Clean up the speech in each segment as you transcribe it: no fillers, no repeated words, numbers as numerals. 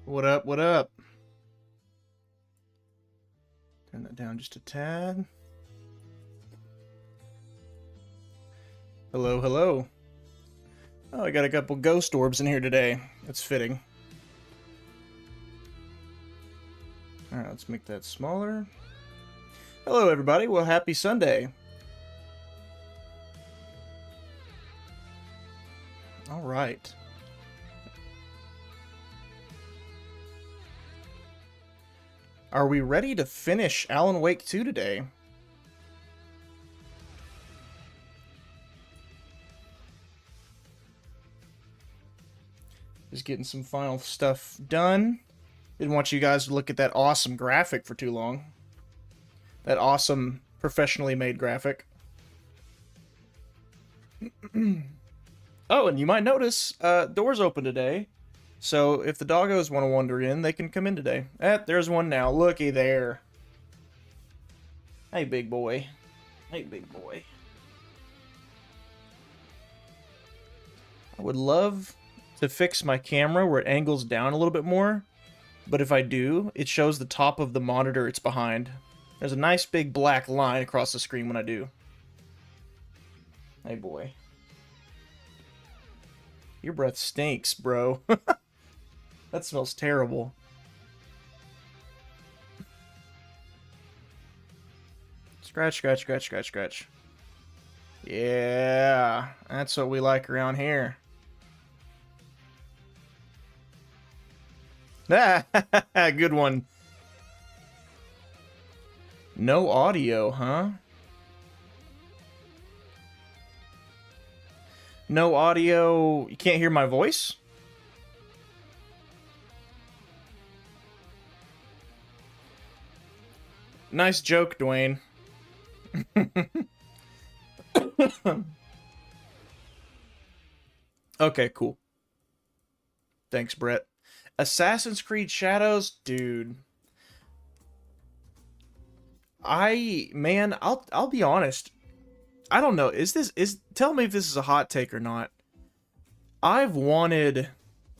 What up, what up? Turn that down just a tad. Hello, hello. Oh, I got a couple ghost orbs in here today. That's fitting. Alright, let's make that smaller. Hello, everybody. Well, happy Sunday. Alright. Are we ready to finish Alan Wake 2 today? Just getting some final stuff done. Didn't want you guys to look at that awesome graphic for too long. That awesome, professionally made graphic. Oh, and you might notice, doors open today. So if the doggos want to wander in, they can come in today. There's one now. Looky there. Hey, big boy. Hey, big boy. I would love to fix my camera where it angles down a little bit more. But if I do, it shows the top of the monitor it's behind. There's a nice big black line across the screen when I do. Hey, boy. Your breath stinks, bro. That smells terrible. Scratch, scratch, scratch, scratch, scratch. Yeah, that's what we like around here. Good one. No audio, huh? No audio. You can't hear my voice? Nice joke, Dwayne. Okay, cool. Thanks, Brett. Assassin's Creed Shadows, dude. I'll be honest. I don't know. Tell me if this is a hot take or not. I've wanted,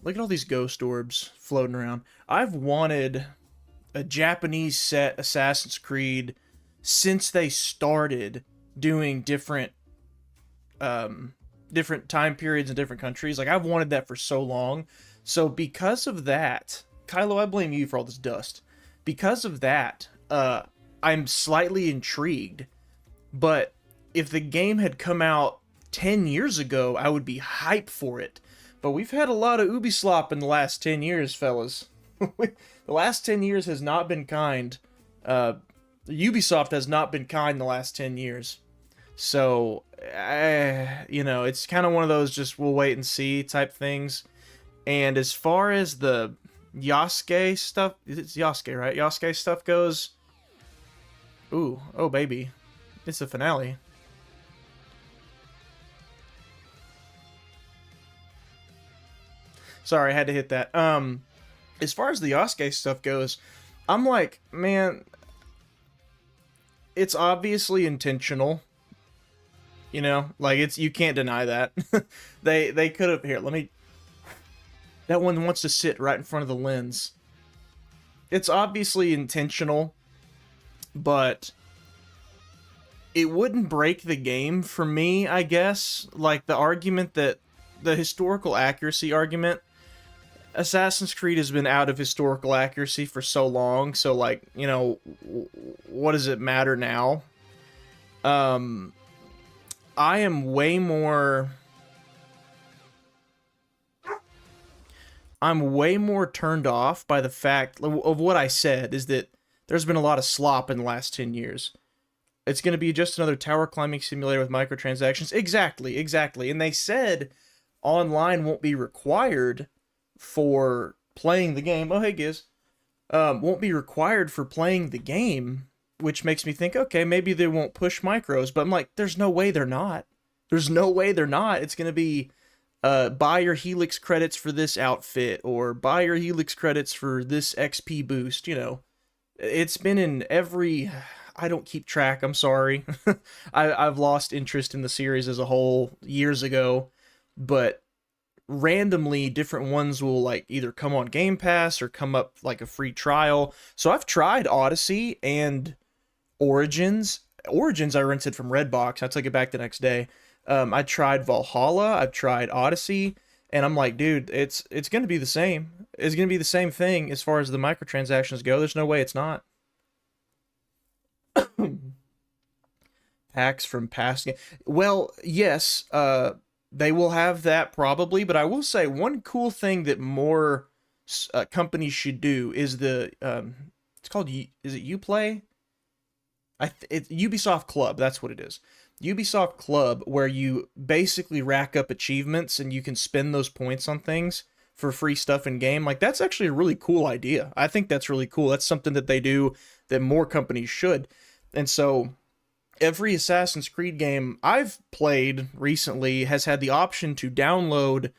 look at all these ghost orbs floating around. I've wanted a Japanese set Assassin's Creed since they started doing different time periods in different countries. Like, I've wanted that for so long. So because of that, Kylo, I blame you for all this dust. Because of that, I'm slightly intrigued. But if the game had come out 10 years ago, I would be hyped for it. But we've had a lot of Ubisoft in the last 10 years, fellas. The last 10 years has not been kind. Ubisoft has not been kind the last 10 years. So, you know, it's kind of one of those just we'll wait and see type things. And as far as the Yasuke stuff, it's Yasuke, right? Yasuke stuff goes. Ooh, oh baby. It's the finale. Sorry, I had to hit that. As far as the Yasuke stuff goes, I'm like, man, it's obviously intentional. You know, like you can't deny that. They could have, here, let me, that one wants to sit right in front of the lens. It's obviously intentional, but it wouldn't break the game for me, I guess. Like the argument that, the historical accuracy argument, Assassin's Creed has been out of historical accuracy for so long, so like, you know, what does it matter now? I am way more... I'm way more turned off by the fact of what I said, is that there's been a lot of slop in the last 10 years. It's going to be just another tower climbing simulator with microtransactions. Exactly, exactly. And they said online won't be required for playing the game. Oh, hey, Giz. Won't be required for playing the game, which makes me think, okay, maybe they won't push micros. But I'm like, there's no way they're not. There's no way they're not. It's going to be... buy your Helix credits for this outfit, or buy your Helix credits for this XP boost, you know. It's been in every... I don't keep track, I'm sorry. I've lost interest in the series as a whole years ago, but randomly different ones will like either come on Game Pass or come up like a free trial. So I've tried Odyssey and Origins. Origins I rented from Redbox. I took it back the next day. I tried Valhalla. I've tried Odyssey, and I'm like, dude, it's gonna be the same. It's gonna be the same thing as far as the microtransactions go. There's no way it's not. Packs from past games. Well, yes, they will have that probably, but I will say one cool thing that more companies should do is it's called, is it Uplay? It's Ubisoft Club. That's what it is. Ubisoft Club, where you basically rack up achievements and you can spend those points on things for free stuff in game. Like, that's actually a really cool idea. I think that's really cool. That's something that they do that more companies should. And so every Assassin's Creed game I've played recently has had the option to download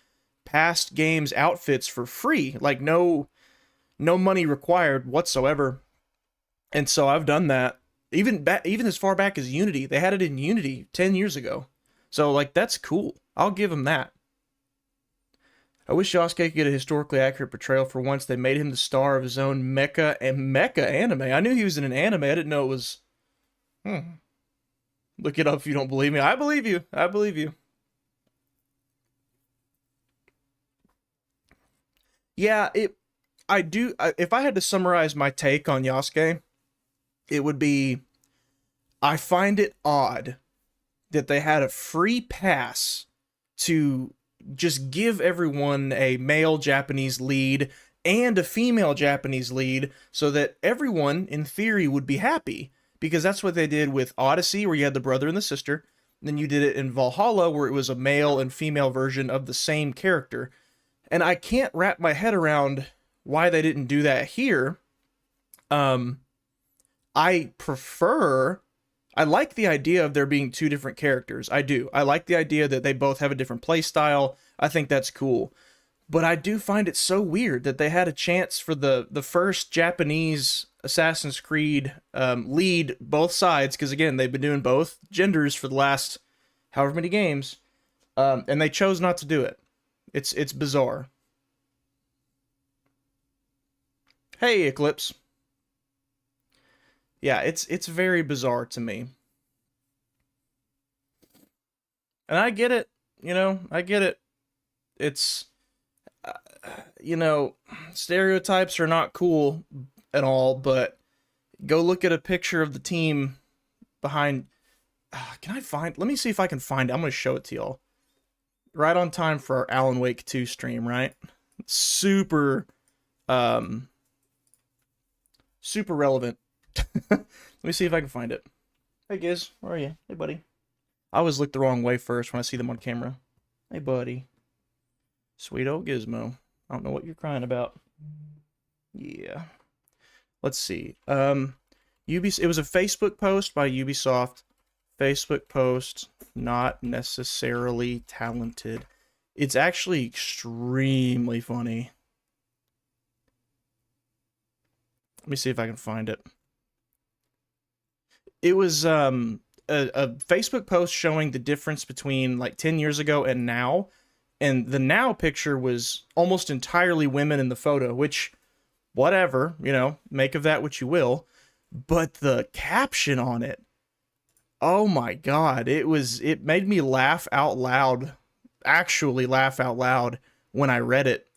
past games outfits for free, like no money required whatsoever. And so I've done that. Even as far back as Unity. They had it in Unity 10 years ago. So like, that's cool. I'll give them that. I wish Yosuke could get a historically accurate portrayal for once. They made him the star of his own mecha anime. I knew he was in an anime. I didn't know it was Look it up if you don't believe me. I believe you. I believe you. Yeah, I do. If I had to summarize my take on Yasuke, it would be, I find it odd that they had a free pass to just give everyone a male Japanese lead and a female Japanese lead so that everyone, in theory, would be happy. Because that's what they did with Odyssey, where you had the brother and the sister. Then you did it in Valhalla, where it was a male and female version of the same character. And I can't wrap my head around why they didn't do that here. I like the idea of there being two different characters. I do. I like the idea that they both have a different play style. I think that's cool. But I do find it so weird that they had a chance for the first Japanese Assassin's Creed lead both sides, because again, they've been doing both genders for the last however many games, and they chose not to do it. It's bizarre. Hey, Eclipse. Yeah, it's very bizarre to me. And I get it, I get it. It's, stereotypes are not cool at all, but go look at a picture of the team behind. Let me see if I can find it. I'm going to show it to y'all. Right on time for our Alan Wake 2 stream, right? Super relevant. Let me see if I can find it. Hey, Giz, where are you? Hey, buddy. I always look the wrong way first when I see them on camera. Hey, buddy. Sweet old Gizmo. I don't know what you're crying about. Yeah. Let's see. It was a Facebook post by Ubisoft. Facebook post, not necessarily talented. It's actually extremely funny. Let me see if I can find it. It was a Facebook post showing the difference between like 10 years ago and now. And the now picture was almost entirely women in the photo, which, whatever, make of that what you will. But the caption on it, oh my God, it made me laugh out loud, actually laugh out loud when I read it.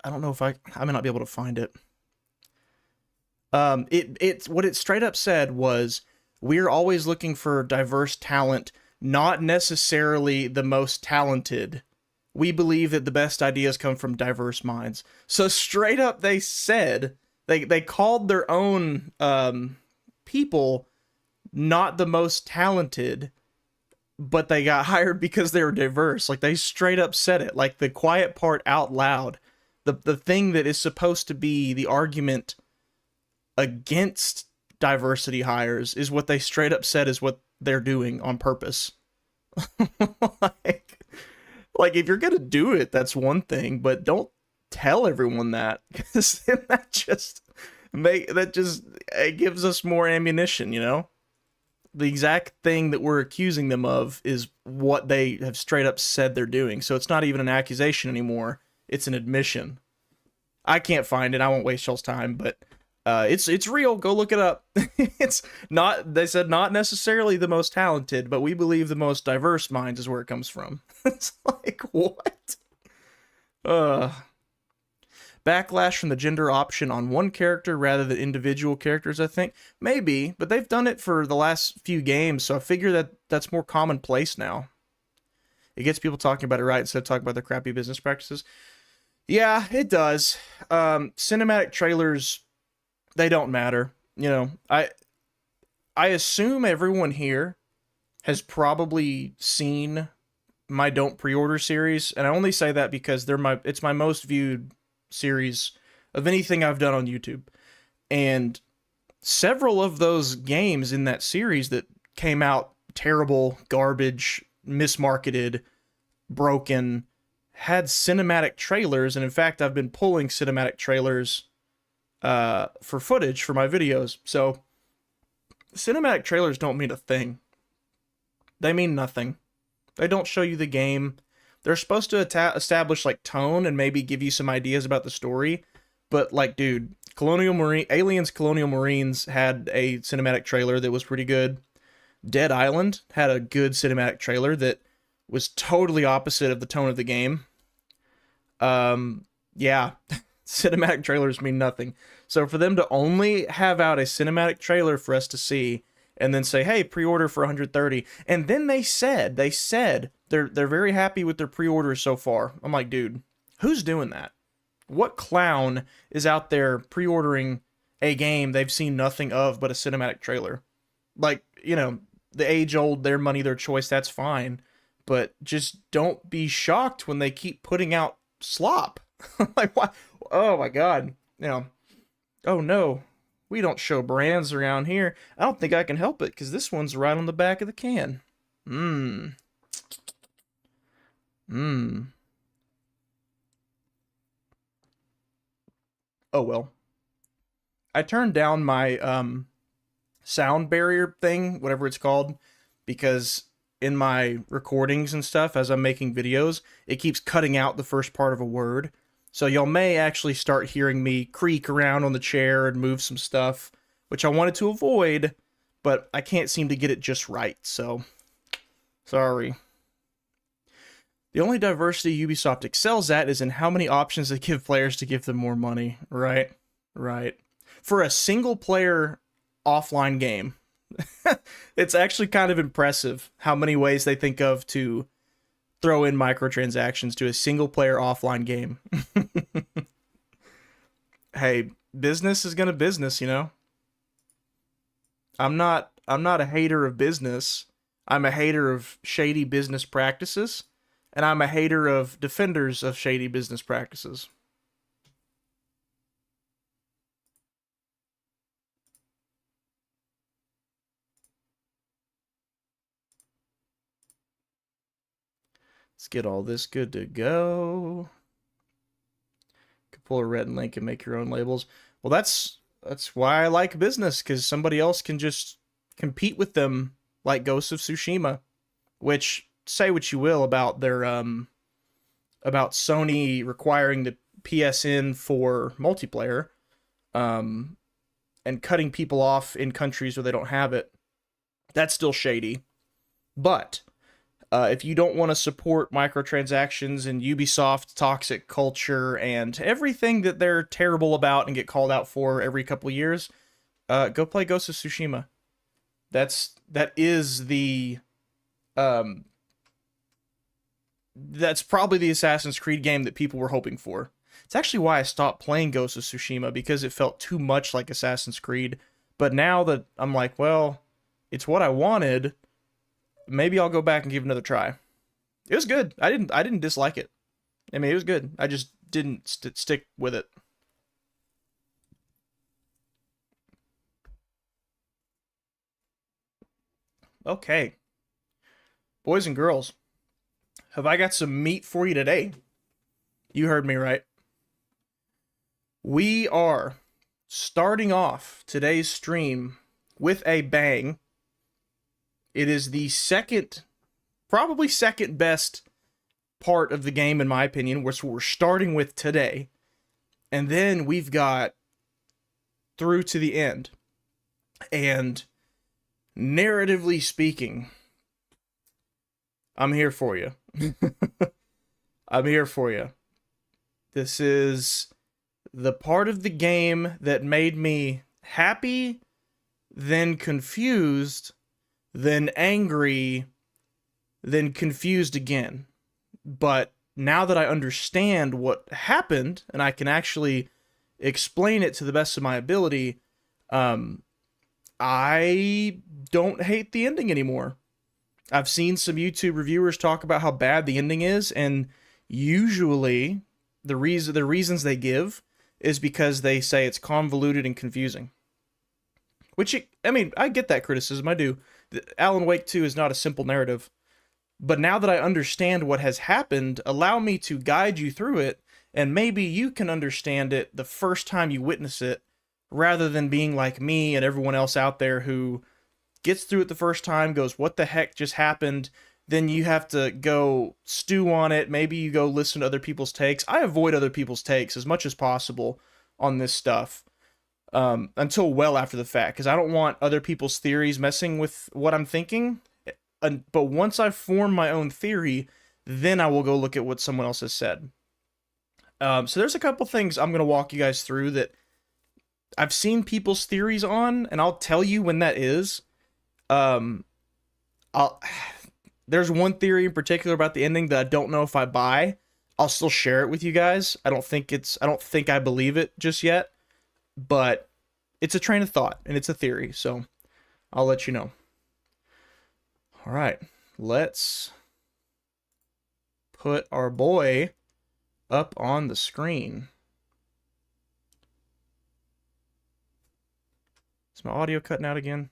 I don't know if I may not be able to find it. What it straight up said was, we're always looking for diverse talent, not necessarily the most talented. We believe that the best ideas come from diverse minds. So straight up, they said, they called their own people not the most talented, but they got hired because they were diverse. Like, they straight up said it, like the quiet part out loud. The thing that is supposed to be the argument against diversity hires is what they straight up said is what they're doing on purpose. Like, if you're gonna do it, that's one thing, but don't tell everyone that, because then it gives us more ammunition, The exact thing that we're accusing them of is what they have straight up said they're doing. So it's not even an accusation anymore. It's an admission. I can't find it. I won't waste y'all's time, but it's real. Go look it up. It's not. They said not necessarily the most talented, but we believe the most diverse minds is where it comes from. It's like what? Uh, Backlash from the gender option on one character rather than individual characters. I think maybe, but they've done it for the last few games, so I figure that that's more commonplace now. It gets people talking about it, right, instead of talking about their crappy business practices. Yeah, it does. Cinematic trailers, they don't matter. You know, I assume everyone here has probably seen my Don't Pre-Order series, and I only say that because it's my most viewed series of anything I've done on YouTube. And several of those games in that series that came out terrible, garbage, mismarketed, broken, had cinematic trailers, and in fact I've been pulling cinematic trailers for footage for my videos. So cinematic trailers don't mean a thing. They mean nothing. They don't show you the game. They're supposed to establish like tone and maybe give you some ideas about the story, but like, dude, Aliens Colonial Marines had a cinematic trailer that was pretty good. Dead Island had a good cinematic trailer that was totally opposite of the tone of the game. Yeah, cinematic trailers mean nothing. So for them to only have out a cinematic trailer for us to see and then say, hey, pre-order for 130. And then they said they're very happy with their pre-orders so far. I'm like, dude, who's doing that? What clown is out there pre-ordering a game they've seen nothing of but a cinematic trailer? Like, you know, the age-old, their money, their choice, that's fine. But just don't be shocked when they keep putting out slop. Like, why? Oh, my God. You know, oh, no. We don't show brands around here. I don't think I can help it, because this one's right on the back of the can. Oh, well. I turned down my sound barrier thing, whatever it's called, because in my recordings and stuff, as I'm making videos, it keeps cutting out the first part of a word. So y'all may actually start hearing me creak around on the chair and move some stuff, which I wanted to avoid, but I can't seem to get it just right, so sorry. The only diversity Ubisoft excels at is in how many options they give players to give them more money. Right. For a single-player offline game, it's actually kind of impressive how many ways they think of to throw in microtransactions to a single-player offline game. Hey, business is gonna business, you know? I'm not a hater of business. I'm a hater of shady business practices, and I'm a hater of defenders of shady business practices. Let's get all this good to go. Could pull a red and link and make your own labels. Well, that's why I like business, because somebody else can just compete with them, like Ghost of Tsushima. Which, say what you will about their about Sony requiring the PSN for multiplayer, and cutting people off in countries where they don't have it. That's still shady. But if you don't want to support microtransactions and Ubisoft toxic culture and everything that they're terrible about and get called out for every couple of years, go play Ghost of Tsushima. That is the that's probably the Assassin's Creed game that people were hoping for. It's actually why I stopped playing Ghost of Tsushima, because it felt too much like Assassin's Creed. But now that I'm like, well, it's what I wanted, maybe I'll go back and give it another try. It was good. I didn't dislike it. I mean, it was good. I just didn't stick with it. Okay. Boys and girls, have I got some meat for you today? You heard me right. We are starting off today's stream with a bang. It is the second, probably second best part of the game, in my opinion, which we're starting with today. And then we've got through to the end. And narratively speaking, I'm here for you. I'm here for you. This is the part of the game that made me happy, then confused, then angry, then confused again. But now that I understand what happened, and I can actually explain it to the best of my ability, I don't hate the ending anymore. I've seen some YouTube reviewers talk about how bad the ending is, and usually the reasons they give is because they say it's convoluted and confusing. Which, I mean, I get that criticism, I do. Alan Wake 2 is not a simple narrative. But now that I understand what has happened, allow me to guide you through it, and maybe you can understand it the first time you witness it, rather than being like me and everyone else out there who gets through it the first time, goes, what the heck just happened? Then you have to go stew on it. Maybe you go listen to other people's takes. I avoid other people's takes as much as possible on this stuff until well after the fact, because I don't want other people's theories messing with what I'm thinking. But once I form my own theory, then I will go look at what someone else has said. So there's a couple things I'm going to walk you guys through that I've seen people's theories on, and I'll tell you when that is. There's one theory in particular about the ending that I don't know if I buy. I'll still share it with you guys. I don't think I believe it just yet, but it's a train of thought and it's a theory, so I'll let you know. All right, let's put our boy up on the screen. Is my audio cutting out again?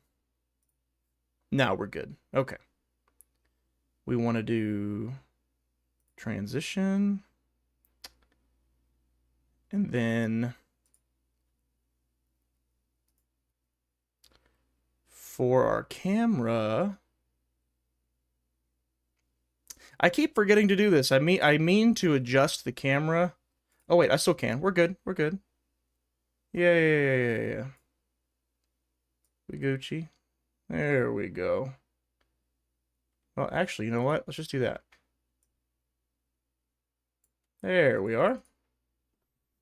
No, we're good. Okay. We want to do transition. And then for our camera, I keep forgetting to do this. I mean to adjust the camera. Oh wait, I still can. We're good. We're good. Yeah. We Gucci. There we go. Well, actually, you know what? Let's just do that. There we are.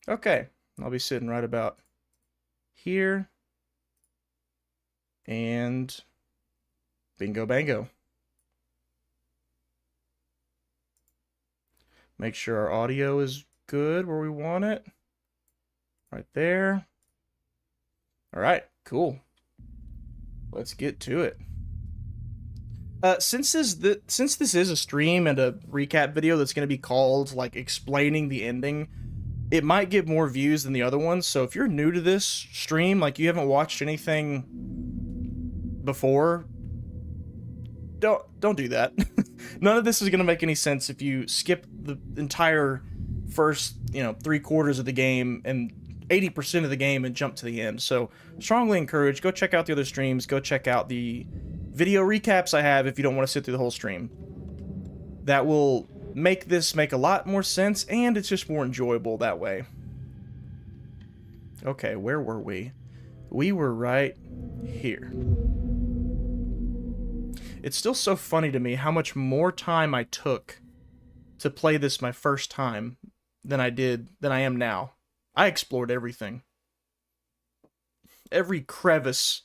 Okay. I'll be sitting right about here. And bingo bango. Make sure our audio is good where we want it. Right there. All right, cool. Let's get to it. Since this is a stream and a recap video that's going to be called, like, explaining the ending, it might get more views than the other ones. So if you're new to this stream, like you haven't watched anything before, don't do that. None of this is going to make any sense if you skip the entire first, 3/4 of the game and 80% of the game and jump to the end. So strongly encourage, go check out the other streams, go check out the video recaps I have if you don't want to sit through the whole stream. That will make this make a lot more sense, and it's just more enjoyable that way. Okay, where were we? We were right here. It's still so funny to me how much more time I took to play this my first time than I am now. I explored everything. Every crevice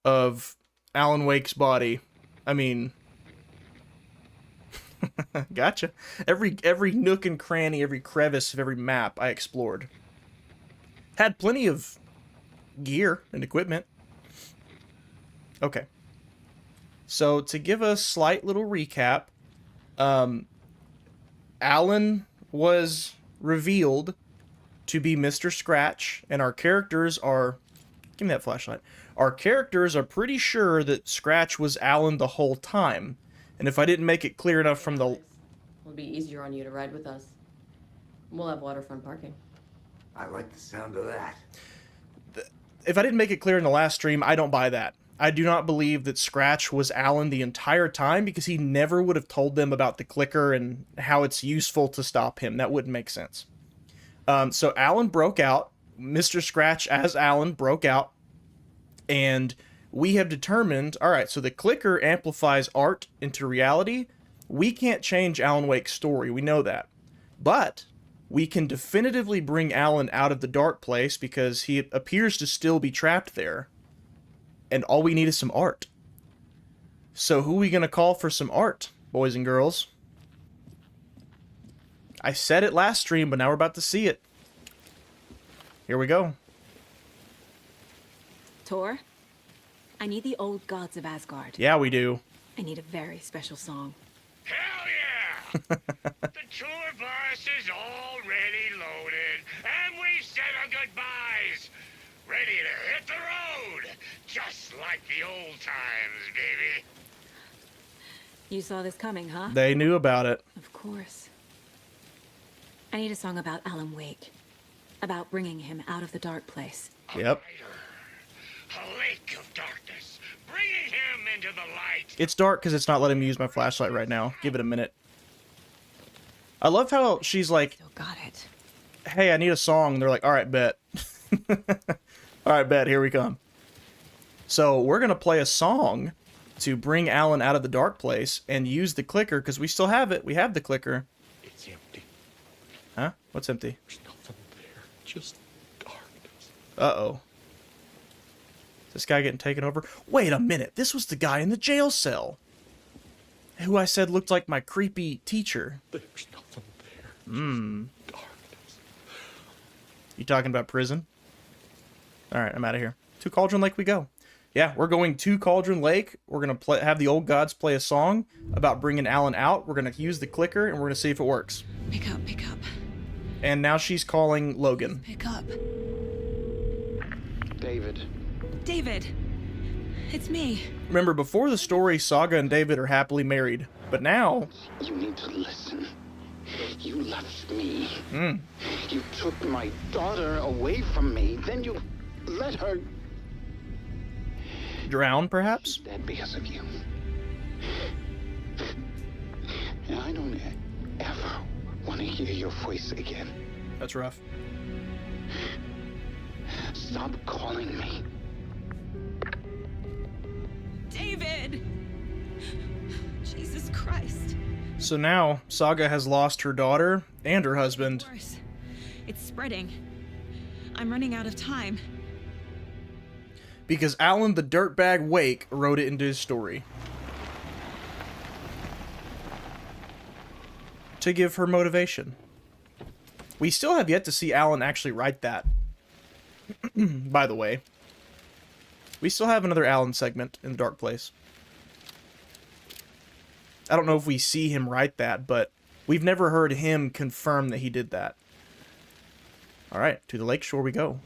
of Alan Wake's body. I mean, gotcha. Every nook and cranny, every crevice of every map I explored. Had plenty of gear and equipment. Okay. So to give a slight little recap, Alan was revealed to be Mr. Scratch, and our characters are... Give me that flashlight. Our characters are pretty sure that Scratch was Alan the whole time. And if I didn't make it clear enough from the... It'll be easier on you to ride with us. We'll have waterfront parking. I like the sound of that. If I didn't make it clear in the last stream, I don't buy that. I do not believe that Scratch was Alan the entire time, because he never would have told them about the clicker and how it's useful to stop him. That wouldn't make sense. So Alan broke out. Mr. Scratch as Alan broke out. And we have determined, all right, so the clicker amplifies art into reality. We can't change Alan Wake's story. We know that. But we can definitively bring Alan out of the dark place because he appears to still be trapped there. And all we need is some art. So who are we going to call for some art, boys and girls? I said it last stream, but now we're about to see it. Here we go. Tor, I need the old gods of Asgard. Yeah, we do. I need a very special song. Hell yeah! The tour bus is already loaded, and we said our goodbyes. Ready to hit the road, just like the old times, baby. You saw this coming, huh? They knew about it. Of course. I need a song about Alan Wake. About bringing him out of the dark place. Yep. A lake of darkness, bringing him into the light. It's dark because it's not letting me use my flashlight right now. Give it a minute. I love how she's like, Still got it. hey, I need a song. And they're like, all right, bet. All right, bet. Here we come. So we're going to play a song to bring Alan out of the dark place and use the clicker because we still have it. We have the clicker. It's empty. Huh? What's empty? There's nothing there. Just darkness. Uh-oh. Is this guy getting taken over? Wait a minute. This was the guy in the jail cell. Who I said looked like my creepy teacher. There's nothing there. Just darkness. You talking about prison? Alright, I'm out of here. To Cauldron Lake we go. Yeah, we're going to Cauldron Lake. We're going to have the old gods play a song about bringing Alan out. We're going to use the clicker, and we're going to see if it works. Pick up, pick up. And now she's calling Logan. Pick up. David. David! It's me. Remember, before the story, Saga and David are happily married. But now... You need to listen. You left me. You took my daughter away from me. Then you let her drown, perhaps? dead because of you. And I don't ever want to hear your voice again. That's rough. Stop calling me. David! Jesus Christ. So now, Saga has lost her daughter and her husband. Worse. It's spreading. I'm running out of time. Because Alan the Dirtbag Wake wrote it into his story. To give her motivation. We still have yet to see Alan actually write that. By the way. We still have another Alan segment in the Dark Place. I don't know if we see him write that, but we've never heard him confirm that he did that. Alright, to the lakeshore we go.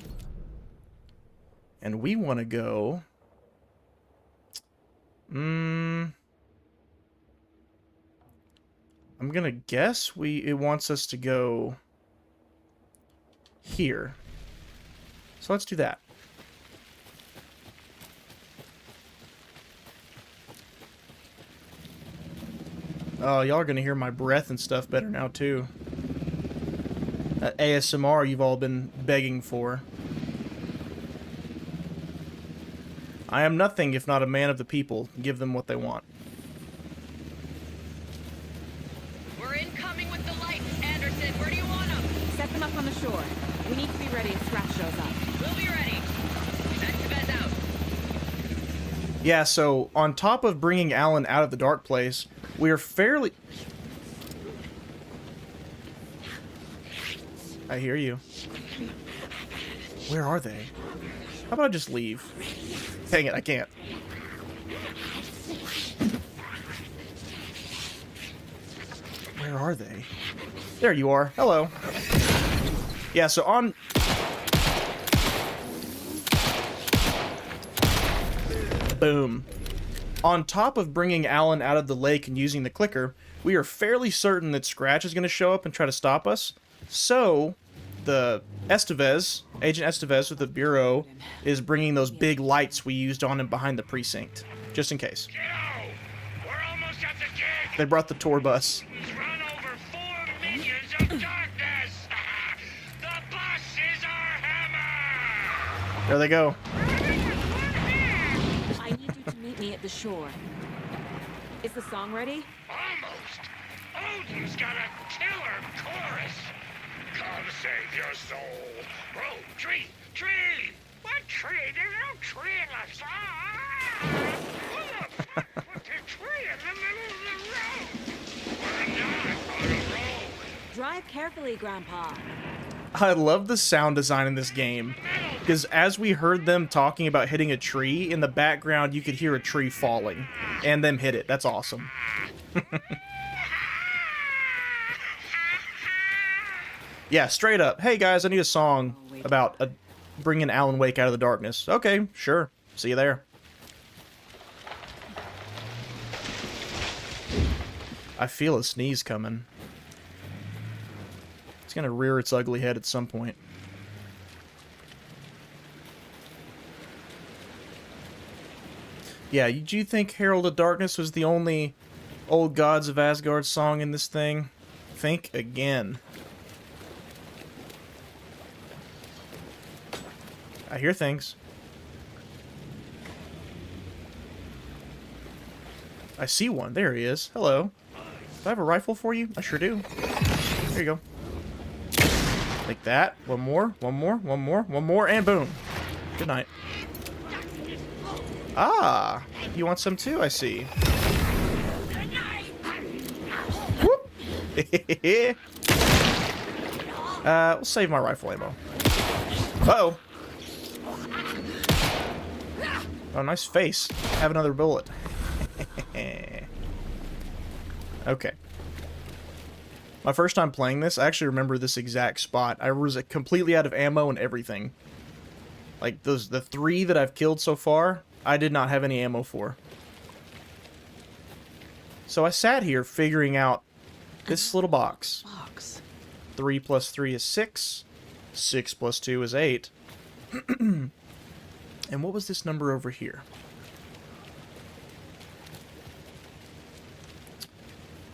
And we want to go... I'm gonna guess it wants us to go... here. So let's do that. Oh, y'all are gonna hear my breath and stuff better now, too. That ASMR you've all been begging for. I am nothing if not a man of the people. Give them what they want. We're incoming with the lights, Anderson. Where do you want them? Set them up on the shore. We need to be ready if Scratch shows up. We'll be ready. Activate out. Yeah, so on top of bringing Alan out of the dark place, we are fairly... I hear you. Where are they? How about I just leave? Dang it, I can't. Where are they? There you are. Hello. Yeah, so on... Boom. On top of bringing Alan out of the lake and using the clicker, we are fairly certain that Scratch is going to show up and try to stop us. So, the Estevez, Agent Estevez with the Bureau, is bringing those big lights we used on him behind the precinct, just in case. Kiddo, we're almost at the gig. They brought the tour bus. He's run over 4 minions of darkness. The bus is our hammer. There they go. I need you to meet me at the shore. Is the song ready? Almost. Odin's got a killer chorus. Come save your soul. Bro, tree, tree. What tree? There's no tree in the song. Who the fuck put the tree in the middle of the road? We're not on a road. Drive carefully, Grandpa. I love the sound design in this game, because as we heard them talking about hitting a tree, in the background you could hear a tree falling, and them hit it. That's awesome. Yeah, straight up. Hey guys, I need a song about bringing Alan Wake out of the darkness. Okay, sure. See you there. I feel a sneeze coming. It's gonna rear its ugly head at some point. Yeah, do you think Herald of Darkness was the only Old Gods of Asgard song in this thing? Think again. I hear things. I see one. There he is. Hello. Do I have a rifle for you? I sure do. There you go. Like that. One more. One more. One more. One more. And boom. Good night. Ah. You want some too, I see. Whoop. We'll save my rifle ammo. Uh-oh. Oh, nice face. Have another bullet. Okay. My first time playing this, I actually remember this exact spot. I was completely out of ammo and everything. Like, the 3 that I've killed so far, I did not have any ammo for. So I sat here figuring out this little box. 3 plus 3 is 6. 6 plus 2 is 8. And what was this number over here?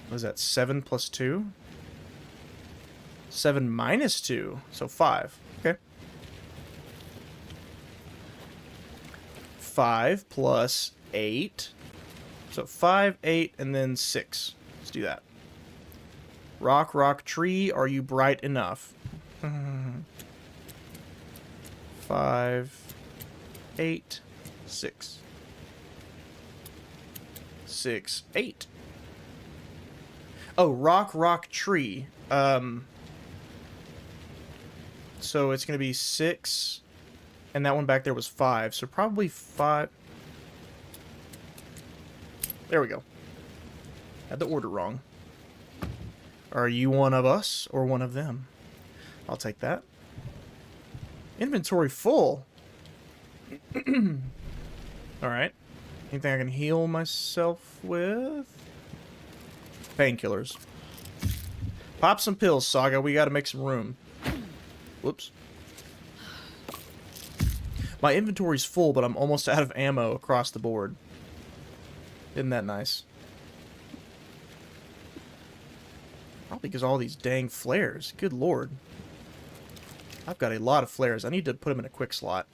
What is that? 7 plus 2? 7 minus 2. So 5. Okay. 5 plus 8. So 5, 8, and then 6. Let's do that. Rock, rock, tree, are you bright enough? 5... 8, 6. 6, 8. Oh, rock, rock, tree. So it's going to be 6, and that one back there was 5, so probably 5. There we go. Had the order wrong. Are you one of us or one of them? I'll take that. Inventory full. Alright. Anything I can heal myself with? Painkillers. Pop some pills, Saga. We gotta make some room. Whoops. My inventory's full, but I'm almost out of ammo across the board. Isn't that nice? Probably because all these dang flares. Good lord. I've got a lot of flares. I need to put them in a quick slot.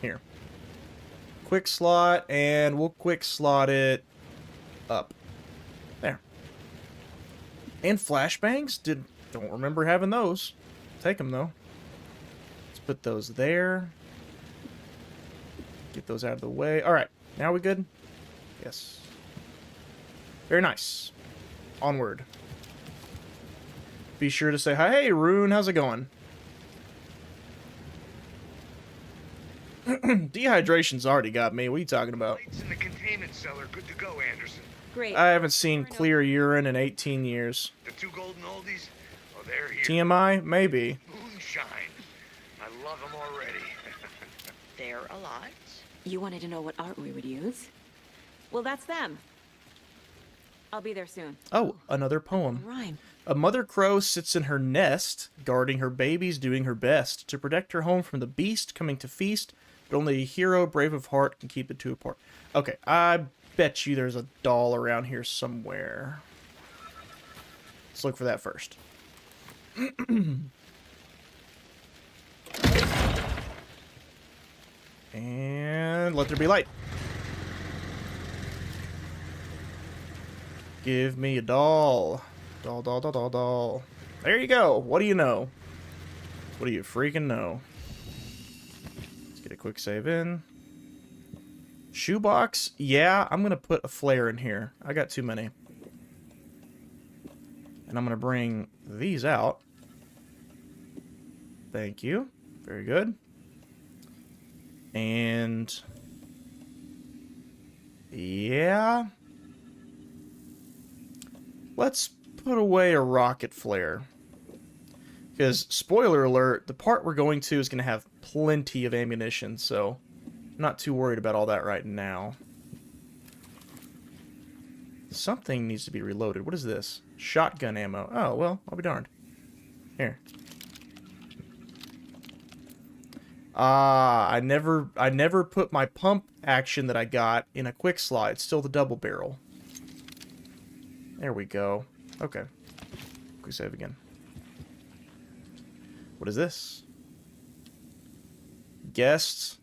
Here. Quick slot, and we'll quick slot it up. There. And flashbangs? Don't remember having those. Take them, though. Let's put those there. Get those out of the way. Alright, now we good? Yes. Very nice. Onward. Be sure to say hi. Hey, Rune, how's it going? Dehydration's already got me. What are you talking about? Lights in the containment cellar. Good to go, Anderson. Great. I haven't seen clear urine in 18 years. The 2 golden oldies? Oh, they're here. TMI? Maybe. Moonshine. I love them already. They're alive. You wanted to know what art we would use? Well, that's them. I'll be there soon. Oh, another poem. Rhyme. A mother crow sits in her nest, guarding her babies, doing her best to protect her home from the beast coming to feast, but only a hero brave of heart can keep the two apart. Okay, I bet you there's a doll around here somewhere. Let's look for that first. And let there be light. Give me a doll. Doll, doll, doll, doll, doll. There you go. What do you know? What do you freaking know? Let's get a quick save in. Shoebox? Yeah, I'm going to put a flare in here. I got too many. And I'm going to bring these out. Thank you. Very good. And... yeah... let's put away a rocket flare. Because, spoiler alert, the part we're going to is going to have plenty of ammunition, so I'm not too worried about all that right now. Something needs to be reloaded. What is this? Shotgun ammo. Oh, well, I'll be darned. Here. I never put my pump action that I got in a quick slide. It's still the double barrel. There we go. Okay. Quick save again. What is this? Guests.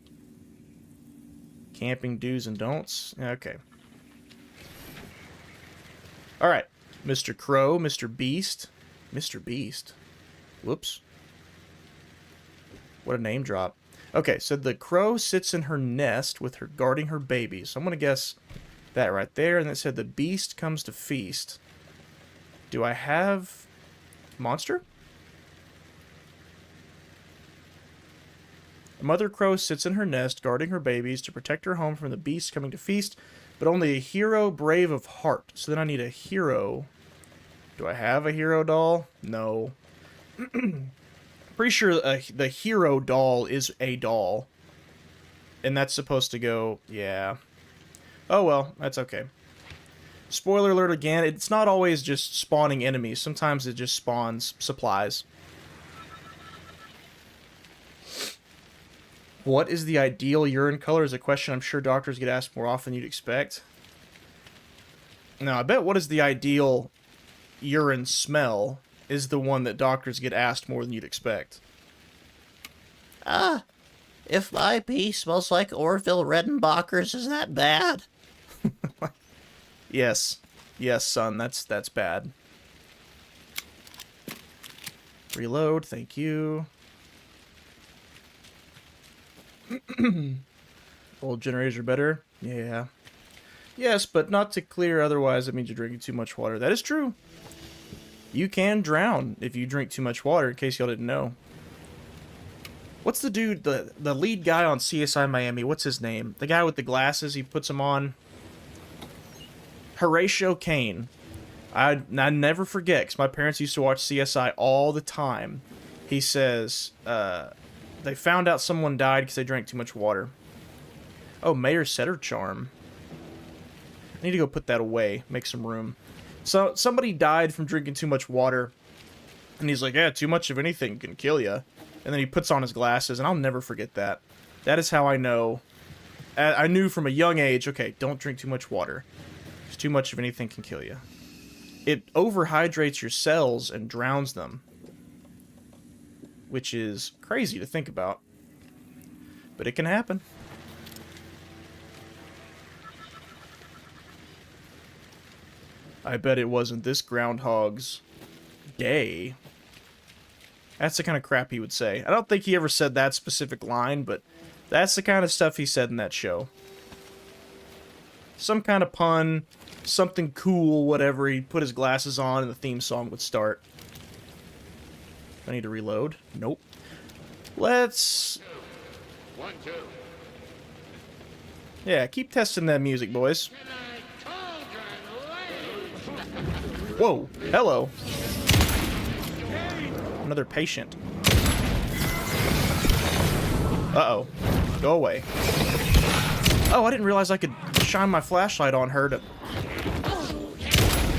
Camping do's and don'ts. Okay. Alright. Mr. Crow, Mr. Beast. Mr. Beast. Whoops. What a name drop. Okay, so the crow sits in her nest with her guarding her babies. So I'm going to guess that right there. And it said the beast comes to feast. Do I have monster? A mother crow sits in her nest guarding her babies to protect her home from the beast coming to feast, but only a hero brave of heart. So then I need a hero. Do I have a hero doll? No. Pretty sure the hero doll is a doll. And that's supposed to go, yeah. Oh well, that's okay. Spoiler alert again, it's not always just spawning enemies. Sometimes it just spawns supplies. What is the ideal urine color is a question I'm sure doctors get asked more often than you'd expect. Now, I bet what is the ideal urine smell is the one that doctors get asked more than you'd expect. If my pee smells like Orville Redenbacher's, is that bad? Yes. Yes, son, that's bad. Reload, thank you. Old generators are better? Yeah. Yes, but not to clear, otherwise it means you're drinking too much water. That is true. You can drown if you drink too much water, in case y'all didn't know. What's the dude, the lead guy on CSI Miami, what's his name? The guy with the glasses, he puts them on. Horatio Kane. I never forget, because my parents used to watch CSI all the time. He says, they found out someone died because they drank too much water. Oh, Mayor Setter Charm. I need to go put that away, make some room. So, somebody died from drinking too much water. And he's like, yeah, too much of anything can kill you. And then he puts on his glasses, and I'll never forget that. That is how I know. I knew from a young age, okay, don't drink too much water. Because too much of anything can kill you. It overhydrates your cells and drowns them. Which is crazy to think about. But it can happen. I bet it wasn't this groundhog's day. That's the kind of crap he would say. I don't think he ever said that specific line, but that's the kind of stuff he said in that show. Some kind of pun, something cool, whatever. He'd put his glasses on and the theme song would start. I need to reload. Nope. Let's... 1, 2. Yeah, keep testing that music, boys. Whoa, hello. Another patient. Uh-oh. Go away. Oh, I didn't realize I could shine my flashlight on her to...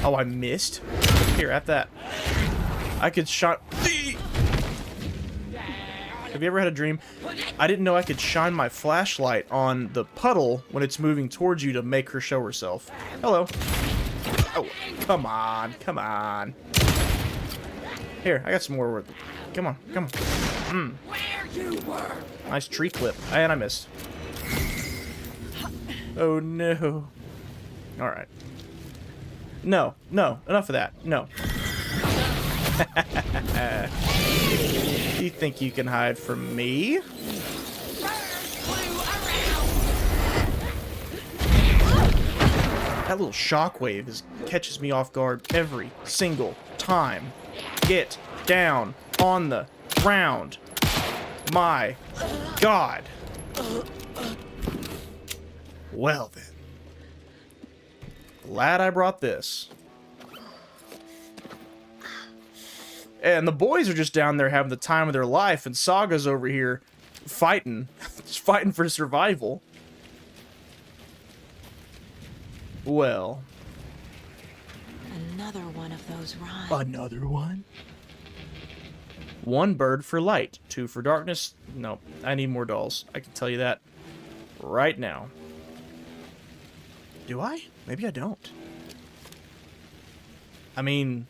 Oh, I missed. Here, at that. I could shine... Have you ever had a dream? I didn't know I could shine my flashlight on the puddle when it's moving towards you to make her show herself. Hello. Oh, come on. Come on. Here, I got some more. Come on. Come on. Nice tree clip. And I missed. Oh, no. Alright. No. No. Enough of that. No. You think you can hide from me? That little shockwave catches me off guard every single time. Get down on the ground. My God. Well then. Glad I brought this. And the boys are just down there having the time of their life, and Saga's over here fighting. Just fighting for survival. Well. Another one of those rhymes. Another one? One bird for light, two for darkness. No, I need more dolls. I can tell you that right now. Do I? Maybe I don't. I mean...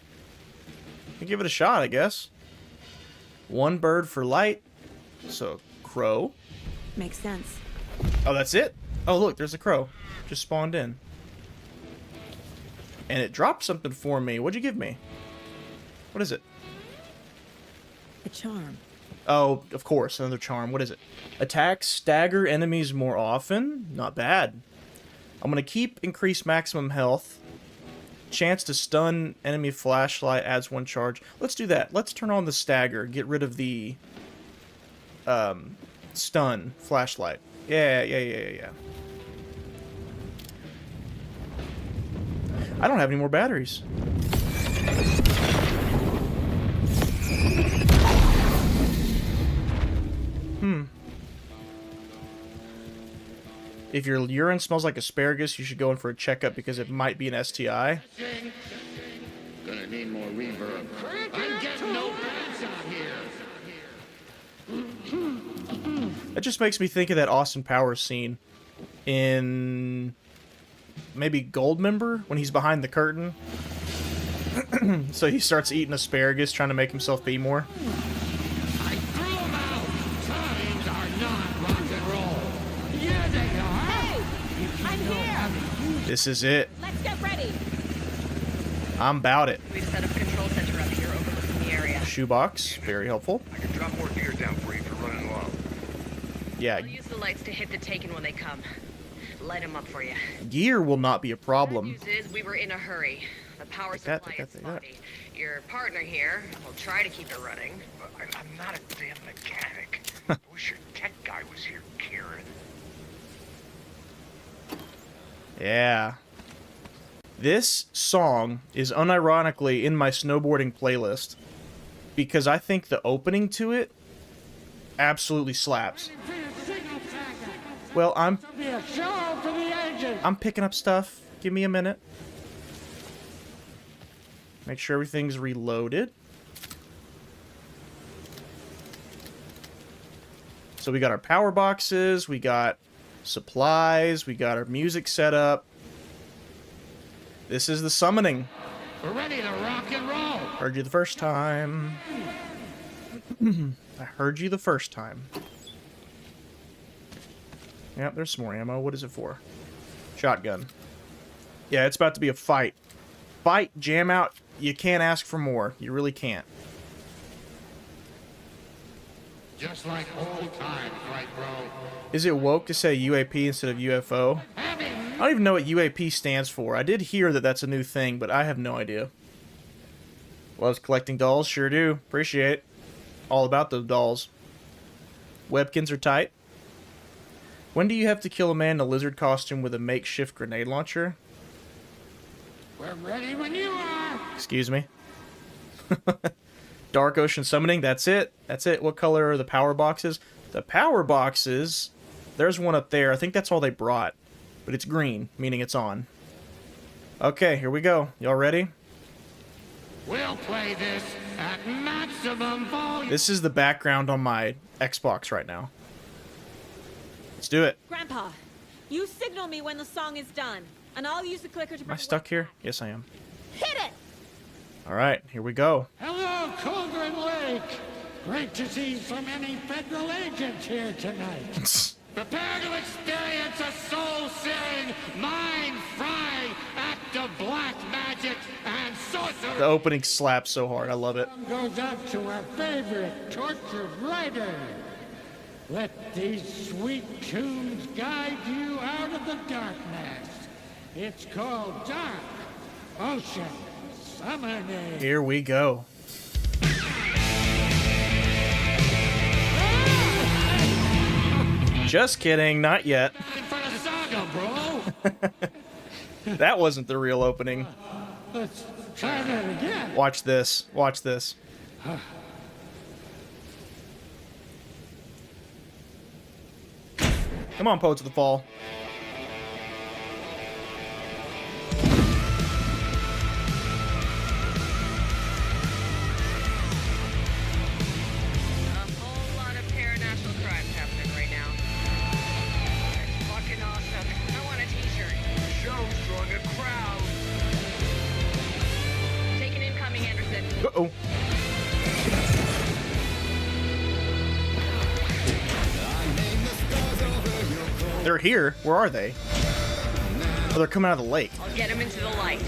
give it a shot, I guess. One bird for light. So, crow. Makes sense. Oh, that's it? Oh, look, there's a crow. Just spawned in. And it dropped something for me. What'd you give me? What is it? A charm. Oh, of course, another charm. What is it? Attack, stagger enemies more often? Not bad. I'm going to keep increased maximum health. Chance to stun enemy flashlight adds 1 charge. Let's do that. Let's turn on the stagger. Get rid of the stun flashlight. Yeah. I don't have any more batteries. If your urine smells like asparagus, you should go in for a checkup because it might be an STI. Gonna need more reverb. I'm getting no pants out here. That just makes me think of that Austin Powers scene in maybe Goldmember when he's behind the curtain. So he starts eating asparagus, trying to make himself be more. I threw them out. Times are not rock and roll. Yeah, they are. Hey! I'm here! This is it. Let's get ready! I'm about it. We've set up a control center up here overlooking the area. Shoebox, very helpful. I can drop more gear down for you if you're running low. Yeah, I'll use the lights to hit the Taken when they come. Light them up for you. gear will not be a problem. Bad news is we were in a hurry. The power Take that, supply take is that, take that. spotty. Your partner here will try to keep it running. I'm not a damn mechanic. I wish your tech guy was here, Kieran. Yeah. This song is unironically in my snowboarding playlist because I think the opening to it absolutely slaps. Well, I'm picking up stuff. Give me a minute. Make sure everything's reloaded. So we got our power boxes, we got supplies, we got our music set up. This is the summoning. We're ready to rock and roll. Heard you the first time. I heard you the first time. Yep, there's some more ammo. What is it for? Shotgun. Yeah, it's about to be a fight. Fight, jam out. You can't ask for more. You really can't. Just like old times, right, bro? Is it woke to say UAP instead of UFO? I don't even know what UAP stands for. I did hear that that's a new thing, but I have no idea. Loves collecting dolls? Sure do. Appreciate it. All about those dolls. Webkins are tight. When do you have to kill a man in a lizard costume with a makeshift grenade launcher? We're ready when you are. Excuse me. Dark Ocean Summoning, that's it. That's it. What color are the power boxes? The power boxes, there's one up there. I think that's all they brought. But it's green, meaning it's on. Okay, here we go. Y'all ready? We'll play this at maximum volume. This is the background on my Xbox right now. Let's do it. Grandpa, you signal me when the song is done, and I'll use the clicker to Am I bring stuck Wes here? back. Yes, I am. Hit it! All right, here we go. Hello, Cauldron Lake. Great to see so many federal agents here tonight. Prepare to experience a soul-searing, mind-frying act of black magic and sorcery. The opening slaps so hard. I love it. Goes out to our favorite tortured writer. Let these sweet tunes guide you out of the darkness. It's called Dark Ocean Summoning. Here we go. Just kidding, not yet. For the saga, bro. That wasn't the real opening. Let's try that again. Watch this. Watch this. Come on, Poets of the Fall. A whole lot of paranational crime happening right now. It's fucking awesome. I want a t-shirt. Show's drawing a crowd. Take an incoming, Anderson. Uh-oh. They're here. Where are they? Oh, they're coming out of the lake. I'll get him into the light.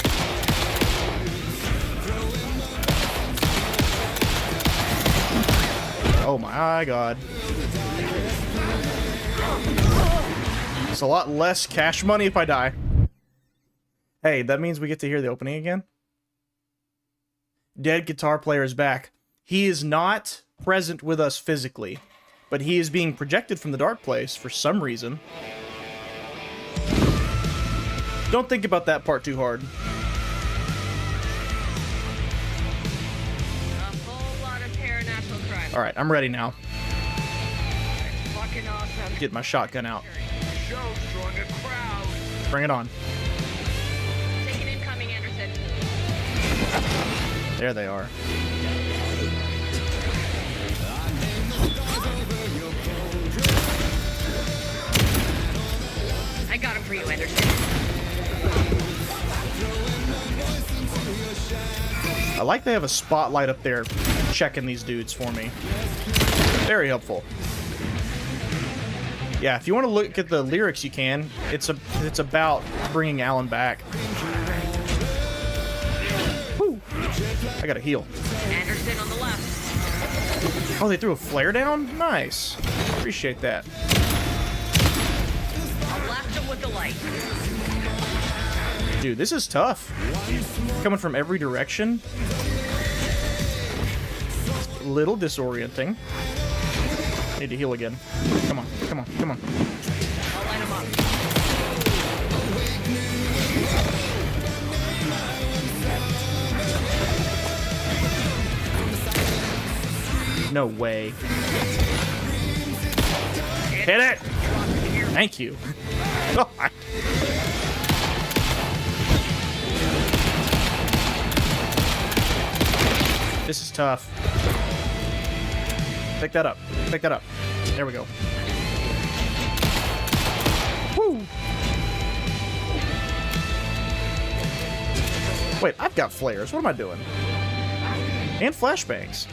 Oh my god. It's a lot less cash money if I die. Hey, that means we get to hear the opening again? Dead guitar player is back. He is not present with us physically, but he is being projected from the dark place for some reason. Don't think about that part too hard. A whole lot of paranational crime. Alright, I'm ready now. It's fucking awesome. Get my shotgun out. Show's drawing a crowd. Bring it on. Take an incoming, Anderson. There they are. I got him for you, Anderson. I like they have a spotlight up there checking these dudes for me. Very helpful. Yeah, if you want to look at the lyrics, you can. It's about bringing Alan back. Whew. I gotta heal. Anderson on the left. Oh, they threw a flare down? Nice. Appreciate that. I'll blast him with the light. Dude, this is tough. Coming from every direction. Little disorienting. Need to heal again. Come on, come on, come on. I'll light him up. No way. Hit it! Thank you. God. This is tough. Pick that up. Pick that up. There we go. Woo! Wait, I've got flares. What am I doing? And flashbangs.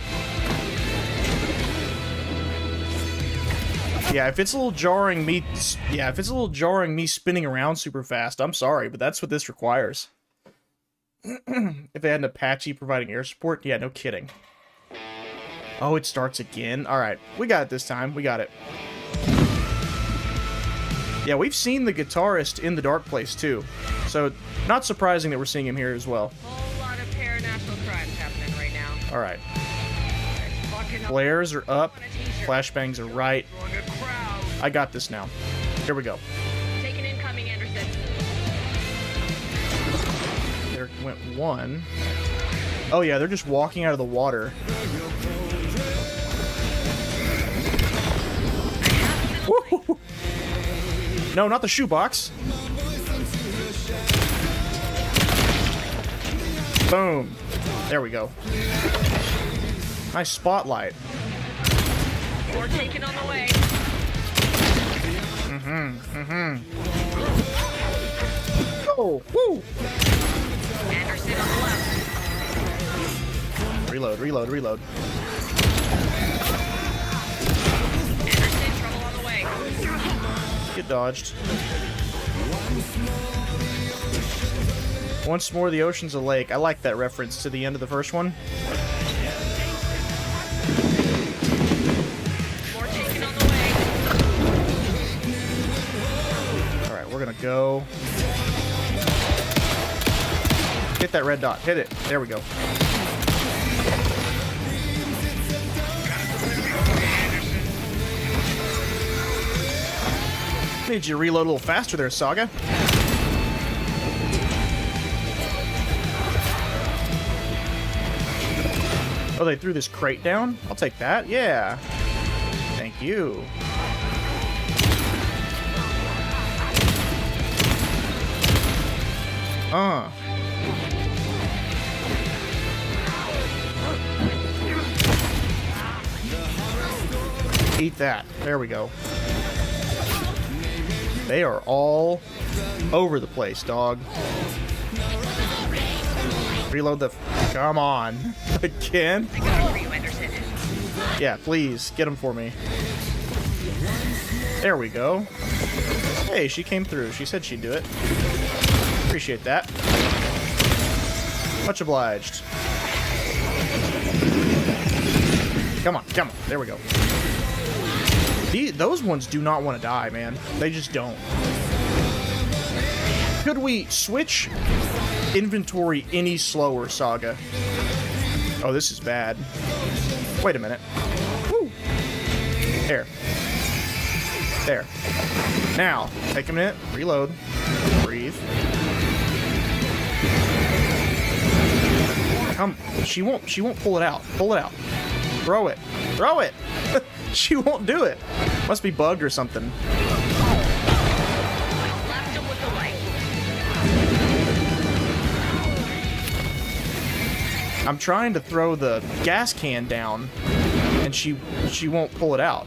Yeah, if it's a little jarring me spinning around super fast, I'm sorry, but that's what this requires. If they had an Apache providing air support, yeah, no kidding. Oh, it starts again? Alright, we got it this time. We got it. Yeah, we've seen the guitarist in the Dark Place, too. So, not surprising that we're seeing him here as well. Whole lot of paranational crime happening right now. Alright. It's fucking Flares are up. Flashbangs are right. Drawing a crowd. I got this now. Here we go. Take an incoming, Anderson. There went one. Oh yeah, they're just walking out of the water. Woo! No, not the shoebox. Boom. There we go. Nice spotlight. We're taking on the way. Oh, woo! Anderson on the left. Reload, reload, reload. Anderson, trouble on the way. Get dodged. Once more, the ocean's a lake. I like that reference to the end of the first one. We're taking on the way. Alright, we're gonna go. Hit that red dot. Hit it. There we go. Need you to reload a little faster there, Saga. Oh, they threw this crate down? I'll take that. Yeah. Thank you. Eat that. There we go. They are all over the place, dog. Reload the... Come on. Again? I got it for you, Anderson. Yeah, please. Get them for me. There we go. Hey, she came through. She said she'd do it. Appreciate that. Much obliged. Come on, come on. There we go. Those ones do not want to die, man. They just don't. Could we switch inventory any slower, Saga? Oh, this is bad. Wait a minute. Woo. There. There. Now, take a minute. Reload. Breathe. Come. She won't pull it out. Pull it out. Throw it. Throw it. She won't do it. Must be bugged or something. Left him with the light. I'm trying to throw the gas can down, and she won't pull it out.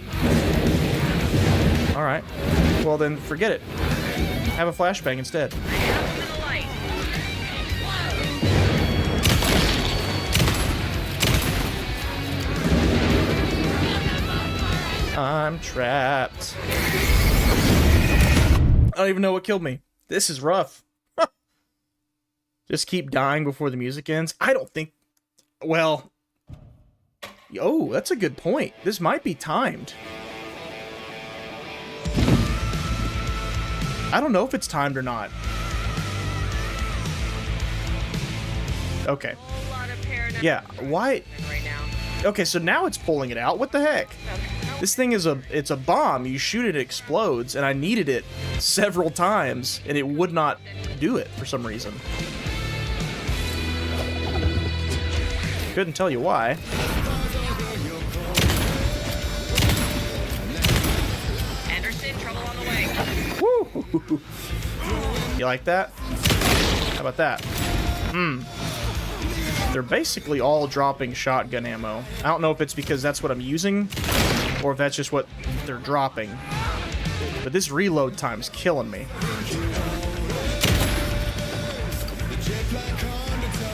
All right. Well then, forget it. Have a flashbang instead. Left him in the light. I'm trapped. I don't even know what killed me. This is rough. Just keep dying before the music ends. I don't think... Well... Oh, that's a good point. This might be timed. I don't know if it's timed or not. Okay. Whole lot of paranormal Yeah, why... right now. Okay, so now it's pulling it out. What the heck? This thing is it's a bomb. You shoot it, it explodes, and I needed it several times, and it would not do it for some reason. Couldn't tell you why. Anderson, trouble on the way. Woo! You like that? How about that? They're basically all dropping shotgun ammo. I don't know if it's because that's what I'm using, or if that's just what they're dropping. But this reload time's killing me.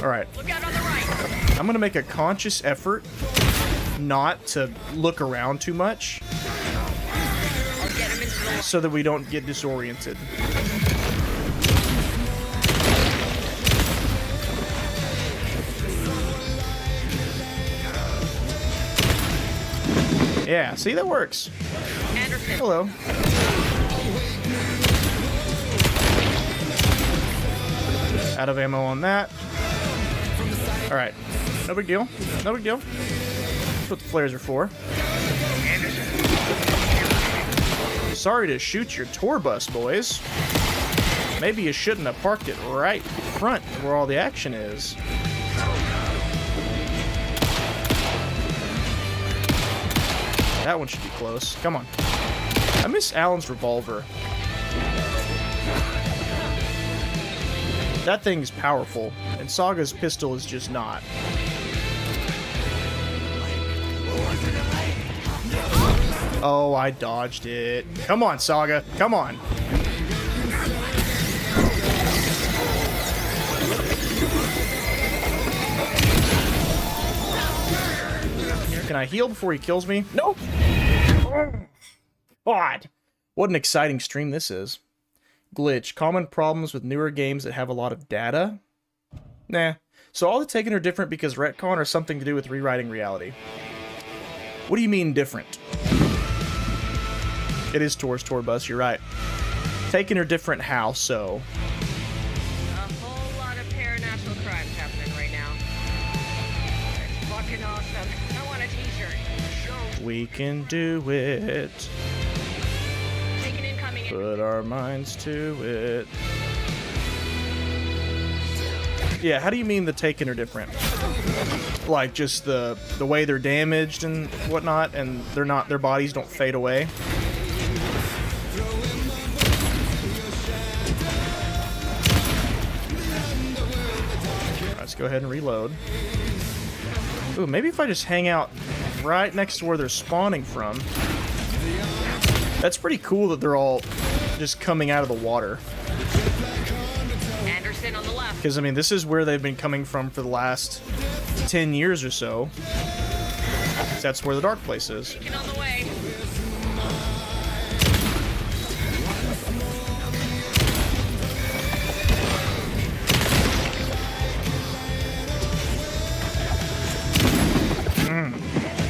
Alright. Look out on the right. I'm gonna make a conscious effort not to look around too much I'll get him into the so that we don't get disoriented. Yeah, see, that works. Anderson. Hello. Out of ammo on that. Alright. No big deal. No big deal. That's what the flares are for. Sorry to shoot your tour bus, boys. Maybe you shouldn't have parked it right front where all the action is. That one should be close. Come on. I miss Alan's revolver. That thing's powerful, and Saga's pistol is just not. Oh, I dodged it. Come on, Saga. Come on. Can I heal before he kills me? Nope. Oh, God. What an exciting stream this is. Glitch. Common problems with newer games that have a lot of data? Nah. So all the Taken are different because retcon or something to do with rewriting reality. What do you mean different? It is Tor's tour bus, you're right. Taken are different how so? A whole lot of paranormal crimes happening right now. It's fucking awesome. I want a t-shirt. We can do it. Taking incoming. Put our minds to it. Yeah, how do you mean the Taken are different? Like just the way they're damaged and whatnot, and their bodies don't fade away. Let's go ahead and reload. Ooh, maybe if I just hang out right next to where they're spawning from. That's pretty cool that they're all just coming out of the water. Anderson on the left. Because, I mean, this is where they've been coming from for the last 10 years or so. That's where the dark place is. Taking on the way.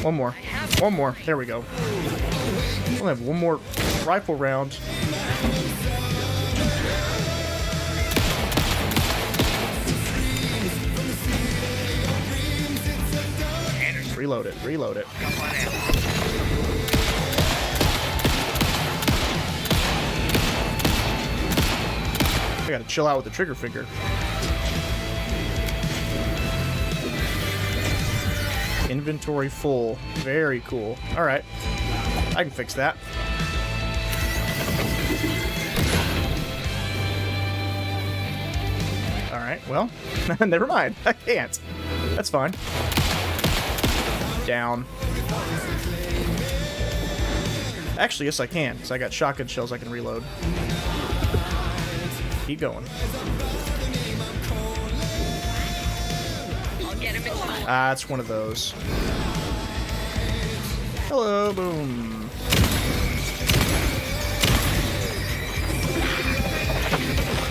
One more. One more. There we go. We'll have one more rifle round. Reload it. Reload it. I gotta chill out with the trigger finger. Inventory full. Very cool. Alright. I can fix that. Alright, well, never mind. I can't. That's fine. Down. Actually, yes I can, because I got shotgun shells I can reload. Keep going. Ah, it's one of those. Hello, boom.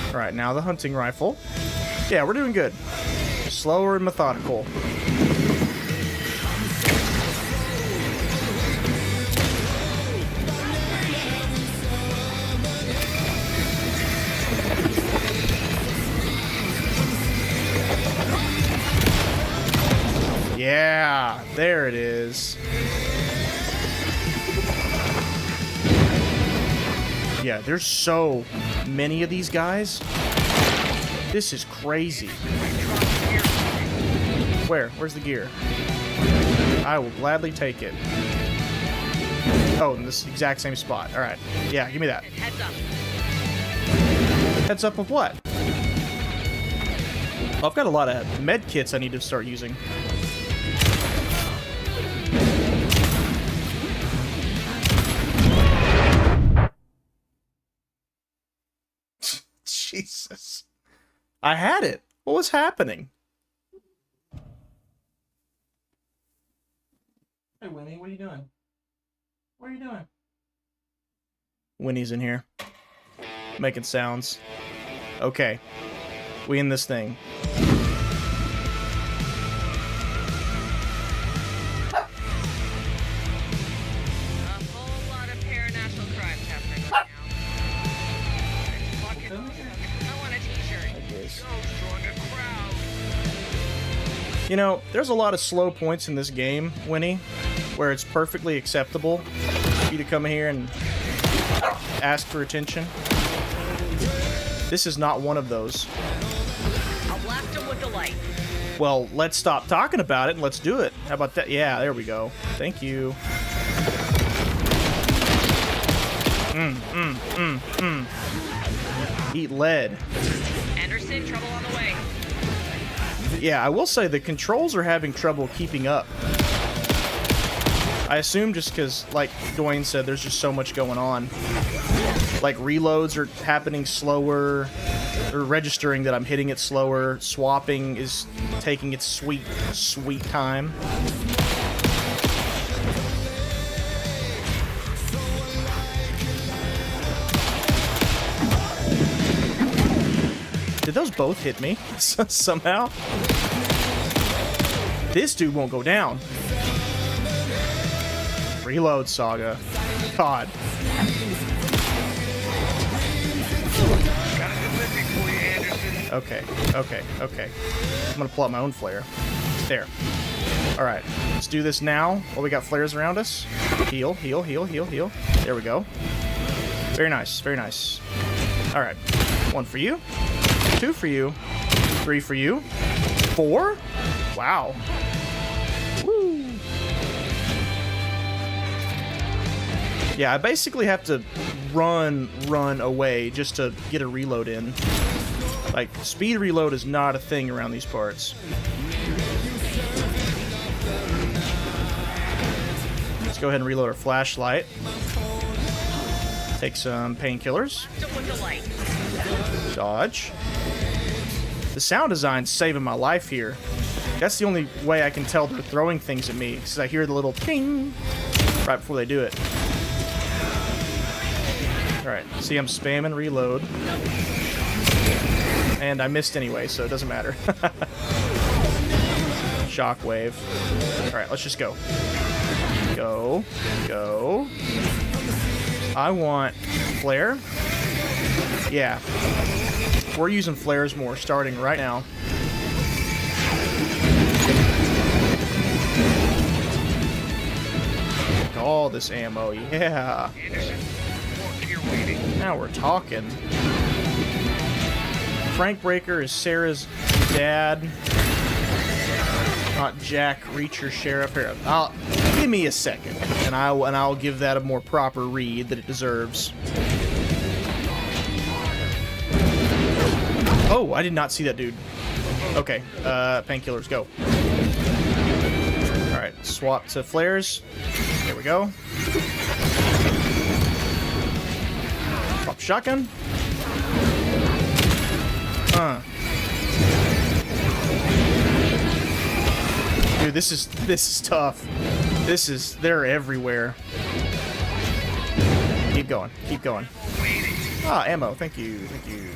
Alright, now the hunting rifle. Yeah, we're doing good. Slower and methodical. Yeah, there it is. Yeah, there's so many of these guys. This is crazy. Where? Where's the gear? I will gladly take it. Oh, in this exact same spot. Alright. Yeah, give me that. Heads up. Heads up of what? Well, I've got a lot of med kits I need to start using. Jesus. I had it. What was happening? Hey, Winnie, what are you doing? What are you doing? Winnie's in here. Making sounds. Okay. We in this thing. A whole lot of paranormal crimes happening right now. It's fucking awesome. I want a t-shirt. You know, there's a lot of slow points in this game, Winnie, where it's perfectly acceptable for you to come here and ask for attention. This is not one of those. I'll blast him with the light. Well, let's stop talking about it and let's do it. How about that? Yeah, there we go. Thank you. Eat lead. Anderson, trouble on the way. Yeah, I will say the controls are having trouble keeping up. I assume just because, like Dwayne said, there's just so much going on. Like, reloads are happening slower, or registering that I'm hitting it slower. Swapping is taking its sweet, sweet time. Did those both hit me somehow? This dude won't go down. Reload, Saga. God. Okay, okay, okay. I'm gonna pull out my own flare. There. Alright, let's do this now. Oh, we got flares around us. Heal, heal, heal, heal, heal. There we go. Very nice, very nice. Alright. 1 for you. 2 for you. 3 for you. 4? Wow. Woo. Yeah, I basically have to run away just to get a reload in. Like, speed reload is not a thing around these parts. Let's go ahead and reload our flashlight. Take some painkillers. Dodge. The sound design's saving my life here. That's the only way I can tell they're throwing things at me, because I hear the little ting right before they do it. Alright, see, I'm spamming reload. And I missed anyway, so it doesn't matter. Shockwave. Alright, let's just go. Go. Go. I want flare. Yeah. We're using flares more, starting right now. All this ammo, yeah. Now we're talking. Frank Breaker is Sarah's dad, not Jack Reacher Sheriff. Here, give me a second, and I'll give that a more proper read that it deserves. Oh, I did not see that dude. Okay, painkillers, go. All right, swap to flares. There we go. Pop shotgun. Dude, this is tough. They're everywhere. Keep going, keep going. Ah, ammo, thank you, thank you.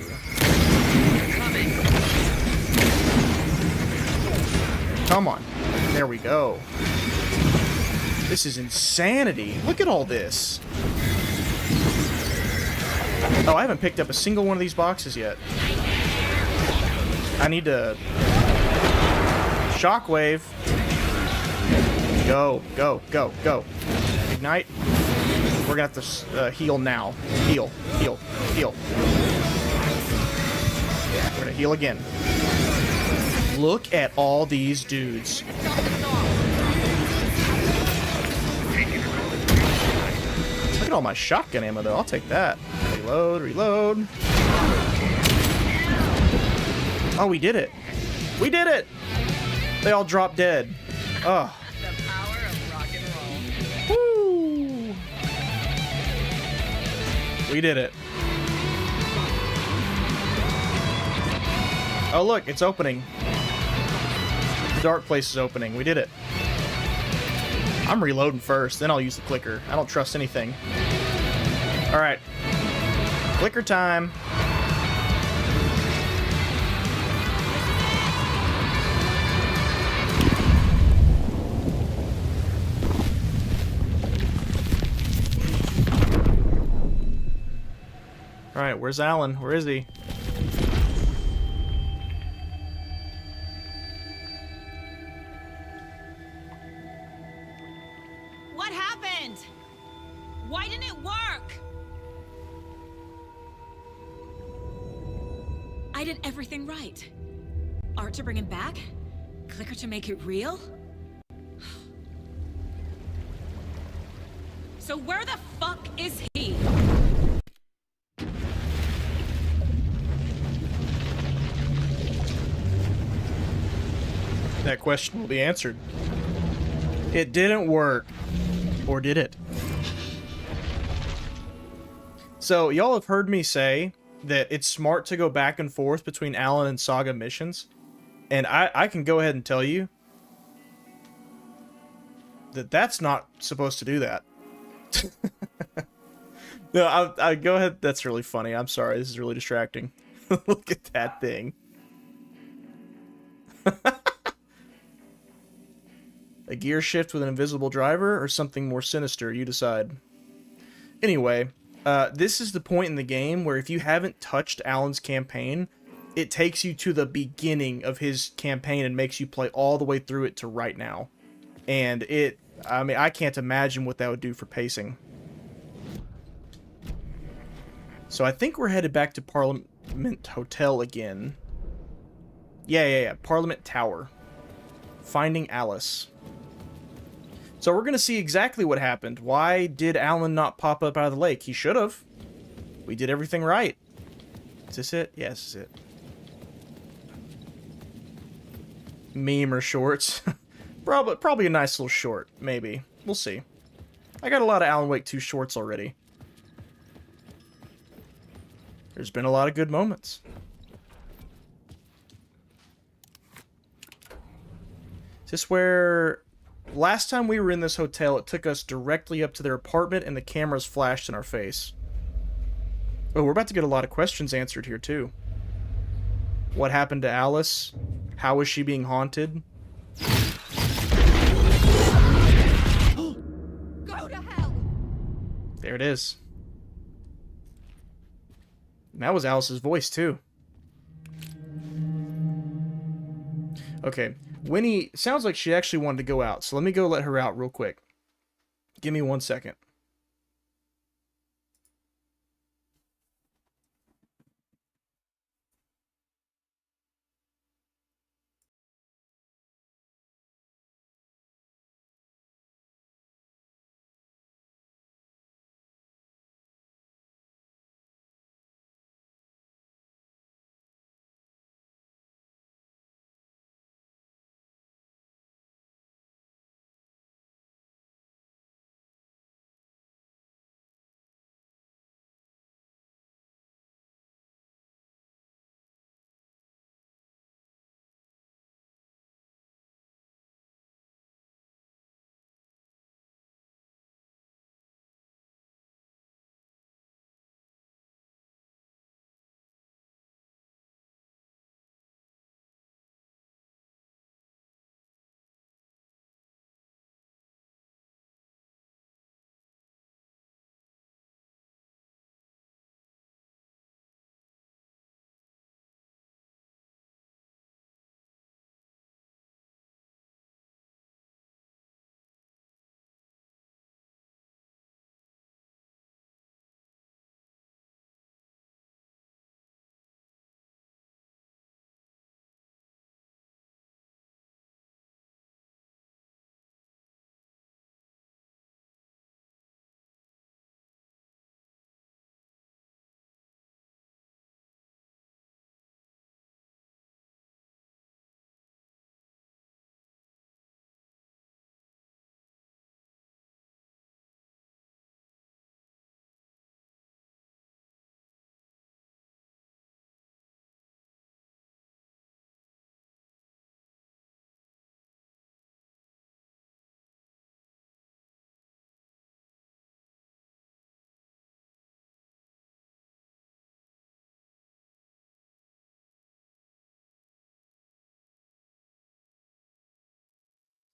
Come on. There we go. This is insanity. Look at all this. Oh, I haven't picked up a single one of these boxes yet. I need to... Shockwave. Go, go, go, go. Ignite. We're gonna have to heal now. Heal, heal, heal. We're gonna heal again. Look at all these dudes. Look at all my shotgun ammo, though. I'll take that. Reload, reload. Oh, we did it. We did it! They all dropped dead. Oh. The power of rock and roll. Woo! We did it. Oh, look, it's opening. The dark place is opening. We did it. I'm reloading first, then I'll use the clicker. I don't trust anything. Alright. Clicker time. Alright, where's Alan? Where is he? What happened? Why didn't it work? I did everything right. Art to bring him back? Clicker to make it real? So where the fuck is he? that question will be answered. It didn't work. Or did it? So, y'all have heard me say that it's smart to go back and forth between Alan and Saga missions. And I can go ahead and tell you that that's not supposed to do that. No, I go ahead. That's really funny. I'm sorry. This is really distracting. Look at that thing. A gear shift with an invisible driver or something more sinister, you decide. Anyway, this is the point in the game where if you haven't touched Alan's campaign, it takes you to the beginning of his campaign and makes you play all the way through it to right now. And I mean, I can't imagine what that would do for pacing. So I think we're headed back to Parliament Hotel again. Yeah. Parliament Tower. Finding Alice. So we're going to see exactly what happened. Why did Alan not pop up out of the lake? He should have. We did everything right. Is this it? Yes, this is it. Meme or shorts? Probably a nice little short. Maybe. We'll see. I got a lot of Alan Wake 2 shorts already. There's been a lot of good moments. Is this where... Last time we were in this hotel, it took us directly up to their apartment and the cameras flashed in our face. Oh, we're about to get a lot of questions answered here, too. What happened to Alice? How is she being haunted? Go to hell! There it is. And that was Alice's voice, too. Okay. Winnie, sounds like she actually wanted to go out, so let me go let her out real quick. Give me 1 second.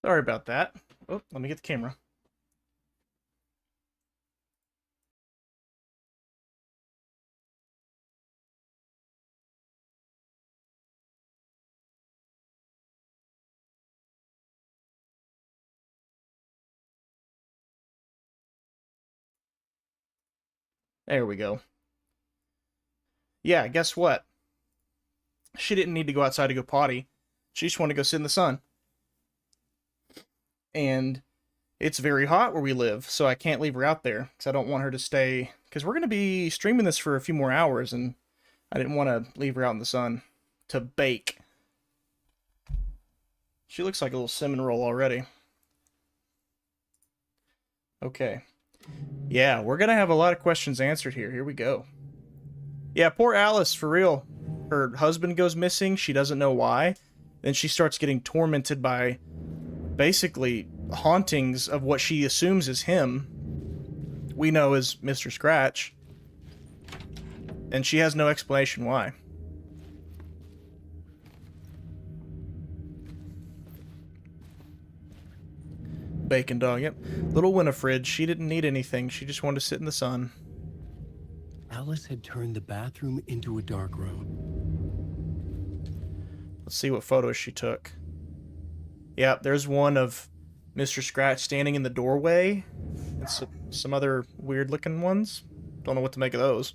Sorry about that. Oh, let me get the camera. There we go. Yeah, guess what? She didn't need to go outside to go potty. She just wanted to go sit in the sun. And it's very hot where we live, so I can't leave her out there, because I don't want her to stay... Because we're going to be streaming this for a few more hours, and I didn't want to leave her out in the sun to bake. She looks like a little cinnamon roll already. Okay. Yeah, we're gonna have a lot of questions answered here. Here we go. Yeah, poor Alice, for real. Her husband goes missing. She doesn't know why. Then she starts getting tormented by basically hauntings of what she assumes is him. We know is Mr. Scratch. And she has no explanation why. Bacon dog, yep. Little Winifred, she didn't need anything. She just wanted to sit in the sun. Alice had turned the bathroom into a dark room. Let's see what photos she took. Yep, there's one of Mr. Scratch standing in the doorway. And some other weird-looking ones. Don't know what to make of those.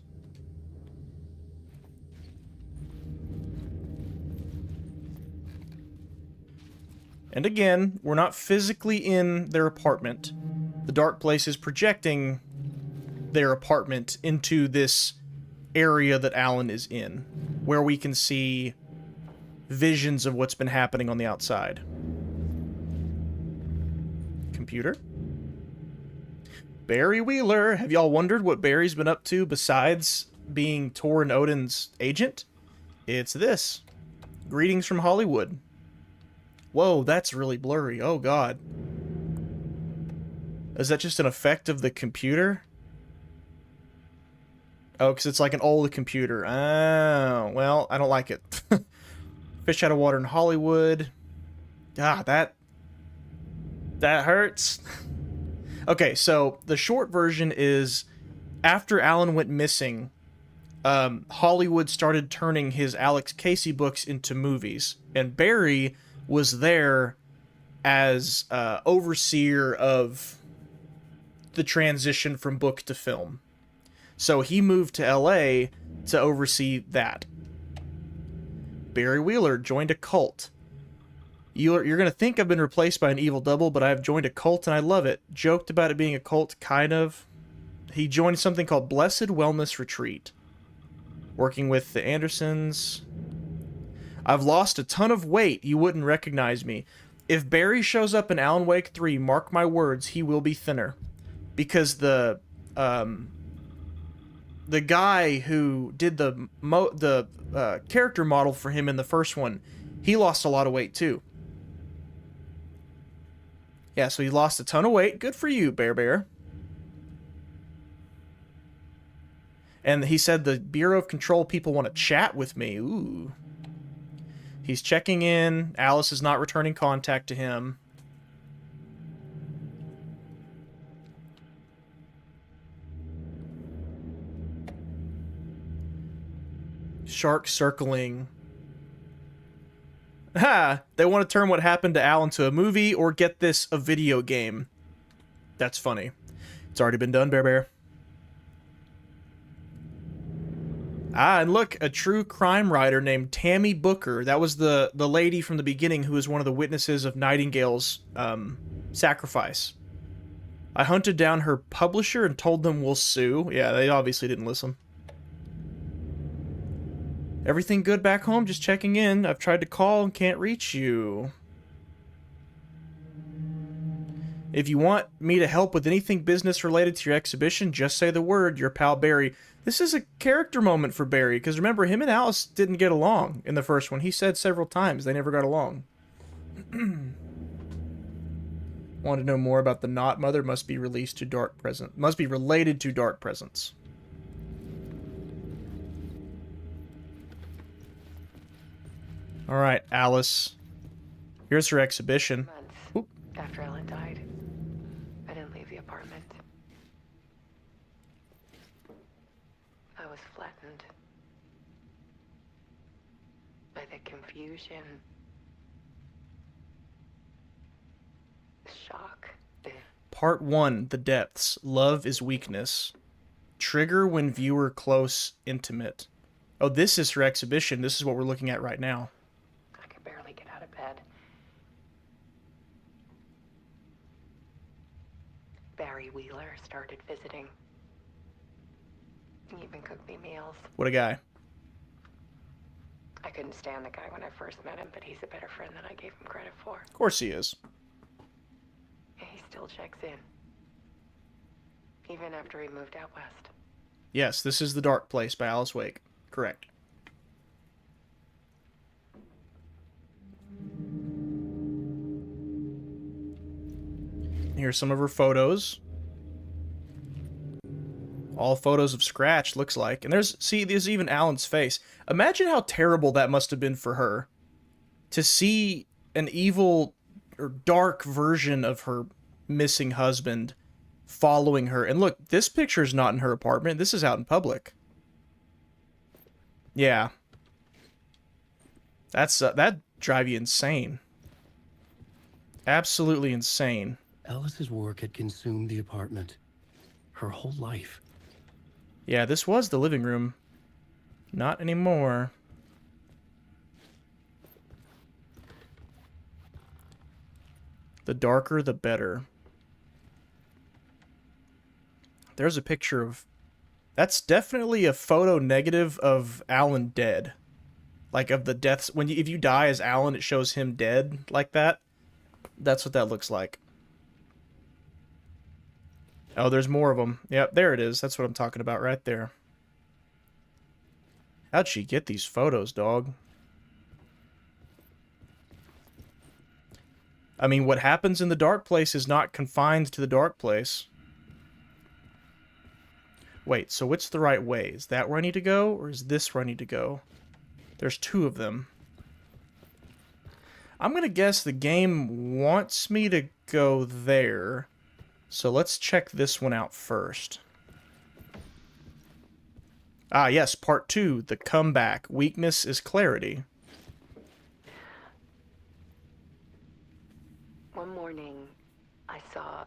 And again, we're not physically in their apartment. The dark place is projecting their apartment into this area that Alan is in, where we can see visions of what's been happening on the outside. Computer? Barry Wheeler. Have y'all wondered what Barry's been up to besides being Tor and Odin's agent? It's this. Greetings from Hollywood. Whoa, that's really blurry. Oh, God. Is that just an effect of the computer? Oh, because it's like an old computer. Oh, well, I don't like it. Fish out of water in Hollywood. Ah, that hurts. Okay, so the short version is after Alan went missing, Hollywood started turning his Alex Casey books into movies. And Barry was there as overseer of the transition from book to film. So he moved to LA to oversee that. Barry Wheeler joined a cult. You're going to think I've been replaced by an evil double, but I've joined a cult and I love it. Joked about it being a cult, kind of. He joined something called Blessed Wellness Retreat. Working with the Andersons. I've lost a ton of weight. You wouldn't recognize me. If Barry shows up in Alan Wake 3, mark my words, he will be thinner. Because the guy who did the character model for him in the first one, he lost a lot of weight too. Yeah, so he lost a ton of weight. Good for you, Bear. And he said the Bureau of Control people want to chat with me. Ooh. He's checking in. Alice is not returning contact to him. Shark circling. Ha! They want to turn what happened to Alan to a movie, or get this, a video game. That's funny. It's already been done, Bear. Ah, and look, a true crime writer named Tammy Booker. That was the lady from the beginning who was one of the witnesses of Nightingale's sacrifice. I hunted down her publisher and told them we'll sue. Yeah, they obviously didn't listen. Everything good back home? Just checking in. I've tried to call and can't reach you. If you want me to help with anything business related to your exhibition, just say the word. Your pal Barry. This is a character moment for Barry, because remember, him and Alice didn't get along in the first one. He said several times they never got along. Want to know more about the Knot Mother? Must be released to Dark Present. Must be related to Dark Presence. All right, Alice. Here's her exhibition. Months after Ellen died, I didn't leave the apartment. I was flattened by the confusion, the shock. Part 1, The Depths. Love is Weakness. Trigger when viewer close, intimate. Oh, this is her exhibition. This is what we're looking at right now. I could barely get out of bed. Barry Wheeler started visiting. He even cooked me meals. What a guy. I couldn't stand the guy when I first met him, but he's a better friend than I gave him credit for. Of course he is. He still checks in. Even after he moved out west. Yes, this is The Dark Place by Alice Wake. Correct. Here's some of her photos. All photos of Scratch, looks like. And there's even Alan's face. Imagine how terrible that must have been for her. To see an evil or dark version of her missing husband following her. And look, this picture's not in her apartment. This is out in public. Yeah. That'd drive you insane. Absolutely insane. Alice's work had consumed the apartment. Her whole life. Yeah, this was the living room. Not anymore. The darker, the better. There's a picture of... That's definitely a photo negative of Alan dead. Like, of the deaths... If you die as Alan, it shows him dead like that. That's what that looks like. Oh, there's more of them. Yep, there it is. That's what I'm talking about right there. How'd she get these photos, dog? I mean, what happens in the dark place is not confined to the dark place. Wait, so what's the right way? Is that where I need to go, or is this where I need to go? There's two of them. I'm gonna guess the game wants me to go there. So let's check this one out first. Ah, yes, part 2, the comeback. Weakness is clarity. One morning, I saw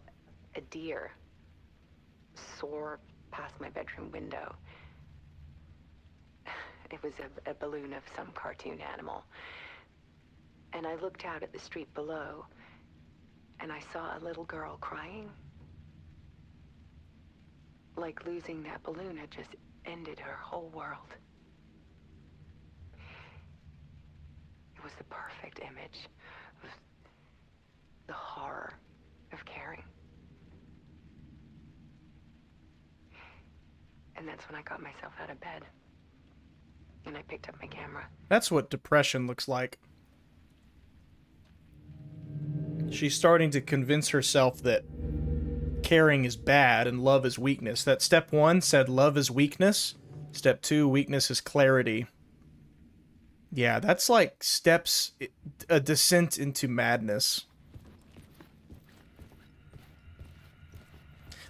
a deer soar past my bedroom window. It was a balloon of some cartoon animal. And I looked out at the street below, and I saw a little girl crying. Like losing that balloon had just ended her whole world. It was the perfect image of the horror of caring. And that's when I got myself out of bed. And I picked up my camera. That's what depression looks like. She's starting to convince herself that caring is bad and love is weakness. That step 1 said love is weakness. Step 2, weakness is clarity. Yeah, that's like steps, a descent into madness.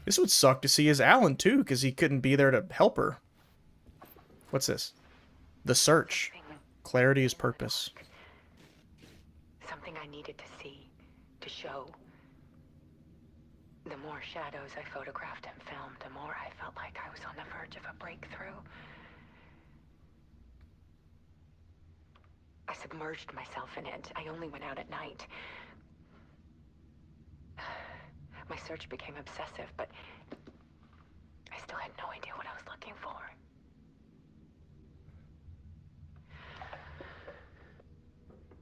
This would suck to see as Alan too, because he couldn't be there to help her. What's this? The search. Clarity is purpose. Something I needed to see, to show. The more shadows I photographed and filmed, the more I felt like I was on the verge of a breakthrough. I submerged myself in it. I only went out at night. My search became obsessive, but I still had no idea what I was looking for.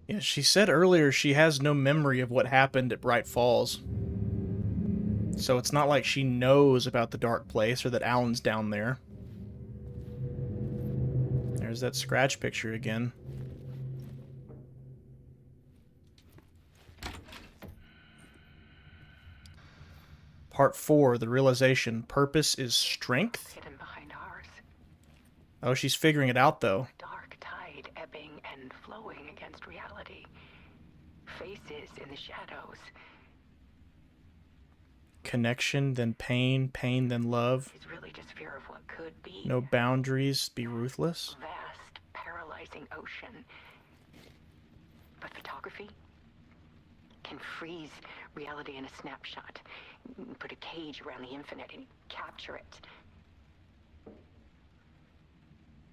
Yeah, she said earlier she has no memory of what happened at Bright Falls. So it's not like she knows about the dark place or that Alan's down there. There's that Scratch picture again. Part 4, the realization. Purpose is strength? Hidden behind ours. Oh, she's figuring it out, though. Dark tide ebbing and flowing against reality. Faces in the shadows. Connection, then pain, pain, then love. It's really just fear of what could be. No boundaries, be ruthless. Vast, paralyzing ocean. But photography can freeze reality in a snapshot. Put a cage around the infinite and capture it.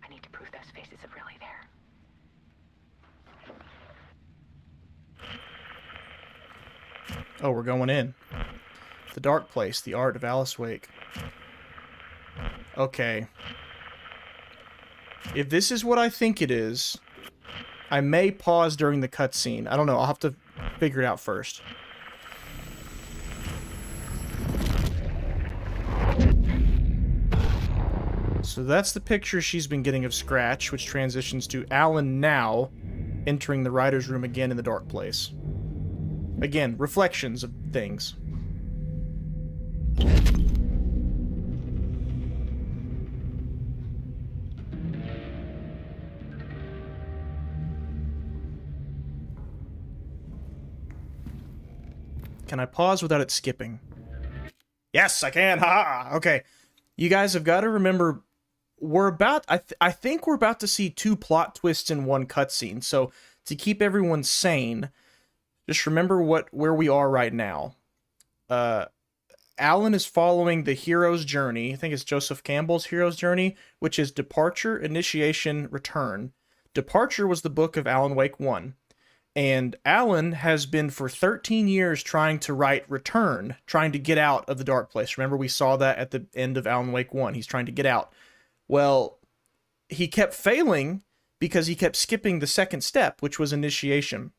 I need to prove those faces are really there. Oh, we're going in. The Dark Place, the art of Alice Wake. Okay. If this is what I think it is, I may pause during the cutscene. I don't know. I'll have to figure it out first. So that's the picture she's been getting of Scratch, which transitions to Alan now entering the writer's room again in the dark place. Again, reflections of things. Can I pause without it skipping? Yes, I can. Ha! Okay. You guys have got to remember, we're about... I think we're about to see 2 plot twists in one cutscene. So, to keep everyone sane, just remember where we are right now. Alan is following the hero's journey. I think it's Joseph Campbell's hero's journey, which is Departure, Initiation, Return. Departure was the book of Alan Wake 1. And Alan has been for 13 years trying to write Return, trying to get out of the dark place. Remember, we saw that at the end of Alan Wake 1. He's trying to get out. Well, he kept failing because he kept skipping the second step, which was initiation.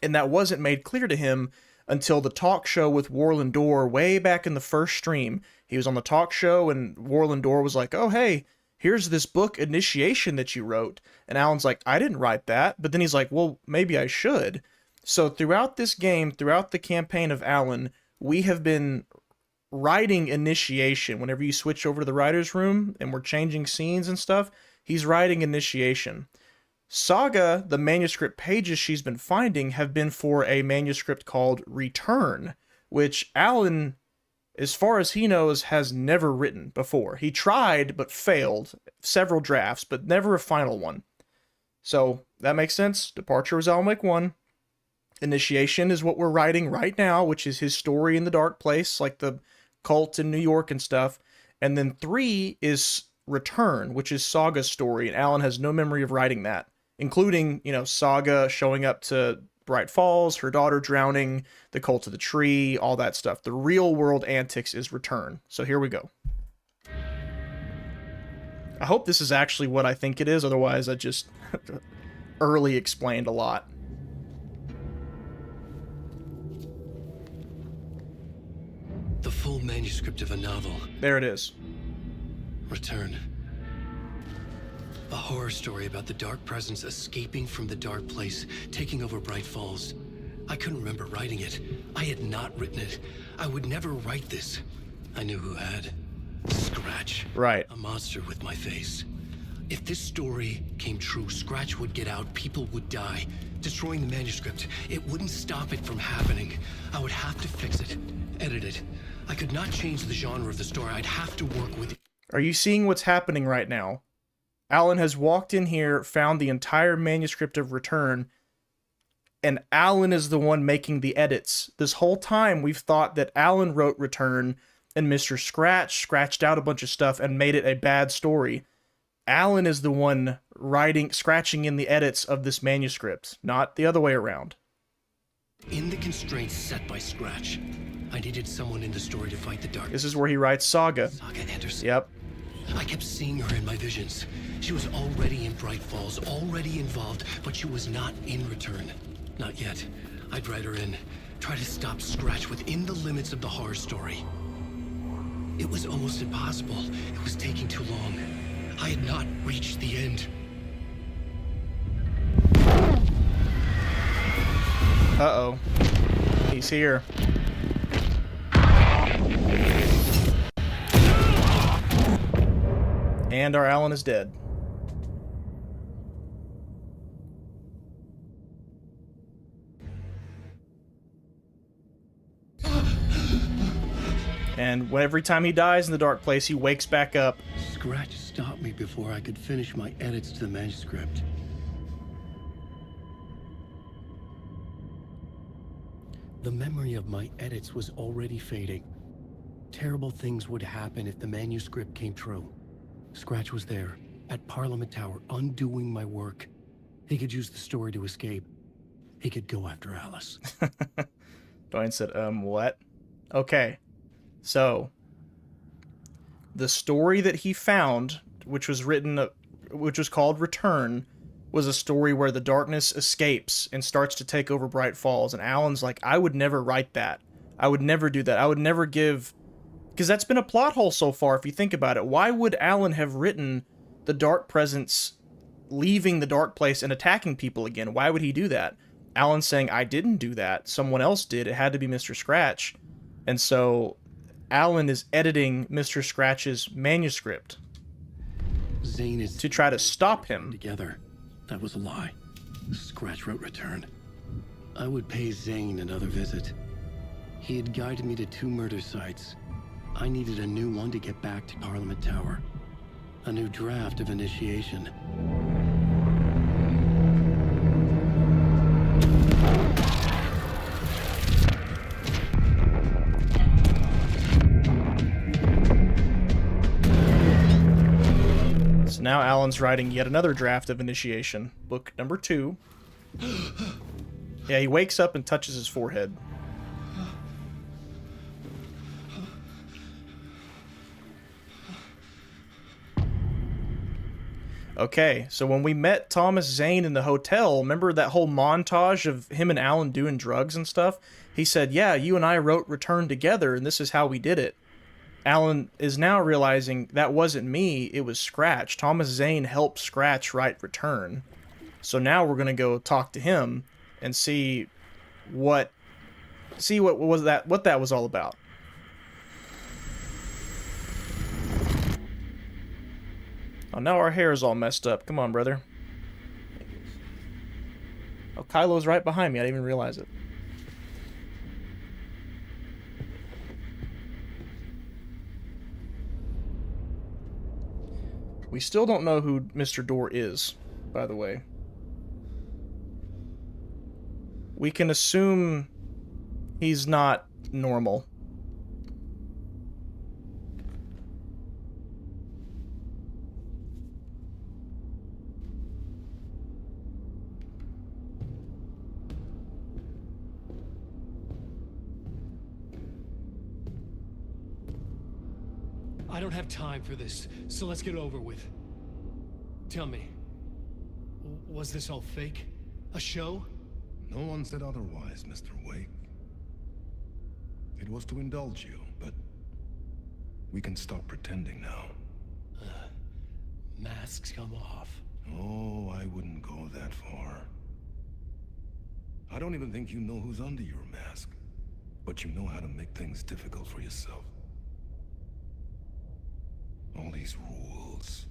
And that wasn't made clear to him until the talk show with Warland Dorr way back in the first stream. He was on the talk show, and Warland Dorr was like, oh, hey, here's this book, Initiation, that you wrote. And Alan's like, I didn't write that. But then he's like, well, maybe I should. So throughout this game, throughout the campaign of Alan, we have been writing Initiation. Whenever you switch over to the writer's room and we're changing scenes and stuff, he's writing Initiation. Saga, the manuscript pages she's been finding, have been for a manuscript called Return, which Alan, as far as he knows, has never written before. He tried, but failed. Several drafts, but never a final one. So, that makes sense. Departure was Alan Wake 1. Initiation is what we're writing right now, which is his story in the dark place, like the cult in New York and stuff. And then 3 is Return, which is Saga's story, and Alan has no memory of writing that, including, you know, Saga showing up to Bright Falls, her daughter drowning, the cult of the tree, all that stuff. The real world antics is Return. So here we go. I hope this is actually what I think it is, otherwise I just early explained a lot. The full manuscript of a novel. There it is. Return. A horror story about the dark presence escaping from the dark place, taking over Bright Falls. I couldn't remember writing it. I had not written it. I would never write this. I knew who had. Scratch. Right. A monster with my face. If this story came true, Scratch would get out, people would die. Destroying the manuscript, it wouldn't stop it from happening. I would have to fix it, edit it. I could not change the genre of the story. I'd have to work with it. Are you seeing what's happening right now? Alan has walked in here, found the entire manuscript of Return, and Alan is the one making the edits. This whole time we've thought that Alan wrote Return, and Mr. Scratch scratched out a bunch of stuff and made it a bad story. Alan is the one scratching in the edits of this manuscript, not the other way around. In the constraints set by Scratch, I needed someone in the story to fight the dark. This is where he writes Saga. Saga Anderson. Yep. I kept seeing her in my visions. She was already in Bright Falls, already involved, but she was not in Return. Not yet. I'd write her in, try to stop Scratch within the limits of the horror story. It was almost impossible. It was taking too long. I had not reached the end. Uh-oh. He's here. And our Alan is dead. And every time he dies in the dark place, he wakes back up. Scratch stopped me before I could finish my edits to the manuscript. The memory of my edits was already fading. Terrible things would happen if the manuscript came true. Scratch was there, at Parliament Tower, undoing my work. He could use the story to escape. He could go after Alice. Dwayne said, what? Okay. So, the story that he found, which was called Return, was a story where the darkness escapes and starts to take over Bright Falls. And Alan's like, I would never write that. I would never do that. I would never give... Because that's been a plot hole so far, if you think about it. Why would Alan have written the Dark Presence leaving the Dark Place and attacking people again? Why would he do that? Alan's saying, I didn't do that. Someone else did. It had to be Mr. Scratch. And so Alan is editing Mr. Scratch's manuscript Zane is to try to stop him. together. That was a lie. Scratch wrote return. I would pay Zane another visit. He had guided me to 2 murder sites. I needed a new one to get back to Parliament Tower. A new draft of initiation. So now Alan's writing yet another draft of initiation. Book number 2. Yeah, he wakes up and touches his forehead. Okay, so when we met Thomas Zane in the hotel, remember that whole montage of him and Alan doing drugs and stuff? He said, yeah, you and I wrote Return together, and this is how we did it. Alan is now realizing that wasn't me, it was Scratch. Thomas Zane helped Scratch write Return. So now we're going to go talk to him and see what that was all about. Oh, now our hair is all messed up. Come on, brother. Oh, Kylo's right behind me. I didn't even realize it. We still don't know who Mr. Door is, by the way. We can assume he's not normal. I don't have time for this, so let's get it over with. Tell me, was this all fake? A show? No one said otherwise, Mr. Wake. It was to indulge you, but we can stop pretending now. Masks come off. Oh, I wouldn't go that far. I don't even think you know who's under your mask, but you know how to make things difficult for yourself. All these rules,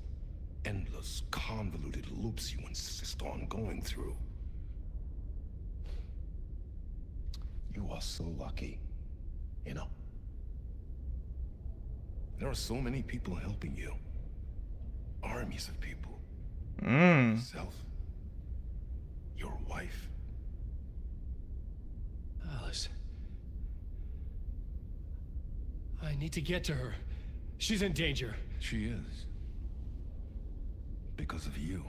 endless, convoluted loops you insist on going through. You are so lucky, you know. There are so many people helping you. Armies of people. Yourself. Your wife. Alice. I need to get to her. She's in danger. She is. Because of you.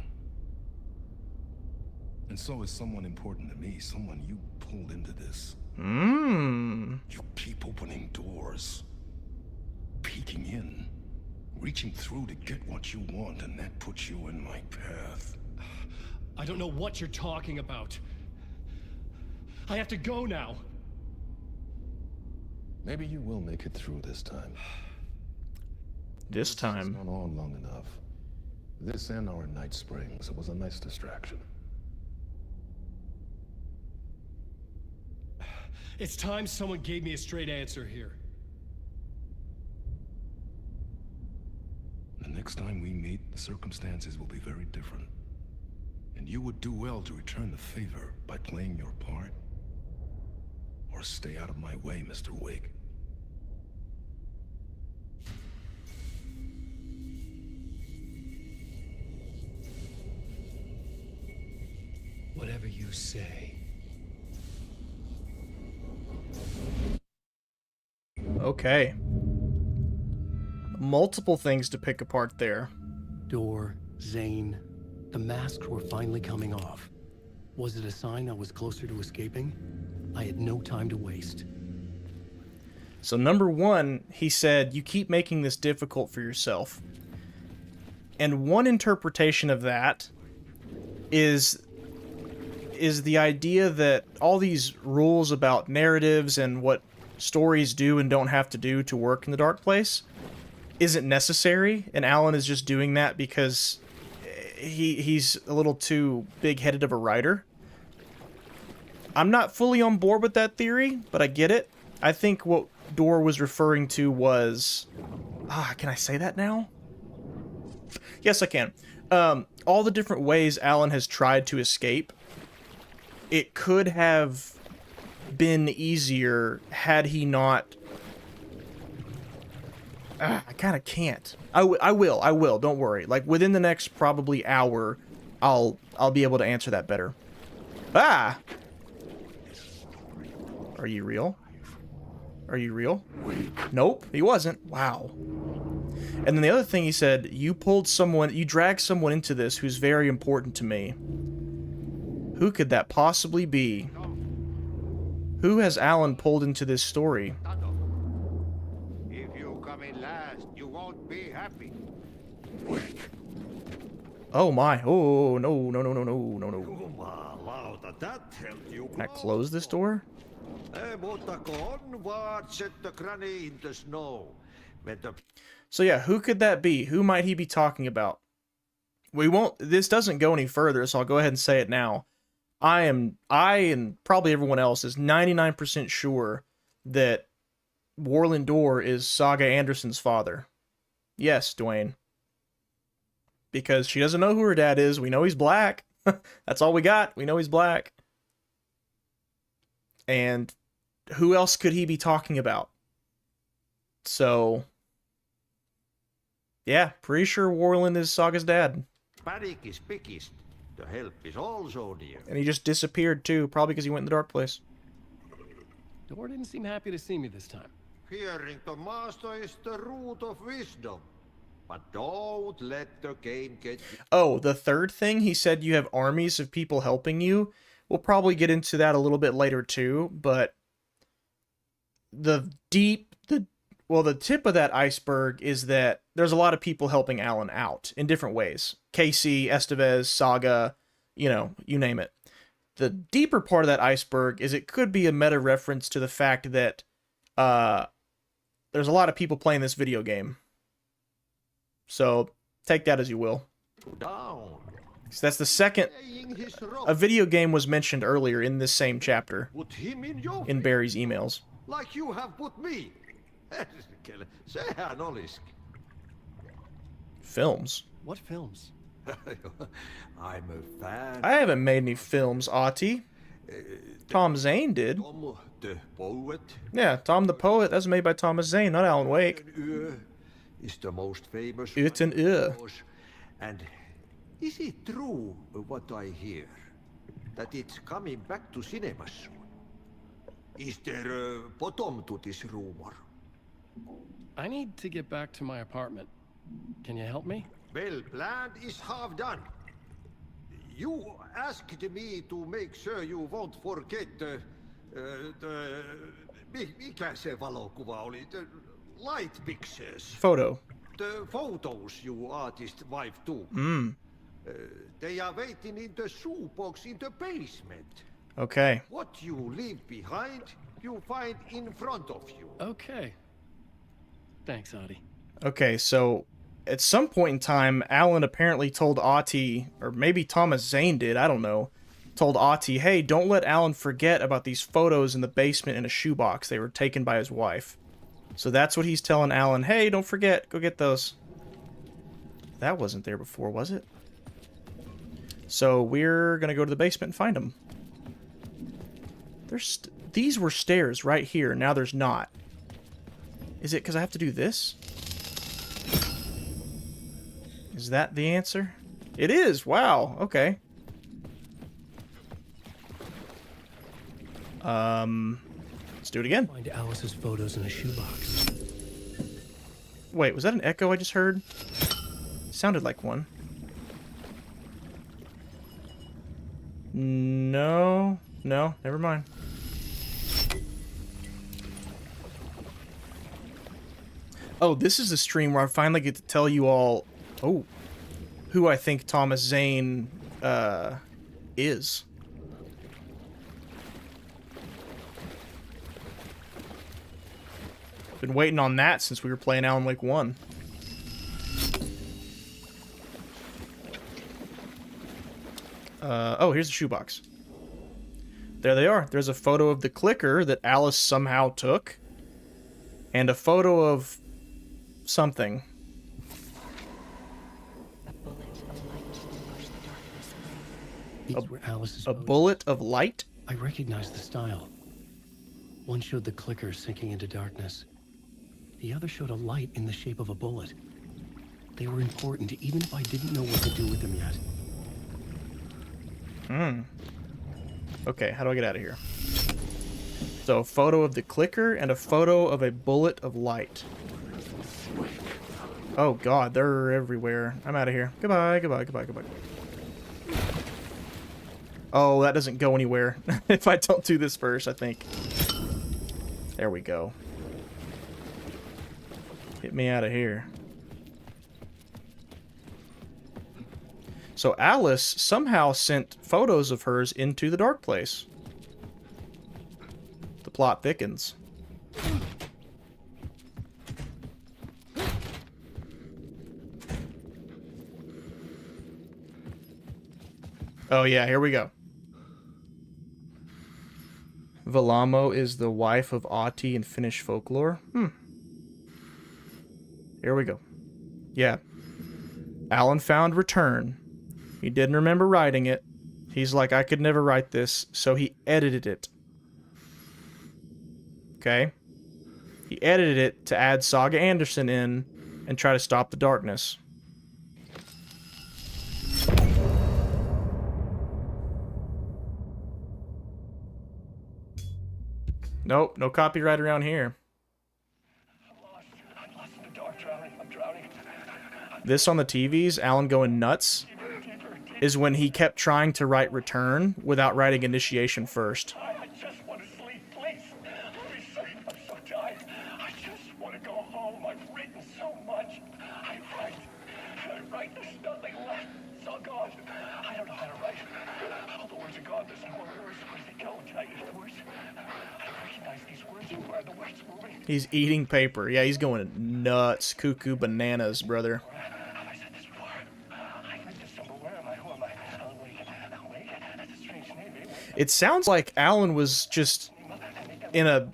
And so is someone important to me, someone you pulled into this. You keep opening doors. Peeking in. Reaching through to get what you want, and that puts you in my path. I don't know what you're talking about. I have to go now. Maybe you will make it through this time. This time. It's gone on long enough. This and our Night Springs, it was a nice distraction. It's time someone gave me a straight answer here. The next time we meet, the circumstances will be very different. And you would do well to return the favor by playing your part. Or stay out of my way, Mr. Wake. Whatever you say. Okay. Multiple things to pick apart there. Door, Zane, the masks were finally coming off. Was it a sign I was closer to escaping? I had no time to waste. So number one, he said, you keep making this difficult for yourself. And one interpretation of that is the idea that all these rules about narratives and what stories do and don't have to do to work in the dark place isn't necessary, and Alan is just doing that because he's a little too big-headed of a writer. I'm not fully on board with that theory, but I get it. I think what Door was referring to was... can I say that now? Yes, I can. All the different ways Alan has tried to escape, it could have been easier had he not... I kind of can't. I will, don't worry. Like, within the next probably hour, I'll be able to answer that better. Ah! Are you real? Are you real? Nope, he wasn't. Wow. And then the other thing he said, you dragged someone into this who's very important to me. Who could that possibly be? Who has Alan pulled into this story? If you come in last, you won't be happy. Oh my. Oh, no. Can I close this door? So yeah, who could that be? Who might he be talking about? This doesn't go any further, so I'll go ahead and say it now. I and probably everyone else is 99% sure that Warlin Door is Saga Anderson's father. Yes, Dwayne. Because she doesn't know who her dad is. We know he's black. That's all we got. We know he's black. And who else could he be talking about? So, yeah, pretty sure Warlin is Saga's dad. Panic is biggest. The help is also near. And he just disappeared too, probably because he went in the dark place. Door didn't seem happy to see me this time. Hearing the master is the root of wisdom. But don't let the game get you. Oh, the third thing, he said you have armies of people helping you. We'll probably get into that a little bit later too, but the tip of that iceberg is that there's a lot of people helping Alan out in different ways. Casey, Estevez, Saga, you name it. The deeper part of that iceberg is it could be a meta reference to the fact that there's a lot of people playing this video game. So take that as you will. Down. So that's the second. A video game was mentioned earlier in this same chapter. Put him in your in Barry's emails. Like you have put me. Sehän olisi. Films. What films? I'm a fan. I haven't made any films, Ati. Tom Zane did. Tom the poet. Yeah, Tom the Poet. That's made by Thomas Zane, not Alan Wake. Is the most famous. It's an And is it true what I hear? That it's coming back to cinemas soon? Is there a bottom to this rumor? I need to get back to my apartment. Can you help me? Well, planned is half done. You asked me to make sure you won't forget mikä se valokuva oli? The light pictures. Photo. The photos you artist wife took. They are waiting in the shoebox in the basement. Okay. What you leave behind, you find in front of you. Okay. Thanks, Adi. Okay, so at some point in time, Alan apparently told Ati, or maybe Thomas Zane did, I don't know, told Ati, hey, don't let Alan forget about these photos in the basement in a shoebox. They were taken by his wife. So that's what he's telling Alan, hey, don't forget, go get those. That wasn't there before, was it? So we're going to go to the basement and find them. These were stairs right here, now there's not. Is it because I have to do this? Is that the answer? It is! Wow, okay. Let's do it again. Find Alice's photos in a shoebox. Wait, was that an echo I just heard? Sounded like one. No, never mind. Oh, this is the stream where I finally get to tell you all, who I think Thomas Zane is. Been waiting on that since we were playing Alan Wake 1. Oh, here's the shoebox. There they are. There's a photo of the clicker that Alice somehow took. And a photo of something. These were Alice's A photos. bullet of light? I recognized the style. One showed the clicker sinking into darkness. The other showed a light in the shape of a bullet. They were important, even if I didn't know what to do with them yet. Okay, how do I get out of here? So, a photo of the clicker and a photo of a bullet of light. Oh god, they're everywhere. I'm out of here. Goodbye, goodbye, goodbye, goodbye. Oh, that doesn't go anywhere if I don't do this first, I think. There we go. Get me out of here. So Alice somehow sent photos of hers into the dark place. The plot thickens. Oh yeah, here we go. Velamo is the wife of Ahti in Finnish folklore. Here we go. Yeah. Alan found return. He didn't remember writing it. He's like, I could never write this, so he edited it. Okay? He edited it to add Saga Anderson in and try to stop the darkness. Nope, no copyright around here. I'm lost in the dark, drowning. I'm drowning. This on the TVs, Alan going nuts, is when he kept trying to write Return without writing Initiation first. I just want to sleep, please. Let me sleep. I'm so tired. I just want to go home. I've written so much. I write. There's nothing left. It's all gone. I don't know how to write. All the words are gone. There's no more words. Where did they go? Did I eat the words? I don't recognize these words. Where are the words moving? He's eating paper. Yeah, he's going nuts. Cuckoo bananas, brother. Have I said this before? I've read this somewhere. Where am I? Who am I? Alanwake. Alanwake? That's a strange name, eh? It sounds like Alan was just in a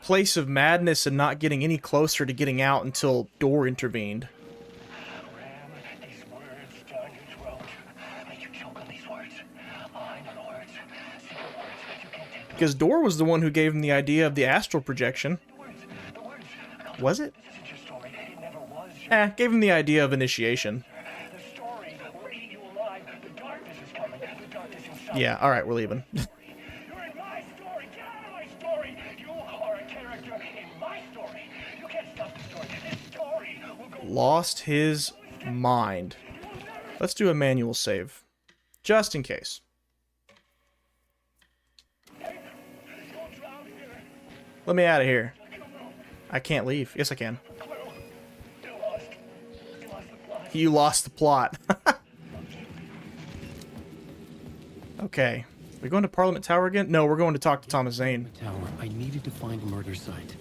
place of madness and not getting any closer to getting out until Door intervened. Ram these words down your throat. Make you choke on these words. I know the words. Secret words that you can't take. Because Door was the one who gave him the idea of the astral projection. The words. Was it? This isn't your story. It never was. Gave him the idea of initiation. The story will eat you alive. The darkness is coming. The darkness inside. Yeah, alright, we're leaving. You're in my story. Get out of my story. You are a character in my story. You can't stop the story. This story will go. Lost his mind. Let's do a manual save. Just in case. Let me out of here. I can't leave. Yes, I can. You lost the plot. Okay. We going to Parliament Tower again? No, we're going to talk to Thomas Zane. Tower. I needed to find a murder site.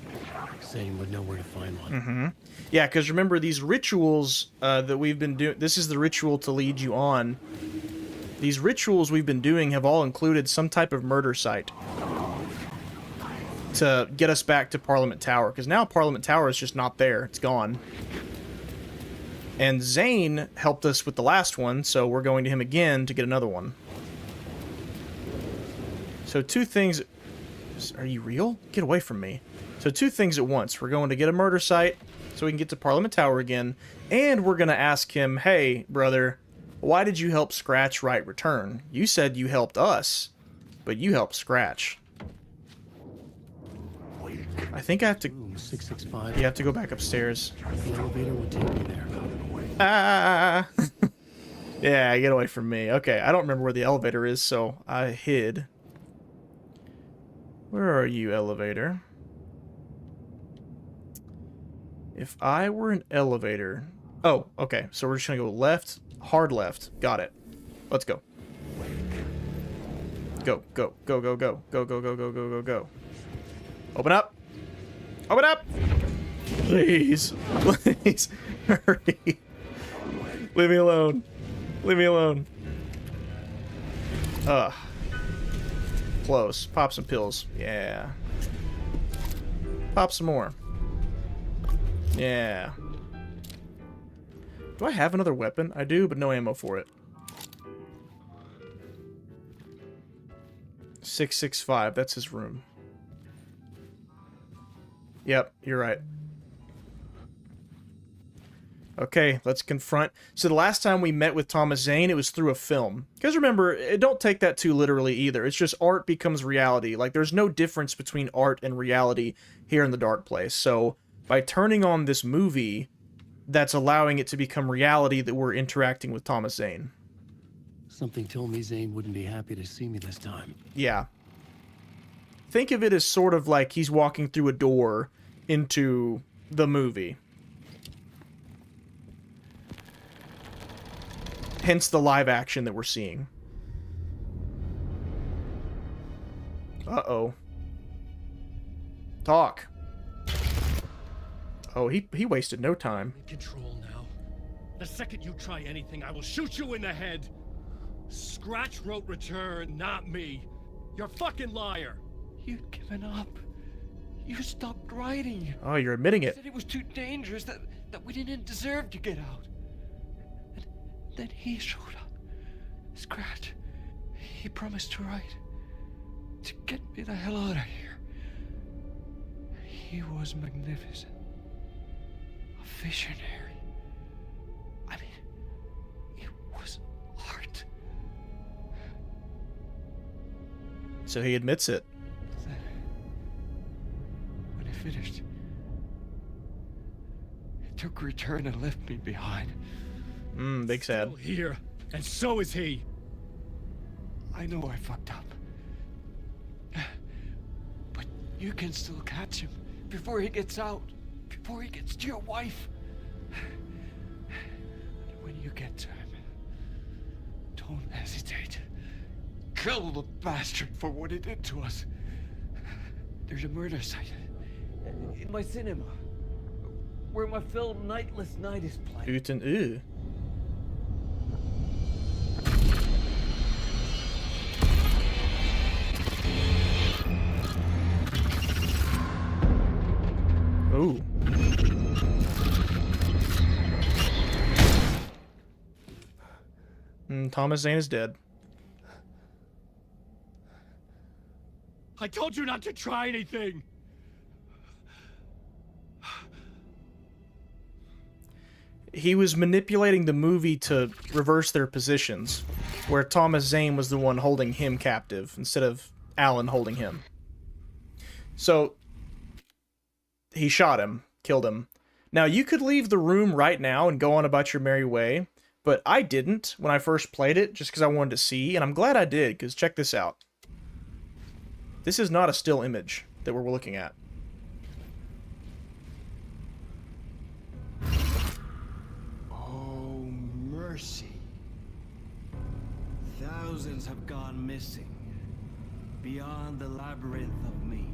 Zane would know where to find one. Yeah, because remember, these rituals that we've been doing... This is the ritual to lead you on. These rituals we've been doing have all included some type of murder site to get us back to Parliament Tower, because now Parliament Tower is just not there. It's gone. And Zane helped us with the last one, so we're going to him again to get another one. So two things... Are you real? Get away from me. So two things at once. We're going to get a murder site so we can get to Parliament Tower again, and we're going to ask him, hey, brother, why did you help Scratch write Return? You said you helped us, but you helped Scratch. I think I have to... Room 665. You have to go back upstairs. The elevator would take me there. Ah! Yeah, get away from me. Okay, I don't remember where the elevator is, so I hid. Where are you, elevator? If I were an elevator, Oh, okay. So we're just gonna go left, hard left. Got it. Let's go. Go, go, go, go, go, go, go, go, go, go, go, go. Open up. Open up. Please, please, hurry. Leave me alone. Leave me alone. Ugh. Close. Pop some pills. Yeah. Pop some more. Yeah. Do I have another weapon? I do, but no ammo for it. 665. That's his room. Yep, you're right. Okay, let's confront. So the last time we met with Thomas Zane, it was through a film. Because remember, don't take that too literally either. It's just art becomes reality. Like, there's no difference between art and reality here in the Dark Place. So by turning on this movie, that's allowing it to become reality that we're interacting with Thomas Zane. Something told me Zane wouldn't be happy to see me this time. Yeah. Think of it as sort of like he's walking through a door into the movie. Hence the live action that we're seeing. Uh-oh. Talk. Oh, he wasted no time. In control now. The second you try anything, I will shoot you in the head. Scratch wrote return, not me. You're a fucking liar. You'd given up. You stopped writing. Oh, you're admitting it. Said it was too dangerous, that we didn't deserve to get out. And then he showed up. Scratch. He promised to write. To get me the hell out of here. He was magnificent. A visionary. I mean, it was art. So he admits it. Then, when he finished, he took a return and left me behind. Big sad. Still here, and so is he. I know I fucked up. But you can still catch him before he gets out, before he gets to your wife. And when you get to him, don't hesitate. Kill the bastard for what he did to us. There's a murder site in my cinema where my film Nightless Night is playing. Uten ooh. Ooh. Thomas Zane is dead. I told you not to try anything. He was manipulating the movie to reverse their positions, where Thomas Zane was the one holding him captive instead of Alan holding him. So he shot him, killed him. Now, you could leave the room right now and go on about your merry way, but I didn't when I first played it, just because I wanted to see, and I'm glad I did, because check this out. This is not a still image that we're looking at. Oh, mercy. Thousands have gone missing, beyond the labyrinth of me.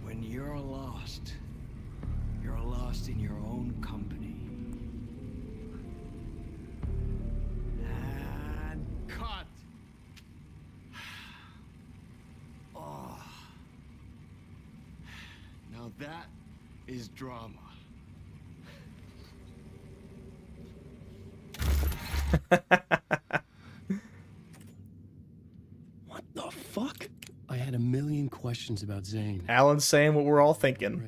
When you're lost in your own company. And cut! Oh. Now that is drama. What the fuck? I had a million questions about Zane. Alan's saying what we're all thinking.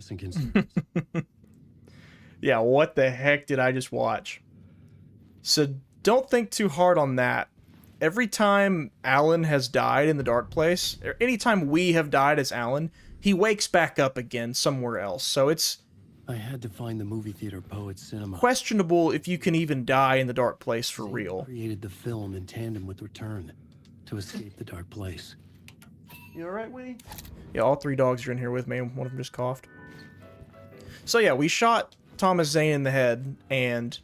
Yeah, what the heck did I just watch? So don't think too hard on that. Every time Alan has died in the Dark Place, or anytime we have died as Alan, he wakes back up again somewhere else. So it's I had to find the movie theater Poet Cinema. questionable if you can even die in the Dark Place for real. Created the film in tandem with Return to escape the Dark Place. You alright, Winnie? Yeah, all three dogs are in here with me, and one of them just coughed. So yeah, we shot Thomas Zane in the head, and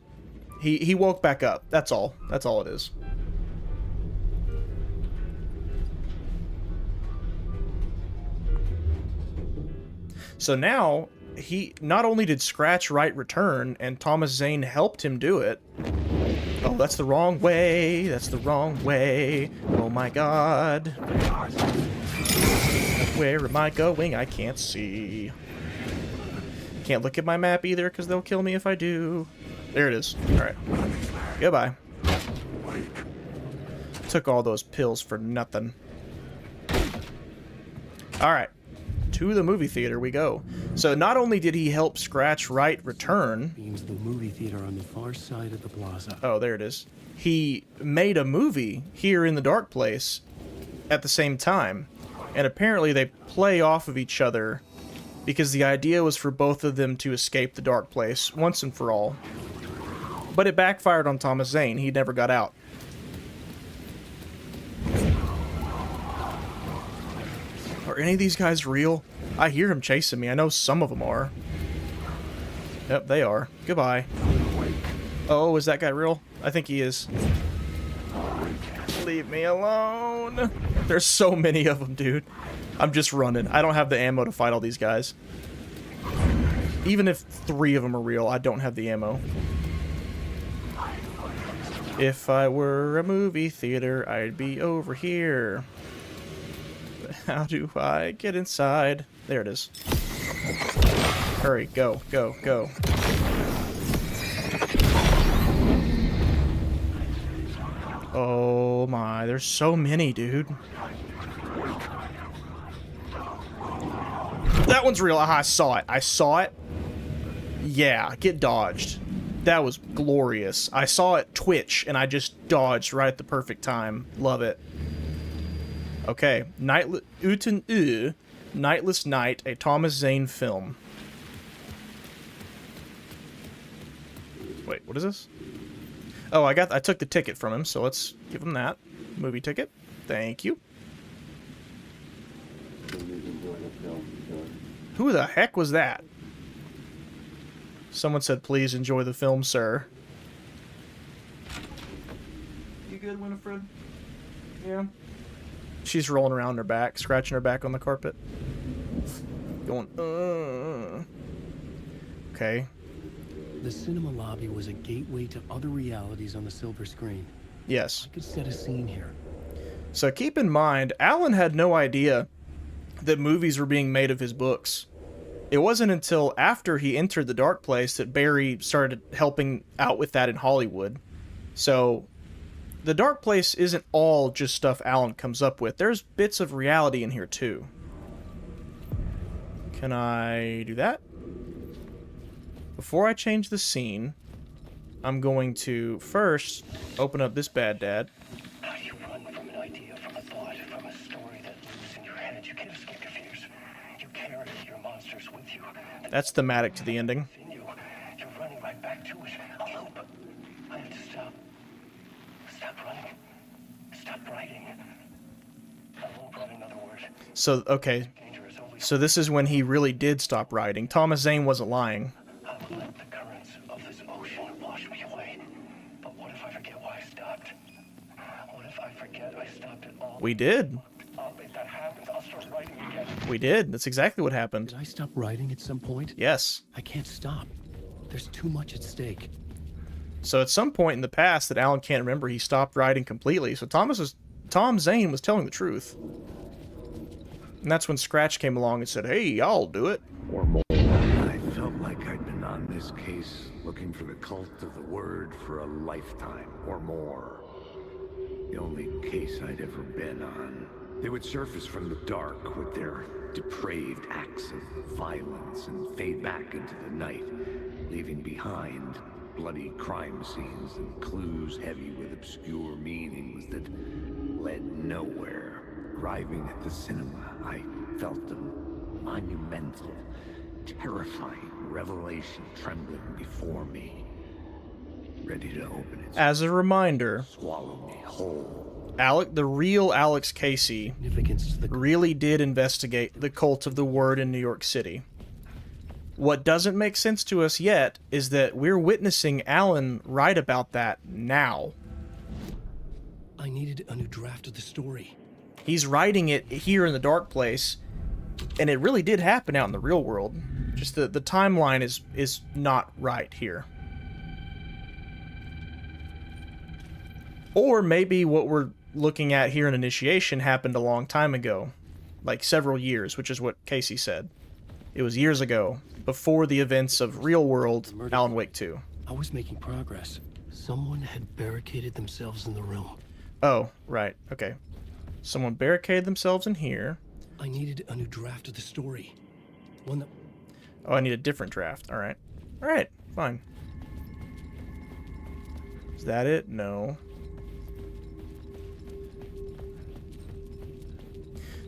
he woke back up. That's all. That's all it is. So now, he not only did Scratch Wright return, and Thomas Zane helped him do it. Oh, that's the wrong way. That's the wrong way. Oh my god. Where am I going? I can't see. Can't look at my map either, because they'll kill me if I do. There it is. Alright. Goodbye. Took all those pills for nothing. Alright. To the movie theater we go. So not only did he help Scratch Wright return... Means the movie theater on the far side of the plaza. Oh, there it is. He made a movie here in the Dark Place at the same time. And apparently they play off of each other because the idea was for both of them to escape the Dark Place once and for all. But it backfired on Thomas Zane. He never got out. Are any of these guys real? I hear him chasing me. I know some of them are. Yep, they are. Goodbye. Oh, is that guy real? I think he is. Leave me alone. There's so many of them, dude. I'm just running. I don't have the ammo to fight all these guys. Even if 3 of them are real, I don't have the ammo. If I were a movie theater, I'd be over here. But how do I get inside? There it is. Hurry, go, go, go. Oh my, there's so many, dude. That one's real. Aha, I saw it. I saw it. Yeah, get dodged. That was glorious. I saw it twitch, and I just dodged right at the perfect time. Love it. Okay, Nightless Night, a Thomas Zane film. Wait, what is this? Oh, I took the ticket from him, so let's give him that. Movie ticket. Thank you. Who the heck was that? Someone said, please enjoy the film, sir. You good, Winifred? Yeah. She's rolling around her back, scratching her back on the carpet. Going, Okay. The cinema lobby was a gateway to other realities on the silver screen. Yes. I could set a scene here. So keep in mind, Alan had no idea that movies were being made of his books. It wasn't until after he entered the Dark Place that Barry started helping out with that in Hollywood. So the Dark Place isn't all just stuff Alan comes up with. There's bits of reality in here too. Can I do that? Before I change the scene, I'm going to first open up this bad dad. How do you run from an idea, from a thought, from a story that lives in your head? You can't escape your fears. You carry your monsters with you. That's thematic to the ending. You're running right back to it. A loop. I have to stop. Stop running. Stop writing. I won't write another word. So, okay. So this is when he really did stop writing. Thomas Zane wasn't lying. I will let the currents of this ocean wash me away. But what if I forget why I stopped? What if I forget I stopped it all? We did. If that happens, I'll start writing again. We did. That's exactly what happened. Did I stop writing at some point? Yes. I can't stop. There's too much at stake. So at some point in the past that Alan can't remember, he stopped writing completely. So Tom Zane was telling the truth. And that's when Scratch came along and said, hey, I'll do it. Or more. I felt like I'd been on this case looking for the cult of the word for a lifetime or more. The only case I'd ever been on. They would surface from the dark with their depraved acts of violence and fade back into the night, leaving behind bloody crime scenes and clues heavy with obscure meanings that led nowhere. Arriving at the cinema, I felt a monumental, terrifying revelation trembling before me, ready to open its As a reminder, swallow me whole. The real Alex Casey really did investigate the cult of the word in New York City. What doesn't make sense to us yet is that we're witnessing Alan write about that now. I needed a new draft of the story. He's writing it here in the dark place, and it really did happen out in the real world. Just the timeline is not right here. Or maybe what we're looking at here in Initiation happened a long time ago. Like several years, which is what Casey said. It was years ago, before the events of real world Alan Wake 2. I was making progress. Someone had barricaded themselves in the room. Oh, right. Okay. Someone barricaded themselves in here. I needed a new draft of the story. One that... Oh, I need a different draft. Alright. Alright, fine. Is that it? No.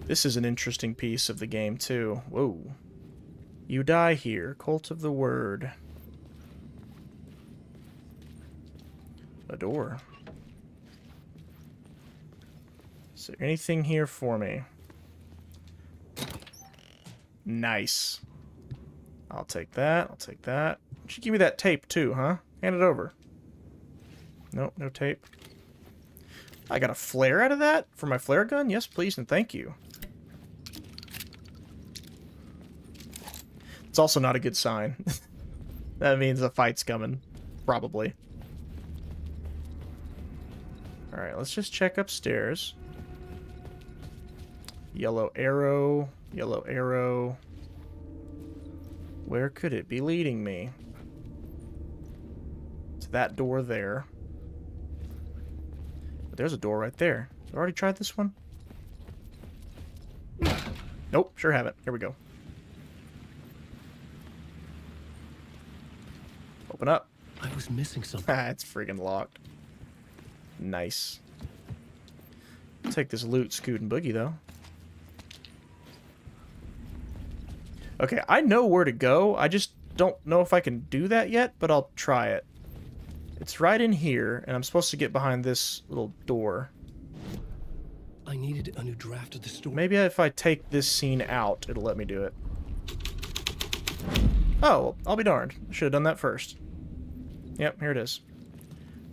This is an interesting piece of the game, too. Whoa. You die here. Cult of the Word. A door. Is there anything here for me? Nice. I'll take that. I'll take that. You should give me that tape, too, huh? Hand it over. Nope, no tape. I got a flare out of that? For my flare gun? Yes, please, and thank you. It's also not a good sign. That means a fight's coming. Probably. Alright, let's just check upstairs. Yellow arrow. Yellow arrow. Where could it be leading me? To that door there. But there's a door right there. Have I already tried this one? Nope, sure haven't. Here we go. Open up. I was missing something. Ah, it's friggin' locked. Nice. Take this loot, Scoot and Boogie, though. Okay, I know where to go. I just don't know if I can do that yet, but I'll try it. It's right in here, and I'm supposed to get behind this little door. I needed a new draft of the story. Maybe if I take this scene out, it'll let me do it. Oh, well, I'll be darned. I should have done that first. Yep, here it is.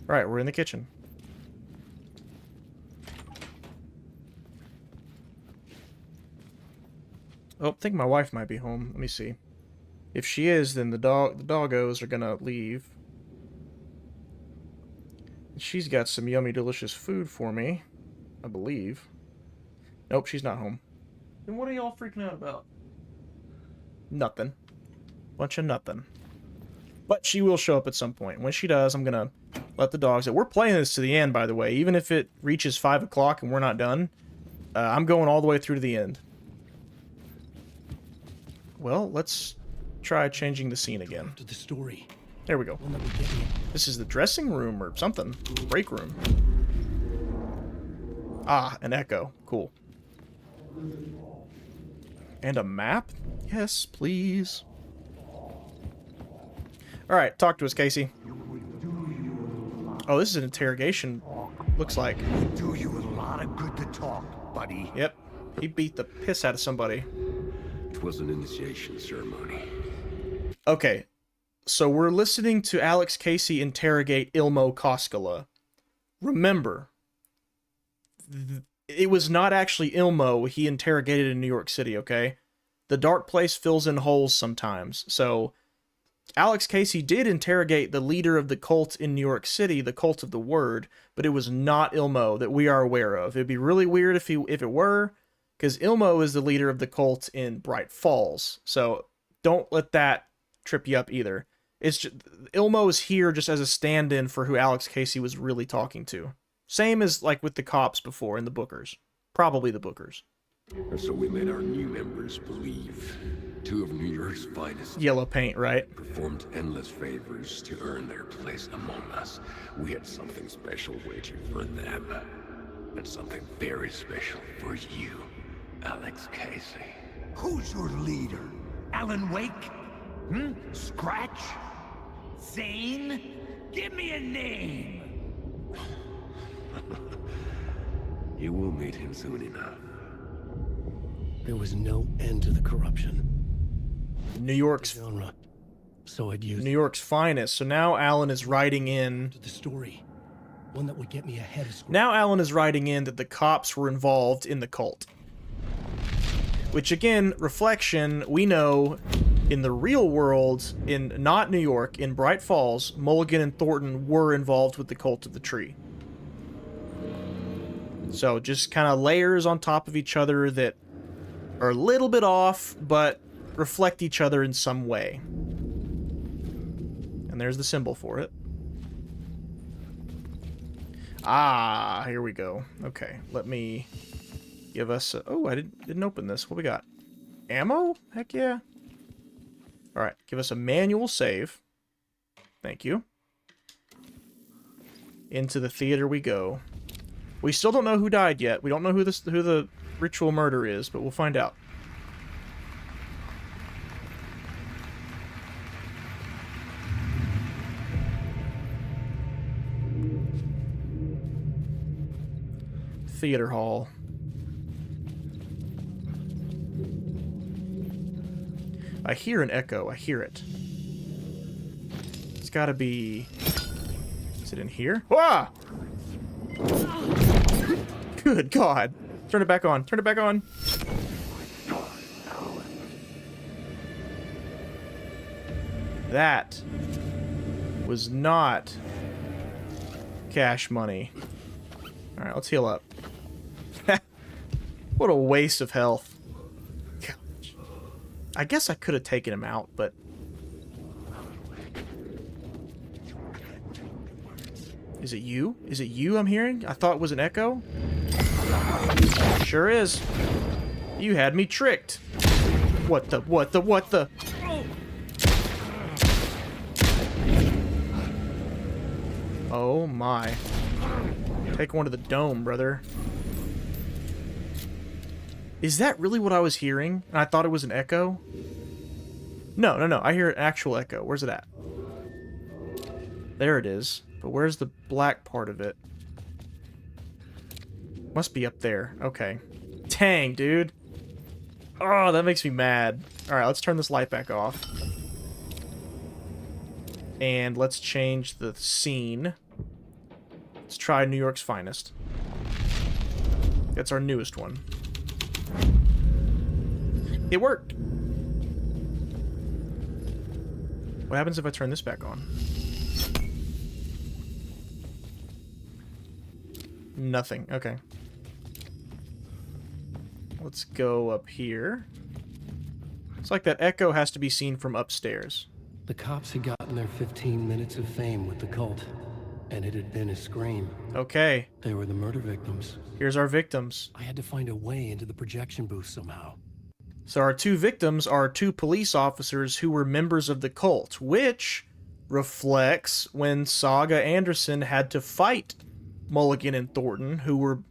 Alright, we're in the kitchen. Oh, I think my wife might be home. Let me see. If she is, then the doggos are gonna leave. She's got some yummy, delicious food for me, I believe. Nope, she's not home. Then what are y'all freaking out about? Nothing. Bunch of nothing. But she will show up at some point. When she does, I'm gonna let the dogs out. We're playing this to the end, by the way. Even if it reaches 5 o'clock and we're not done, I'm going all the way through to the end. Well, let's try changing the scene again. To the story. There we go. This is the dressing room or something. Break room. Ah, an echo. Cool. And a map? Yes, please. Alright, talk to us, Casey. Oh, this is an interrogation. Looks like. Do you a lot of good to talk, buddy. Yep. He beat the piss out of somebody. It was an initiation ceremony. Okay. So we're listening to Alex Casey interrogate Ilmo Koskela. Remember, it was not actually Ilmo he interrogated in New York City, okay? The dark place fills in holes sometimes. So Alex Casey did interrogate the leader of the cult in New York City, the Cult of the Word, but it was not Ilmo that we are aware of. It'd be really weird if it were, because Ilmo is the leader of the cult in Bright Falls. So don't let that trip you up either. It's just, Ilmo is here just as a stand-in for who Alex Casey was really talking to. Same as like with the cops before in the Bookers. Probably the Bookers. And so we made our new members believe. 2 of New York's finest. Yellow paint, right? Performed endless favors to earn their place among us. We had something special waiting for them. And something very special for you, Alex Casey. Who's your leader? Alan Wake? Scratch? Zane? Give me a name! You will meet him soon enough. There was no end to the corruption. New York's genre. So I'd use New York's finest. So now Alan is writing in the story. One that would get me ahead of Scratch. Now Alan is writing in that the cops were involved in the cult. Which again, reflection, we know in the real world, in not New York, in Bright Falls, Mulligan and Thornton were involved with the cult of the tree. So just kind of layers on top of each other that are a little bit off, but reflect each other in some way. And there's the symbol for it. Ah, here we go. Okay, let me give us a... Oh, I didn't open this. What we got? Ammo? Heck yeah. Alright, give us a manual save. Thank you. Into the theater we go. We still don't know who died yet. We don't know who the ritual murder is, but we'll find out. Theater hall. I hear an echo. I hear it. It's gotta be... Is it in here? Ah! Good God. Turn it back on. Turn it back on. That was not cash money. Alright, let's heal up. What a waste of health. Gosh. I guess I could have taken him out, but... Is it you? Is it you I'm hearing? I thought it was an echo? Sure is. You had me tricked. What the? Oh my. Take one to the dome, brother. Is that really what I was hearing? And I thought it was an echo? No. I hear an actual echo. Where's it at? There it is. But where's the black part of it? Must be up there. Okay. Dang, dude. Oh, that makes me mad. Alright, let's turn this light back off. And let's change the scene. Let's try New York's finest. That's our newest one. It worked! What happens if I turn this back on? Nothing. Okay. Let's go up here. It's like that echo has to be seen from upstairs. The cops had gotten their 15 minutes of fame with the cult, and it had been a scream. Okay. They were the murder victims. Here's our victims. I had to find a way into the projection booth somehow. So our two victims are two police officers who were members of the cult, which reflects when Saga Anderson had to fight Mulligan and Thornton, who were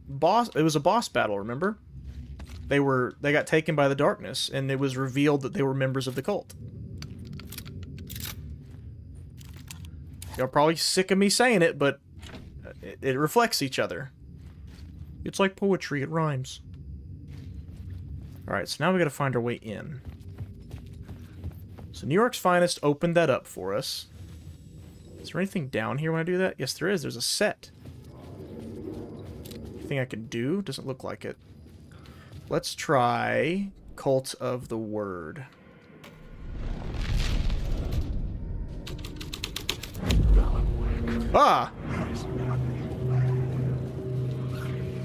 it was a boss battle, remember? They got taken by the darkness, and it was revealed that they were members of the cult. Y'all probably sick of me saying it, but it reflects each other. It's like poetry, it rhymes. Alright, so now we gotta find our way in. So New York's Finest opened that up for us. Is there anything down here when I do that? Yes, there is. There's a set. Anything I can do? Doesn't look like it. Let's try Cult of the Word. Ah!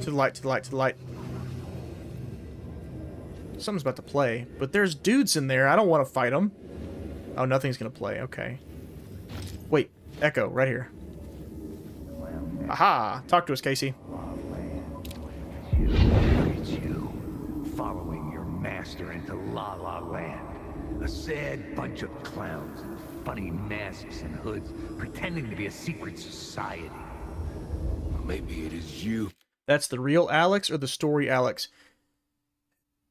To the light, to the light, to the light. Something's about to play, but there's dudes in there. I don't want to fight them. Oh, nothing's gonna play. Okay. Wait, echo, right here. Aha! Talk to us, Casey. It's you, following your master into La La Land. A sad bunch of clowns in funny masks and hoods, pretending to be a secret society. Maybe it is you. That's the real Alex or the story Alex?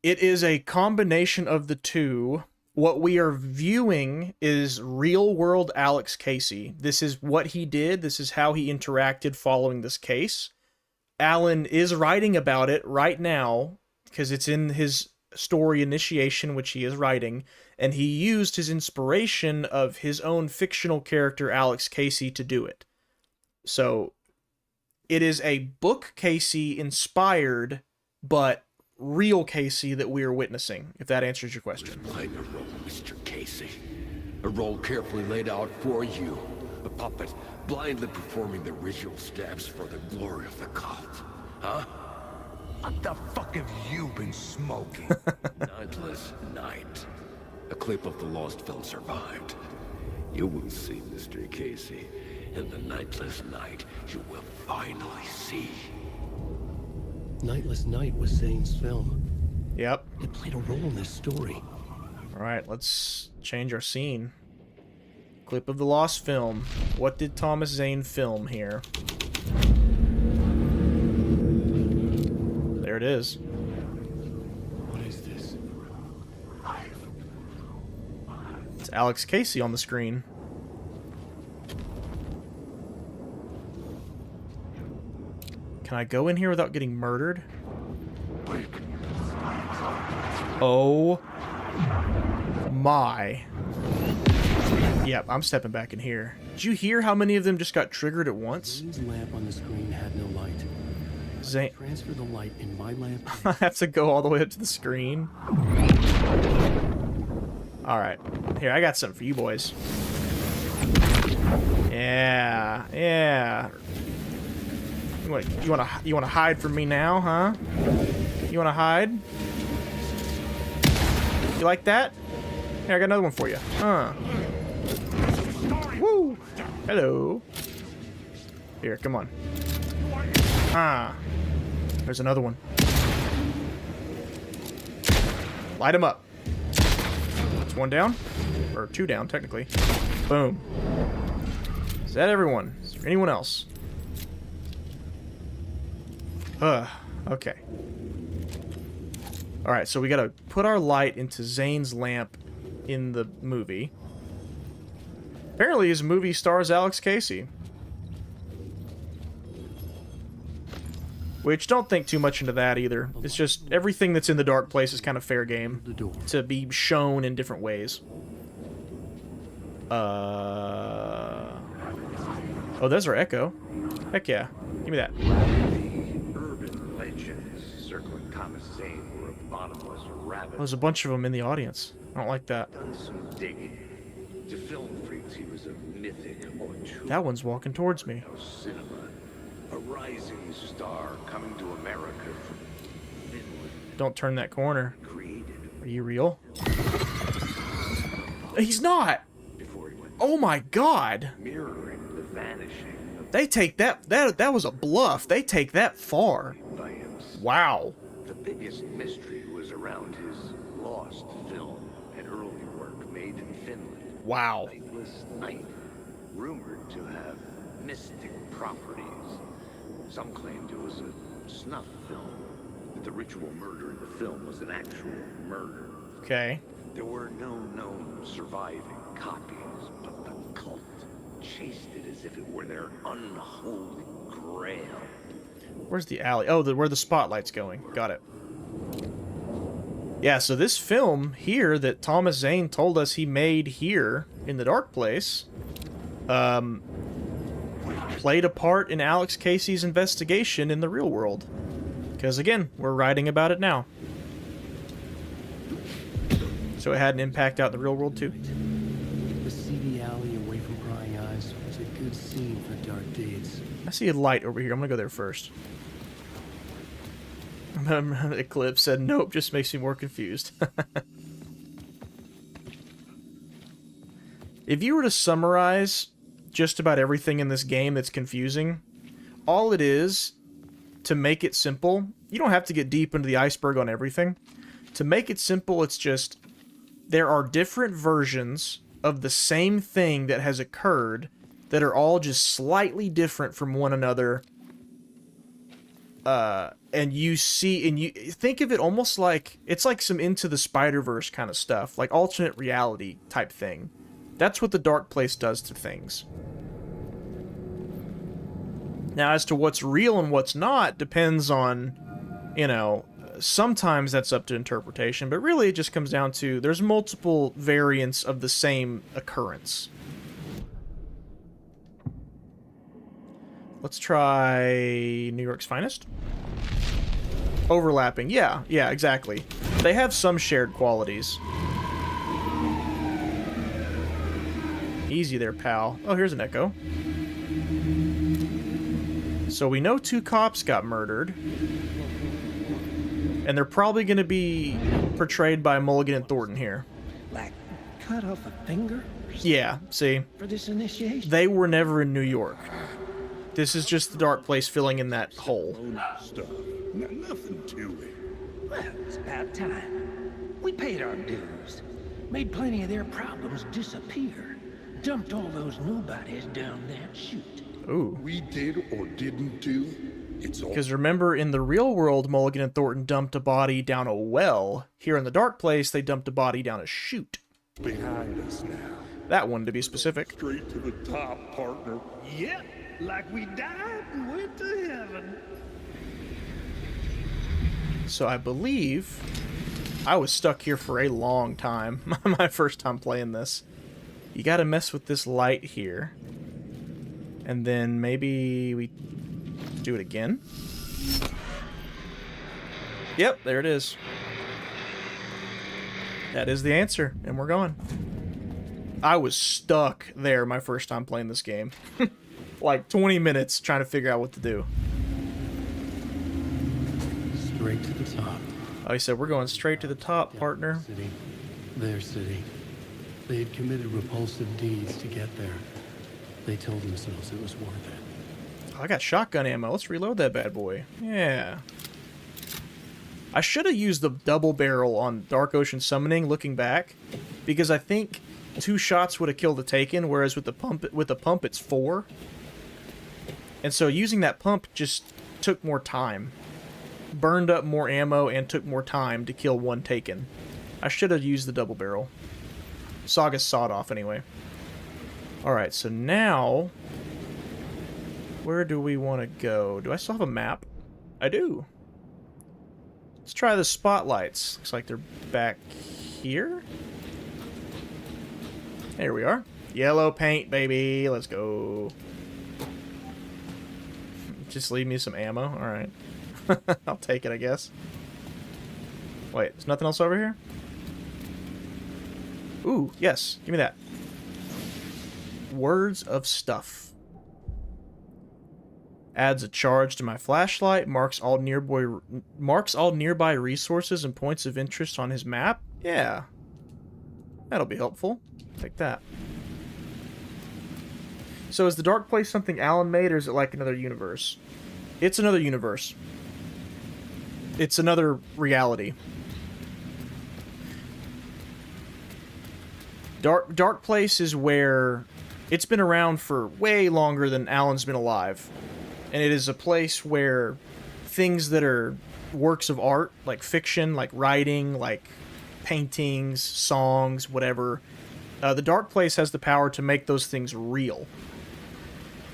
It is a combination of the two. What we are viewing is real-world Alex Casey. This is what he did. This is how he interacted following this case. Alan is writing about it right now because it's in his story initiation, which he is writing, and he used his inspiration of his own fictional character, Alex Casey, to do it. So, it is a book Casey inspired, but real Casey that we are witnessing, if that answers your question. Playing a role, Mr. Casey. A role carefully laid out for you. A puppet, blindly performing the ritual steps for the glory of the cult. Huh? What the fuck have you been smoking? Nightless Night. A clip of the lost film survived. You will see, Mr. Casey. In the Nightless Night, you will finally see. Nightless Night was Zane's film. Yep. It played a role in this story. Alright, let's change our scene. Clip of the lost film. What did Thomas Zane film here? There it is. What is this? It's Alex Casey on the screen. Can I go in here without getting murdered? Oh my. Yep, I'm stepping back in here. Did you hear how many of them just got triggered at once? Zane's lamp on the screen had no light. Zane. Transfer the light in my lamp. I have to go all the way up to the screen. Alright. Here, I got something for you boys. Yeah. Yeah. You wanna hide from me now, huh? You wanna hide? You like that? Here, I got another one for you. Huh. Woo! Hello. Here, come on. Ah. There's another one. Light him up. That's one down. Or two down, technically. Boom. Is that everyone? Is there anyone else? Okay. Alright, so we gotta put our light into Zane's lamp in the movie. Apparently his movie stars Alex Casey. Which, don't think too much into that either. It's just, everything that's in the dark place is kind of fair game to be shown in different ways. Oh, there's our echo. Heck yeah. Give me that. Urban legends circling Thomas Zane were a bottomless rabbit. There's a bunch of them in the audience. I don't like that. Done some digging. To film freaks, he was a mythic auteur. That one's walking towards me. Cinema. A rising star coming to America from Finland. Don't turn that corner. Created. Are you real? He's not! Oh my god! Mirroring the vanishing of They take that was a bluff. They take that far. by himself. Wow. The biggest mystery was around his lost film, an early work made in Finland. Wow. Nightless Night, rumored to have mystic properties. Some claimed it was a snuff film, that the ritual murder in the film was an actual murder. Okay. There were no known surviving copies, but the cult chased it as if it were their unholy grail. Where's the alley? Oh, where the spotlight's going. Got it. Yeah, so this film here that Thomas Zane told us he made here in the Dark Place, played a part in Alex Casey's investigation in the real world. Because, again, we're writing about it now. So it had an impact out in the real world, too. The seedy alley away from prying eyes was a good scene for dark deeds. I see a light over here. I'm gonna go there first. Eclipse said, nope, just makes me more confused. If you were to summarize just about everything in this game that's confusing, all it is, to make it simple, you don't have to get deep into the iceberg on everything. To make it simple, it's just, there are different versions of the same thing that has occurred that are all just slightly different from one another. And you think of it almost like, it's like some Into the Spider-Verse kind of stuff, like alternate reality type thing. That's what the Dark Place does to things. Now, as to what's real and what's not, depends on, you know, Sometimes that's up to interpretation, but really it just comes down to there's multiple variants of the same occurrence. Let's try New York's Finest. Overlapping. Yeah, exactly. They have some shared qualities. Easy there, pal. Oh, here's an echo. So we know 2 cops got murdered. And they're probably going to be portrayed by Mulligan and Thornton here. Like, cut off a finger? Yeah, see? For this initiation? They were never in New York. This is just the dark place filling in that hole. Stuff. Nothing to it. Well, it's about time. We paid our dues. Made plenty of their problems disappear. Dumped all those nobodies down that chute. Ooh. We did or didn't do. It's all. Because remember, in the real world, Mulligan and Thornton dumped a body down a well. Here in the dark place, they dumped a body down a chute. Behind us now. That one, to be specific. Straight to the top, partner. Yep, like we died and went to heaven. So I believe I was stuck here for a long time. My first time playing this. You gotta mess with this light here. And then maybe we do it again. Yep, there it is. That is the answer, and we're gone. I was stuck there my first time playing this game. Like 20 minutes trying to figure out what to do. Straight to the top. Oh, he said, we're going straight to the top, partner. City. Their city. They had committed repulsive deeds to get there. They told themselves it was worth it. Oh, I got shotgun ammo. Let's reload that bad boy. Yeah. I should have used the double barrel on Dark Ocean Summoning, looking back, because I think 2 shots would have killed the Taken, whereas with the pump it's 4. And so using that pump just took more time. Burned up more ammo and took more time to kill 1 Taken. I should have used the double barrel. Saga sawed off anyway. Alright, so now where do we want to go? Do I still have a map? I do. Let's try the spotlights. Looks like they're back here. There we are. Yellow paint, baby. Let's go. Just leave me some ammo. Alright. I'll take it, I guess. Wait, there's nothing else over here? Ooh, yes. Give me that. Words of Stuff. Adds a charge to my flashlight. Marks all nearby resources and points of interest on his map. Yeah. That'll be helpful. Take that. So is the dark place something Alan made, or is it like another universe? It's another universe. It's another reality. Dark Place is where it's been around for way longer than Alan's been alive. And it is a place where things that are works of art, like fiction, like writing, like paintings, songs, whatever, the Dark Place has the power to make those things real.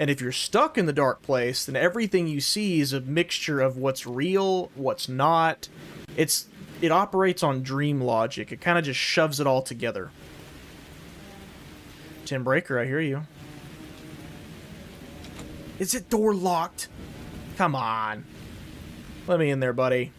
And if you're stuck in the Dark Place, then everything you see is a mixture of what's real, what's not. It operates on dream logic. It kind of just shoves it all together. Tim Breaker, I hear you. Is it door locked? Come on. Let me in there, buddy.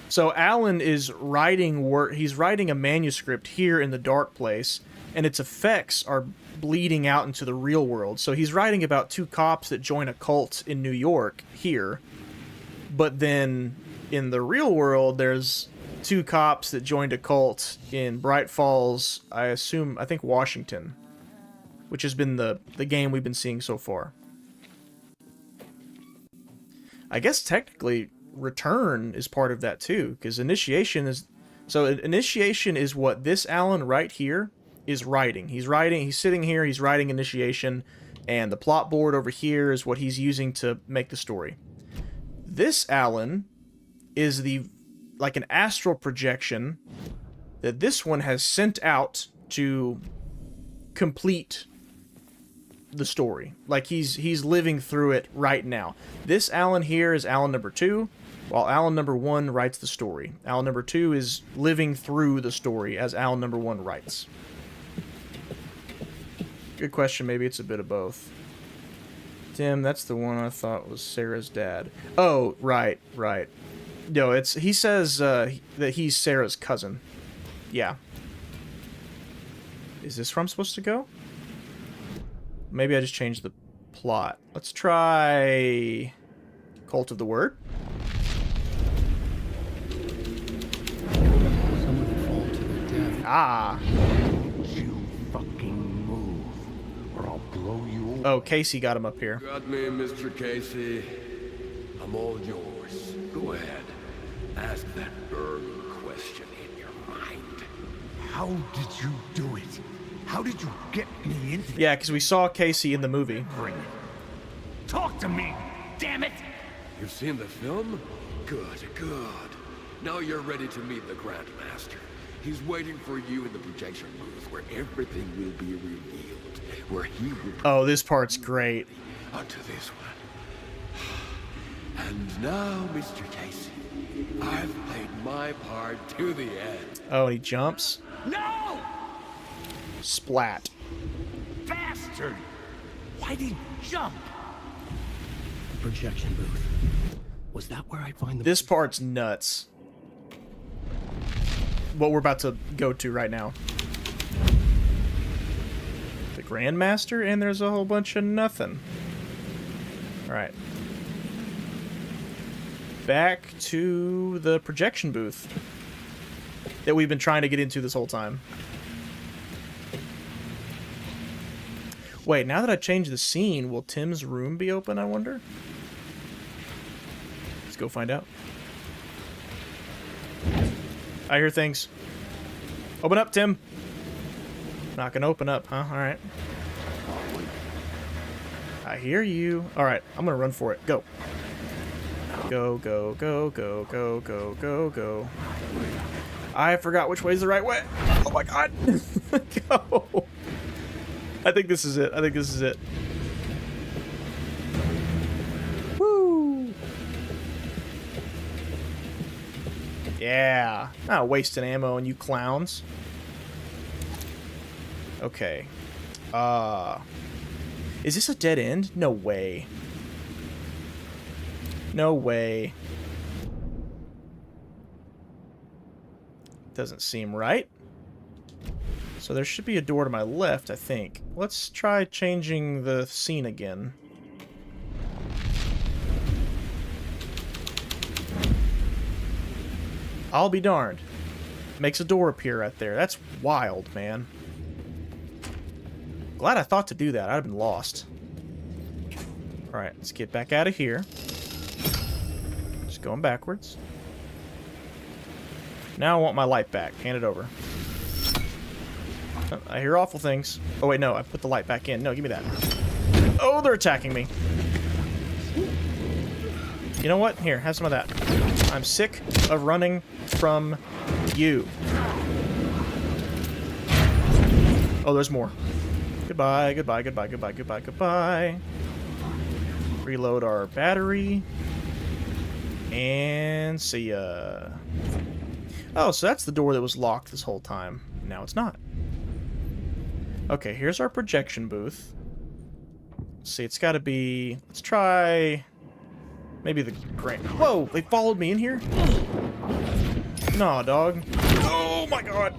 So Alan is writing he's writing a manuscript here in the Dark Place, and its effects are bleeding out into the real world. So he's writing about 2 cops that join a cult in New York here, but then in the real world there's 2 cops that joined a cult in Bright Falls, I think Washington, which has been the game we've been seeing so far. I guess technically Return is part of that too, because Initiation is... So Initiation is what this Alan right here is writing. He's sitting here, he's writing Initiation, and the plot board over here is what he's using to make the story. This Alan is like an astral projection that this one has sent out to complete the story. Like he's living through it right now. This Alan here is Alan number 2. while Alan number 1 writes the story. Alan number 2 is living through the story as Alan number 1 writes. Good question. Maybe it's a bit of both. Tim, that's the one I thought was Sarah's dad. Oh, right. No, he says that he's Sarah's cousin. Yeah. Is this where I'm supposed to go? Maybe I just changed the plot. Let's try Cult of the Word. Ah. Don't you fucking move, or I'll blow you. Oh, Casey got him up here. Got me, Mr. Casey. I'm all yours. Go ahead. Ask that burning question in your mind. How did you do it? How did you get me into? Yeah, because we saw Casey in the movie. Bring it. Talk to me, damn it! You've seen the film? Good. Now you're ready to meet the Grandmaster. He's waiting for you in the projection booth where everything will be revealed. Where he will... Oh, this part's great. Onto this one. And now, Mr. Casey, I've played my part to the end. Oh, he jumps. No! Splat. Bastard! Why did you jump? Projection booth. Was that where I'd find the... This part's nuts. What we're about to go to right now. The Grandmaster, and there's a whole bunch of nothing. Alright. Back to the projection booth that we've been trying to get into this whole time. Wait, now that I changed the scene, will Tim's room be open, I wonder? Let's go find out. I hear things. Open up, Tim. Not gonna open up, huh? Alright. I hear you. Alright, I'm gonna run for it. Go. Go. I forgot which way is the right way. Oh my god. Go. I think this is it. Woo. Yeah. Not wasting ammo on you clowns. Okay. Is this a dead end? No way. No way. Doesn't seem right. So there should be a door to my left, I think. Let's try changing the scene again. I'll be darned. Makes a door appear right there. That's wild, man. Glad I thought to do that. I'd have been lost. Alright, let's get back out of here. Just going backwards. Now I want my light back. Hand it over. Oh, I hear awful things. Oh, wait, no. I put the light back in. No, give me that. Oh, they're attacking me. You know what? Here, have some of that. I'm sick of running from you. Oh, there's more. Goodbye, goodbye, goodbye, goodbye, goodbye, goodbye. Reload our battery. And see ya. Oh, so that's the door that was locked this whole time. Now it's not. Okay, here's our projection booth. Let's see, it's gotta be... Let's try... Maybe the grand... Whoa! They followed me in here? Nah, dog. Oh my god!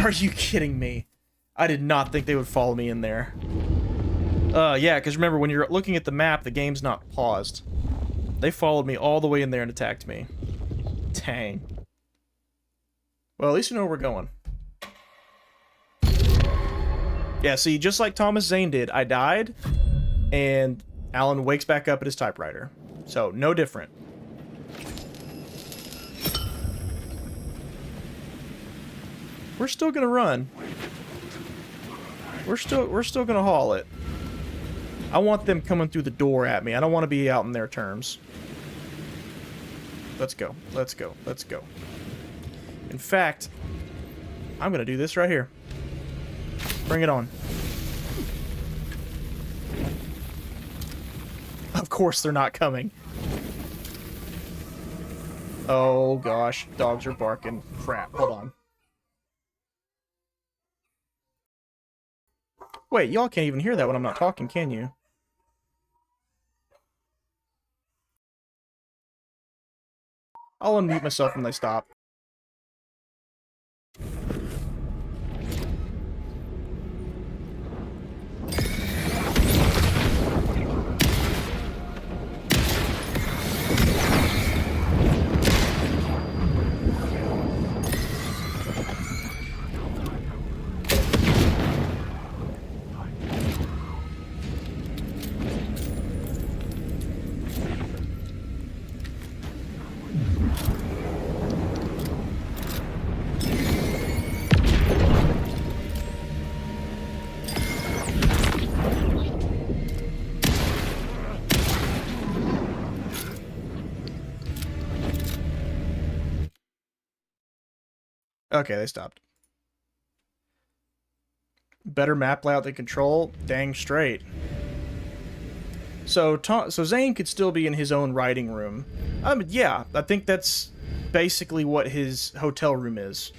Are you kidding me? I did not think they would follow me in there. Yeah, because remember, when you're looking at the map, the game's not paused. They followed me all the way in there and attacked me. Dang. Well, at least we know where we're going. Yeah, see, just like Thomas Zane did, I died, and Alan wakes back up at his typewriter. So, no different. We're still gonna run. We're still gonna haul it. I want them coming through the door at me. I don't want to be out in their terms. Let's go. Let's go. Let's go. In fact, I'm gonna do this right here. Bring it on. Of course they're not coming. Oh gosh, dogs are barking. Crap, hold on. Wait, y'all can't even hear that when I'm not talking, can you? I'll unmute myself when they stop. Okay, they stopped. Better map layout than control? Dang straight. So Zane could still be in his own writing room. Yeah, I think that's basically what his hotel room is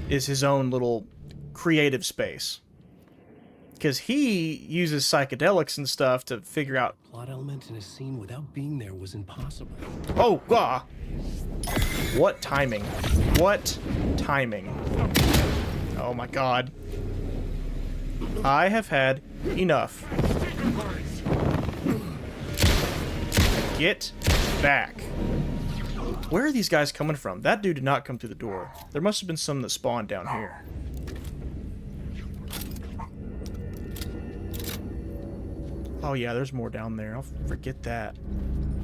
his own little creative space. Because he uses psychedelics and stuff to figure out... Plot element in a scene without being there was impossible. Oh, God! What timing? What timing? Oh my God. I have had enough. Get back. Where are these guys coming from? That dude did not come through the door. There must have been some that spawned down here. Oh yeah, there's more down there. I'll forget that.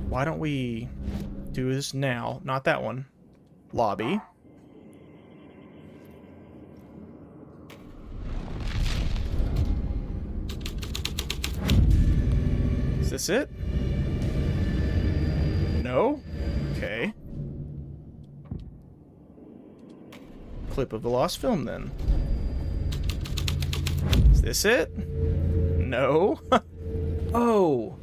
Why don't we do this now? Not that one. Lobby. Is this it? No? Okay. Clip of the lost film, then. Is this it? No? Oh.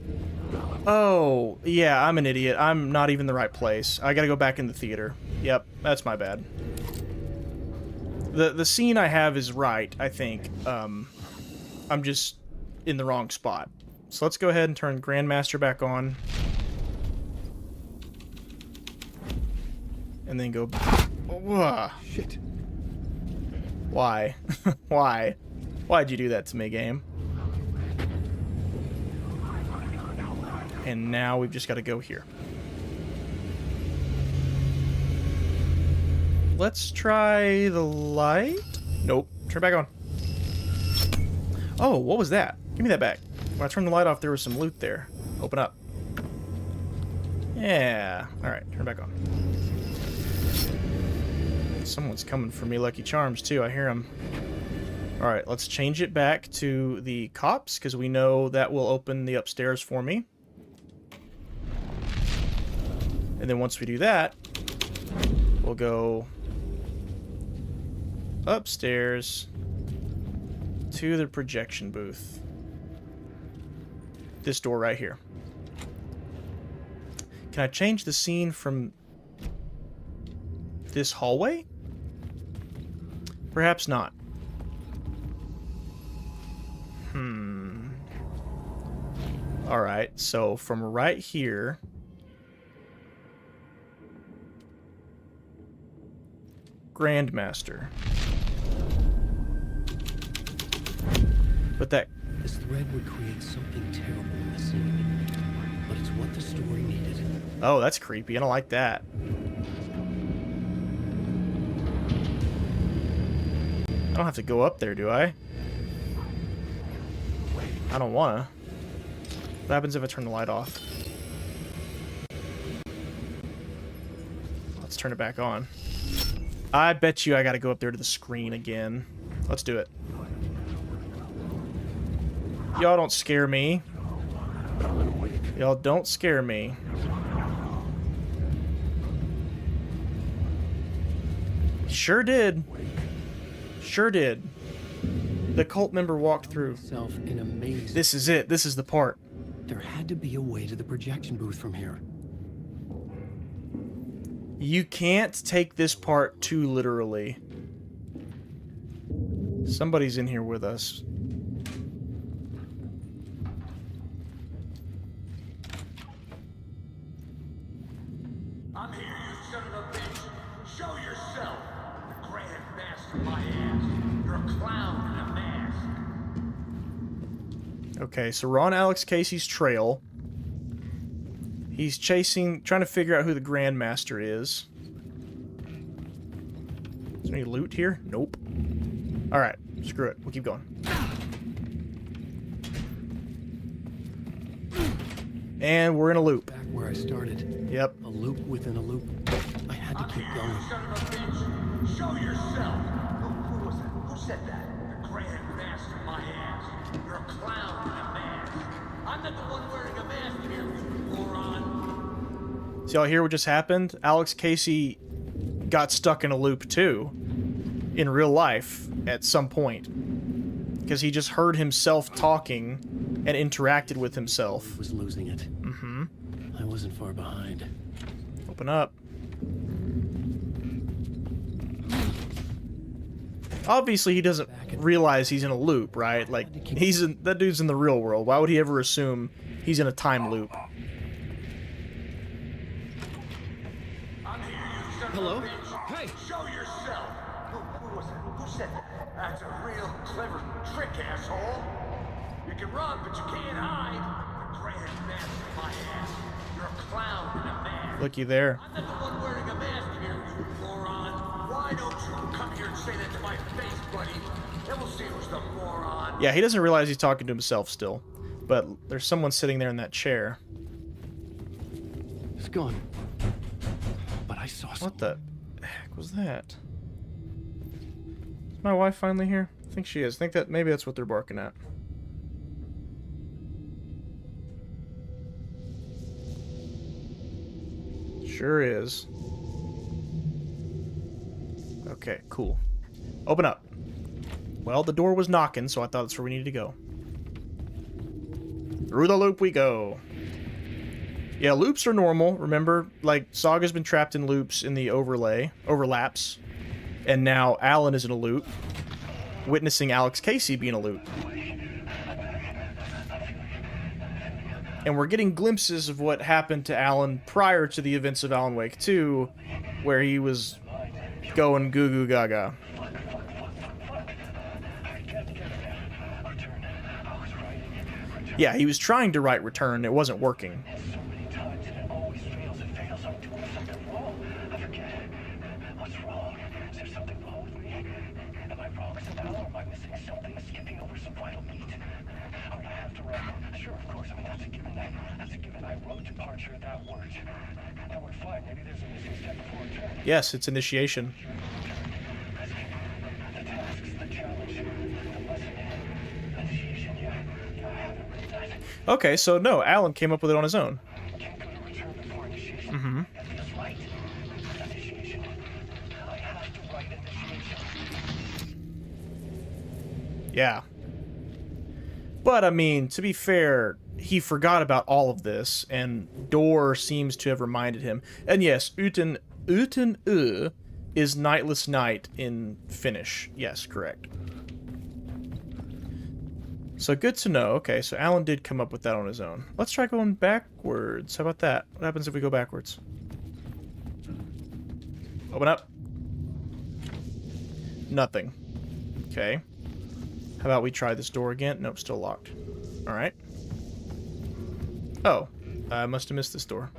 Oh. Yeah, I'm an idiot. I'm not even in the right place. I gotta go back in the theater. Yep, that's my bad. The scene I have is right, I think. I'm just in the wrong spot. So let's go ahead and turn Grandmaster back on. And then go... Shit. Why? Why? Why'd you do that to me, game? And now we've just got to go here. Let's try the light. Nope. Turn it back on. Oh, what was that? Give me that back. When I turned the light off, there was some loot there. Open up. Yeah. Alright, turn it back on. Someone's coming for me, Lucky Charms, too. I hear him. Alright, let's change it back to the cops, because we know that will open the upstairs for me. And then once we do that, we'll go upstairs to the projection booth. This door right here. Can I change the scene from this hallway? Perhaps not. Alright, so from right here... Grandmaster. But that... This thread would create something terrible in the scene. But it's what the story needed. Oh, that's creepy. I don't like that. I don't have to go up there, do I? I don't wanna. What happens if I turn the light off? Let's turn it back on. I bet you I gotta go up there to the screen again. Let's do it. Y'all don't scare me. Y'all don't scare me. Sure did. Sure did. The cult member walked through. In a maze. This is it. This is the part. There had to be a way to the projection booth from here. You can't take this part too literally. Somebody's in here with us. I'm here, you son of a bitch. Show yourself. The Grand Master, my ass. You're a clown in a mask. Okay, so we're on Alex Casey's trail. He's trying to figure out who the Grandmaster is. Is there any loot here? Nope. Alright, screw it. We'll keep going. And we're in a loop. Back where I started. Yep. A loop within a loop. I had to keep going. Son of a bitch. Show yourself. Who was it? Who said that? The Grand Master, my ass. You're a clown in a mask. I'm not the one wearing a mask here, you moron. See, y'all hear what just happened? Alex Casey got stuck in a loop too. In real life, at some point. Because he just heard himself talking and interacted with himself. I was losing it. Mm-hmm. I wasn't far behind. Open up. Obviously, he doesn't realize he's in a loop, right? Like, that dude's in the real world. Why would he ever assume he's in a time loop? Hello? Hey! Show yourself! Who was it? Who said that? That's a real clever trick, asshole! You can run, but you can't hide! The Grand Master, my ass! You're a clown in a mask! Looky there. I'm not the one wearing a mask here, you moron! Why don't you come here and say that to my face, buddy? Then we'll see who's the moron! Yeah, he doesn't realize he's talking to himself still. But there's someone sitting there in that chair. It's gone. But I saw something. What the heck was that? Is my wife finally here? I think she is. I think that maybe that's what they're barking at. Sure is. Okay, cool. Open up. Well, the door was knocking, so I thought that's where we needed to go. Through the loop we go. Yeah, loops are normal. Remember, like, Saga's been trapped in loops in the overlaps. And now Alan is in a loop, witnessing Alex Casey be in a loop. And we're getting glimpses of what happened to Alan prior to the events of Alan Wake 2, where he was going goo goo gaga. Yeah, he was trying to write Return, it wasn't working. Yes, it's initiation. Okay, so no, Alan came up with it on his own. Mm-hmm. Yeah. But, I mean, to be fair, he forgot about all of this, and Door seems to have reminded him. And yes, Uten is Nightless Night in Finnish. Yes, correct. So good to know. Okay, so Alan did come up with that on his own. Let's try going backwards. How about that? What happens if we go backwards? Open up. Nothing. Okay. How about we try this door again? Nope, still locked. Alright. Oh, I must have missed this door.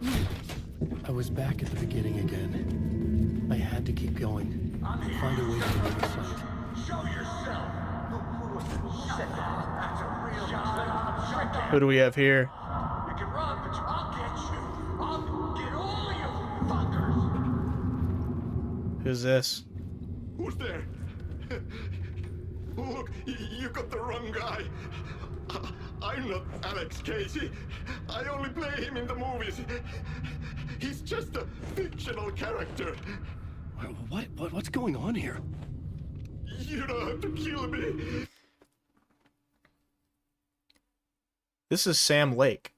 I was back at the beginning again. I had to keep going. Find a way to the other side. Show yourself! Who said that? That's a real clever trick. Who do we have here? You can run, but I'll get you! I'll get all you fuckers! Who's this? Who's there? Look, you got the wrong guy. I'm not Alex Casey. I only play him in the movies. He's just a fictional character. What's going on here? You don't have to kill me. This is Sam Lake.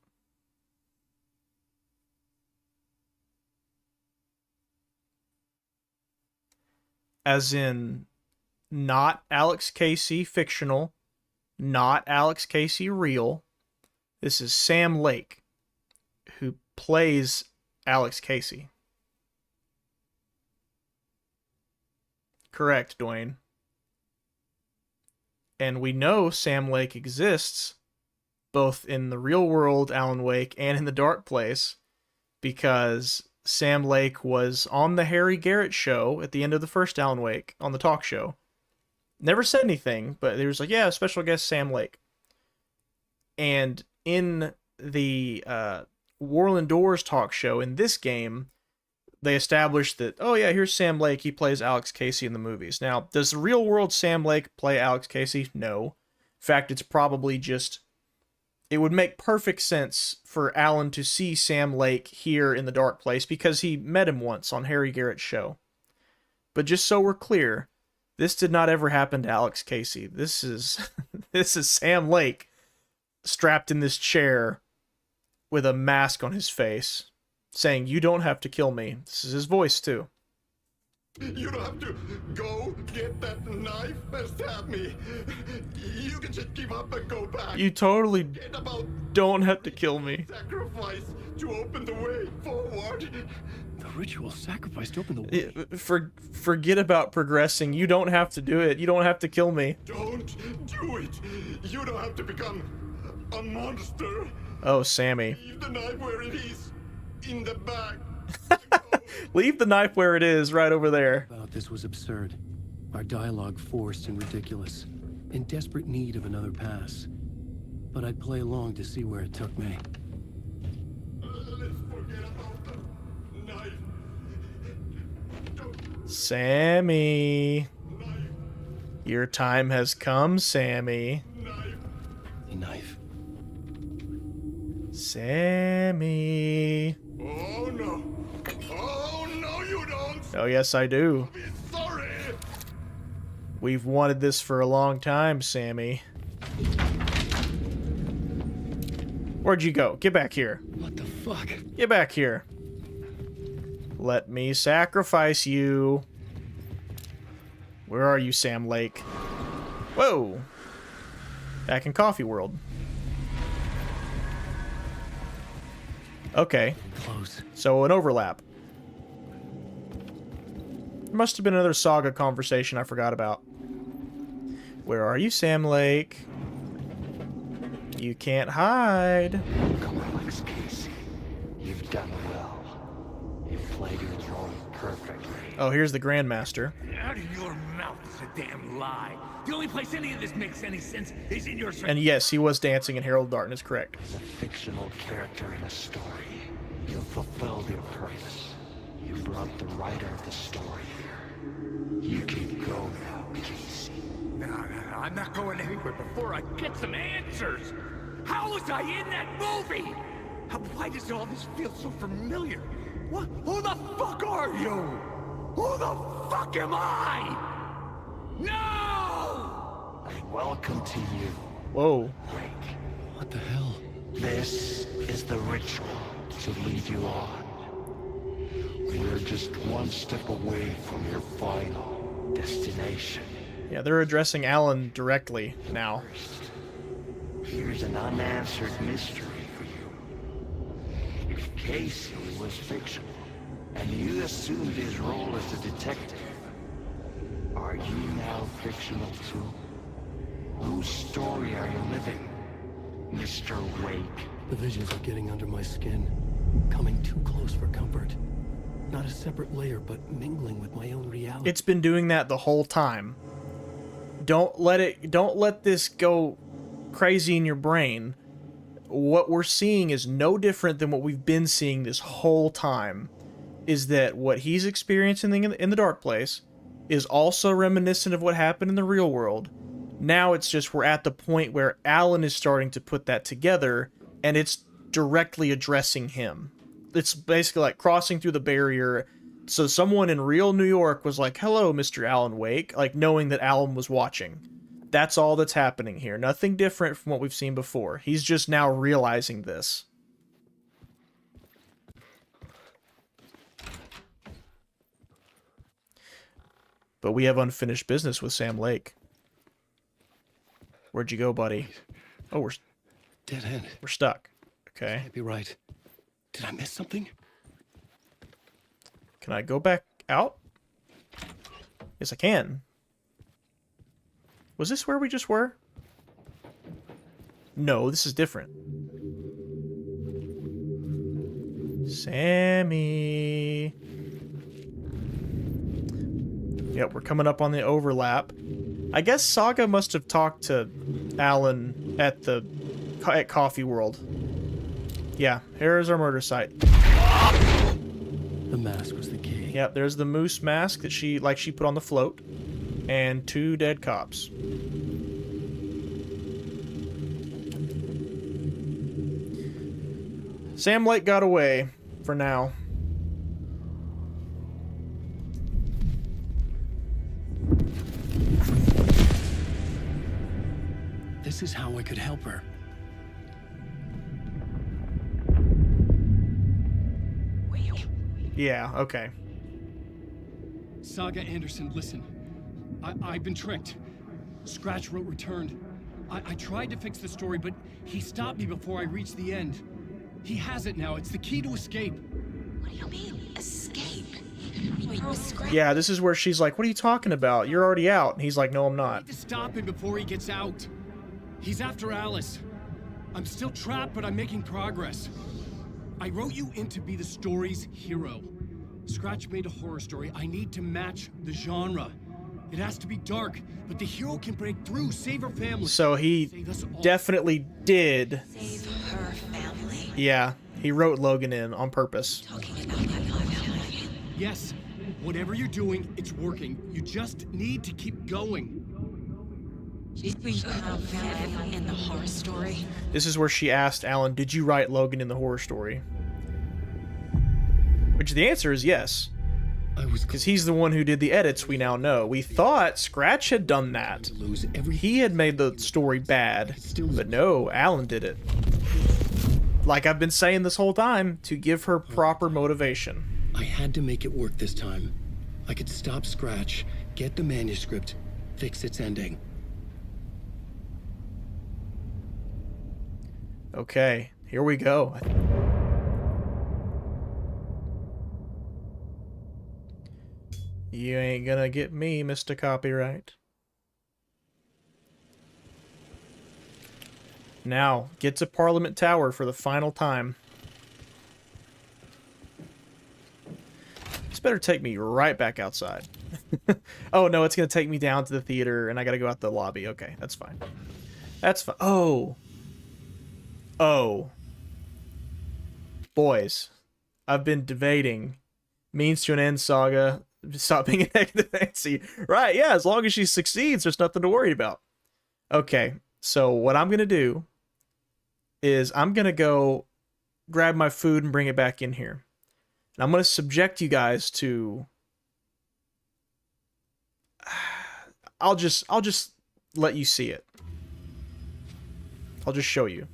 as in not Alex Casey fictional, not Alex Casey real. This is Sam Lake, who plays Alex Casey. Correct, Dwayne. And we know Sam Lake exists both in the real world Alan Wake and in the Dark Place, because Sam Lake was on the Harry Garrett show at the end of the first Alan Wake on the talk show. Never said anything, but there was like, yeah, special guest Sam Lake. And in the Warland Doors talk show in this game, they established that, oh yeah, here's Sam Lake. He plays Alex Casey in the movies. Now, does the real world Sam Lake play Alex Casey? No. In fact, it's probably just... It would make perfect sense for Alan to see Sam Lake here in the Dark Place because he met him once on Harry Garrett's show. But just so we're clear, this did not ever happen to Alex Casey. This is this is Sam Lake strapped in this chair with a mask on his face, saying, "You don't have to kill me." This is his voice too. You don't have to go get that knife and stab me. You can just give up and go back. You totally don't have to kill me. Sacrifice to open the way forward. The ritual sacrifice to open the way. Forget about progressing. You don't have to do it. You don't have to kill me. Don't do it. You don't have to become a monster. Oh, Sammy. Leave the knife where it is. In the bag. Leave the knife where it is, right over there. This was absurd. Our dialogue forced and ridiculous. In desperate need of another pass. But I'd play along to see where it took me. Let's forget about the knife. Sammy. Your time has come, Sammy. The knife. Sammy. Oh no. Oh no, you don't. Oh yes, I do. Sorry. We've wanted this for a long time, Sammy. Where'd you go? Get back here. What the fuck? Get back here. Let me sacrifice you. Where are you, Sam Lake? Whoa. Back in Coffee World. Okay. Close. So an overlap. There must have been another Saga conversation I forgot about. Where are you, Sam Lake? You can't hide. Come on, Alex Casey. You've done well. You've played your role perfectly. Oh, here's the Grandmaster. Out of your mouth is a damn lie. The only place any of this makes any sense is in your... And yes, he was dancing in Herald of Darkness, correct. As a fictional character in a story, you've fulfilled your purpose. You brought the writer of the story here. You can go now, Casey. No, I'm not going anywhere before I get some answers. How was I in that movie? Why does all this feel so familiar? What? Who the fuck are you? Who the fuck am I? No! Welcome to you. Whoa. Wake. What the hell? This is the ritual to lead you on. We're just one step away from your final destination. Yeah, they're addressing Alan directly now. Here's an unanswered mystery for you. If Casey was fictional, and you assumed his role as a detective, are you now fictional too? Whose story are you living, Mr. Wake? The visions are getting under my skin. Coming too close for comfort. Not a separate layer, but mingling with my own reality. It's been doing that the whole time. Don't let this go crazy in your brain. What we're seeing is no different than what we've been seeing this whole time. Is that what he's experiencing in the Dark Place is also reminiscent of what happened in the real world. Now it's just we're at the point where Alan is starting to put that together, and it's directly addressing him. It's basically like crossing through the barrier. So someone in real New York was like, "Hello, Mr. Alan Wake," like knowing that Alan was watching. That's all that's happening here. Nothing different from what we've seen before. He's just now realizing this. But we have unfinished business with Sam Lake. Where'd you go, buddy? Oh, we're dead end. We're stuck. Okay. Can't be right. Did I miss something? Can I go back out? Yes, I can. Was this where we just were? No, this is different. Sammy. Yep, we're coming up on the overlap. I guess Saga must have talked to Alan at Coffee World. Yeah, here is our murder site. The mask was the key. Yep, there's the moose mask that she put on the float. And 2 dead cops. Sam Lake got away for now. This is how I could help her. Yeah, okay. Saga Anderson, listen. I've been tricked. Scratch wrote returned. I tried to fix the story, but he stopped me before I reached the end. He has it now. It's the key to escape. What do you mean, escape? Wait, Scratch? Yeah, this is where she's like, what are you talking about? You're already out. And he's like, no, I'm I not. need to stop him before he gets out. He's after Alice. I'm still trapped, but I'm making progress. I wrote you in to be the story's hero. Scratch made a horror story. I need to match the genre. It has to be dark, but the hero can break through, save her family. So he definitely did. Save her family. Yeah, he wrote Logan in on purpose. Yes, whatever you're doing, it's working. You just need to keep going. Did we have family in the horror story? This is where she asked Alan, did you write Logan in the horror story? Which the answer is yes. Because he's the one who did the edits, we now know. We thought Scratch had done that. He had made the story bad. But no, Alan did it. Like I've been saying this whole time, to give her proper motivation. I had to make it work this time. I could stop Scratch, get the manuscript, fix its ending. Okay, here we go. You ain't gonna get me, Mr. Copyright. Now, get to Parliament Tower for the final time. This better take me right back outside. Oh, no, it's gonna take me down to the theater, and I gotta go out the lobby. Okay, that's fine. That's fine. Oh. Oh. Boys, I've been debating Means to an End Saga. Stop being a negative Nancy. Right, yeah, as long as she succeeds, there's nothing to worry about. Okay, so what I'm going to do is I'm going to go grab my food and bring it back in here. And I'm going to subject you guys to... I'll just let you see it. I'll just show you.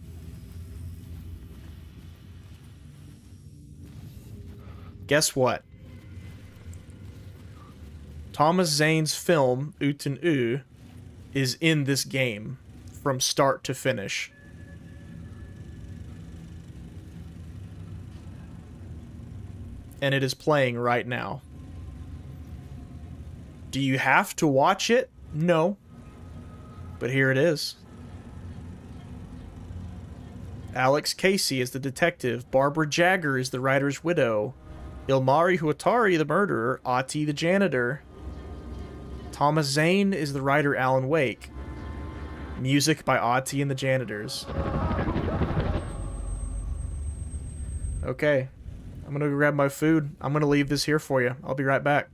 Guess what? Thomas Zane's film, Uten U, is in this game from start to finish. And it is playing right now. Do you have to watch it? No. But here it is. Alex Casey is the detective. Barbara Jagger is the writer's widow. Ilmari Huatari, the murderer. Ati, the janitor. Thomas Zane is the writer Alan Wake. Music by Ati and the Janitors. Okay. I'm gonna go grab my food. I'm gonna leave this here for you. I'll be right back.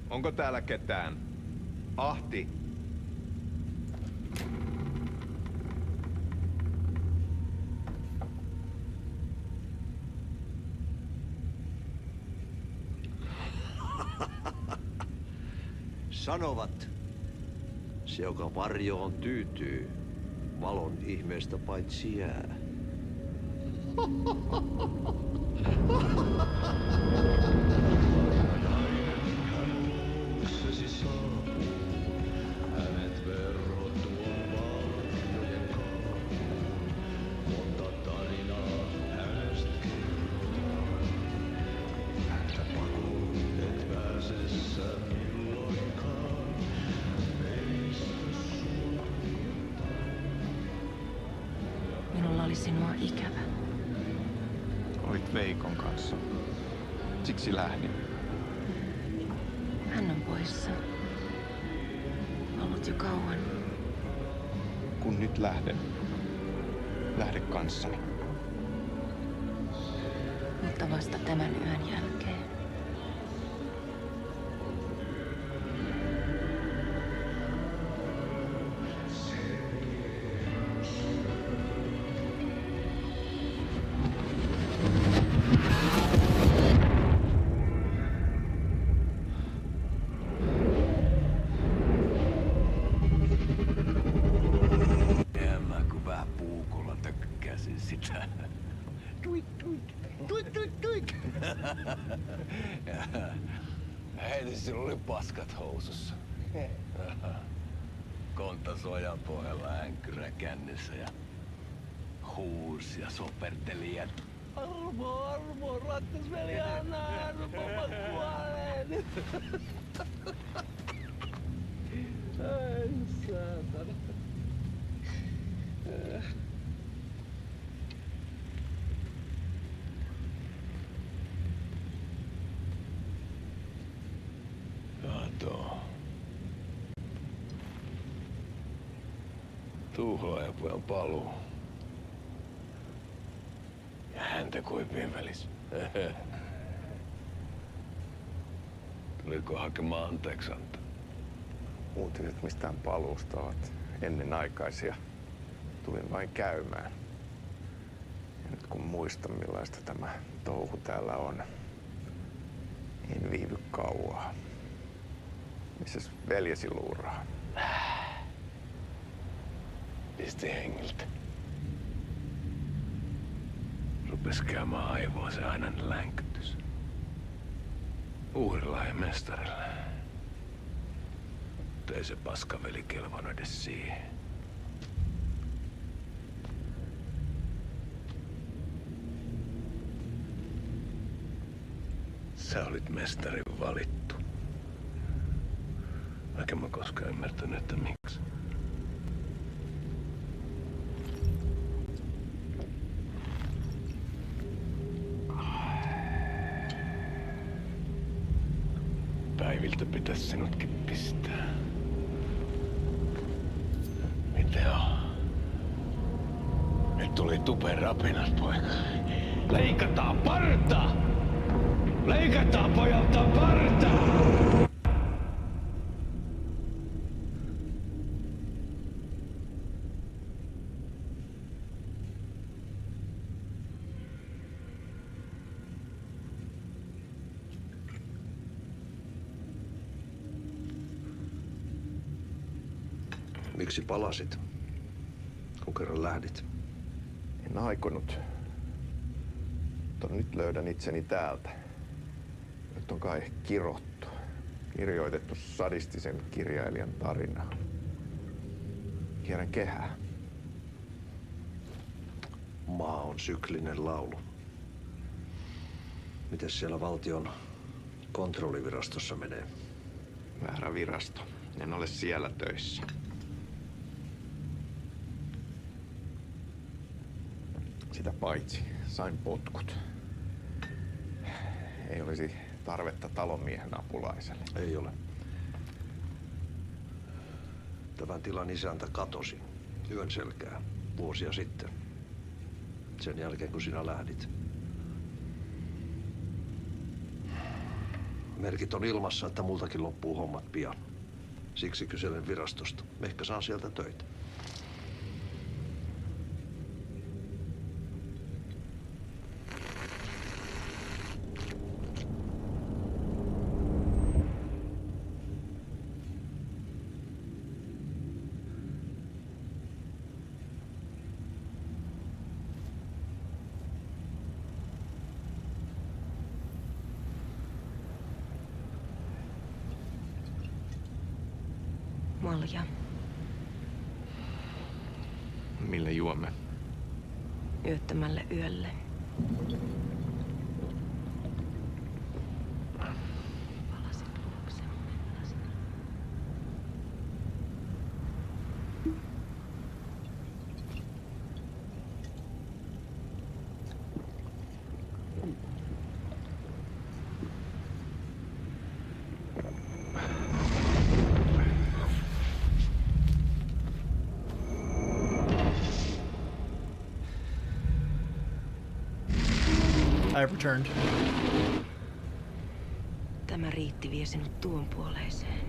Onko täällä ketään? Ahti. Sanovat, se joka varjoon tyytyy, valon ihmeestä paitsi jää. Minulla oli sinua ikävä. Olit Veikon kanssa. Siksi lähdin. Hän on poissa. Ollut jo kauan. Kun nyt lähden, lähde kanssani. Mutta vasta tämän yön jälkeen. Mä kun vähän puukolla tökkäsin sitä. Tuik, tuik, tuik, tuik, tuik. Heti sillä oli paskat housussa. Kontas ojan pohjalla änkyrä kännissä ja huusi ja soperteli ja armo, rattasveli anna, armo, mä kuolen. Ai saatana. Kato. Tuhlaajapojan paluu. Ja häntä koipien välissä. Tuliko hakemaan anteeksiantoa? Uutiset mistään paluusta ovat ennenaikaisia. Tulin vain käymään. Ja nyt kun muistan millaista tämä touhu täällä on, en viivy kauaa. Missäs veljesi luuraa? Pisti hengiltä. Rupes käymään aivoon se ainainen länkytys. Uhrilla ja mestarilla. Mutta ei se paskaveli kelvannut edes siihen. Sä olit mestarin valittu. Vaikka mä koskaan ymmärtänyt, että miksi. Päiviltä pitäis sinutkin pistää. Mitä on? Nyt tuli tupen rapinat, poika. Leikataan parta! Leikataan pojalta partaa! Miksi palasit, kun kerran lähdit? En aikonut. Mutta nyt löydän itseni täältä. Nyt on kai kirottu. Kirjoitettu sadistisen kirjailijan tarina. Kierrän kehää. Maa on syklinen laulu. Mites siellä valtion kontrollivirastossa menee? Väärä virasto. En ole siellä töissä. Sitä paitsi sain potkut. Ei olisi tarvetta talonmiehen apulaiselle. Ei ole. Tämän tilan isäntä katosi yön selkää vuosia sitten. Sen jälkeen kun sinä lähdit. Merkit on ilmassa, että multakin loppuu hommat pian. Siksi kyselen virastosta. Ehkä saan sieltä töitä. Malja. Mille juomme? Yöttömälle yölle. Palasit luoksemme lasina. I've returned. Tämä riitti vie sinut tuon puoleiseen.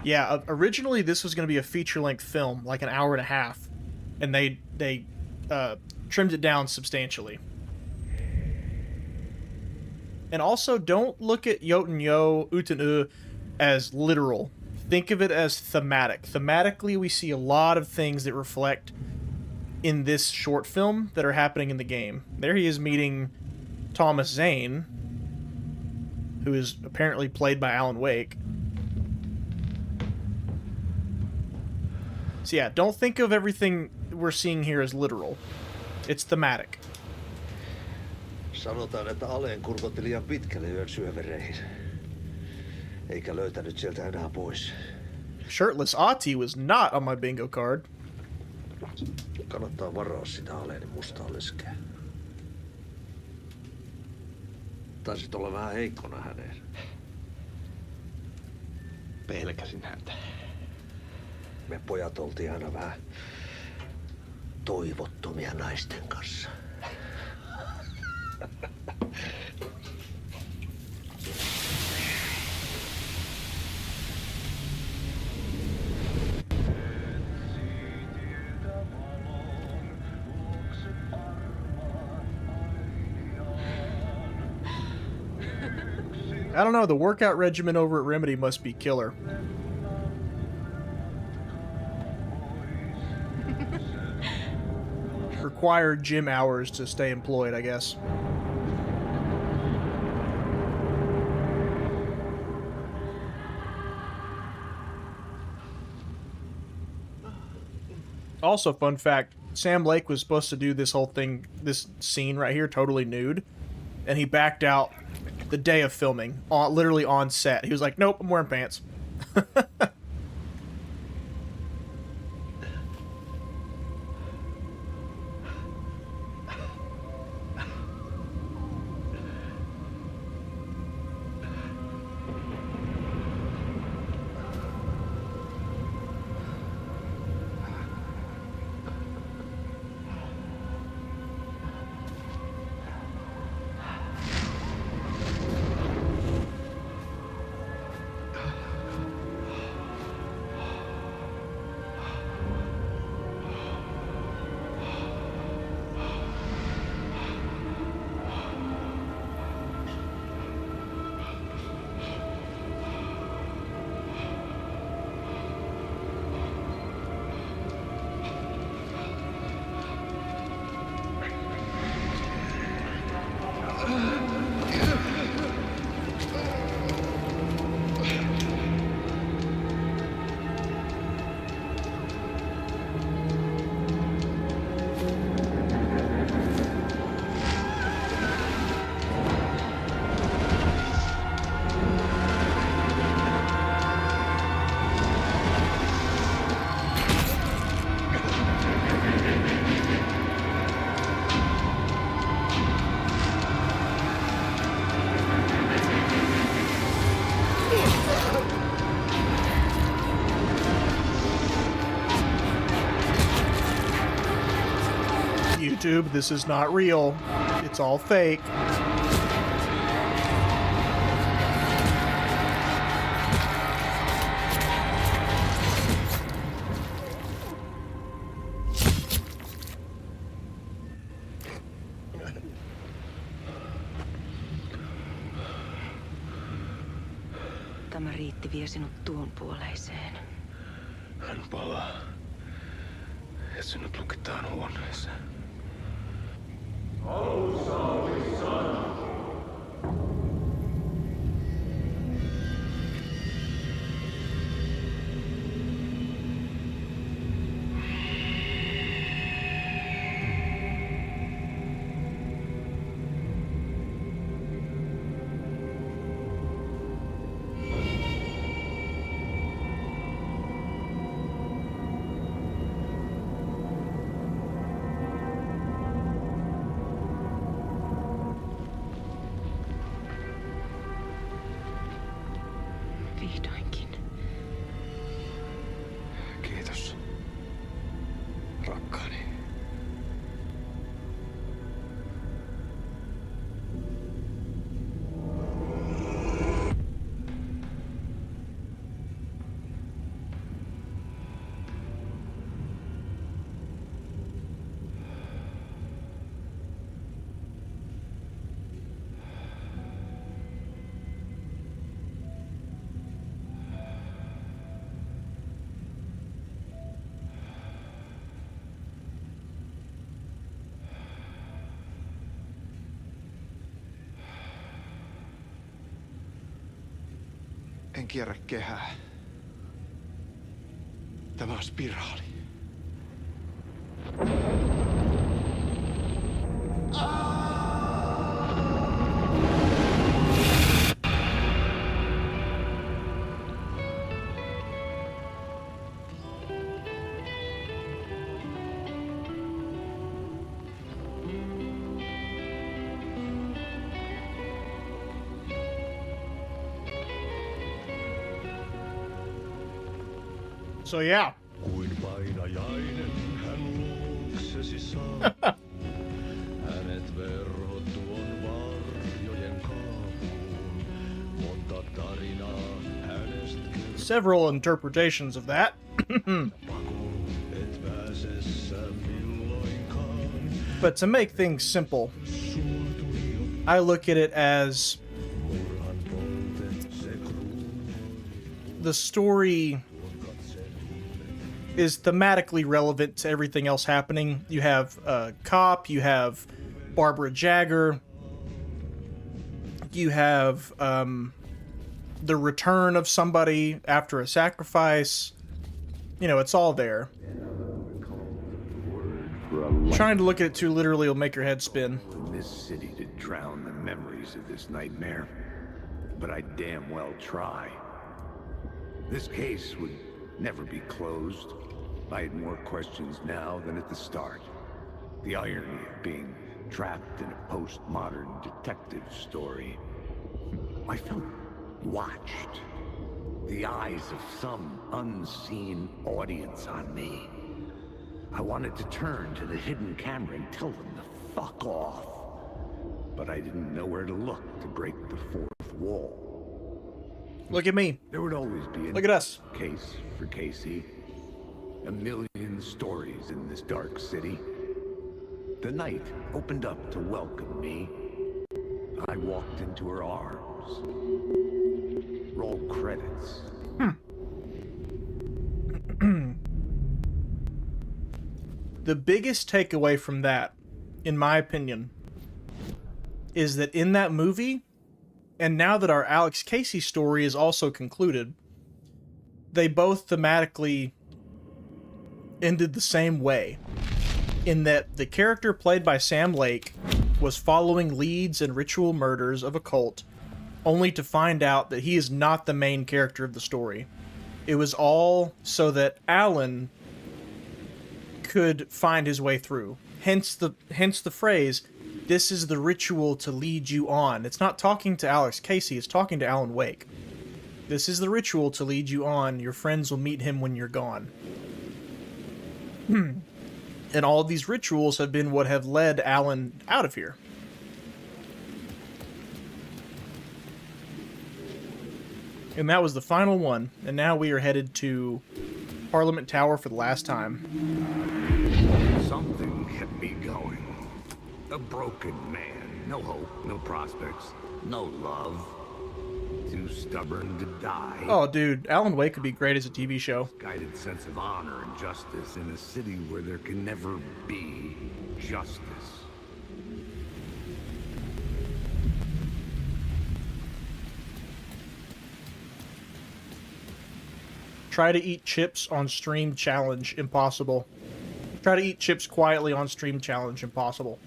Yeah, originally this was going to be a feature-length film, like an hour and a half, and they trimmed it down substantially. And also, don't look at Jotun Yo, Uten as literal. Think of it as thematic. Thematically, we see a lot of things that reflect in this short film that are happening in the game. There he is meeting Thomas Zane, who is apparently played by Alan Wake. So yeah, don't think of everything we're seeing here as literal. It's thematic. Sanotaan, että Aleen kurkotti liian pitkälle yön syövereihin. Eikä löytänyt sieltä enää pois. Shirtless Ahti was not on my bingo card. Kannattaa varaa sitä Aleenin mustaa leskeä. Taisit olla vähän heikkona häneen. Pelkäsin häntä. Me pojat oltiin aina vähän toivottomia naisten kanssa. I don't know, the workout regimen over at Remedy must be killer. Required gym hours to stay employed, I guess. Also, fun fact, Sam Lake was supposed to do this whole thing, this scene right here, totally nude, and he backed out the day of filming, literally on set. He was like, nope, I'm wearing pants. YouTube, this is not real. It's all fake. Tämä riitti vie sinut tuon puoleiseen. Hän palaa. Ja sinut lukitaan huoneeseen. Alussa oli sana. Vihdoinkin. Kiitos. Rakkaani. En kierrä kehää. Tämä on spiraali. So yeah. Kuin painajainen hän luoksesi saa. Hänet verhot tuon varjojen kaapuun. Monta tarinaa hänestä Several interpretations of that. et pääsessä milloinkaan. But to make things simple, I look at it as the story is thematically relevant to everything else happening. You have Cop, you have Barbara Jagger, you have the return of somebody after a sacrifice. You know, it's all there. Trying to look at it too literally will make your head spin. In this city to drown the memories of this nightmare, but I damn well try. This case would never be closed. I had more questions now than at the start. The irony of being trapped in a postmodern detective story. I felt watched. The eyes of some unseen audience on me. I wanted to turn to the hidden camera and tell them to fuck off. But I didn't know where to look to break the fourth wall. Look at me. There would always be a Look at us. Case for Casey. A million stories in this dark city. The night opened up to welcome me. I walked into her arms. Roll credits. The biggest takeaway from that, in my opinion, is that in that movie, and now that our Alex Casey story is also concluded, they both thematically ended the same way. In that the character played by Sam Lake was following leads and ritual murders of a cult, only to find out that he is not the main character of the story. It was all so that Alan could find his way through. Hence the phrase, "This is the ritual to lead you on." It's not talking to Alex Casey, it's talking to Alan Wake. This is the ritual to lead you on. Your friends will meet him when you're gone. And all of these rituals have been what have led Alan out of here. And that was the final one. And now we are headed to Parliament Tower for the last time. Something kept me going. A broken man. No hope, no prospects, no love. Too stubborn to die. Oh, dude, Alan Wake could be great as a TV show. Guided sense of honor and justice in a city where there can never be justice. Try to eat chips on stream challenge, impossible. Try to eat chips quietly on stream challenge, impossible.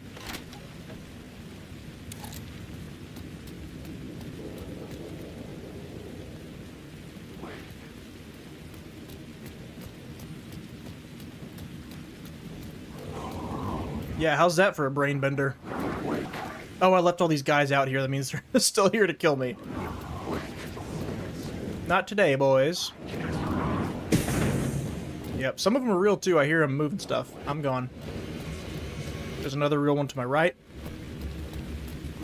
Yeah, how's that for a brain bender? Oh, I left all these guys out here. That means they're still here to kill me. Not today, boys. Yep, some of them are real too. I hear them moving stuff. I'm gone. There's another real one to my right.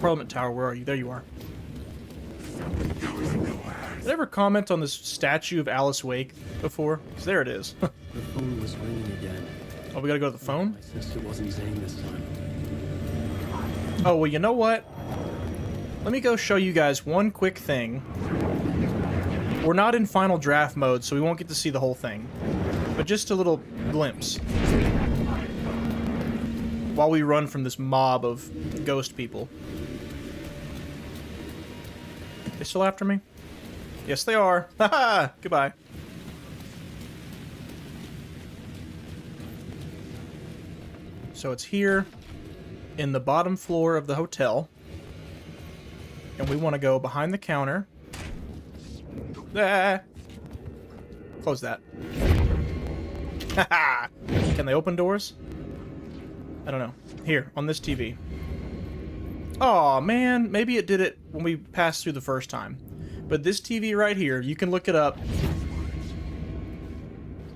Parliament Tower, where are you? There you are. Did I ever comment on this statue of Alice Wake before? Because there it is. The phone was ringing again. Oh, we gotta go to the phone? My sister wasn't Zane this time. Oh, well, you know what? Let me go show you guys one quick thing. We're not in final draft mode, so we won't get to see the whole thing. But just a little glimpse. While we run from this mob of ghost people. They still after me? Yes, they are. Haha! Goodbye. So it's here in the bottom floor of the hotel. And we want to go behind the counter. Ah! Close that. Haha! Can they open doors? I don't know. Here, on this TV. Aw, man. Maybe it did it when we passed through the first time. But this TV right here, you can look it up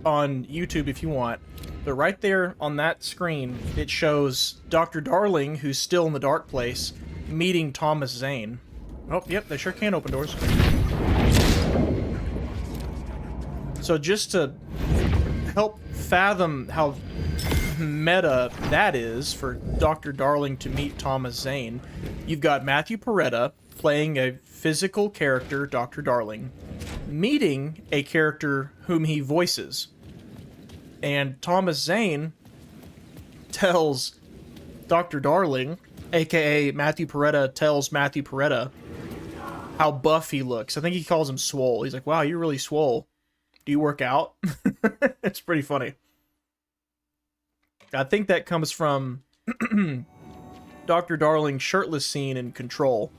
on YouTube if you want. But right there on that screen, it shows Dr. Darling, who's still in the dark place, meeting Thomas Zane. Oh, yep, they sure can open doors. So just to help fathom how meta that is for Dr. Darling to meet Thomas Zane, you've got Matthew Peretta playing a physical character, Dr. Darling, meeting a character whom he voices. And Thomas Zane tells Dr. Darling, aka Matthew Peretta tells Matthew Peretta how buff he looks. I think he calls him swole. He's like, wow, you're really swole. Do you work out? It's pretty funny. I think that comes from Dr. Darling's shirtless scene in Control.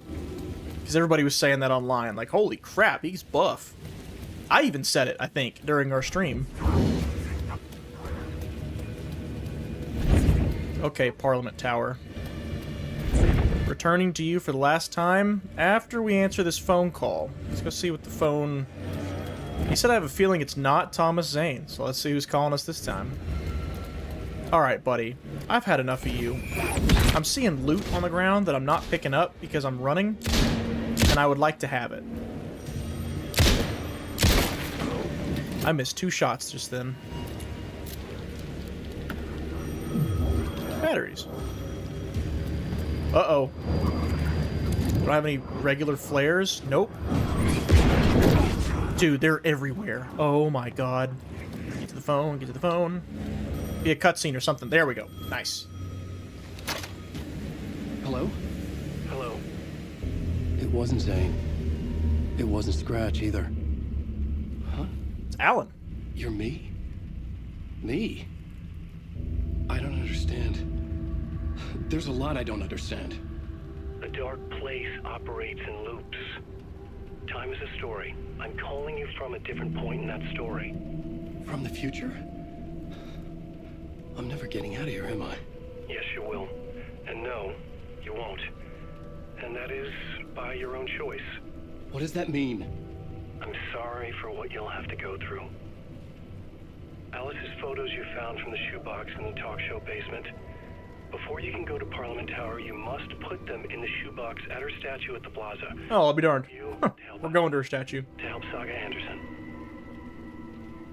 Because everybody was saying that online. Like, holy crap, he's buff. I even said it, I think, during our stream. Okay, Parliament Tower. Returning to you for the last time after we answer this phone call. Let's go see what the phone... He said I have a feeling it's not Thomas Zane, so let's see who's calling us this time. Alright, buddy. I've had enough of you. I'm seeing loot on the ground that I'm not picking up because I'm running, and I would like to have it. I missed 2 shots just then. Batteries. Uh-oh. Do I have any regular flares? Nope. Dude, they're everywhere. Oh my god. Get to the phone, get to the phone. Be a cutscene or something. There we go. Nice. Hello? Hello. It wasn't Zane. It wasn't Scratch either. Huh? It's Alan. You're me? Me? I don't understand. There's a lot I don't understand. The dark place operates in loops. Time is a story. I'm calling you from a different point in that story. From the future? I'm never getting out of here, am I? Yes, you will. And no, you won't. And that is by your own choice. What does that mean? I'm sorry for what you'll have to go through. Alice's photos you found from the shoebox in the talk show basement. Before you can go to Parliament Tower, you must put them in the shoebox at her statue at the plaza. Oh, I'll be darned. We're going to her statue. To help Saga Anderson.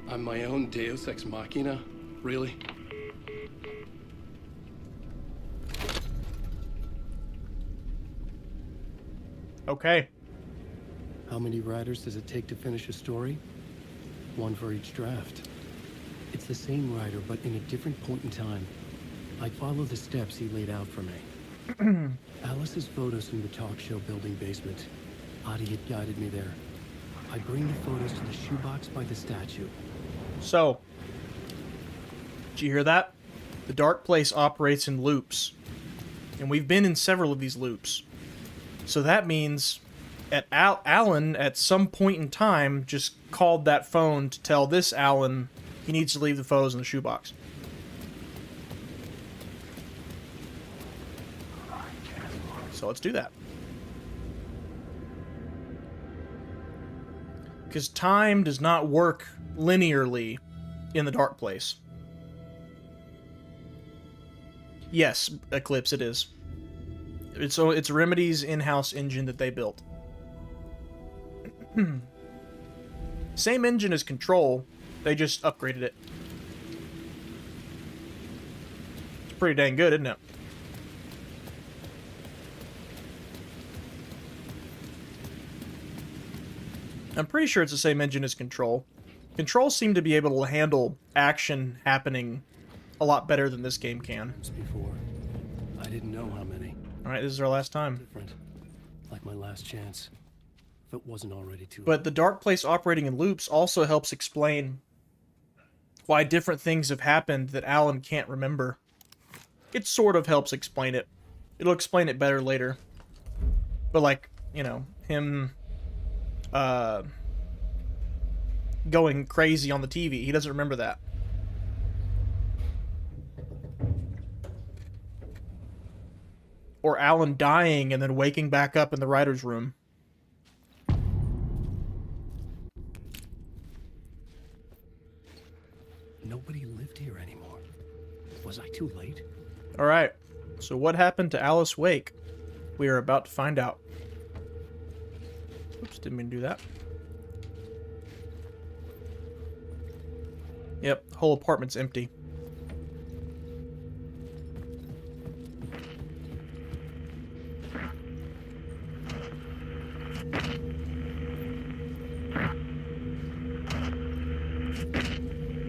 I'm my own Deus Ex Machina? Really? Okay. How many writers does it take to finish a story? One for each draft. It's the same writer, but in a different point in time. I follow the steps he laid out for me. Alice's photos from the talk show building basement. Adi had guided me there. I bring the photos to the shoebox by the statue. So, did you hear that? The dark place operates in loops. And we've been in several of these loops. So that means Alan, at some point in time, just called that phone to tell this Alan he needs to leave the photos in the shoebox. So let's do that. Because time does not work linearly in the dark place. Yes, Eclipse, it is. It's Remedy's in-house engine that they built. Same engine as Control, they just upgraded it. It's pretty dang good, isn't it? I'm pretty sure it's the same engine as Control. Control seemed to be able to handle action happening a lot better than this game can. Before, I didn't know how many. Alright, this is our last time. Different. Like my last chance. If it wasn't already too But the dark place operating in loops also helps explain why different things have happened that Alan can't remember. It sort of helps explain it. It'll explain it better later. But like, you know, him going crazy on the TV, he doesn't remember that. Or Alan dying and then waking back up in the writer's room. Nobody lived here anymore. Was I too late? Alright, so what happened to Alice Wake? We are about to find out. Oops, didn't mean to do that. Yep, the whole apartment's empty.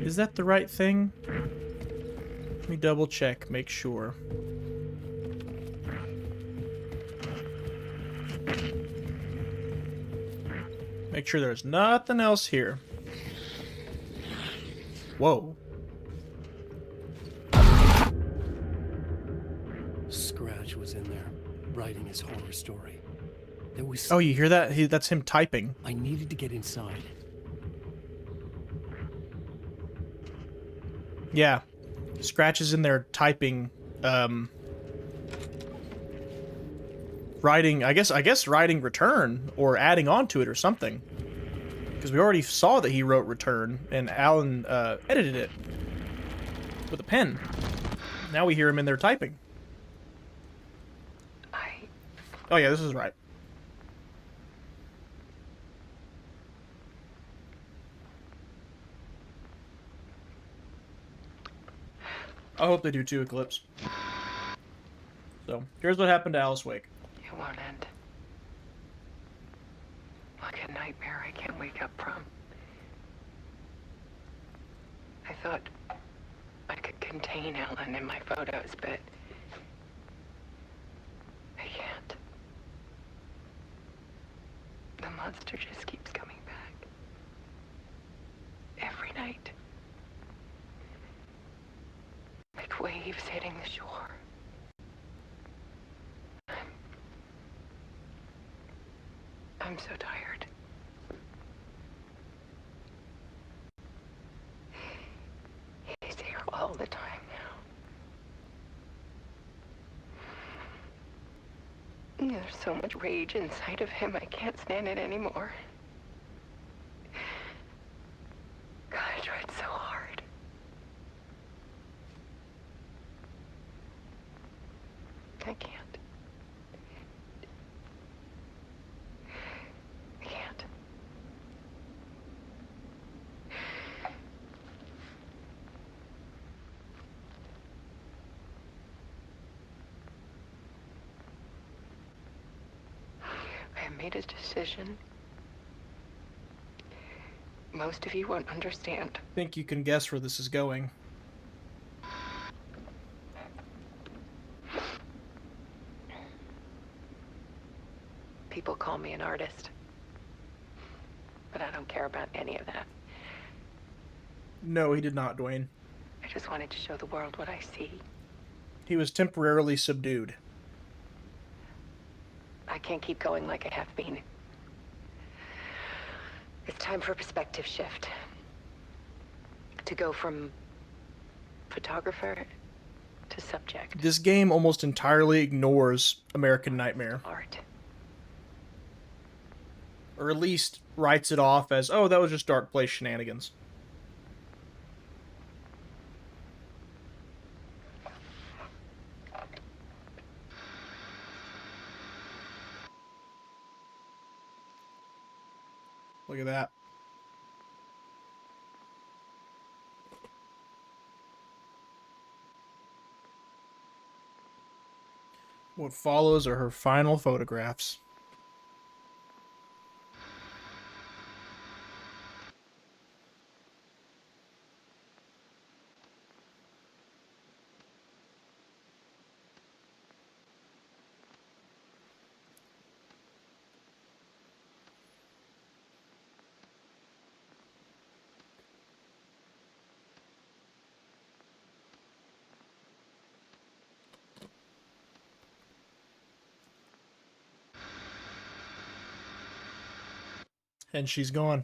Is that the right thing? Let me double check, make sure. Make sure there's nothing else here. Whoa. Scratch was in there, writing his horror story. There was... Oh, you hear that? That's him typing. I needed to get inside. Yeah. Scratch is in there typing, writing, I guess writing Return, or adding on to it or something. Because we already saw that he wrote Return, and Alan, edited it with a pen. Now we hear him in there typing. Oh yeah, this is right. I hope they do too, Eclipse. So, here's what happened to Alice Wake. It won't end. Like a nightmare I can't wake up from. I thought I could contain Ellen in my photos, but I can't. The monster just keeps coming back. Every night. Like waves hitting the shore. I'm so tired. He's here all the time now. There's so much rage inside of him, I can't stand it anymore. God, I tried so hard. I can't. I can't. I have made a decision. Most of you won't understand. I think you can guess where this is going. People call me an artist. But I don't care about any of that. No, he did not, Dwayne. I just wanted to show the world what I see. He was temporarily subdued. I can't keep going like I have been. It's time for a perspective shift. To go from photographer to subject. This game almost entirely ignores American Nightmare. Art. Or at least writes it off as, oh, that was just Dark Place shenanigans. Look at that. What follows are her final photographs. And she's gone.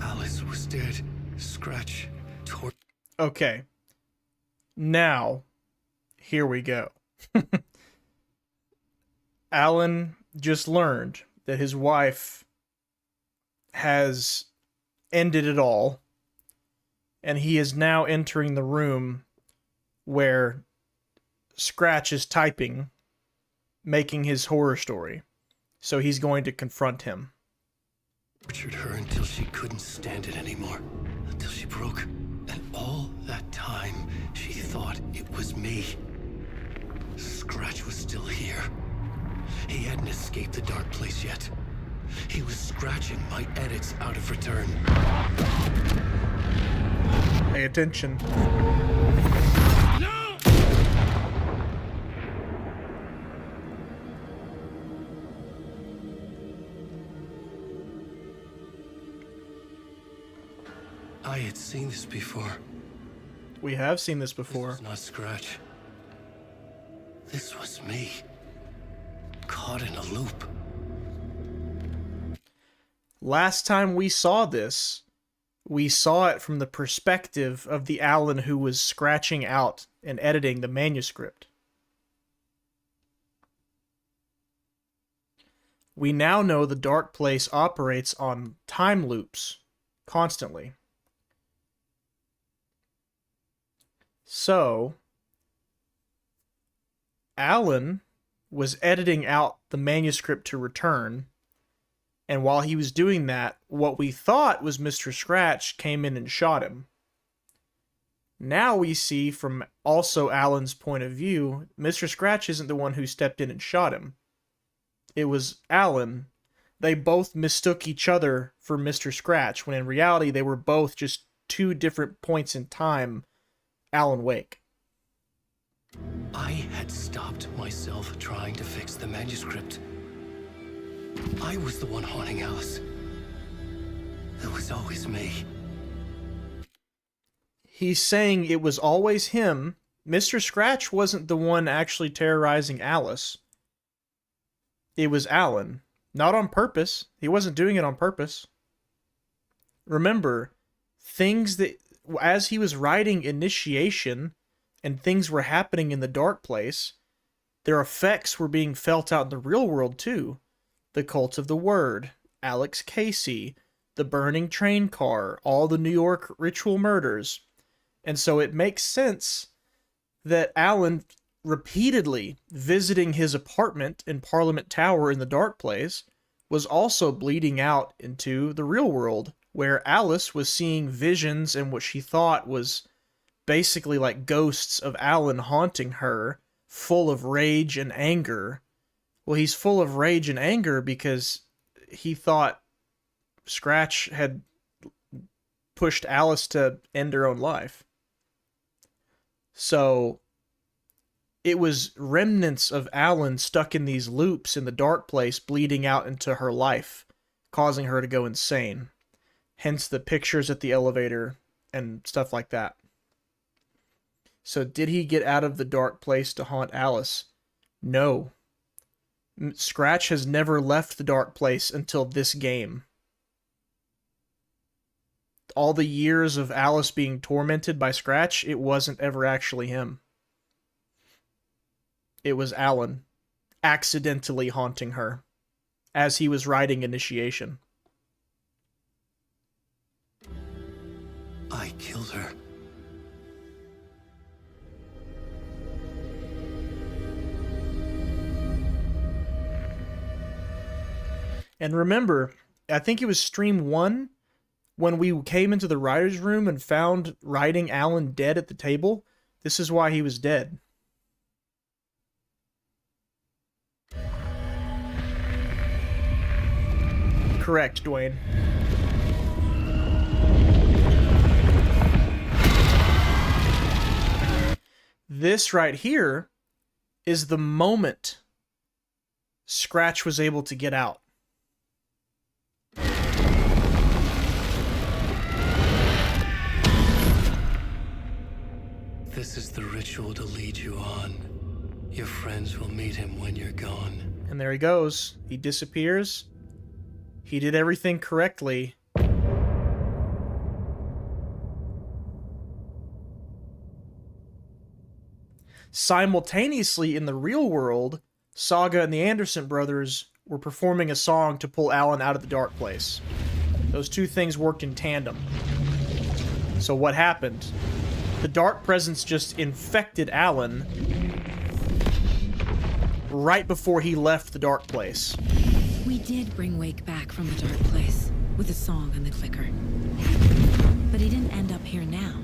Alice was dead. Scratch tore. Okay. Now, here we go. Alan just learned that his wife has ended it all, and he is now entering the room where Scratch is typing, making his horror story. So he's going to confront him. Tortured her until she couldn't stand it anymore. Until she broke. And all that time, she thought it was me. Scratch was still here. He hadn't escaped the dark place yet. He was scratching my edits out of return. Pay attention. I had seen this before. We have seen this before. This was not Scratch. This was me. Caught in a loop. Last time we saw this, we saw it from the perspective of the Alan who was scratching out and editing the manuscript. We now know the Dark Place operates on time loops constantly. So, Alan was editing out the manuscript to return, and while he was doing that, what we thought was Mr. Scratch came in and shot him. Now we see from also Alan's point of view, Mr. Scratch isn't the one who stepped in and shot him. It was Alan. They both mistook each other for Mr. Scratch, when in reality they were both just two different points in time Alan Wake. I had stopped myself trying to fix the manuscript. I was the one haunting Alice. It was always me. He's saying it was always him. Mr. Scratch wasn't the one actually terrorizing Alice. It was Alan. Not on purpose. He wasn't doing it on purpose. Remember, things that, as he was writing Initiation, and things were happening in the Dark Place, their effects were being felt out in the real world too. The Cult of the Word, Alex Casey, the burning train car, all the New York ritual murders. And so it makes sense that Alan repeatedly visiting his apartment in Parliament Tower in the Dark Place was also bleeding out into the real world, where Alice was seeing visions and what she thought was basically like ghosts of Alan haunting her, full of rage and anger. Well, he's full of rage and anger because he thought Scratch had pushed Alice to end her own life. So it was remnants of Alan stuck in these loops in the Dark Place, bleeding out into her life, causing her to go insane. Hence the pictures at the elevator and stuff like that. So did he get out of the Dark Place to haunt Alice? No. Scratch has never left the Dark Place until this game. All the years of Alice being tormented by Scratch, it wasn't ever actually him. It was Alan accidentally haunting her as he was writing Initiation. I killed her. And remember, I think it was stream 1 when we came into the writer's room and found writing Alan dead at the table. This is why he was dead. Correct, Dwayne. This right here is the moment Scratch was able to get out. This is the ritual to lead you on. Your friends will meet him when you're gone. And there he goes. He disappears. He did everything correctly. Simultaneously, in the real world, Saga and the Anderson brothers were performing a song to pull Alan out of the Dark Place. Those two things worked in tandem. So what happened? The Dark Presence just infected Alan right before he left the Dark Place. We did bring Wake back from the Dark Place with the song and the clicker. But he didn't end up here now.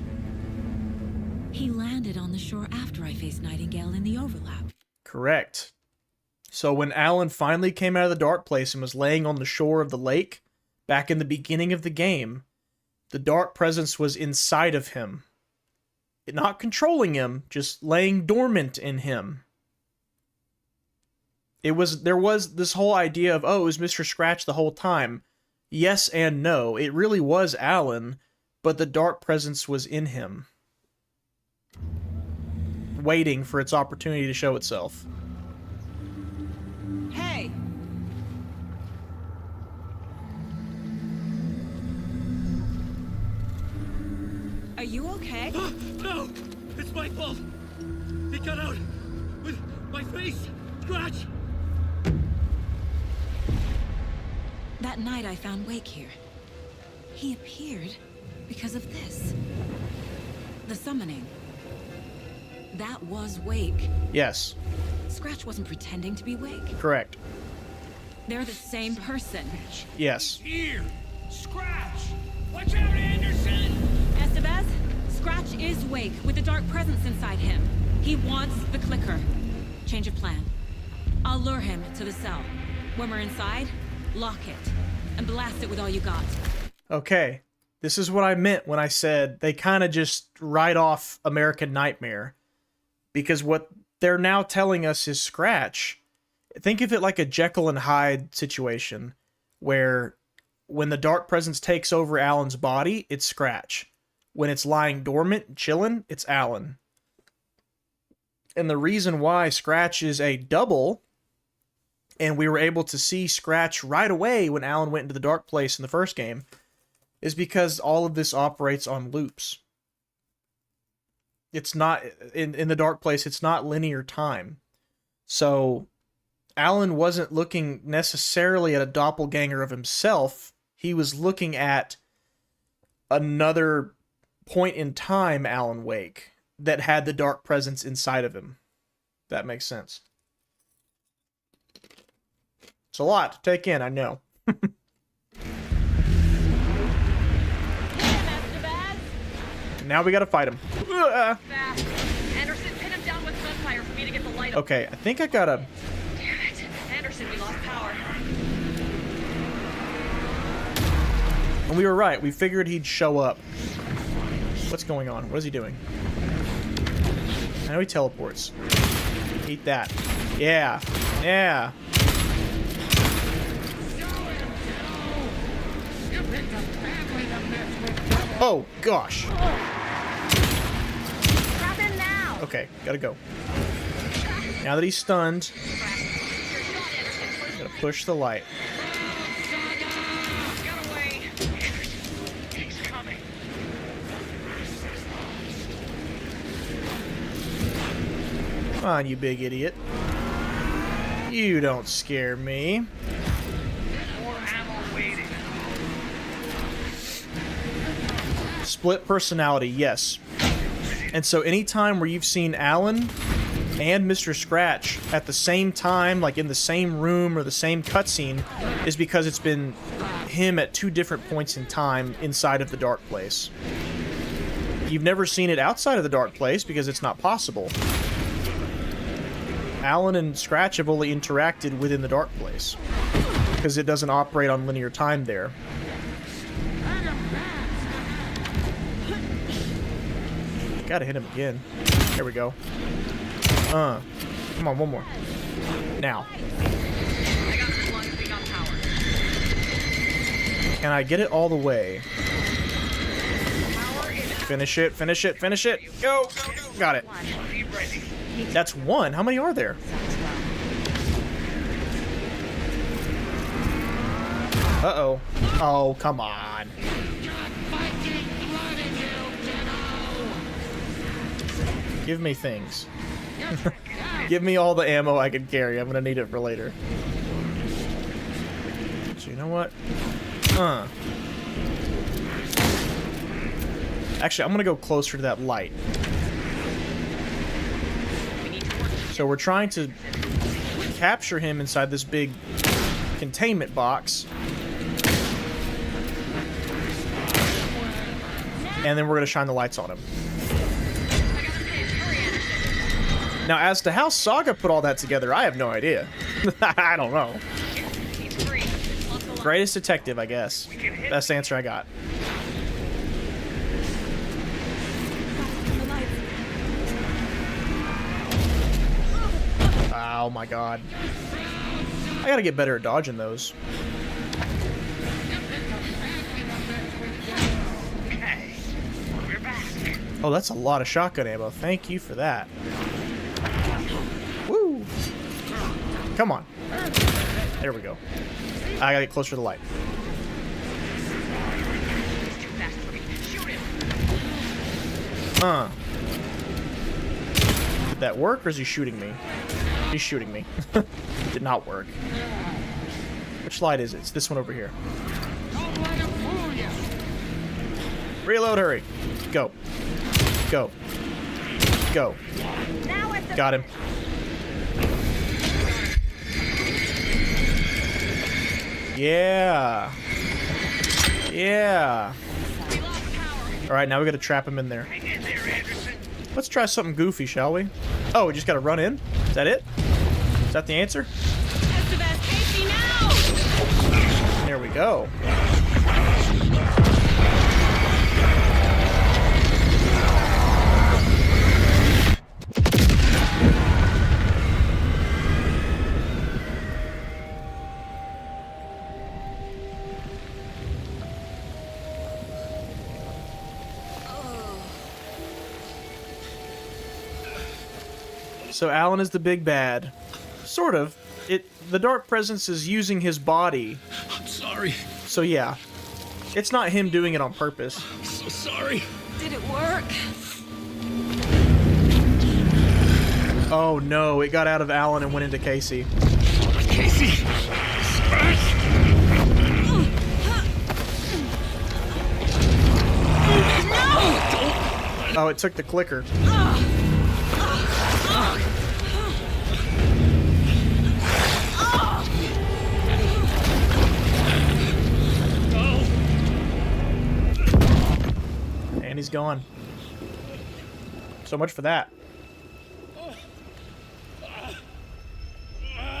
He landed on the shore after I faced Nightingale in the overlap. Correct. So when Alan finally came out of the Dark Place and was laying on the shore of the lake, back in the beginning of the game, the Dark Presence was inside of him. Not controlling him, just laying dormant in him. There was this whole idea of, oh, it was Mr. Scratch the whole time. Yes and no. It really was Alan, but the Dark Presence was in him, waiting for its opportunity to show itself. Hey! Are you okay? No! It's my fault! He got out with my face! Scratch! That night I found Wake here. He appeared because of this. The summoning. That was Wake. Yes. Scratch wasn't pretending to be Wake. Correct. They're the same person. Yes. Here! Scratch! Watch out, Anderson! Estevez, Scratch is Wake with the Dark Presence inside him. He wants the clicker. Change of plan. I'll lure him to the cell. When we're inside, lock it and blast it with all you got. Okay. This is what I meant when I said they kind of just write off American Nightmare. Because what they're now telling us is Scratch. Think of it like a Jekyll and Hyde situation, where when the Dark Presence takes over Alan's body, it's Scratch. When it's lying dormant, chilling, it's Alan. And the reason why Scratch is a double, and we were able to see Scratch right away when Alan went into the Dark Place in the first game, is because all of this operates on loops. It's not, in the Dark Place, it's not linear time. So, Alan wasn't looking necessarily at a doppelganger of himself. he was looking at another point in time Alan Wake that had the dark presence inside of him. That makes sense. It's a lot to take in, I know. Now we gotta fight him. Anderson, pin him down with gunfire for me to get the light. Okay, I think I gotta... Damn it. Anderson, we lost power. And we were right. We figured he'd show up. What's going on? What is he doing? I know he teleports. Eat that. Yeah. Yeah. Oh, gosh. Grab him now. Okay, gotta go. Now that he's stunned, gotta push the light. Get away. He's coming. Come on, you big idiot. You don't scare me. More ammo waiting. Split personality, yes. And so anytime where you've seen Alan and Mr. Scratch at the same time, like in the same room or the same cutscene, is because it's been him at two different points in time inside of the dark place. You've never seen it outside of the dark place because it's not possible. Alan and Scratch have only interacted within the dark place because it doesn't operate on linear time there. Gotta hit him again. There we go. Come on, one more. Now. Can I get it all the way? Finish it, finish it, finish it. Go, go, go. Got it. That's one. How many are there? Uh-oh. Oh, come on. Give me things. Give me all the ammo I can carry. I'm gonna need it for later. So you know what? Actually, I'm gonna go closer to that light. So we're trying to capture him inside this big containment box. And then we're gonna shine the lights on him. Now, as to how Saga put all that together, I have no idea. I don't know. Greatest detective, I guess. Best answer I got. Oh my god. I gotta get better at dodging those. Oh, that's a lot of shotgun ammo. Thank you for that. Woo! Come on. There we go. I gotta get closer to the light. Did that work, or is he shooting me? He's shooting me. Did not work. Which light is it? It's this one over here. Reload, hurry. Go. Go. Go. Got him. Yeah. Yeah. Alright, now we gotta trap him in there. Let's try something goofy, shall we? Oh, we just gotta run in? Is that it? Is that the answer? There we go. So Alan is the big bad. Sort of. The dark presence is using his body. I'm sorry. So yeah. It's not him doing it on purpose. I'm so sorry. Did it work? Oh no, it got out of Alan and went into Casey. Casey! Oh, it took the clicker. And he's gone. So much for that.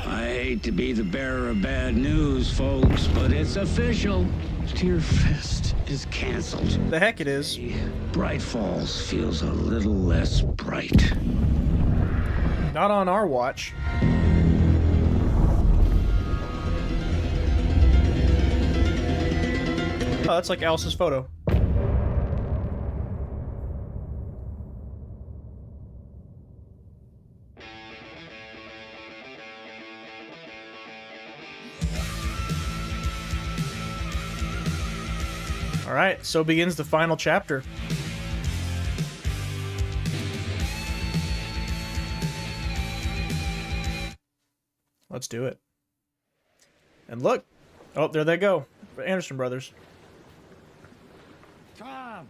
I hate to be the bearer of bad news, folks, but it's official. Tear Fest is canceled. The heck it is. Bright Falls feels a little less bright. Not on our watch. Oh, that's like Alice's photo. Alright, so begins the final chapter. Let's do it. And look! Oh, there they go. Anderson brothers. Tom,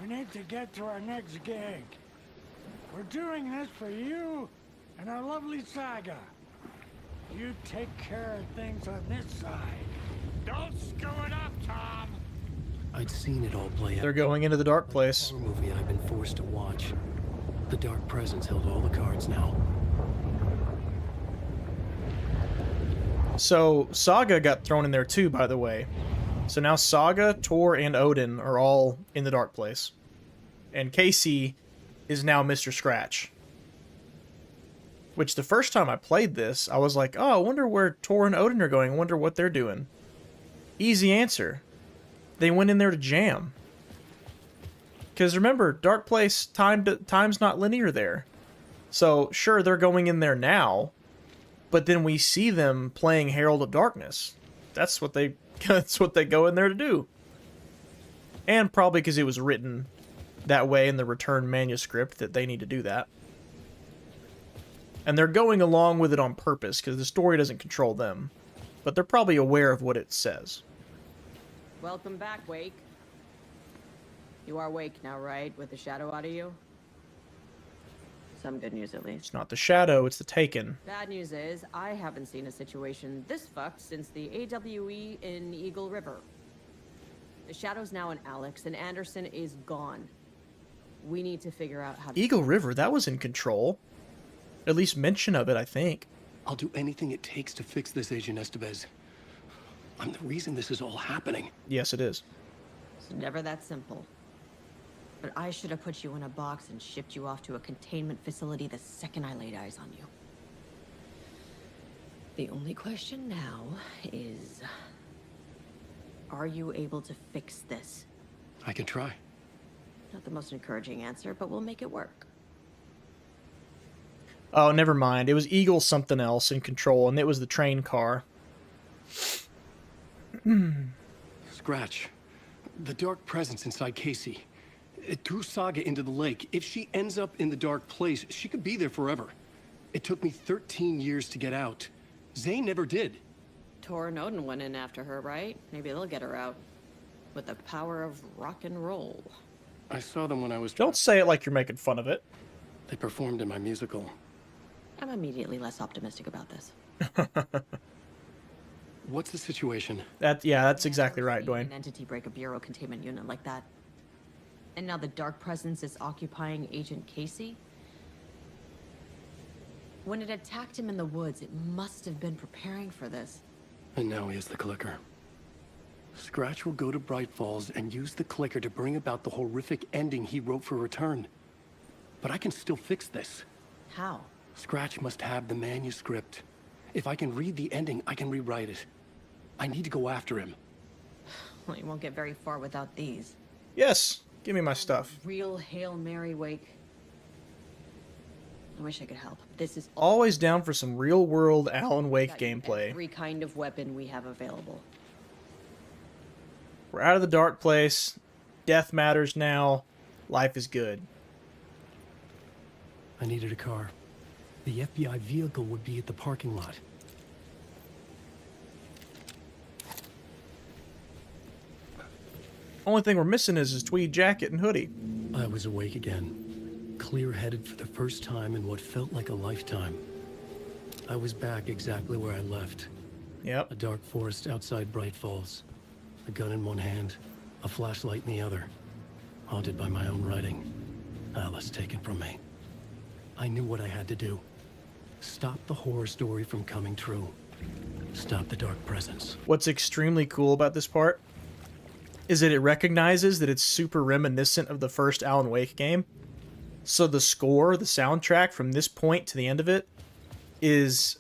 we need to get to our next gig. We're doing this for you and our lovely saga. You take care of things on this side. Don't screw it up, Tom! I'd seen it all play out. They're going into the dark place. Horror movie I've been forced to watch. The Dark Presence held all the cards now. So, Saga got thrown in there too, by the way. So now Saga, Tor, and Odin are all in the dark place. And Casey is now Mr. Scratch. Which, the first time I played this, I was like, oh, I wonder where Tor and Odin are going. I wonder what they're doing. Easy answer. They went in there to jam. Because remember, dark place, time's not linear there. So, sure, they're going in there now, but then we see them playing Herald of Darkness. That's what they go in there to do. And probably because it was written that way in the return manuscript that they need to do that. And they're going along with it on purpose because the story doesn't control them. But they're probably aware of what it says. Welcome back, Wake. You are Wake now, right? With the shadow out of you? Some good news, at least. It's not the shadow, it's the Taken. Bad news is, I haven't seen a situation this fucked since the AWE in Eagle River. The shadow's now in Alex, and Anderson is gone. We need to figure out how to... Eagle River, that was in control. At least mention of it, I think. I'll do anything it takes to fix this, Agent Estevez. I'm the reason this is all happening. Yes, it is. It's never that simple. But I should have put you in a box and shipped you off to a containment facility the second I laid eyes on you. The only question now is... are you able to fix this? I can try. Not the most encouraging answer, but we'll make it work. Oh, never mind. It was Eagle something else in control, and it was the train car. Scratch. The dark presence inside Casey. It threw Saga into the lake. If she ends up in the dark place, she could be there forever. It took me 13 years to get out. Zane never did. Tor and Odin went in after her, right? Maybe they'll get her out. With the power of rock and roll. I saw them when I was... Don't say it like you're making fun of it. They performed in my musical. I'm immediately less optimistic about this. What's the situation? That's exactly right, Dwayne. An entity break a bureau containment unit like that. And now the dark presence is occupying Agent Casey? When it attacked him in the woods, it must have been preparing for this. And now he has the clicker. Scratch will go to Bright Falls and use the clicker to bring about the horrific ending he wrote for Return. But I can still fix this. How? Scratch must have the manuscript. If I can read the ending, I can rewrite it. I need to go after him. Well, you won't get very far without these. Yes, give me my stuff. Real Hail Mary, Wake. I wish I could help. This is Always down for some real-world Alan Wake gameplay. every kind of weapon we have available. We're out of the dark place. Death matters now. Life is good. I needed a car. The FBI vehicle would be at the parking lot. Only thing we're missing is his tweed jacket and hoodie. I was awake again, clear-headed for the first time in what felt like a lifetime. I was back exactly where I left. Yep. A dark forest outside Bright Falls. A gun in one hand, a flashlight in the other. Haunted by my own writing. Alice taken from me. I knew what I had to do. Stop the horror story from coming true. Stop the dark presence. What's extremely cool about this part is that it recognizes that it's super reminiscent of the first Alan Wake game. So the score, the soundtrack from this point to the end of it is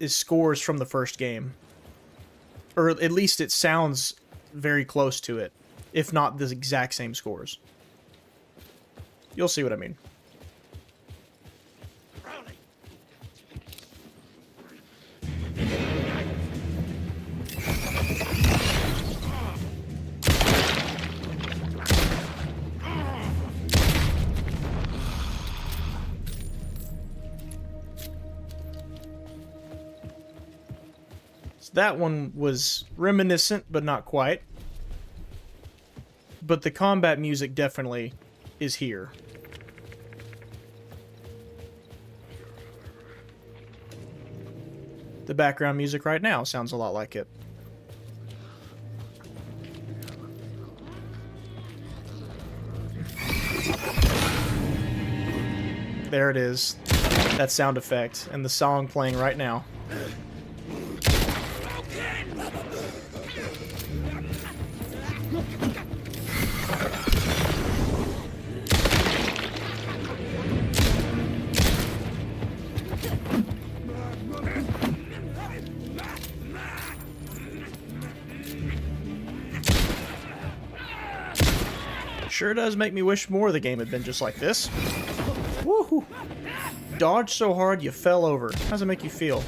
scores from the first game. Or at least it sounds very close to it, if not the exact same scores. You'll see what I mean. That one was reminiscent, but not quite. But the combat music definitely is here. The background music right now sounds a lot like it. There it is. That sound effect and the song playing right now. Sure does make me wish more of the game had been just like this. Woohoo! Dodged so hard you fell over. How does it make you feel?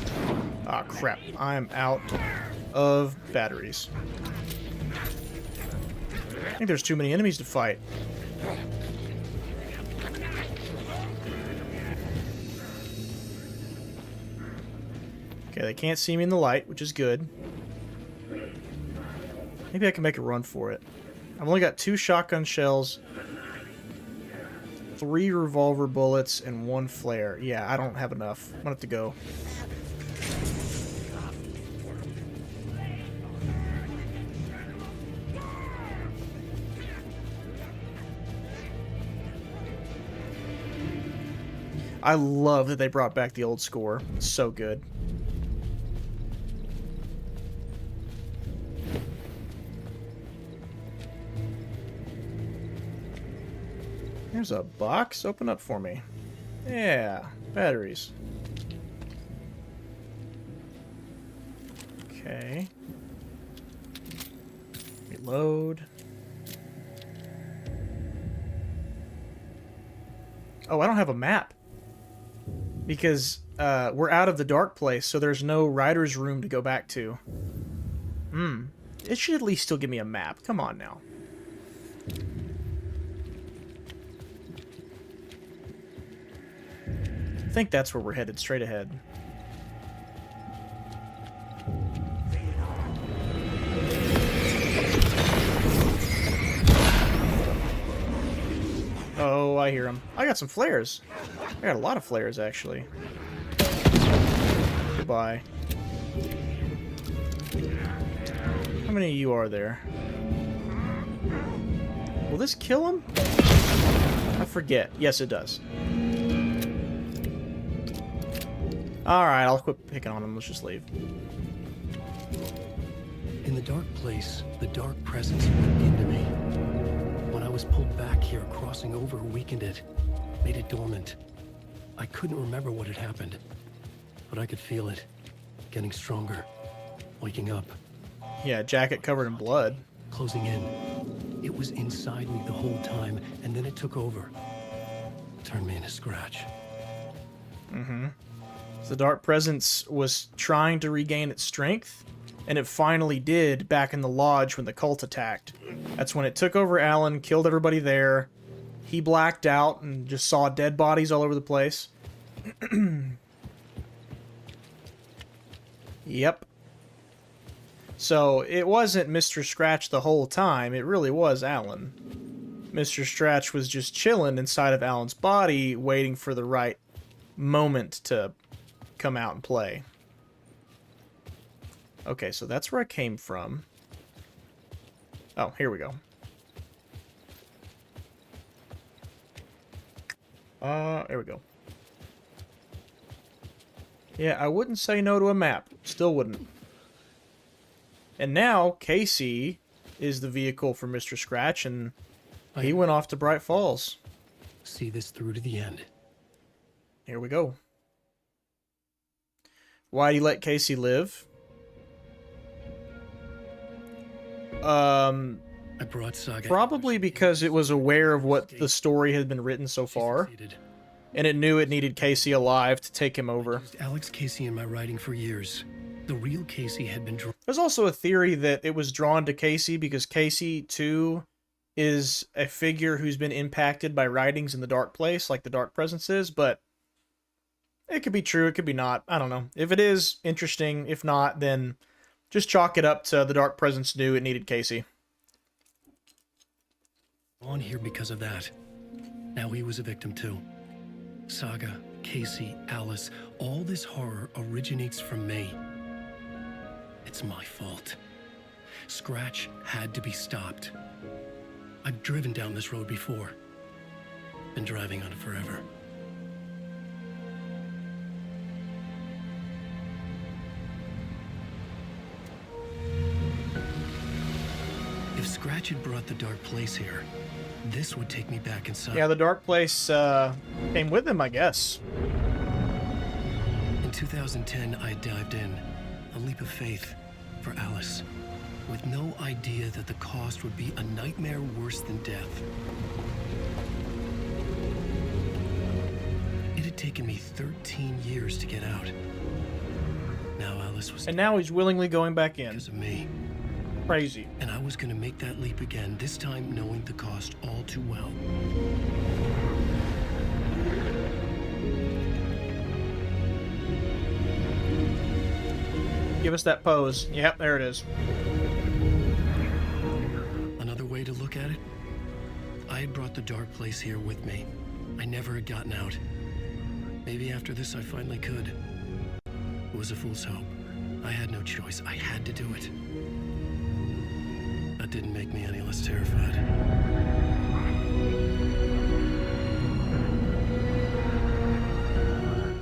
Ah, crap. I'm out of batteries. I think there's too many enemies to fight. Okay, they can't see me in the light, which is good. Maybe I can make a run for it. I've only got 2 shotgun shells, 3 revolver bullets, and 1 flare. Yeah, I don't have enough. I'm gonna have to go. I love that they brought back the old score. It's so good. There's a box. Open up for me. Yeah, batteries. Okay. Reload. Oh, I don't have a map. Because we're out of the dark place, so there's no writer's room to go back to. It should at least still give me a map. Come on now. I think that's where we're headed, straight ahead. Oh, I hear him. I got some flares. I got a lot of flares, actually. Goodbye. How many of you are there? Will this kill him? I forget. Yes, it does. Alright, I'll quit picking on him. Let's just leave. In the dark place, the dark presence went into me. When I was pulled back here, crossing over weakened it, made it dormant. I couldn't remember what had happened, but I could feel it, getting stronger, waking up. Yeah, jacket covered in blood. Closing in. It was inside me the whole time, and then it took over. Turned me into Scratch. So the dark presence was trying to regain its strength, and it finally did back in the lodge when the cult attacked. That's when it took over Alan, killed everybody there. He blacked out and just saw dead bodies all over the place. Yep. So it wasn't Mr. Scratch the whole time, it really was Alan. Mr. Stratch was just chilling inside of Alan's body, waiting for the right moment to come out and play. Okay, so that's where I came from. Oh, here we go. There we go. Yeah, I wouldn't say no to a map. Still wouldn't. And now, Casey is the vehicle for Mr. Scratch, and he went off to Bright Falls. See this through to the end. Here we go. Why'd he let Casey live? I brought Saga. Probably because it was aware of what the story had been written so far, and it knew it needed Casey alive to take him over. Alex Casey in my writing for years. The real Casey had been drawn. There's also a theory that it was drawn to Casey because Casey, too, is a figure who's been impacted by writings in the Dark Place, like the Dark Presence is, but it could be true, it could be not. I don't know. If it is, interesting. If not, then just chalk it up to the Dark Presence knew it needed Casey. On here because of that. Now he was a victim too. Saga, Casey, Alice, all this horror originates from me. It's my fault. Scratch had to be stopped. I've driven down this road before. Been driving on it forever. If Scratch had brought the Dark Place here, this would take me back inside. Yeah, the Dark Place came with him, I guess. In 2010, I dived in, a leap of faith for Alice, with no idea that the cost would be a nightmare worse than death. It had taken me 13 years to get out. Now Alice was... And now he's willingly going back in. Because of me. Crazy. And I was going to make that leap again, this time knowing the cost all too well. Give us that pose. Yep, there it is. Another way to look at it, I had brought the Dark Place here with me. I never had gotten out. Maybe after this I finally could. It was a fool's hope. I had no choice. I had to do it. That didn't make me any less terrified.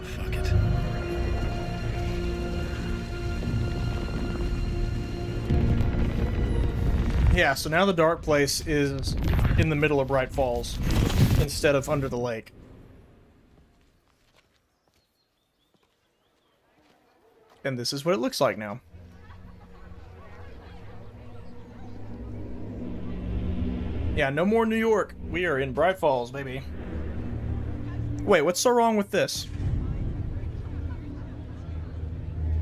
Fuck it. Yeah, so now the Dark Place is in the middle of Bright Falls instead of under the lake. And this is what it looks like now. Yeah, no more New York. We are in Bright Falls, baby. Wait, what's so wrong with this?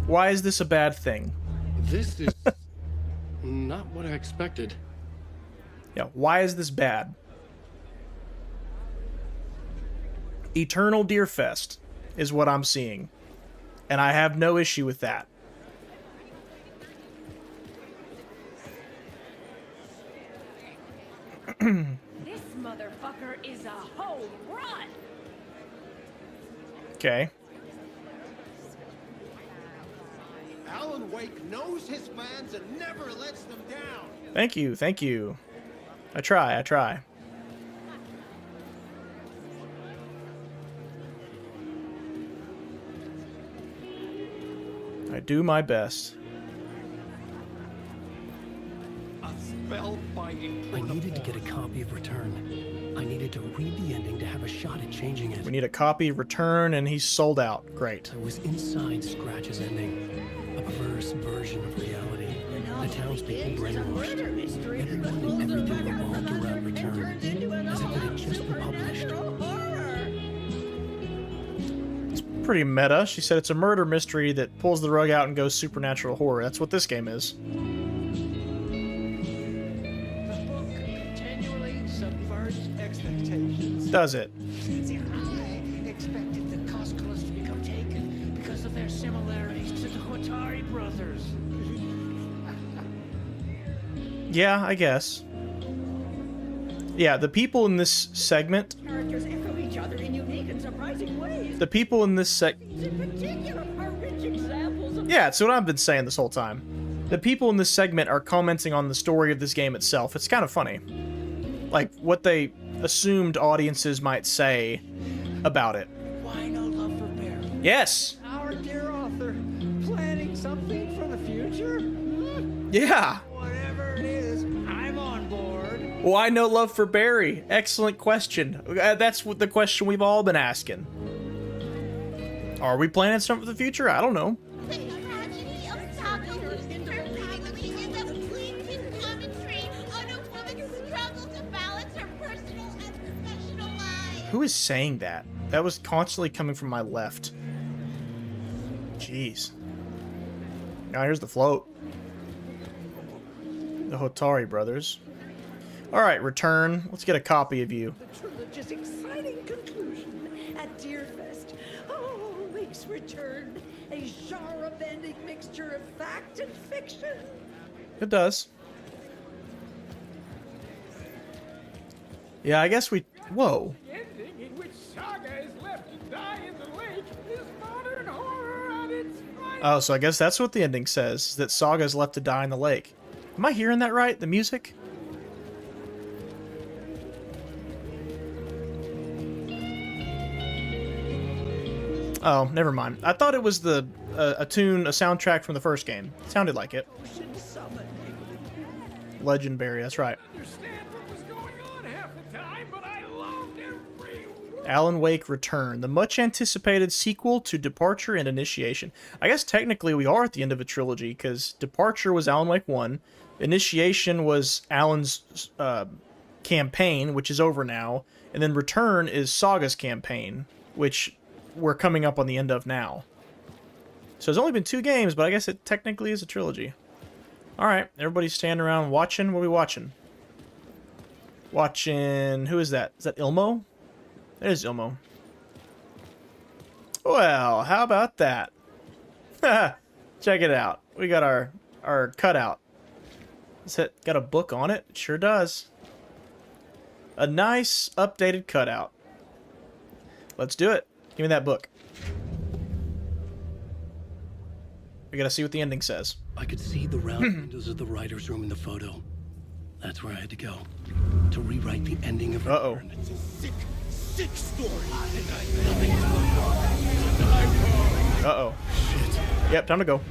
Why is this a bad thing? This is not what I expected. Yeah, why is this bad? Eternal Deerfest is what I'm seeing. And I have no issue with that. This motherfucker is a home run. Okay. Alan Wake knows his fans and never lets them down. Thank you, thank you. I try. I do my best. I needed to get a copy of Return. I needed to read the ending to have a shot at changing it. We need a copy of Return, and he's sold out. Great. I was inside Scratch's ending. A perverse version of reality. The townspeople brainwashed. Everyone and everything revolved around Return, as if it had just been published. It's pretty meta. She said it's a murder mystery that pulls the rug out and goes supernatural horror. That's what this game is. Does it? I expected the Koskolas to become taken because of their similarities to the Hotari brothers. Yeah, I guess. Yeah, the people in this segment... Characters echo each other in unique and surprising ways. The people in this In particular are rich examples of... Yeah, it's what I've been saying this whole time. The people in this segment are commenting on the story of this game itself. It's kind of funny. Like, what they assumed audiences might say about it. Why no love for Bear? Yes! Our dear author, planning something for the future? Yeah! Whatever it is, I'm on board. Why no love for Barry? Excellent question. That's what the question we've all been asking. Are we planning something for the future? I don't know. Who is saying that? That was constantly coming from my left. Jeez. Now here's the float. The Hotari brothers. Alright, return. Let's get a copy of you. The trilogy's exciting conclusion at Deerfest. Oh, Wake's return. A genre-bending mixture of fact and fiction. It does. Yeah, I guess we... Whoa. The ending in which Saga is left to die in the lake is modern horror at its finest. Oh, so I guess that's what the ending says, that Saga's left to die in the lake. Am I hearing that right? The music? Oh, never mind. I thought it was the a soundtrack from the first game. It sounded like it. Legendary, that's right. Alan Wake Return, the much-anticipated sequel to Departure and Initiation. I guess technically we are at the end of a trilogy, because Departure was Alan Wake 1, Initiation was Alan's campaign, which is over now, and then Return is Saga's campaign, which we're coming up on the end of now. So there's only been 2 games, but I guess it technically is a trilogy. Alright, everybody's standing around watching. What are we watching? Watching... Who is that? Is that Ilmo? There's Ilmo. Well, how about that? Check it out. We got our cutout. Is it got a book on it? It sure does. A nice updated cutout. Let's do it. Give me that book. We gotta see what the ending says. I could see the round windows of the writer's room in the photo. That's where I had to go. To rewrite the ending of Return. It's a sick story. Uh-oh. Yep, time to go.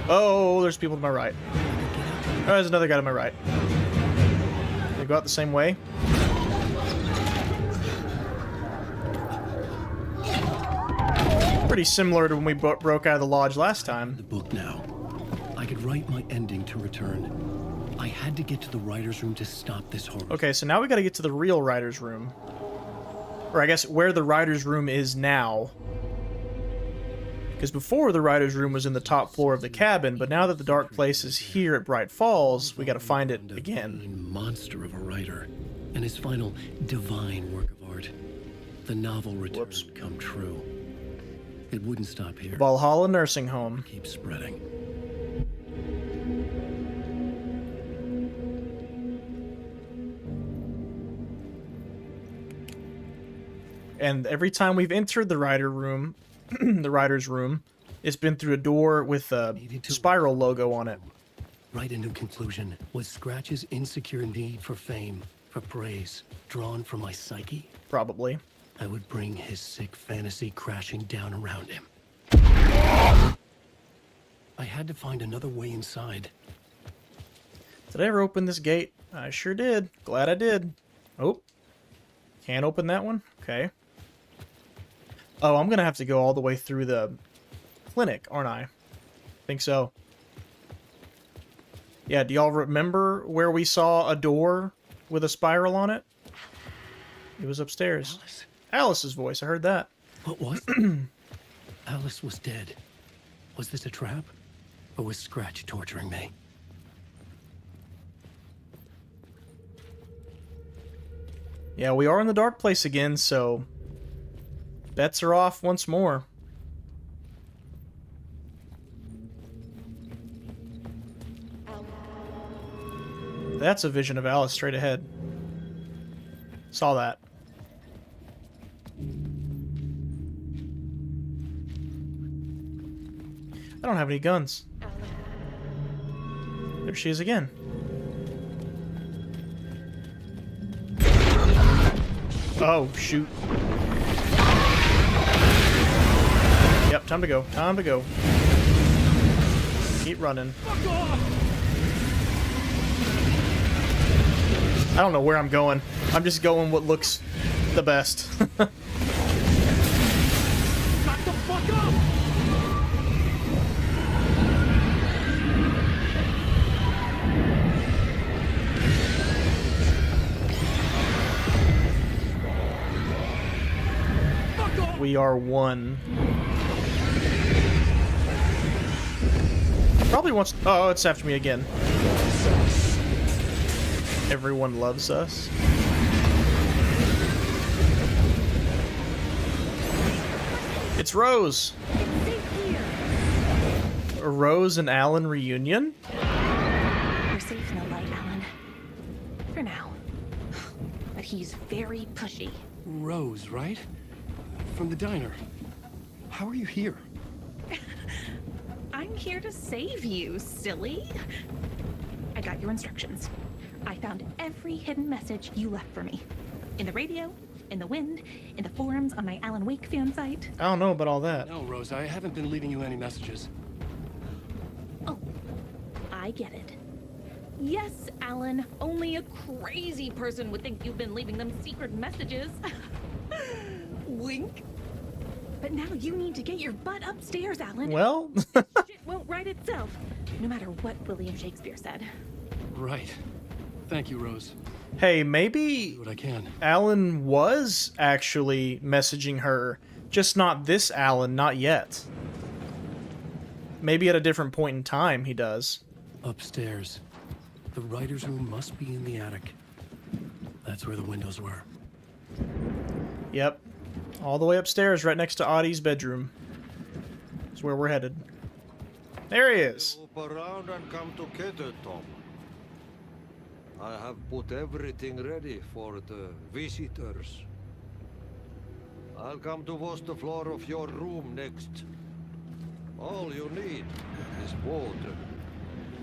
Oh, there's people to my right. Oh, there's another guy to my right. They go out the same way. Pretty similar to when we broke out of the lodge last time. The book now. I could write my ending to Return. I had to get to the writer's room to stop this horror. Okay, so now we gotta get to the real writer's room. Or I guess where the writer's room is now. Because before the writer's room was in the top floor of the cabin, but now that the dark place is here at Bright Falls, we gotta find it again. Monster of a writer. And his final divine work of art. The novel Return come true. It wouldn't stop here. Valhalla Nursing Home. Keep spreading. And every time we've entered the writer's room, it's been through a door with a spiral logo on it. Right into conclusion. Was Scratch's insecure need for fame, for praise, drawn from my psyche? Probably. I would bring his sick fantasy crashing down around him. I had to find another way inside. Did I ever open this gate? I sure did. Glad I did. Oh. Can't open that one? Okay. Oh, I'm gonna have to go all the way through the clinic, aren't I? Think so. Yeah, do y'all remember where we saw a door with a spiral on it? It was upstairs. Alice's voice, I heard that. What was Alice was dead. Was this a trap? Or was Scratch torturing me? Yeah, we are in the dark place again, so bets are off once more. That's a vision of Alice straight ahead. Saw that. I don't have any guns. There she is again. Oh, shoot. Yep, time to go. Time to go. Keep running. I don't know where I'm going. I'm just going what looks the best. Shut the fuck up! We are one. Probably wants. Oh, it's after me again. Everyone loves us. It's Rose. A Rose and Alan reunion? You're safe in the light, Alan. For now. But he's very pushy. Rose, right? From the diner. How are you here? I'm here to save you, silly. I got your instructions. I found every hidden message you left for me. In the radio, in the wind, in the forums on my Alan Wake fan site. I don't know about all that. No, Rose, I haven't been leaving you any messages. Oh, I get it. Yes, Alan, only a crazy person would think you've been leaving them secret messages. Wink. But now you need to get your butt upstairs, Alan. Well, Shit won't right itself, no matter what William Shakespeare said. Right. Thank you, Rose. hey, maybe Do what I can. Alan was actually messaging her, just not this Alan, not yet. Maybe at a different point in time he does. Upstairs. The writer's room must be in the attic. That's where the windows were. Yep. All the way upstairs, right next to Audie's bedroom. That's where we're headed. There he is. Loop around and come together, Tom. I have put everything ready for the visitors. I'll come to wash the floor of your room next. All you need is water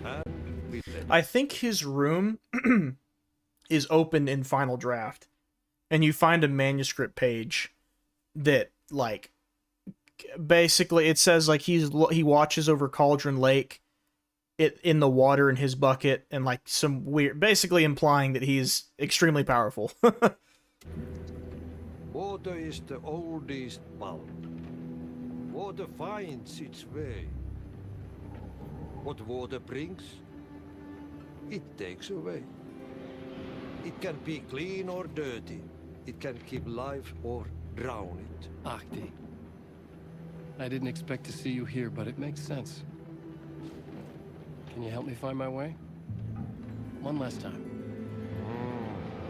and billet. I think his room is open in Final Draft. And you find a manuscript page that, like, basically it says, like, he watches over Cauldron Lake in the water in his bucket, and, like, some weird, basically implying that he's extremely powerful. Water is the oldest bulb. Water finds its way. What water brings, it takes away. It can be clean or dirty. It can keep life or drown it. Ahti. I didn't expect to see you here, but it makes sense. Can you help me find my way? One last time.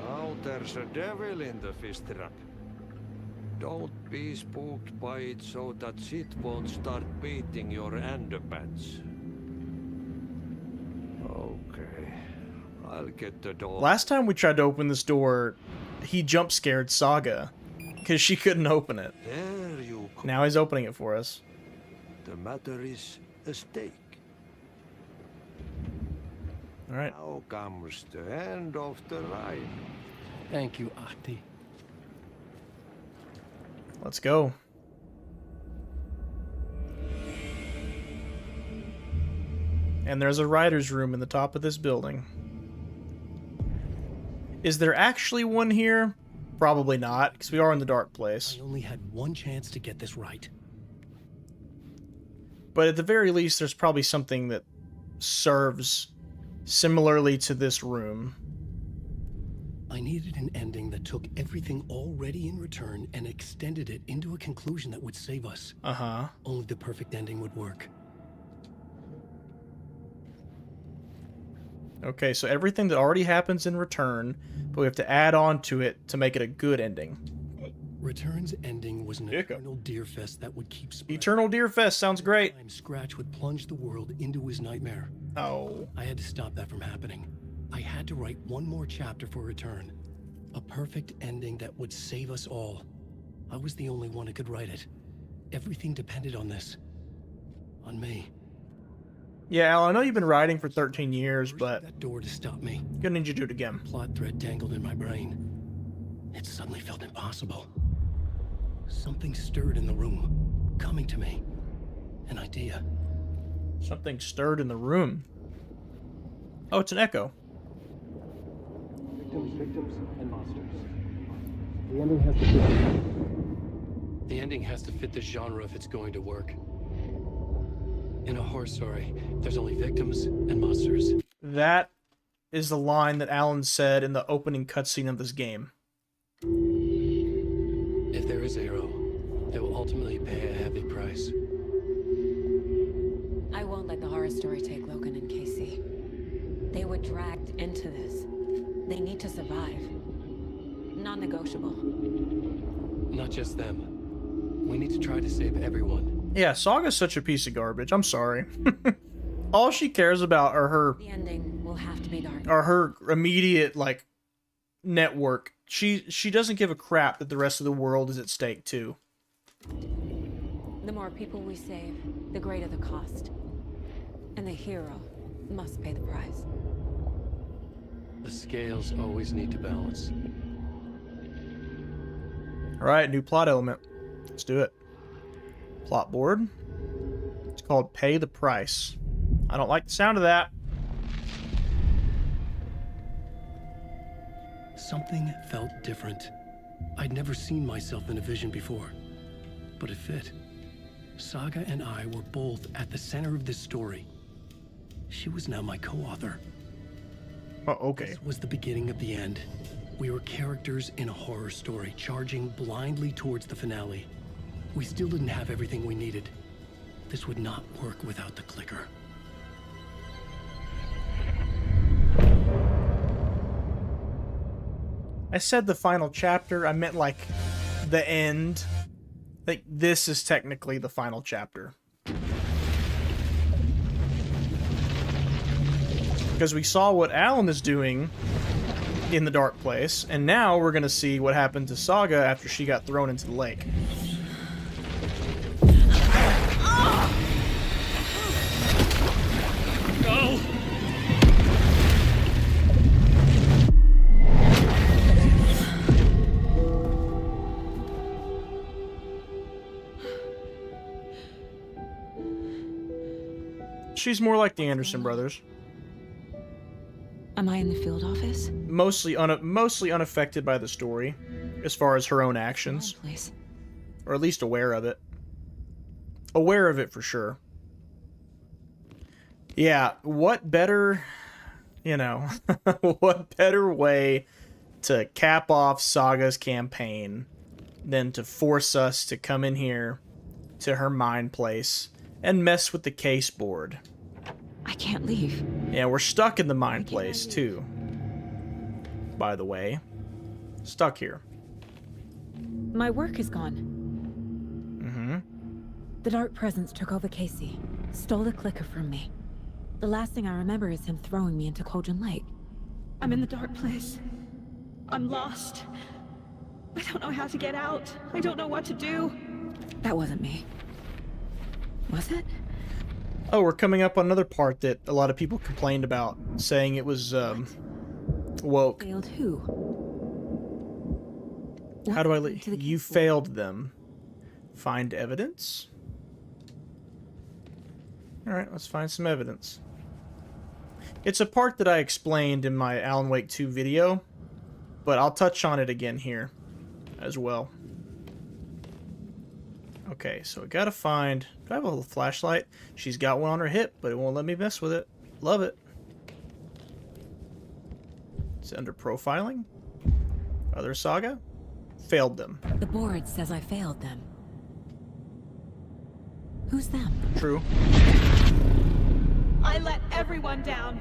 Now there's a devil in the fish trap. Don't be spooked by it so that shit won't start beating your underpants. Okay. I'll get the door. Last time we tried to open this door, he jump scared Saga because she couldn't open it. There you go. Now he's opening it for us. The matter is a stake. All right. Now comes the end of the ride. Thank you, Ahti. Let's go. And there's a writer's room in the top of this building. Is there actually one here? Probably not, because we are in the dark place. I only had one chance to get this right. But at the very least, there's probably something that serves similarly to this room. I needed an ending that took everything already in return and extended it into a conclusion that would save us. Uh-huh. Only the perfect ending would work. Okay, so everything that already happens in Return, but we have to add on to it to make it a good ending. Return's ending was an eternal Deerfest that would keep spreading. Eternal Deerfest sounds great. Scratch would plunge the world into his nightmare. Oh. I had to stop that from happening. I had to write one more chapter for Return. A perfect ending that would save us all. I was the only one who could write it. Everything depended on this. On me. Yeah, Al, I know you've been writing for 13 years, but that door to stop me. Gonna need you to do it again. Plot thread tangled in my brain. It suddenly felt impossible. Something stirred in the room, coming to me. An idea. Something stirred in the room. Oh, it's an echo. Victims, and monsters. The ending has to fit. The ending has to fit the genre if it's going to work. In a horror story, there's only victims and monsters. That is the line that Alan said in the opening cutscene of this game. If there is a hero, they will ultimately pay a heavy price. I won't let the horror story take Logan and Casey. They were dragged into this. They need to survive. Non-negotiable. Not just them. We need to try to save everyone. Yeah, Saga's such a piece of garbage. I'm sorry. All she cares about are her... The ending will have to be dark. Are her immediate, like, network. She doesn't give a crap that the rest of the world is at stake, too. The more people we save, the greater the cost. And the hero must pay the price. The scales always need to balance. Alright, new plot element. Let's do it. Plot board. It's called Pay the Price. I don't like the sound of that. Something felt different. I'd never seen myself in a vision before, but it fit. Saga and I were both at the center of this story. She was now my co-author. Oh, okay. This was the beginning of the end. We were characters in a horror story, charging blindly towards the finale. We still didn't have everything we needed. This would not work without the clicker. I said the final chapter, I meant like the end. Like this is technically the final chapter. Because we saw what Alan is doing in the dark place, and now we're gonna see what happened to Saga after she got thrown into the lake. Go! She's more like the Anderson brothers. Am I in the field office? Mostly unaffected by the story, as far as her own actions. Please. Or at least aware of it. Aware of it for sure. Yeah, what better, you know, what better way to cap off Saga's campaign than to force us to come in here to her mind place and mess with the case board. I can't leave. Yeah, we're stuck in the mind place, too. By the way. Stuck here. My work is gone. Mm-hmm. The Dark Presence took over Casey. Stole the clicker from me. The last thing I remember is him throwing me into Cauldron Lake. I'm in the dark place. I'm lost. I don't know how to get out. I don't know what to do. That wasn't me. Was it? Oh, we're coming up on another part that a lot of people complained about, saying it was, woke. Failed who? How do I leave? You failed them. Find evidence? Alright, let's find some evidence. It's a part that I explained in my Alan Wake 2 video, but I'll touch on it again here as well. Okay, so I gotta find... Do I have a little flashlight? She's got one on her hip, but it won't let me mess with it. Love it. It's under profiling. Other Saga? Failed them. The board says I failed them. Who's them? True. I let everyone down.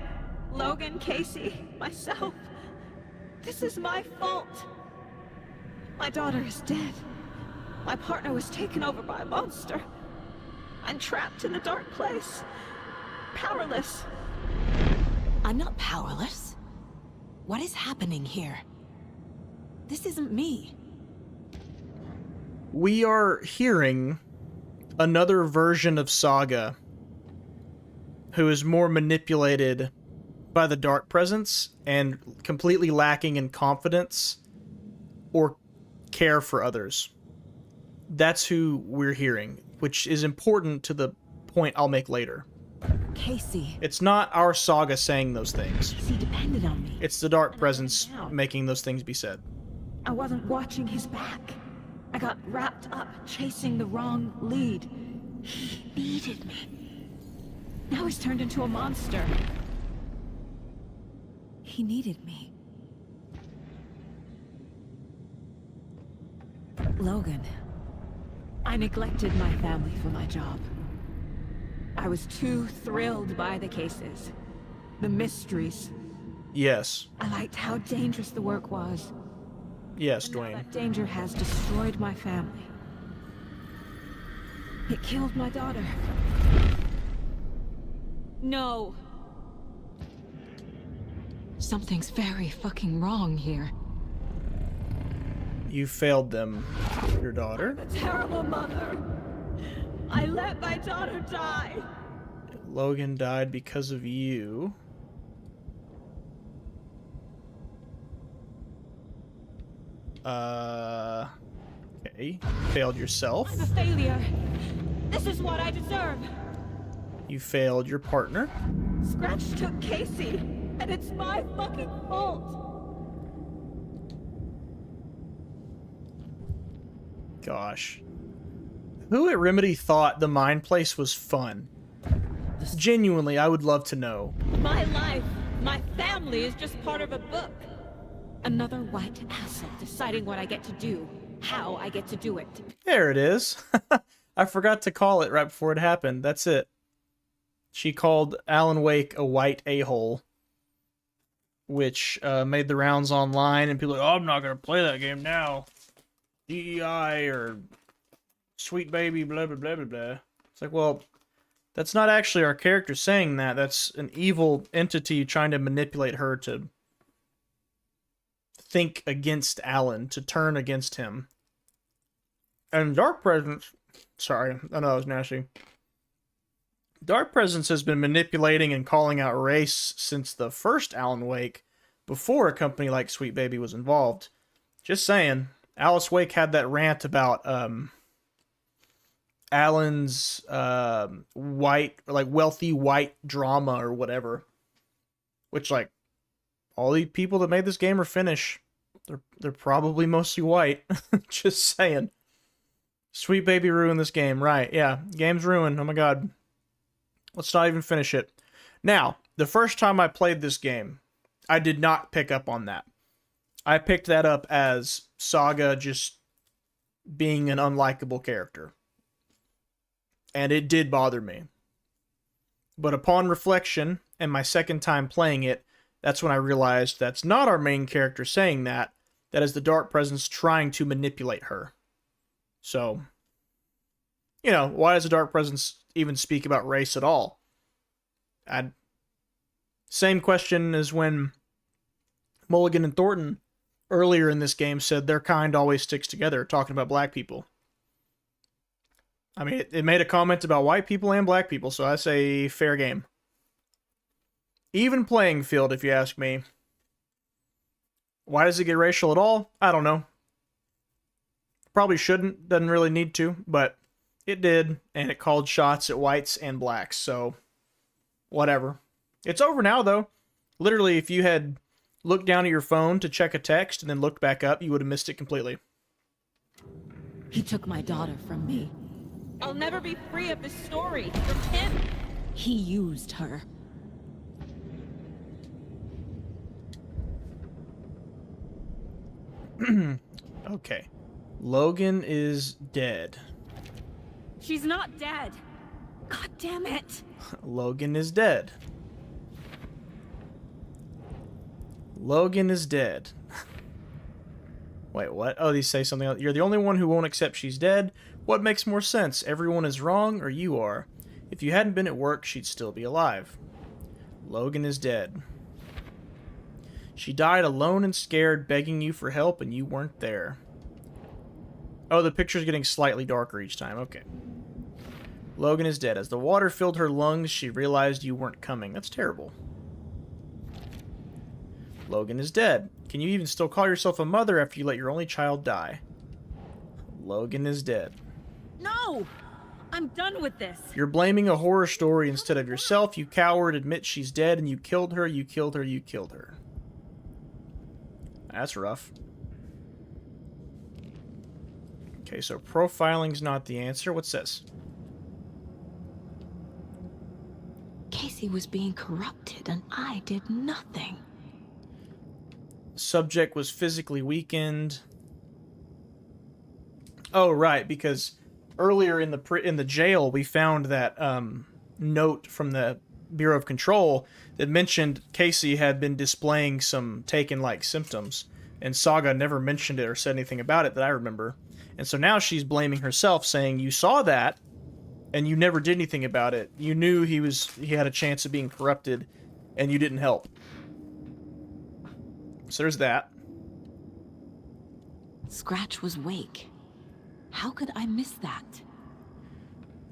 Logan, Casey, myself. This is my fault. My daughter is dead. My partner was taken over by a monster. I'm trapped in a dark place. Powerless. I'm not powerless. What is happening here? This isn't me. We are hearing another version of Saga who is more manipulated by the Dark Presence and completely lacking in confidence or care for others. That's who we're hearing, which is important to the point I'll make later. Casey. It's not our Saga saying those things. Casey depended on me. It's the Dark Presence making those things be said. I wasn't watching his back. I got wrapped up chasing the wrong lead. He needed me. Now he's turned into a monster. He needed me. Logan. I neglected my family for my job. I was too thrilled by the cases. The mysteries. Yes. I liked how dangerous the work was. Yes, But now Dwayne. that danger has destroyed my family. It killed my daughter. No. Something's very fucking wrong here. You failed them, your daughter. A terrible mother. I let my daughter die. Logan died because of you. Okay. Failed yourself. I'm a failure. This is what I deserve. You failed your partner. Scratch took Casey, and it's my fucking fault. Gosh. Who at Remedy thought the Mind Place was fun? Genuinely, I would love to know. My life, my family is just part of a book. Another white asset deciding what I get to do, how I get to do it. There it is. I forgot to call it right before it happened. That's it. She called Alan Wake a white a-hole, which made the rounds online, and people are like, oh, I'm not going to play that game now. DEI or sweet baby, blah, blah, blah, blah, blah. It's like, well, that's not actually our character saying that. That's an evil entity trying to manipulate her to think against Alan, to turn against him. And Dark Presence... Sorry, I know that was nasty. Dark Presence has been manipulating and calling out race since the first Alan Wake, before a company like Sweet Baby was involved. Just saying. Alice Wake had that rant about Alan's white, like wealthy white drama or whatever. Which, like, all the people that made this game are Finnish. They're probably mostly white. Just saying. Sweet Baby ruined this game, right? Yeah, game's ruined. Oh my god. Let's not even finish it. Now, the first time I played this game, I did not pick up on that. I picked that up as Saga just being an unlikable character. And it did bother me. But upon reflection, and my second time playing it, that's when I realized that's not our main character saying that. That is the Dark Presence trying to manipulate her. So, you know, why does the Dark Presence even speak about race at all? Same question as when Mulligan and Thornton earlier in this game said their kind always sticks together, talking about black people. I mean, it made a comment about white people and black people, so I say fair game. Even playing field, if you ask me. Why does it get racial at all? I don't know. Probably shouldn't, doesn't really need to, but it did, and it called shots at whites and blacks, so whatever. It's over now, though. Literally, if you had looked down at your phone to check a text and then looked back up, you would have missed it completely. He took my daughter from me. I'll never be free of this story from him. He used her. Okay. Logan is dead. She's not dead. God damn it. Logan is dead. Logan is dead. Wait, what? Oh, these say something else. You're the only one who won't accept she's dead. What makes more sense? Everyone is wrong, or you are? If you hadn't been at work, she'd still be alive. Logan is dead. She died alone and scared, begging you for help, and you weren't there. Oh, the picture's getting slightly darker each time. Okay. Logan is dead. As the water filled her lungs, she realized you weren't coming. That's terrible. Logan is dead. Can you even still call yourself a mother after you let your only child die? Logan is dead. No! I'm done with this. You're blaming a horror story instead of yourself. You coward. Admit she's dead and you killed her. You killed her. You killed her. That's rough. Okay, so profiling's not the answer. What's this? Casey was being corrupted and I did nothing. Subject was physically weakened. Oh, right, because earlier in the jail we found that note from the Bureau of Control that mentioned Casey had been displaying some Taken-like symptoms, and Saga never mentioned it or said anything about it that I remember. And so now she's blaming herself, saying, you saw that, and you never did anything about it. You knew he had a chance of being corrupted, and you didn't help. So there's that. Scratch was Wake. How could I miss that?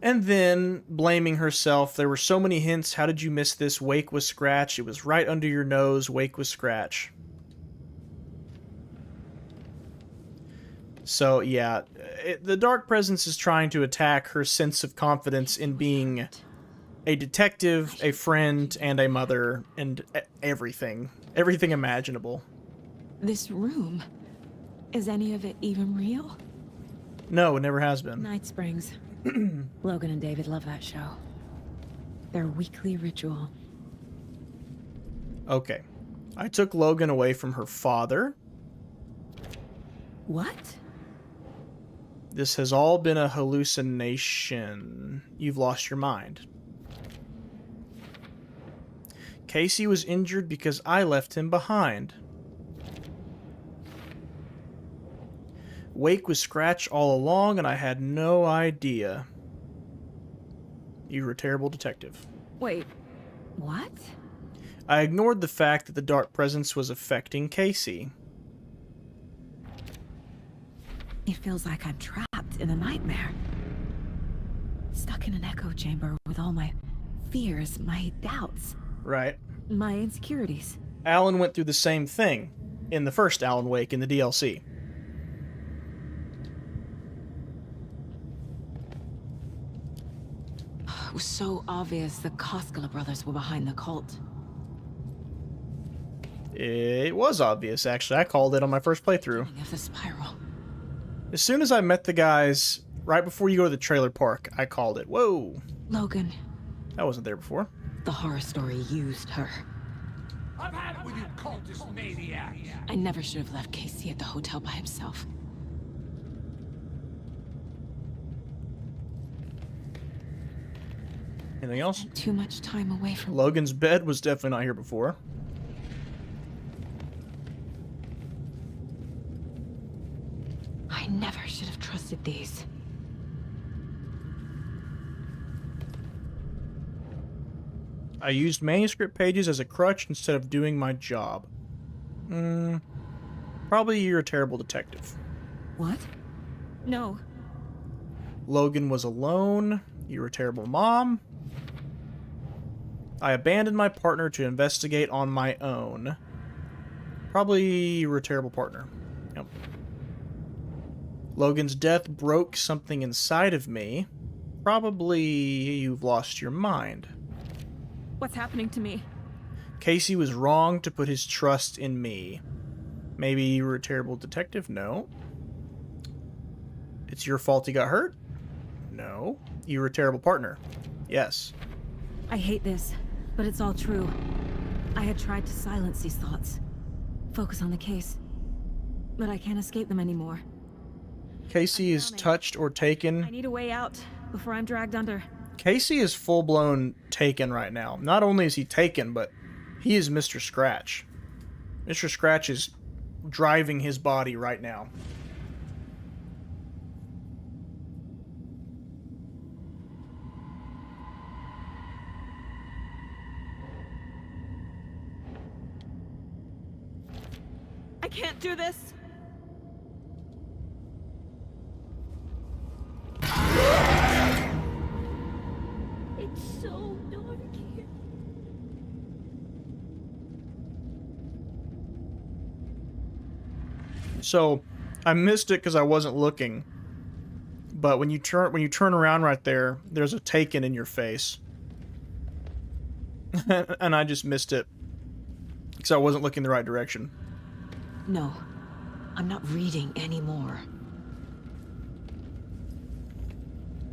And then, blaming herself, there were so many hints. How did you miss this? Wake was Scratch. It was right under your nose. Wake was Scratch. So, yeah, the Dark Presence is trying to attack her sense of confidence in being a detective, a friend, and a mother, and everything. Everything imaginable. This room, is any of it even real? No, it never has been. Night Springs. Logan and David love that show. Their weekly ritual. Okay. I took Logan away from her father. What? This has all been a hallucination. You've lost your mind. Casey was injured because I left him behind. Wake was Scratch all along, and I had no idea. You were a terrible detective. Wait, what? I ignored the fact that the Dark Presence was affecting Casey. It feels like I'm trapped in a nightmare. Stuck in an echo chamber with all my fears, my doubts. Right. My insecurities. Alan went through the same thing in the first Alan Wake in the DLC. It was so obvious the Koskela brothers were behind the cult. It was obvious, actually. I called it on my first playthrough. Of the spiral. As soon as I met the guys, right before you go to the trailer park, I called it. Whoa. Logan. That wasn't there before. The horror story used her. I've had it with you cultist maniacs. I never should have left Casey at the hotel by himself. Anything else? Too much time away from Logan's bed was definitely not here before. I never should have trusted these. I used manuscript pages as a crutch instead of doing my job. Probably you're a terrible detective. What? No. Logan was alone. You were a terrible mom. I abandoned my partner to investigate on my own. Probably you were a terrible partner. Yep. Logan's death broke something inside of me. Probably you've lost your mind. What's happening to me? Casey was wrong to put his trust in me. Maybe you were a terrible detective? No. It's your fault he got hurt? No. You were a terrible partner? Yes. I hate this, but it's all true. I had tried to silence these thoughts. Focus on the case. But I can't escape them anymore. Casey is touched or taken. I need a way out before I'm dragged under. Casey is full-blown taken right now. Not only is he taken, but he is Mr. Scratch. Mr. Scratch is driving his body right now. can't do this. It's so dark here. So, I missed it because I wasn't looking. But when you turn around right there, there's a Taken in your face. And I just missed it because I wasn't looking the right direction. No, I'm not reading anymore.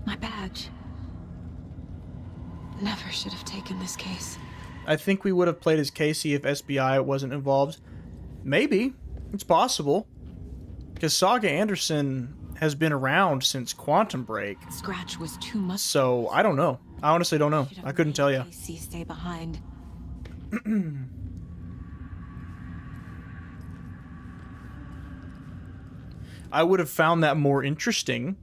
My badge. Never should have taken this case. I think we would have played as Casey if SBI wasn't involved. Maybe. It's possible. Because Saga Anderson has been around since Quantum Break. Scratch was too much. So, I don't know. I honestly don't know. I couldn't tell you. Casey stay behind. I would have found that more interesting.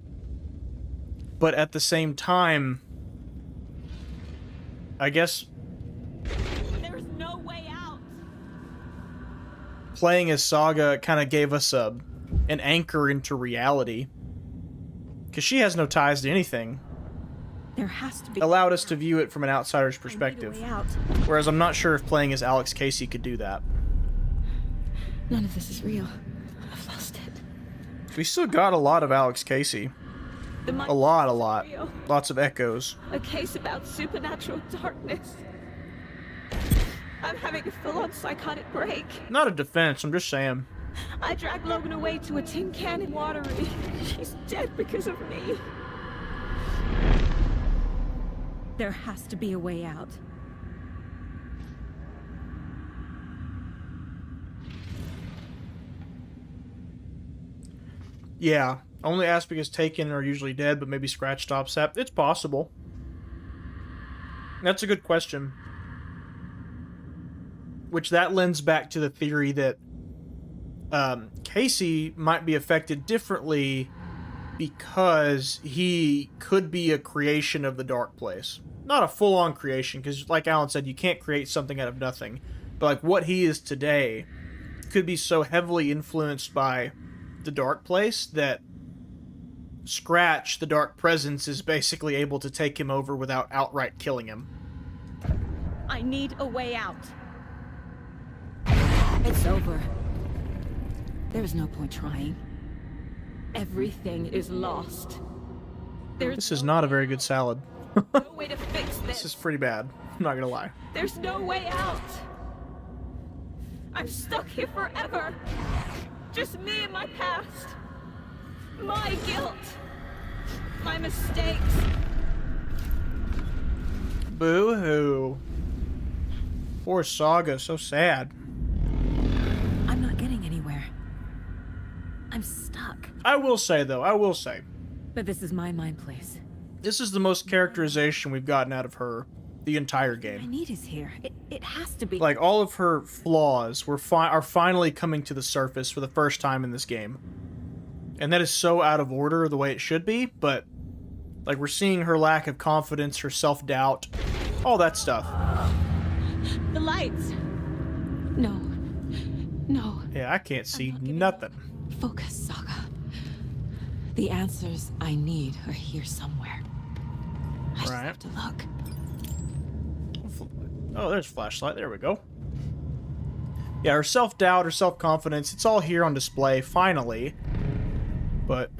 But at the same time, I guess There's no way out. playing as Saga kind of gave us an anchor into reality. Because she has no ties to anything. There has to be. Allowed us to view it from an outsider's perspective. Whereas I'm not sure if playing as Alex Casey could do that. None of this is real. I've lost it. We still got a lot of Alex Casey. A lot. Lots of echoes. A case about supernatural darkness. I'm having a full-on psychotic break. Not a defense, I'm just saying. I dragged Logan away to a tin can in Watery. She's dead because of me. There has to be a way out. Yeah, only Aspic is taken are usually dead, but maybe Scratch stops that. It's possible. That's a good question. Which that lends back to the theory that Casey might be affected differently because he could be a creation of the Dark Place. Not a full-on creation, because like Alan said, you can't create something out of nothing. But like what he is today could be so heavily influenced by the Dark Place that Scratch, the Dark Presence, is basically able to take him over without outright killing him. I need a way out. It's over. There's no point trying. Everything is lost. This is not a very good salad. No way to fix this. This is pretty bad. I'm not gonna lie. There's no way out. I'm stuck here forever. Just me and my past. My guilt. My mistakes. Boo-hoo. Poor Saga, so sad. I'm not getting anywhere. I'm stuck. I will say, though, But this is my mind place. this is the most characterization we've gotten out of her the entire What I game. need is here. It has to be. Like, all of her flaws are finally coming to the surface for the first time in this game. And that is so out of order the way it should be, but like we're seeing her lack of confidence, her self-doubt, all that stuff. The lights. No. No. Yeah, I can't see nothing. Focus, Saga. The answers I need are here somewhere. I just have to look. Oh, there's a flashlight. There we go. Yeah, her self-doubt, her self-confidence, it's all here on display, finally. But,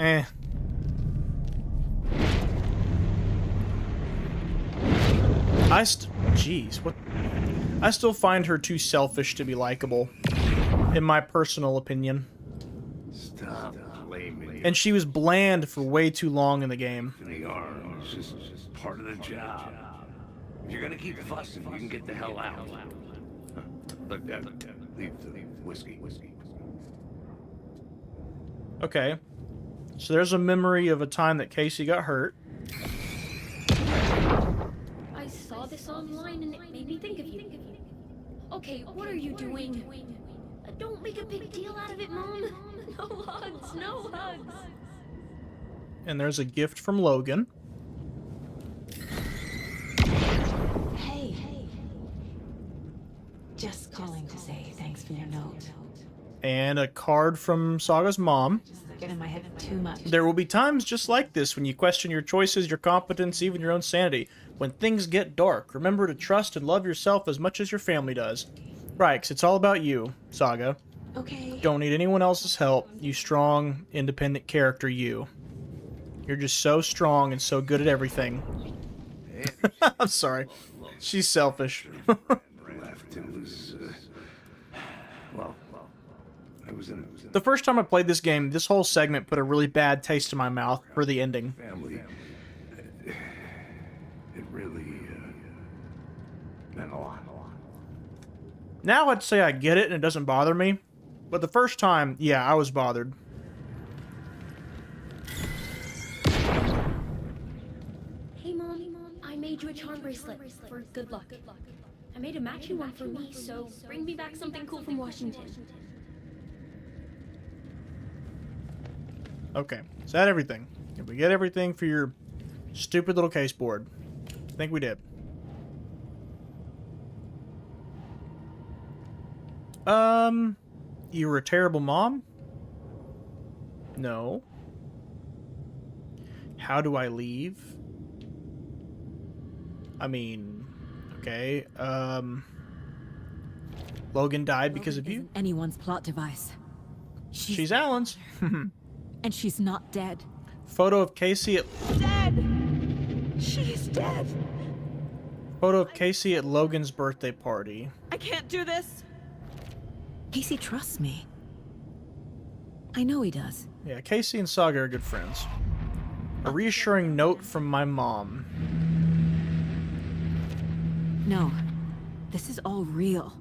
Jeez, what? I still find her too selfish to be likable, in my personal opinion. Stop blaming And she was bland for way too long in the game. the arm. It's just part of the job. If you're gonna keep fussing, you can get the hell out. Look, leave the whiskey. Okay. So there's a memory of a time that Casey got hurt. I saw this online and it made me think of you. Okay, what are you doing? Don't make a big deal out of it, Mom. No hugs, no hugs. And there's a gift from Logan. Hey. Just calling to say thanks for your note. And a card from Saga's mom. Get in my head too much. There will be times just like this when you question your choices, your competence, even your own sanity. When things get dark, remember to trust and love yourself as much as your family does. Right, 'cause it's all about you, Saga. Okay. Don't need anyone else's help. You strong, independent character, you. You're just so strong and so good at everything. I'm sorry. She's selfish. The first time I played this game, this whole segment put a really bad taste in my mouth for the ending. Family. It really meant a lot. Now I'd say I get it and it doesn't bother me. But the first time, yeah, I was bothered. Hey, Mom. I made you a charm bracelet for good luck. I made a matching one for me, so bring me back something cool from Washington. Okay, is that everything? Did we get everything for your stupid little case board? I think we did. You were a terrible mom? No. How do I leave? I mean, okay, Logan died because of you? Anyone's plot device. She's Alan's. And she's not dead. Photo of Casey at... Dead! She's dead! Photo of Casey at Logan's birthday party. I can't do this! Casey trusts me. I know he does. Yeah, Casey and Saga are good friends. A reassuring note from my mom. No. This is all real.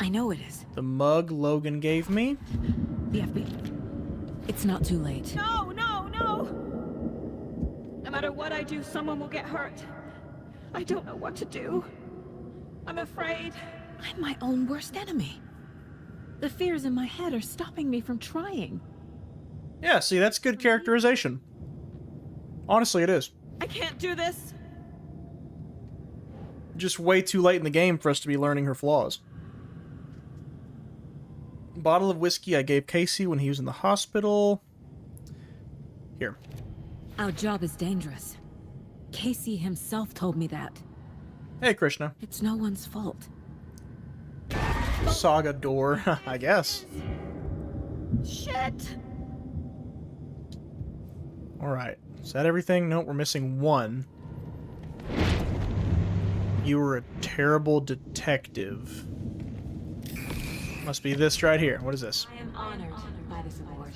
I know it is. The mug Logan gave me? The FBI. It's not too late. No! No matter what I do, someone will get hurt. I don't know what to do. I'm afraid. I'm my own worst enemy. The fears in my head are stopping me from trying. Yeah, see, that's good characterization. Honestly, it is. I can't do this. Just way too late in the game for us to be learning her flaws. Bottle of whiskey I gave Casey when he was in the hospital. Here. Our job is dangerous. Casey himself told me that. Hey, Krishna. It's no one's fault. Saga door, I guess. Shit! Alright. Is that everything? Nope, we're missing one. You were a terrible detective. Must be this right here. What is this? I am honored by this award.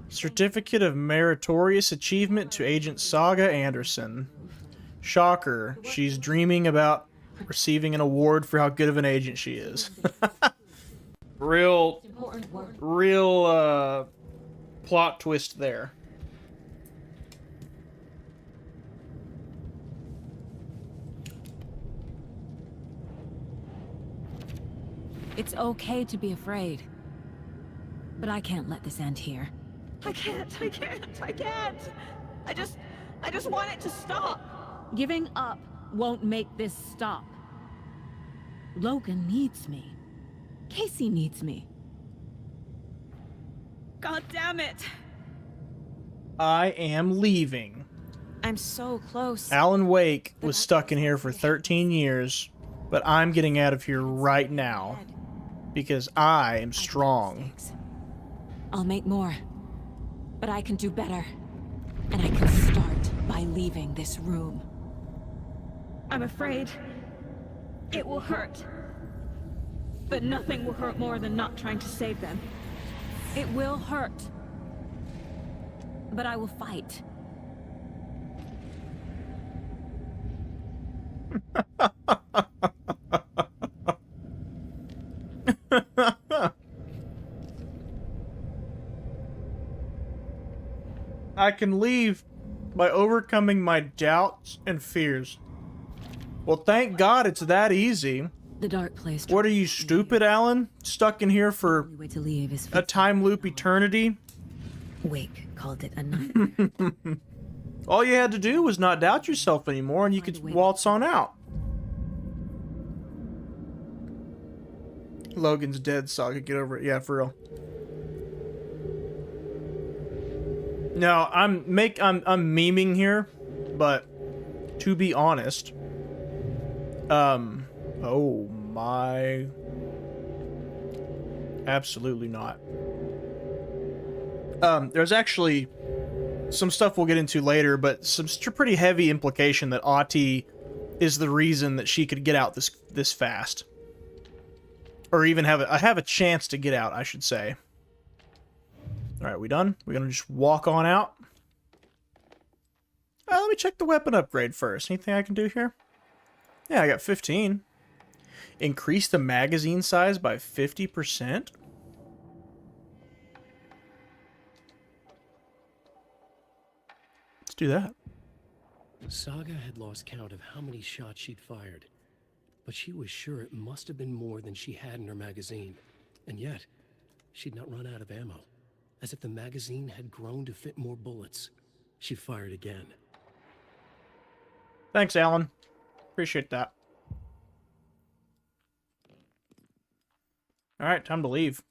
Certificate of Meritorious Achievement to Agent Saga Anderson. Shocker. She's dreaming about receiving an award for how good of an agent she is. real plot twist there. It's okay to be afraid. But I can't let this end here. I can't. I just want it to stop. Giving up won't make this stop. Logan needs me. Casey needs me. God damn it. I am leaving. I'm so close. Alan Wake was stuck in here for 13 years, but I'm getting out of here right now. Because I am strong. I'll make more. But I can do better. And I can start by leaving this room. I'm afraid it will hurt. But nothing will hurt more than not trying to save them. It will hurt. But I will fight. I can leave by overcoming my doubts and fears. Well, thank God it's that easy. The dark place. What are you, stupid, Alan? Stuck in here for a time loop eternity? Wake called it a night. All you had to do was not doubt yourself anymore and you could waltz on out. Logan's dead, Saga. Get over it. Yeah, for real. No, I'm memeing here, but to be honest, oh my, absolutely not. There's actually some stuff we'll get into later, but some pretty heavy implication that Ahti is the reason that she could get out this fast, or even have a chance to get out, I should say. All right, we done? We're gonna just walk on out. Let me check the weapon upgrade first. Anything I can do here? Yeah, I got 15. Increase the magazine size by 50%. Let's do that. Saga had lost count of how many shots she'd fired, but she was sure it must have been more than she had in her magazine. And yet, she'd not run out of ammo. As if the magazine had grown to fit more bullets. She fired again. Thanks, Alan. Appreciate that. All right, time to leave.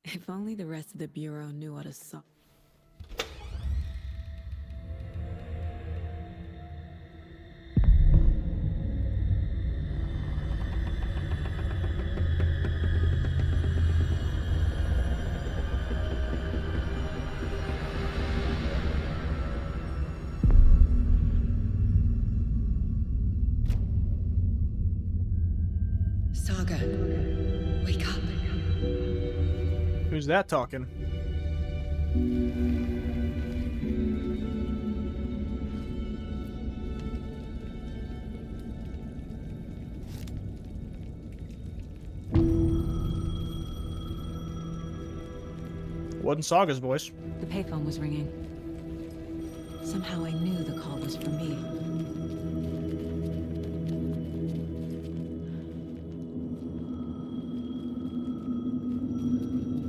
If only the rest of the Bureau knew what a song. Saga, wake up. Who's that talking? Wasn't Saga's voice. The payphone was ringing. Somehow I knew the call was for me.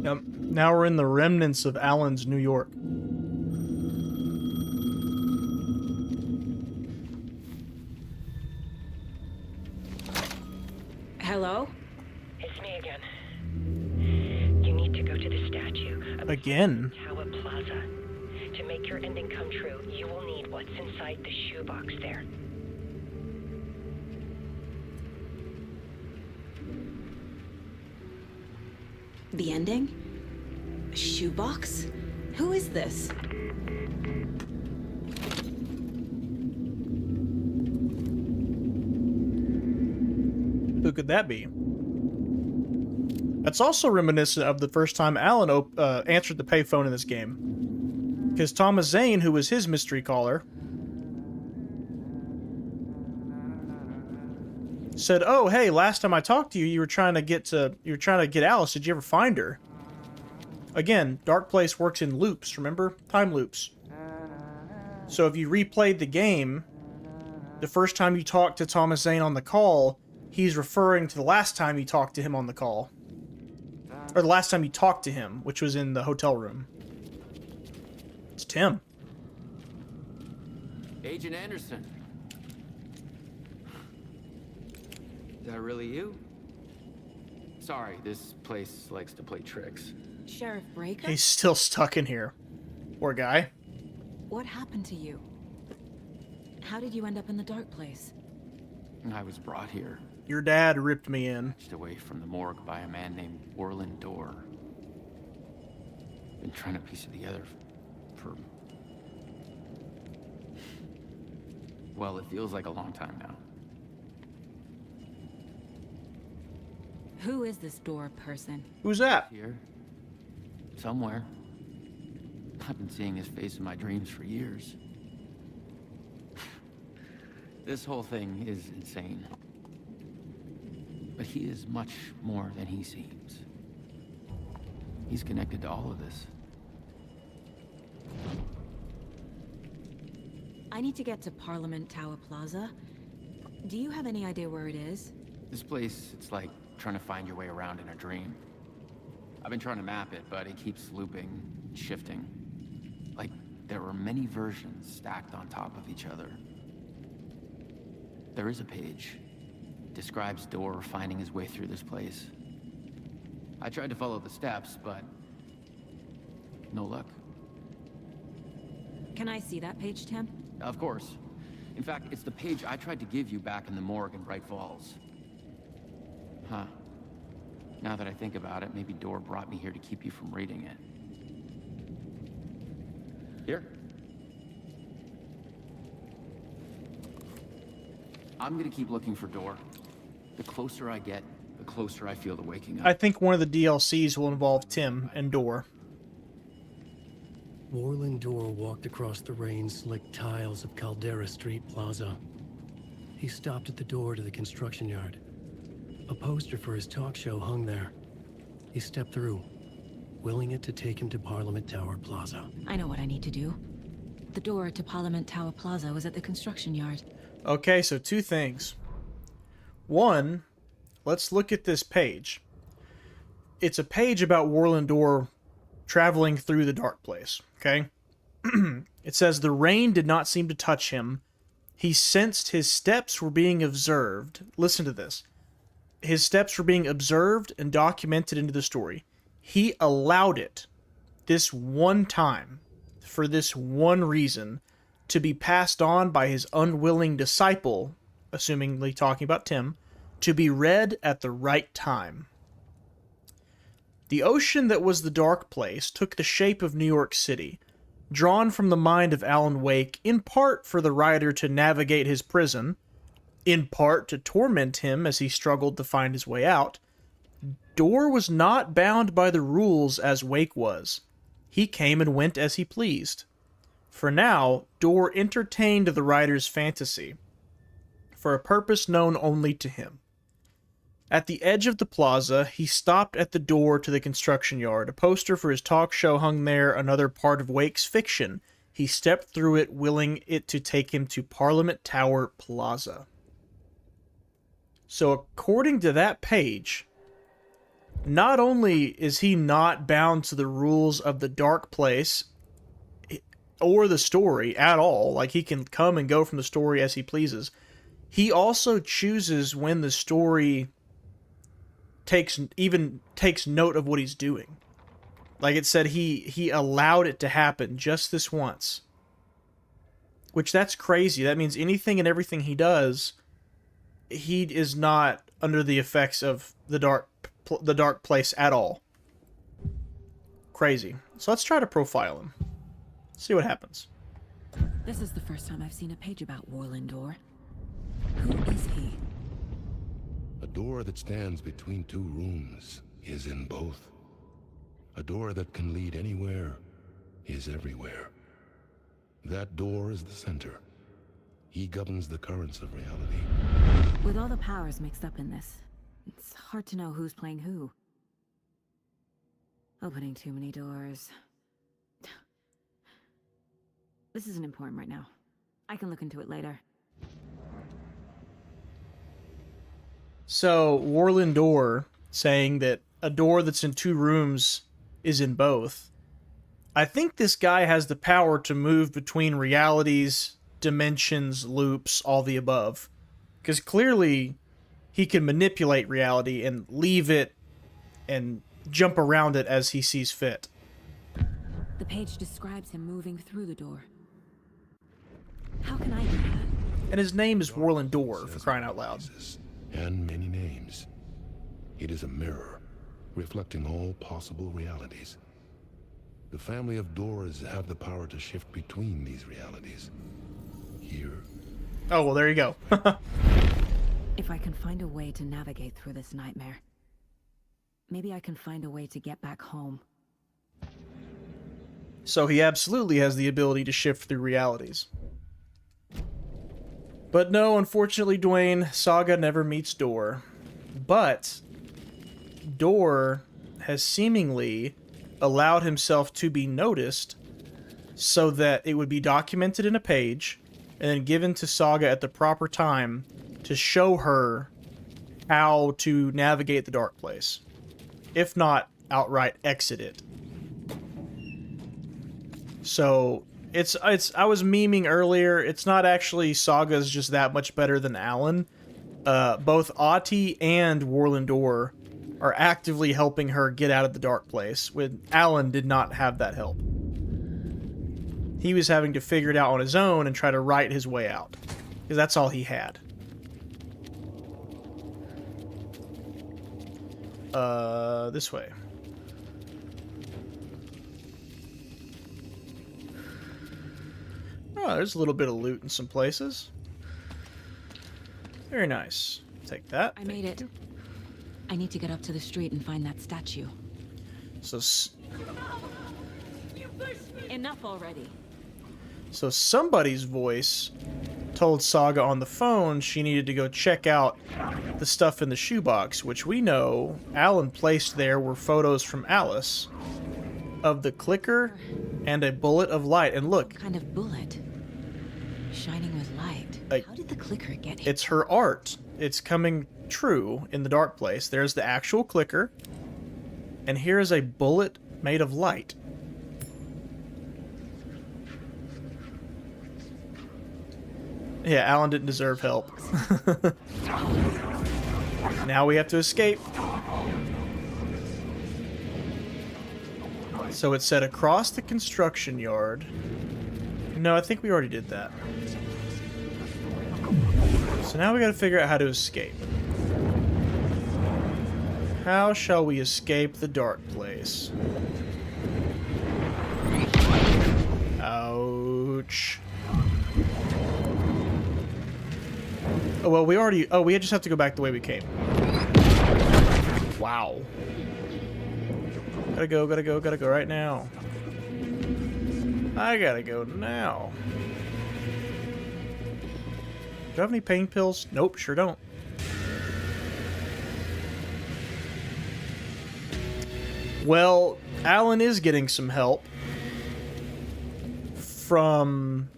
Yep. Now we're in the remnants of Alan's New York. Hello? It's me again. You need to go to the statue. Again? Tower Plaza. To make your ending come true, you will need what's inside the shoebox there. The ending? A shoebox? Who is this? Who could that be? That's also reminiscent of the first time Alan answered the payphone in this game. Because Thomas Zane, who was his mystery caller, said, "Oh, hey, last time I talked to you, you were trying to get Alice. Did you ever find her?" Again, Dark Place works in loops, remember? Time loops. So if you replayed the game, the first time you talked to Thomas Zane on the call, he's referring to the last time you talked to him on the call. Or the last time you talked to him, which was in the hotel room. It's Tim. Agent Anderson. Is that really you? Sorry, this place likes to play tricks. Sheriff Breaker? He's still stuck in here. Poor guy. What happened to you? How did you end up in the Dark Place? I was brought here. Your dad ripped me in. Away from the morgue by a man named Orland Dorr. Been trying to piece it together for... well, it feels like a long time now. Who is this Dorr person? Who's that? Here. Somewhere. I've been seeing his face in my dreams for years. This whole thing is insane. But he is much more than he seems. He's connected to all of this. I need to get to Parliament Tower Plaza. Do you have any idea where it is? This place, it's like trying to find your way around in a dream. I've been trying to map it, but it keeps looping, shifting. Like there are many versions stacked on top of each other. There is a page describes Door finding his way through this place. I tried to follow the steps, but no luck. Can I see that page, Tim? Of course. In fact, it's the page I tried to give you back in the morgue in Bright Falls. Huh. Now that I think about it, maybe Door brought me here to keep you from reading it. Here. I'm gonna keep looking for Door. The closer I get, the closer I feel to waking up. I think one of the DLCs will involve Tim and Door. Warland Door walked across the rain-slicked tiles of Caldera Street Plaza. He stopped at the door to the construction yard. A poster for his talk show hung there. He stepped through, willing it to take him to Parliament Tower Plaza. I know what I need to do. The door to Parliament Tower Plaza was at the construction yard. Okay, so two things. One, let's look at this page. It's a page about Warland Door traveling through the dark place, okay? It says, the rain did not seem to touch him. He sensed his steps were being observed. Listen to this. His steps were being observed and documented into the story. He allowed it, this one time, for this one reason, to be passed on by his unwilling disciple, assumingly talking about Tim, to be read at the right time. The ocean that was the dark place took the shape of New York City, drawn from the mind of Alan Wake, in part for the writer to navigate his prison, in part to torment him as he struggled to find his way out. Door was not bound by the rules as Wake was. He came and went as he pleased. For now, Door entertained the writer's fantasy, for a purpose known only to him. At the edge of the plaza, he stopped at the door to the construction yard. A poster for his talk show hung there, another part of Wake's fiction. He stepped through it, willing it to take him to Parliament Tower Plaza. So according to that page, not only is he not bound to the rules of the dark place or the story at all, like he can come and go from the story as he pleases, he also chooses when the story takes note of what he's doing. Like it said, he allowed it to happen just this once. Which, that's crazy. That means anything and everything he does, he is not under the effects of the dark place at all. Crazy. So let's try to profile him. See what happens. This is the first time I've seen a page about Warland Door. Who is he? A door that stands between two rooms is in both. A door that can lead anywhere is everywhere. That door is the center. He governs the currents of reality. With all the powers mixed up in this, it's hard to know who's playing who. Opening too many doors. This isn't important right now. I can look into it later. So, Warland Door saying that a door that's in two rooms is in both. I think this guy has the power to move between realities, dimensions, loops, all the above. Because clearly, he can manipulate reality and leave it and jump around it as he sees fit. The page describes him moving through the door. How can I do that? And his name is Warland Door, for crying out loud. And many names. It is a mirror, reflecting all possible realities. The family of Doors have the power to shift between these realities. Here. Oh, well, there you go. If I can find a way to navigate through this nightmare, maybe I can find a way to get back home. So he absolutely has the ability to shift through realities. But no, unfortunately, Dwayne, Saga never meets Door. But Door has seemingly allowed himself to be noticed so that it would be documented in a page and then given to Saga at the proper time to show her how to navigate the dark place. If not, outright exit it. So, I was memeing earlier, it's not actually Saga's just that much better than Alan. both Ahti and Warlandor are actively helping her get out of the dark place, when Alan did not have that help. He was having to figure it out on his own and try to write his way out, because that's all he had. This way. Oh, there's a little bit of loot in some places. Very nice. Take that. I made it. I need to get up to the street and find that statue. So, Enough already. So somebody's voice told Saga on the phone she needed to go check out the stuff in the shoebox, which we know Alan placed there were photos from Alice of the clicker and a bullet of light. And look. What kind of bullet? Shining with light. How did the clicker get hit? It's her art. It's coming true in the dark place. There's the actual clicker. And here is a bullet made of light. Yeah, Alan didn't deserve help. Now we have to escape. So it said across the construction yard. No, I think we already did that. So now we gotta figure out how to escape. How shall we escape the dark place? Ouch. Oh, well, we already... Oh, we just have to go back the way we came. Wow. Gotta go right now. I gotta go now. Do I have any pain pills? Nope, sure don't. Well, Alan is getting some help from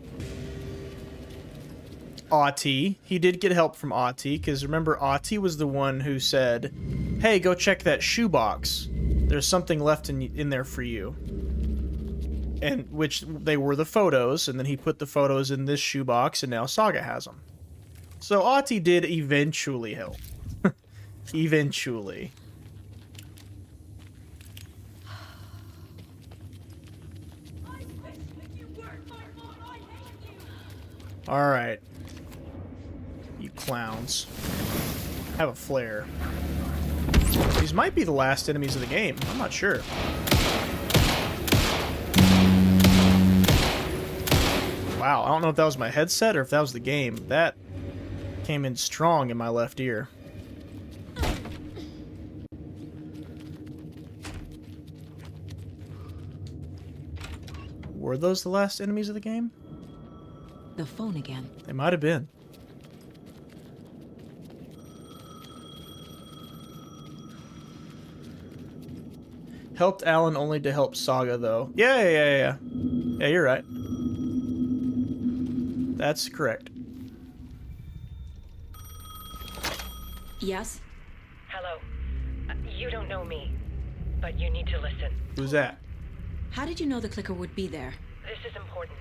Ahti. He did get help from Ahti, because remember, Ahti was the one who said, hey, go check that shoebox. There's something left in there for you. And which they were the photos, and then he put the photos in this shoebox, and now Saga has them. So Ahti did eventually help. Eventually. Alright. You clowns. Have a flare. These might be the last enemies of the game. I'm not sure. Wow, I don't know if that was my headset or if that was the game. That came in strong in my left ear. Were those the last enemies of the game? The phone again. They might have been. Helped Alan only to help Saga, though. Yeah, you're right. That's correct. Yes? Hello. You don't know me, but you need to listen. Who's that? How did you know the clicker would be there? This is important.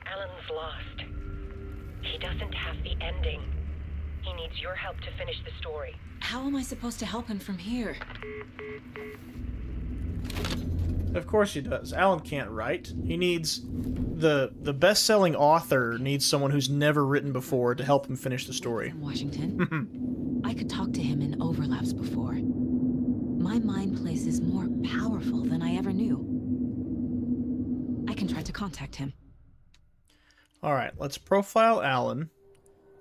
Alan's lost. He doesn't have the ending. He needs your help to finish the story. How am I supposed to help him from here? Of course he does. Alan can't write. He needs... The best-selling author needs someone who's never written before to help him finish the story. Washington? I could talk to him in overlaps before. My mind place is more powerful than I ever knew. I can try to contact him. Alright, let's profile Alan.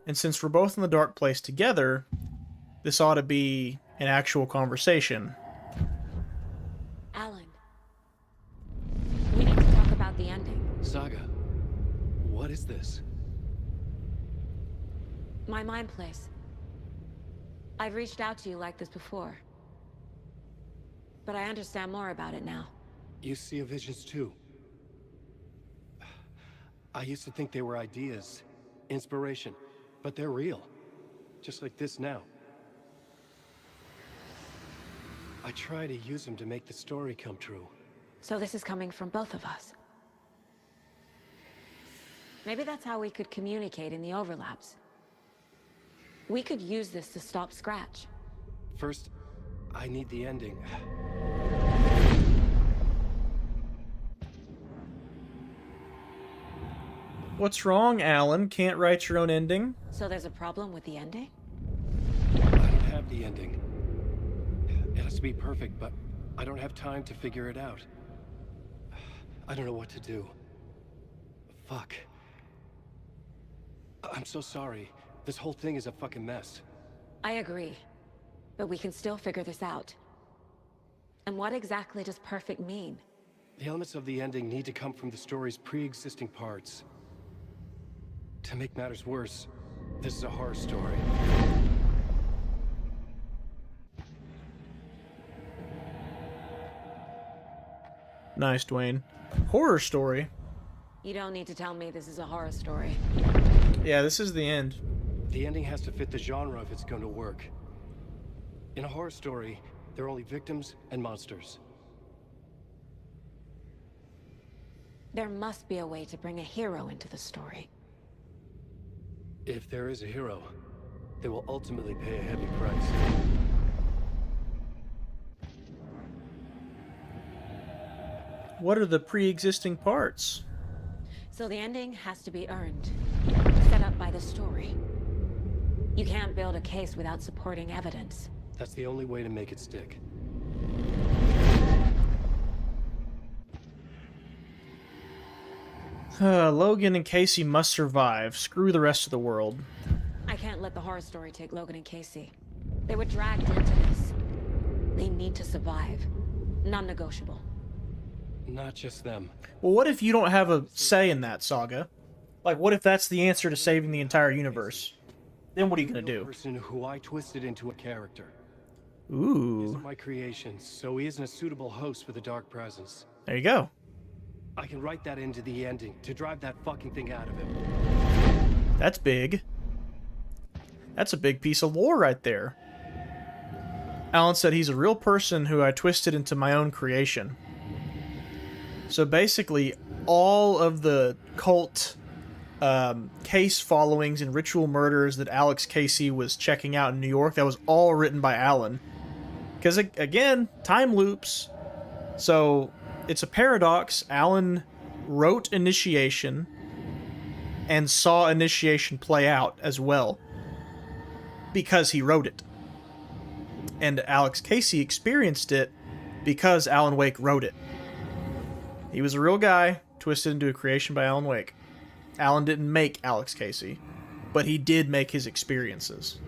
And since we're both in the dark place together, this ought to be an actual conversation. Alan. We need to talk about the ending. Saga, what is this? My mind place. I've reached out to you like this before. But I understand more about it now. You see visions too. I used to think they were ideas, inspiration, but they're real. Just like this now. I try to use them to make the story come true. So this is coming from both of us. Maybe that's how we could communicate in the overlaps. We could use this to stop Scratch. First, I need the ending. What's wrong, Alan? Can't write your own ending? So there's a problem with the ending? I don't have the ending. It has to be perfect, but I don't have time to figure it out. I don't know what to do. Fuck. I'm so sorry. This whole thing is a fucking mess. I agree. But we can still figure this out. And what exactly does perfect mean? The elements of the ending need to come from the story's pre-existing parts. To make matters worse, this is a horror story. Nice, Dwayne. Horror story? You don't need to tell me this is a horror story. Yeah, this is the end. The ending has to fit the genre if it's going to work. In a horror story, there are only victims and monsters. There must be a way to bring a hero into the story. If there is a hero, they will ultimately pay a heavy price. What are the pre-existing parts? So the ending has to be earned, set up by the story. You can't build a case without supporting evidence. That's the only way to make it stick. Logan and Casey must survive. Screw the rest of the world. I can't let the horror story take Logan and Casey. They were dragged into this. They need to survive. Non-negotiable. Not just them. Well, what if you don't have a say in that, Saga? Like, what if that's the answer to saving the entire universe? Then what are you gonna do? Person who I twisted into a character. Ooh. He isn't my creation, so he isn't a suitable host for the Dark Presence. There you go. I can write that into the ending to drive that fucking thing out of him. That's big. That's a big piece of lore right there. Alan said he's a real person who I twisted into my own creation. So basically, all of the cult case followings and ritual murders that Alex Casey was checking out in New York, that was all written by Alan. Because, again, time loops. So, it's a paradox. Alan wrote Initiation and saw Initiation play out as well. Because he wrote it. And Alex Casey experienced it because Alan Wake wrote it. He was a real guy, twisted into a creation by Alan Wake. Alan didn't make Alex Casey, but he did make his experiences.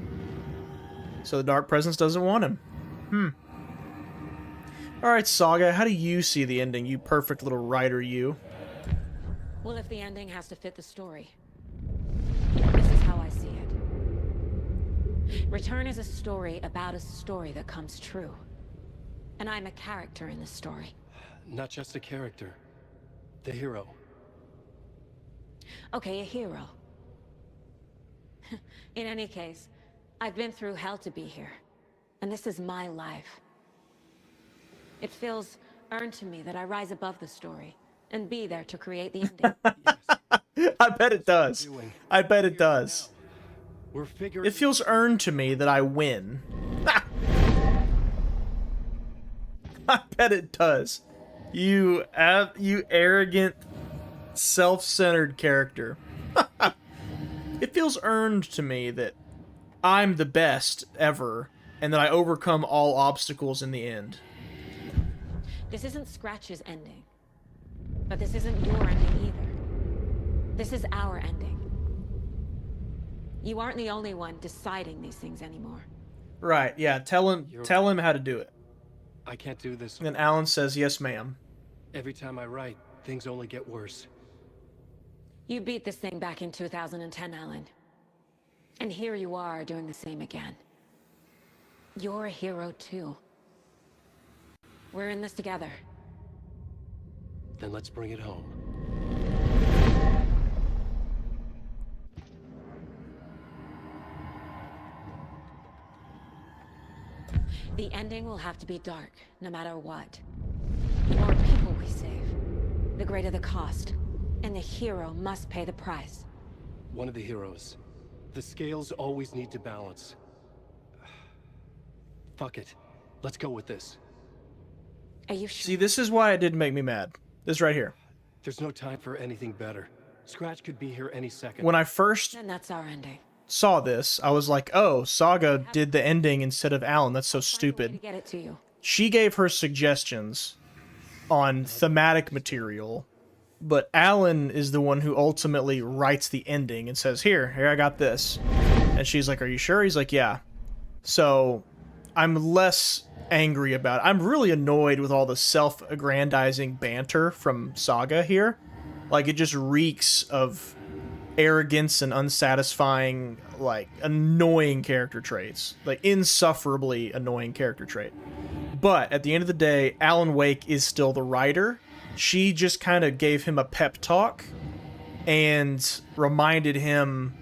So the Dark Presence doesn't want him. Alright, Saga, how do you see the ending, you perfect little writer, you? Well, if the ending has to fit the story, this is how I see it. Return is a story about a story that comes true. And I'm a character in this story. Not just a character. The hero. Okay, a hero. In any case, I've been through hell to be here. And this is my life. It feels earned to me that I rise above the story and be there to create the ending. I bet it does. I bet it does. It feels earned to me that I win. I bet it does. You arrogant, self-centered character. It feels earned to me that I'm the best ever and that I overcome all obstacles in the end. This isn't Scratch's ending. But this isn't your ending either. This is our ending. You aren't the only one deciding these things anymore. Right, yeah, tell him how to do it. I can't do this. And then Alan says, yes, ma'am. Every time I write, things only get worse. You beat this thing back in 2010, Alan. And here you are doing the same again. You're a hero too. We're in this together. Then let's bring it home. The ending will have to be dark, no matter what. The more people we save, the greater the cost. And the hero must pay the price. One of the heroes. The scales always need to balance. Fuck it. Let's go with this. Are you sure? See, this is why it didn't make me mad. This right here. There's no time for anything better. Scratch could be here any second. When I first And that's our ending. saw this, I was like, oh, Saga did the ending instead of Alan. That's so To stupid. get it to you. She gave her suggestions on thematic material, but Alan is the one who ultimately writes the ending and says, here, I got this. And she's like, are you sure? He's like, yeah. So I'm less angry about it. I'm really annoyed with all the self-aggrandizing banter from Saga here. Like, it just reeks of arrogance and unsatisfying, like, annoying character traits. Like, insufferably annoying character trait. But at the end of the day, Alan Wake is still the writer. She just kind of gave him a pep talk and reminded him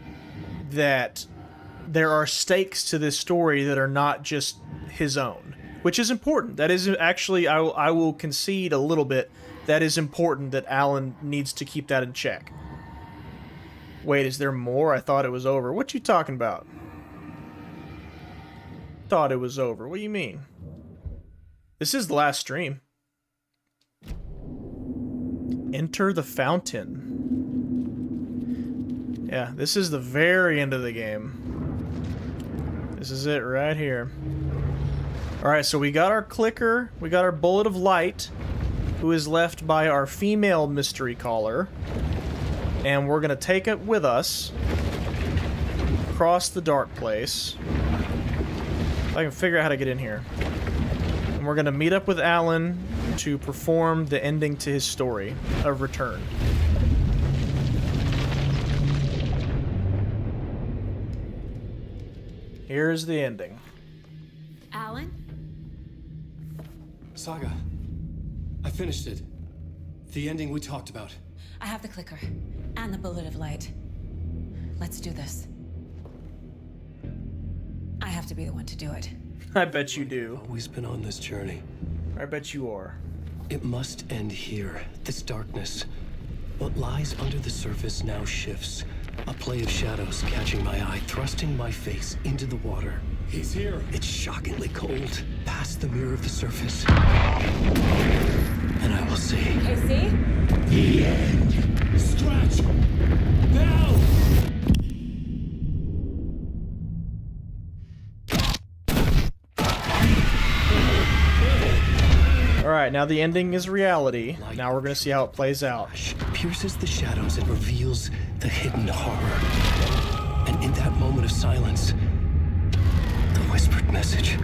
that there are stakes to this story that are not just his own, which is important. That is actually, I will concede a little bit, that is important, that Alan needs to keep that in check. Wait, is there more? I thought it was over. What you talking about? Thought it was over. What do you mean? This is the last stream. Enter the fountain. Yeah, this is the very end of the game. This is it right here. Alright, so we got our clicker, we got our bullet of light, who is left by our female mystery caller. And we're gonna take it with us across the dark place. If I can figure out how to get in here. And we're gonna meet up with Alan to perform the ending to his story of return. Here's the ending. Alan? Saga, I finished it. The ending we talked about. I have the clicker and the bullet of light. Let's do this. I have to be the one to do it. I bet you do. Always been on this journey. I bet you are. It must end here. This darkness. What lies under the surface now shifts. A play of shadows catching my eye, thrusting my face into the water. He's here. It's shockingly cold. Past the mirror of the surface. And I will see. KC? The end. Scratch! Now! Alright, now the ending is reality. Now we're gonna see how it plays out. Pierces the shadows and reveals the hidden horror. And in that moment of silence, the whispered message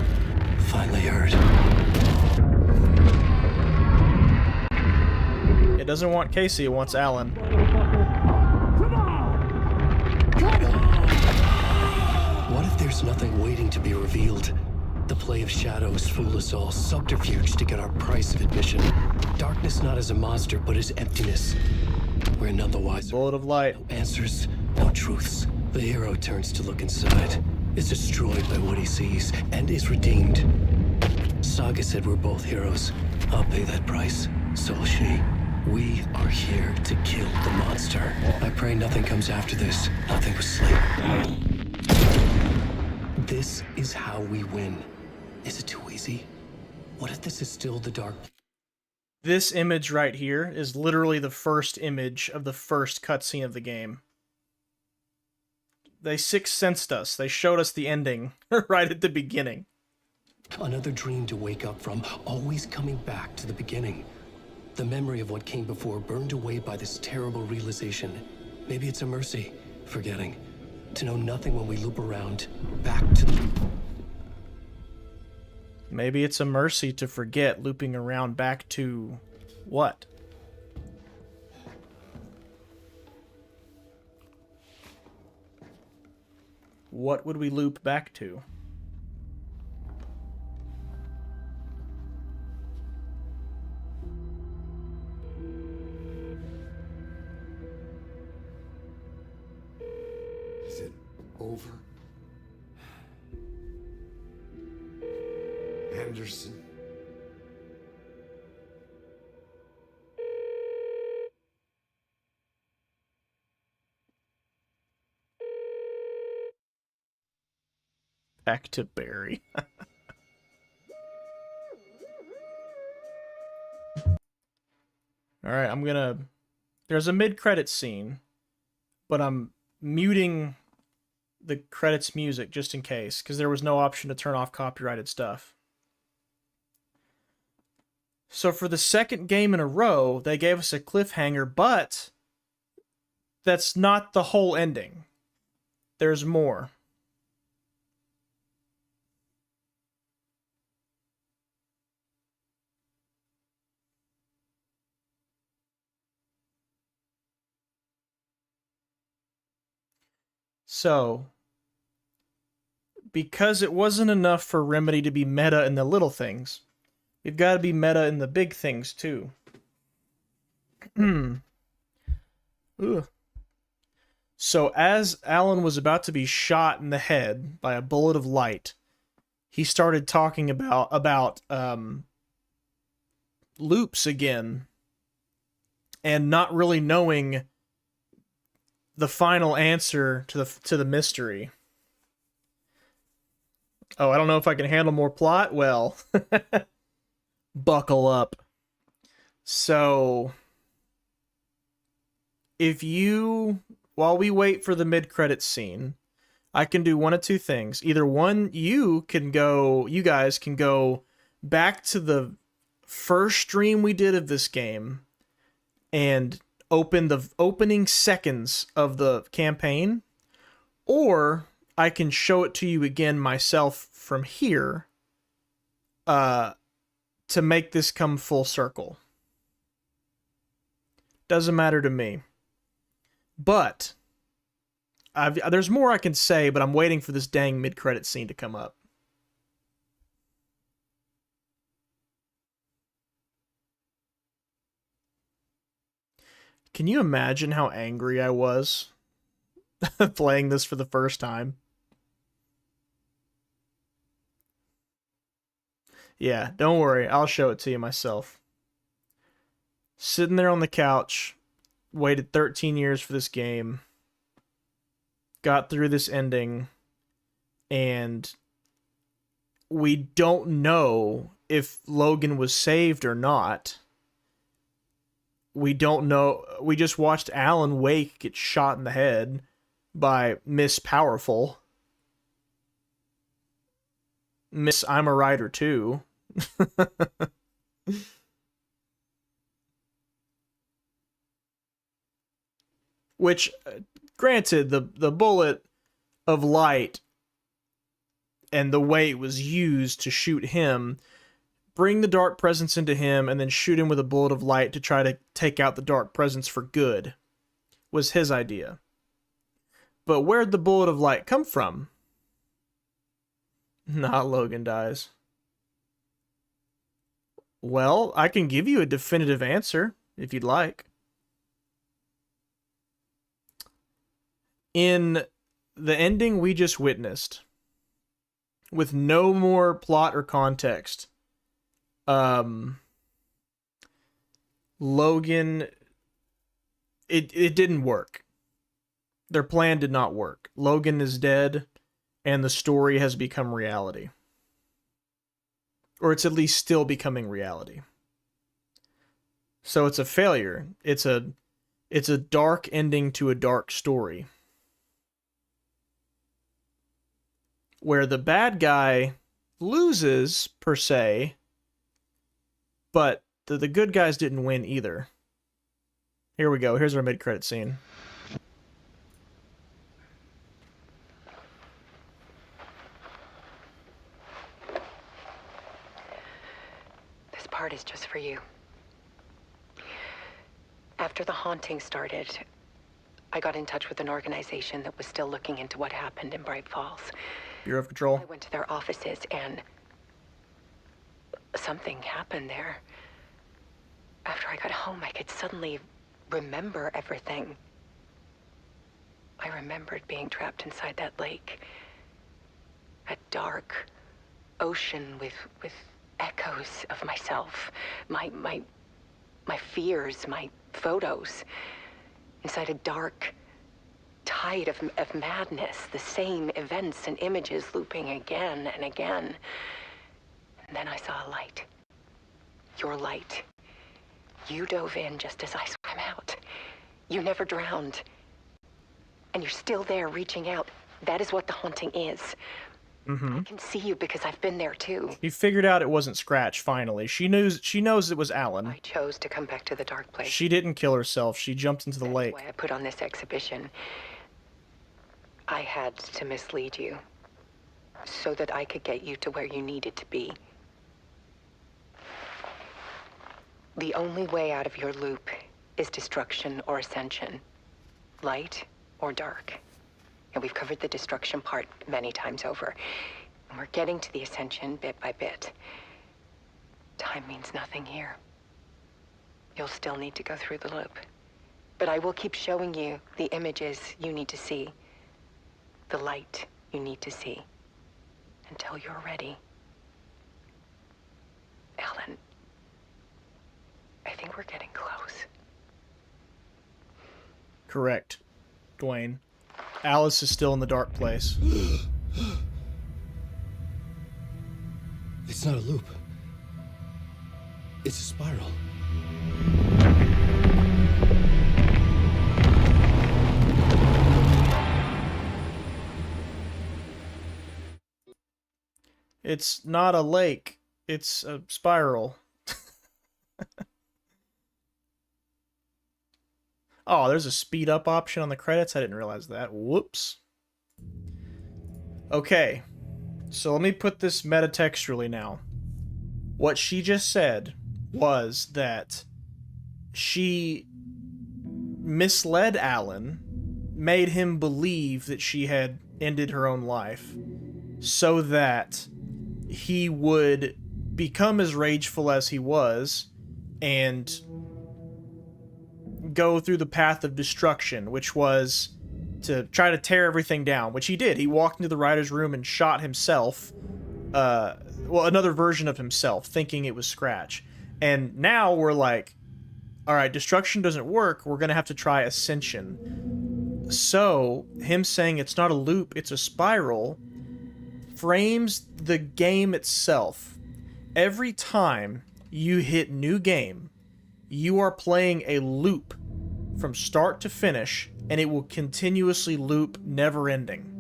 finally heard. It doesn't want Casey, it wants Alan. What if there's nothing waiting to be revealed? The play of shadows fool us all, subterfuge to get our price of admission. Darkness not as a monster, but as emptiness. We're none the wiser. Bullet of light. No answers, no truths. The hero turns to look inside, is destroyed by what he sees, and is redeemed. Saga said we're both heroes. I'll pay that price. So will she. We are here to kill the monster. I pray nothing comes after this. Nothing but sleep. This is how we win. Is it too easy? What if this is still the dark? This image right here is literally the first image of the first cutscene of the game. They sixth sensed us. They showed us the ending right at the beginning. Another dream to wake up from, always coming back to the beginning. The memory of what came before burned away by this terrible realization. Maybe it's a mercy, forgetting. To know nothing when we loop around, back to the... Maybe it's a mercy to forget, looping around back to... what? What would we loop back to? Is it over? Anderson? Back to Barry. Alright, I'm gonna... There's a mid-credits scene, but I'm muting the credits music just in case, because there was no option to turn off copyrighted stuff. So for the second game in a row, they gave us a cliffhanger, but that's not the whole ending. There's more. So, because it wasn't enough for Remedy to be meta in the little things, we've got to be meta in the big things too. Ugh. So as Alan was about to be shot in the head by a bullet of light, he started talking about loops again, and not really knowing the final answer to the mystery. Oh, I don't know if I can handle more plot. Well, buckle up. So, while we wait for the mid-credits scene, I can do one of two things. Either one, you guys can go back to the first stream we did of this game and open the opening seconds of the campaign, or I can show it to you again myself from here to make this come full circle. Doesn't matter to me. But there's more I can say, but I'm waiting for this dang mid-credit scene to come up. Can you imagine how angry I was playing this for the first time? Yeah, don't worry. I'll show it to you myself. Sitting there on the couch, waited 13 years for this game, got through this ending, and we don't know if Logan was saved or not. We don't know. We just watched Alan Wake get shot in the head by Miss Powerful. Miss I'm a Writer too. Which, granted, the bullet of light and the way it was used to shoot him, bring the dark presence into him and then shoot him with a bullet of light to try to take out the dark presence for good, was his idea. But where'd the bullet of light come from? Not Logan dies. Well, I can give you a definitive answer, if you'd like. In the ending we just witnessed, with no more plot or context, Logan, it didn't work. Their plan did not work. Logan is dead, and the story has become reality. Or it's at least still becoming reality. So it's a failure. It's a dark ending to a dark story, where the bad guy loses, per se, but the good guys didn't win either. Here we go. Here's our mid-credit scene. This part is just for you. After the haunting started, I got in touch with an organization that was still looking into what happened in Bright Falls. Bureau of Control. I went to their offices and something happened there. After I got home, I could suddenly remember everything. I remembered being trapped inside that lake. A dark ocean with echoes of myself. My fears, my photos. Inside a dark, tide of madness, the same events and images looping again and again. And then I saw a light. Your light. You dove in just as I swam out. You never drowned. And you're still there reaching out. That is what the haunting is. Mm-hmm. I can see you because I've been there too. He figured out it wasn't Scratch, finally. She knows it was Alan. I chose to come back to the dark place. She didn't kill herself. She jumped into the lake. That's why I put on this exhibition. I had to mislead you. So that I could get you to where you needed to be. The only way out of your loop is destruction or ascension. Light or dark. And we've covered the destruction part many times over. And we're getting to the ascension bit by bit. Time means nothing here. You'll still need to go through the loop. But I will keep showing you the images you need to see. The light you need to see. Until you're ready. Alan, I think we're getting close. Correct, Dwayne. Alice is still in the dark place. It's not a loop. It's a spiral. It's not a lake. It's a spiral. Oh, there's a speed up option on the credits. I didn't realize that. Whoops. Okay. So let me put this metatextually now. What she just said was that she misled Alan, made him believe that she had ended her own life, so that he would become as rageful as he was and go through the path of destruction, which was to try to tear everything down, which he did. He walked into the writer's room and shot himself, well, another version of himself, thinking it was Scratch. And now we're like, alright, destruction doesn't work, we're gonna have to try ascension. So, him saying it's not a loop, it's a spiral, frames the game itself. Every time you hit new game, you are playing a loop from start to finish, and it will continuously loop, never ending.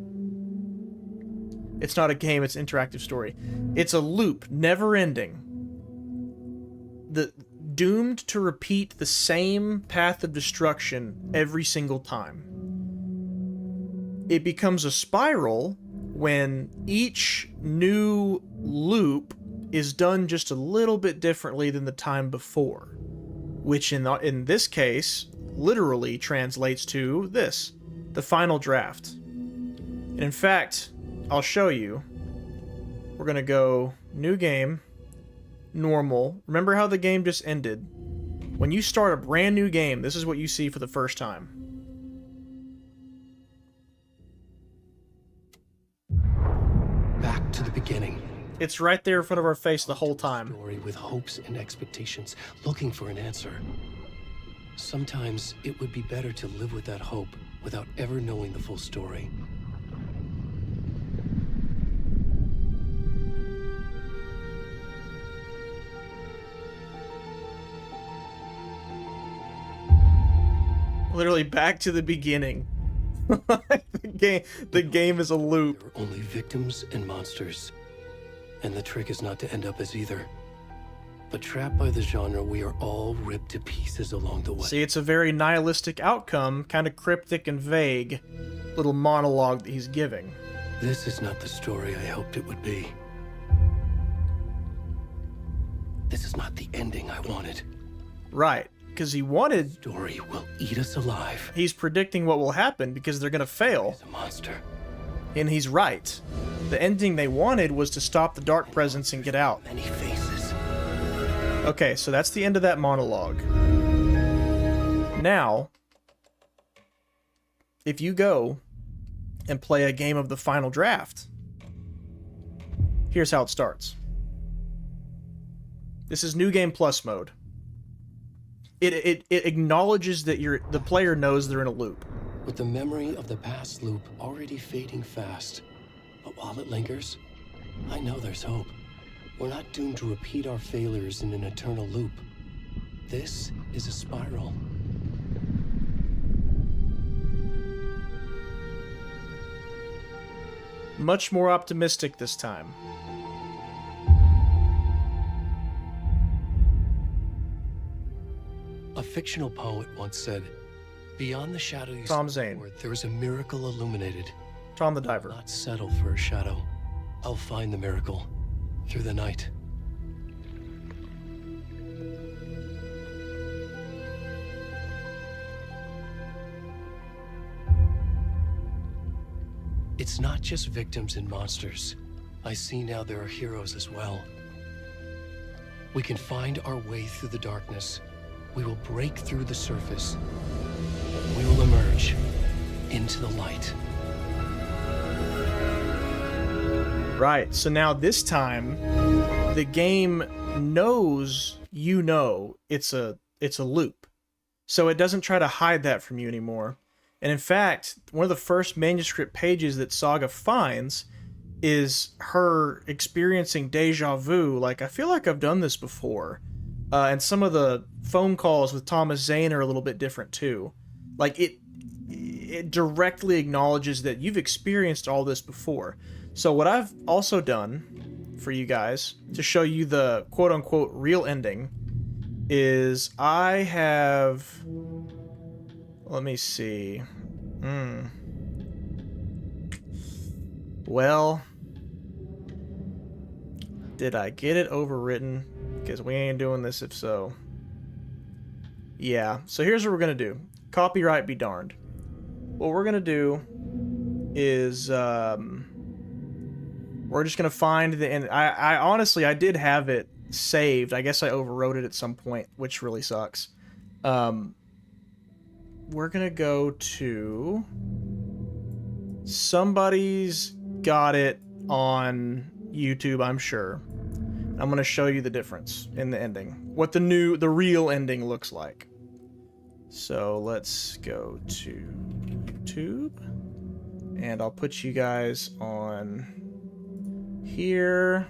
It's not a game, it's an interactive story. It's a loop, never ending. Doomed to repeat the same path of destruction every single time. It becomes a spiral when each new loop is done just a little bit differently than the time before. Which in this case, literally translates to this, the final draft. And in fact, I'll show you. We're gonna go new game, normal. Remember how the game just ended? When you start a brand new game, this is what you see for the first time. Back to the beginning. It's right there in front of our face the whole time. Story with hopes and expectations, looking for an answer. Sometimes it would be better to live with that hope without ever knowing the full story. Literally back to the beginning. the game is a loop. There are only victims and monsters. And the trick is not to end up as either. But trapped by the genre, we are all ripped to pieces along the way. See, it's a very nihilistic outcome, kind of cryptic and vague little monologue that he's giving. This is not the story I hoped it would be. This is not the ending I wanted. Right, because he wanted... The story will eat us alive. He's predicting what will happen because they're gonna fail. He's a monster. And he's right. The ending they wanted was to stop the dark presence and get out. Many faces. Okay, so that's the end of that monologue. Now, if you go and play a game of the final draft, here's how it starts. This is New Game Plus mode. It acknowledges that the player knows they're in a loop. with the memory of the past loop already fading fast. But while it lingers, I know there's hope. We're not doomed to repeat our failures in an eternal loop. This is a spiral. Much more optimistic this time. A fictional poet once said, "Beyond the shadow you Tom step Zane. forward, there is a miracle illuminated." Tom the Diver. I'll not settle for a shadow. I'll find the miracle through the night. It's not just victims and monsters. I see now there are heroes as well. We can find our way through the darkness. We will break through the surface. We will emerge into the light. Right, so now this time, the game knows you know it's a loop. So it doesn't try to hide that from you anymore. And in fact, one of the first manuscript pages that Saga finds is her experiencing deja vu. Like, I feel like I've done this before. And some of the phone calls with Thomas Zane are a little bit different too. Like, it directly acknowledges that you've experienced all this before. So what I've also done for you guys to show you the quote-unquote real ending is I have... Let me see. Well, did I get it overwritten? Because we ain't doing this if so. Yeah, so here's what we're going to do. Copyright be darned. What we're going to do is... we're just going to find the end. I honestly, I did have it saved. I guess I overwrote it at some point, which really sucks. We're going to go to... Somebody's got it on YouTube, I'm sure. I'm going to show you the difference in the ending. What the real ending looks like. So let's go to YouTube. And I'll put you guys on here.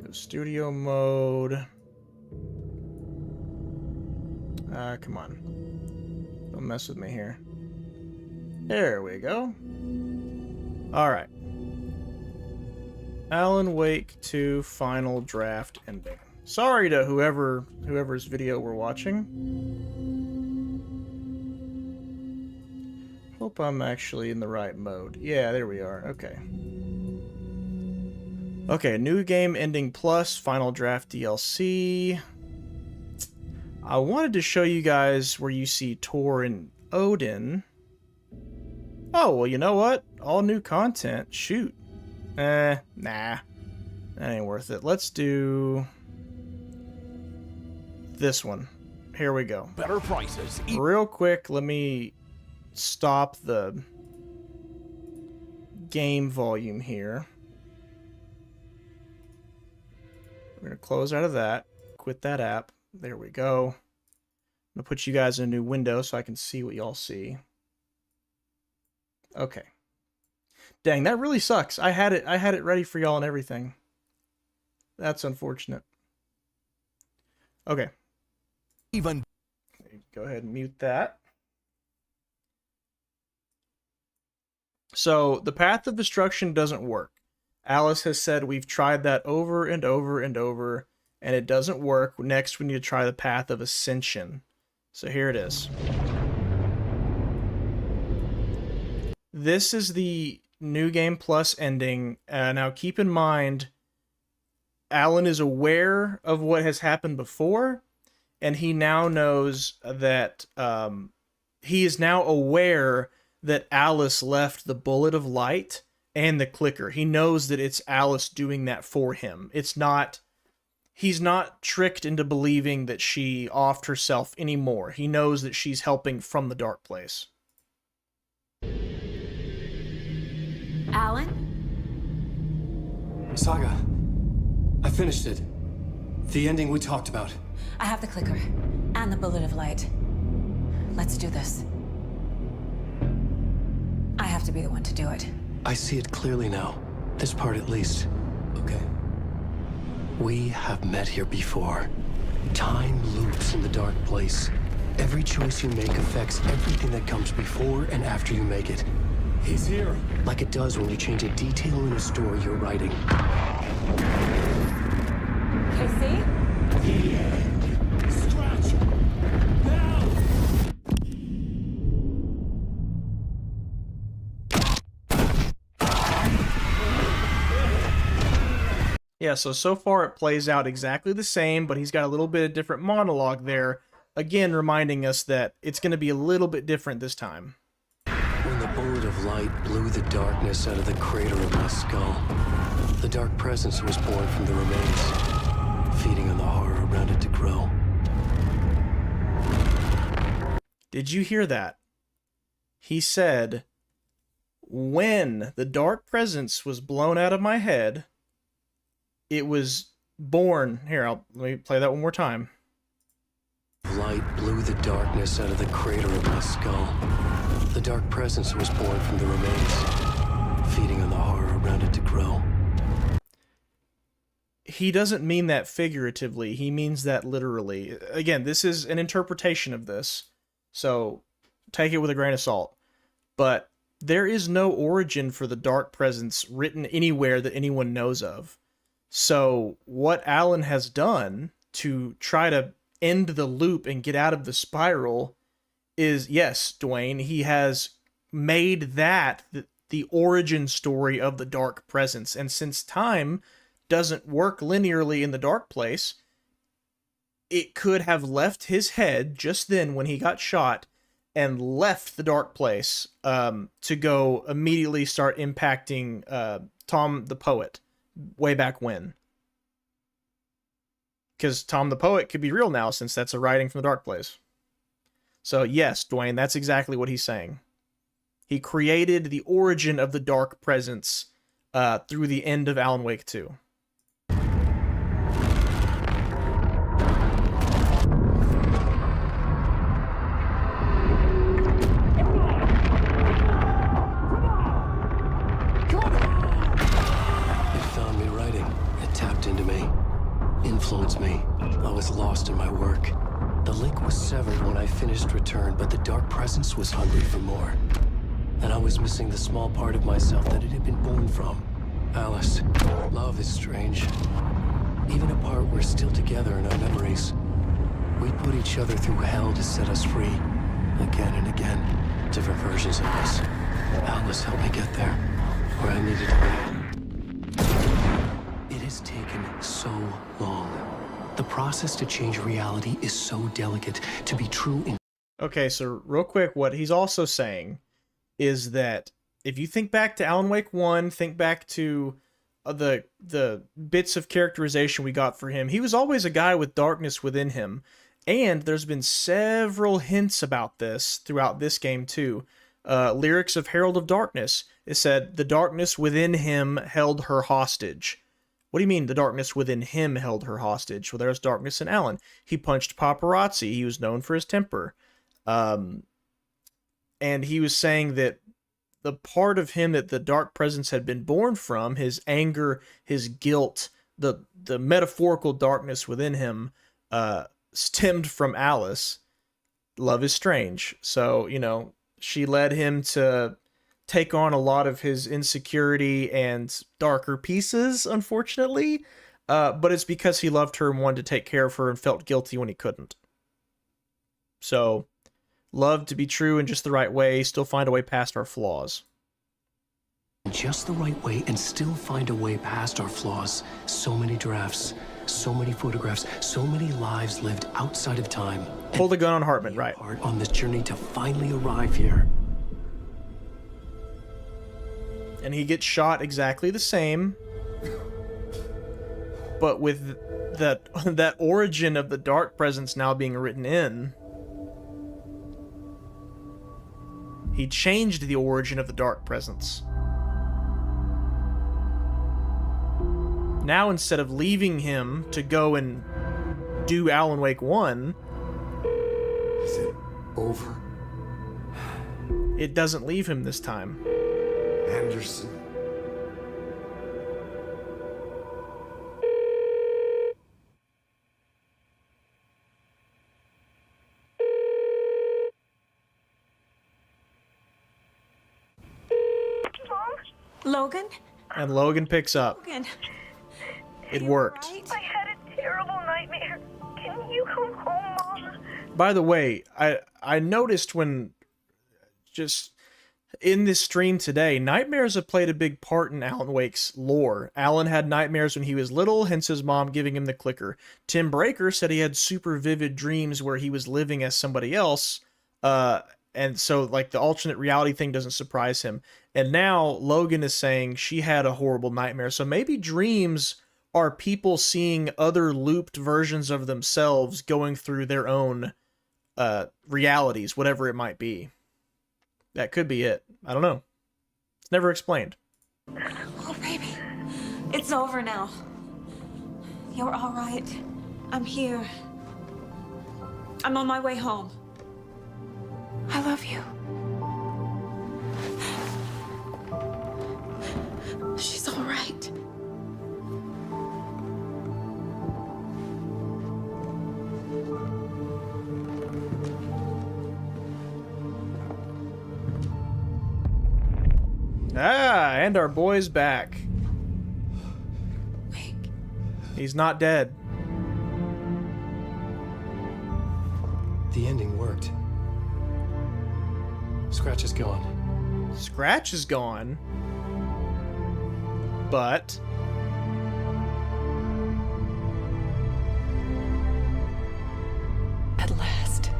Go studio mode. Come on. Don't mess with me here. There we go. Alright. Alan Wake 2 final draft ending. Sorry to whoever's video we're watching. Hope I'm actually in the right mode. Yeah, there we are. Okay. Okay, new game ending plus, final draft DLC. I wanted to show you guys where you see Tor and Odin. Oh, well, you know what? All new content. Shoot. Nah. That ain't worth it. Let's do this one. Here we go. Better prices. Real quick, let me stop the game volume here. We're going to close out of that. Quit that app. There we go. I'm going to put you guys in a new window so I can see what y'all see. Okay. Dang, that really sucks. I had it ready for y'all and everything. That's unfortunate. Okay. Even go ahead and mute that. So, the path of destruction doesn't work. Alice has said we've tried that over and over and over, and it doesn't work. Next, we need to try the path of ascension. So here it is. This is the New Game Plus ending. Now, keep in mind, Alan is aware of what has happened before, and he now knows that he is now aware that Alice left the bullet of light and the clicker. He knows that it's Alice doing that for him. It's not... He's not tricked into believing that she offed herself anymore. He knows that she's helping from the dark place. Alan? Saga, I finished it. The ending we talked about. I have the clicker and the bullet of light. Let's do this. I have to be the one to do it. I see it clearly now. This part at least. Okay. We have met here before. Time loops in the dark place. Every choice you make affects everything that comes before and after you make it. He's here. Like it does when you change a detail in a story you're writing. KC? Scratch! Now! Yeah, so far it plays out exactly the same, but he's got a little bit of different monologue there, again reminding us that it's going to be a little bit different this time. When the bullet of light blew the darkness out of the crater of my skull, the dark presence was born from the remains, feeding on the horror around it to grow. Did you hear that? He said, when the dark presence was blown out of my head, it was born. Here, let me play that one more time. Light blew the darkness out of the crater of my skull. The dark presence was born from the remains, feeding on the horror around it to grow. He doesn't mean that figuratively. He means that literally. Again, this is an interpretation of this, so take it with a grain of salt. But there is no origin for the dark presence written anywhere that anyone knows of. So what Alan has done to try to end the loop and get out of the spiral is, yes, Dwayne, he has made that the origin story of the dark presence. And since time doesn't work linearly in the dark place, it could have left his head just then when he got shot and left the dark place to go immediately start impacting Tom the Poet way back when. Because Tom the Poet could be real now, since that's a writing from the dark place. So yes, Dwayne, that's exactly what he's saying. He created the origin of the dark presence through the end of Alan Wake 2. Influenced me. I was lost in my work. The link was severed when I finished Return, but the dark presence was hungry for more. And I was missing the small part of myself that it had been born from. Alice, love is strange. Even apart, we're still together in our memories. We put each other through hell to set us free. Again and again. Different versions of us. Alice helped me get there, where I needed to be. It has taken so long. The process to change reality is so delicate. To be true in... Okay, so real quick, what he's also saying is that if you think back to Alan Wake 1, think back to the bits of characterization we got for him, he was always a guy with darkness within him. And there's been several hints about this throughout this game too. Lyrics of Herald of Darkness, it said, the darkness within him held her hostage. What do you mean the darkness within him held her hostage? Well, there's darkness in Alan. He punched paparazzi. He was known for his temper. And he was saying that the part of him that the dark presence had been born from, his anger, his guilt, the metaphorical darkness within him, stemmed from Alice. Love is strange. So, you know, she led him to take on a lot of his insecurity and darker pieces, unfortunately. But it's because he loved her and wanted to take care of her and felt guilty when he couldn't. So, love to be true in just the right way, still find a way past our flaws. Just the right way and still find a way past our flaws. So many drafts, so many photographs, so many lives lived outside of time. Pull the gun on Hartman, right? On this journey to finally arrive here. And he gets shot exactly the same, but with that origin of the dark presence now being written in, he changed the origin of the dark presence. Now, instead of leaving him to go and do Alan Wake 1... Is it over? it doesn't leave him this time. Anderson. Logan? And Logan picks up. Logan. It worked. I had a terrible nightmare. Can you come home, Mom? By the way, I noticed when just in this stream today, nightmares have played a big part in Alan Wake's lore. Alan had nightmares when he was little, hence his mom giving him the clicker. Tim Breaker said he had super vivid dreams where he was living as somebody else, and so like the alternate reality thing doesn't surprise him. And now Logan is saying she had a horrible nightmare. So maybe dreams are people seeing other looped versions of themselves going through their own realities, whatever it might be. That could be it. I don't know. It's never explained. Oh, baby. It's over now. You're all right. I'm here. I'm on my way home. I love you. She's all right. Ah, and our boy's back. Wake. He's not dead. The ending worked. Scratch is gone. Scratch is gone. But at last.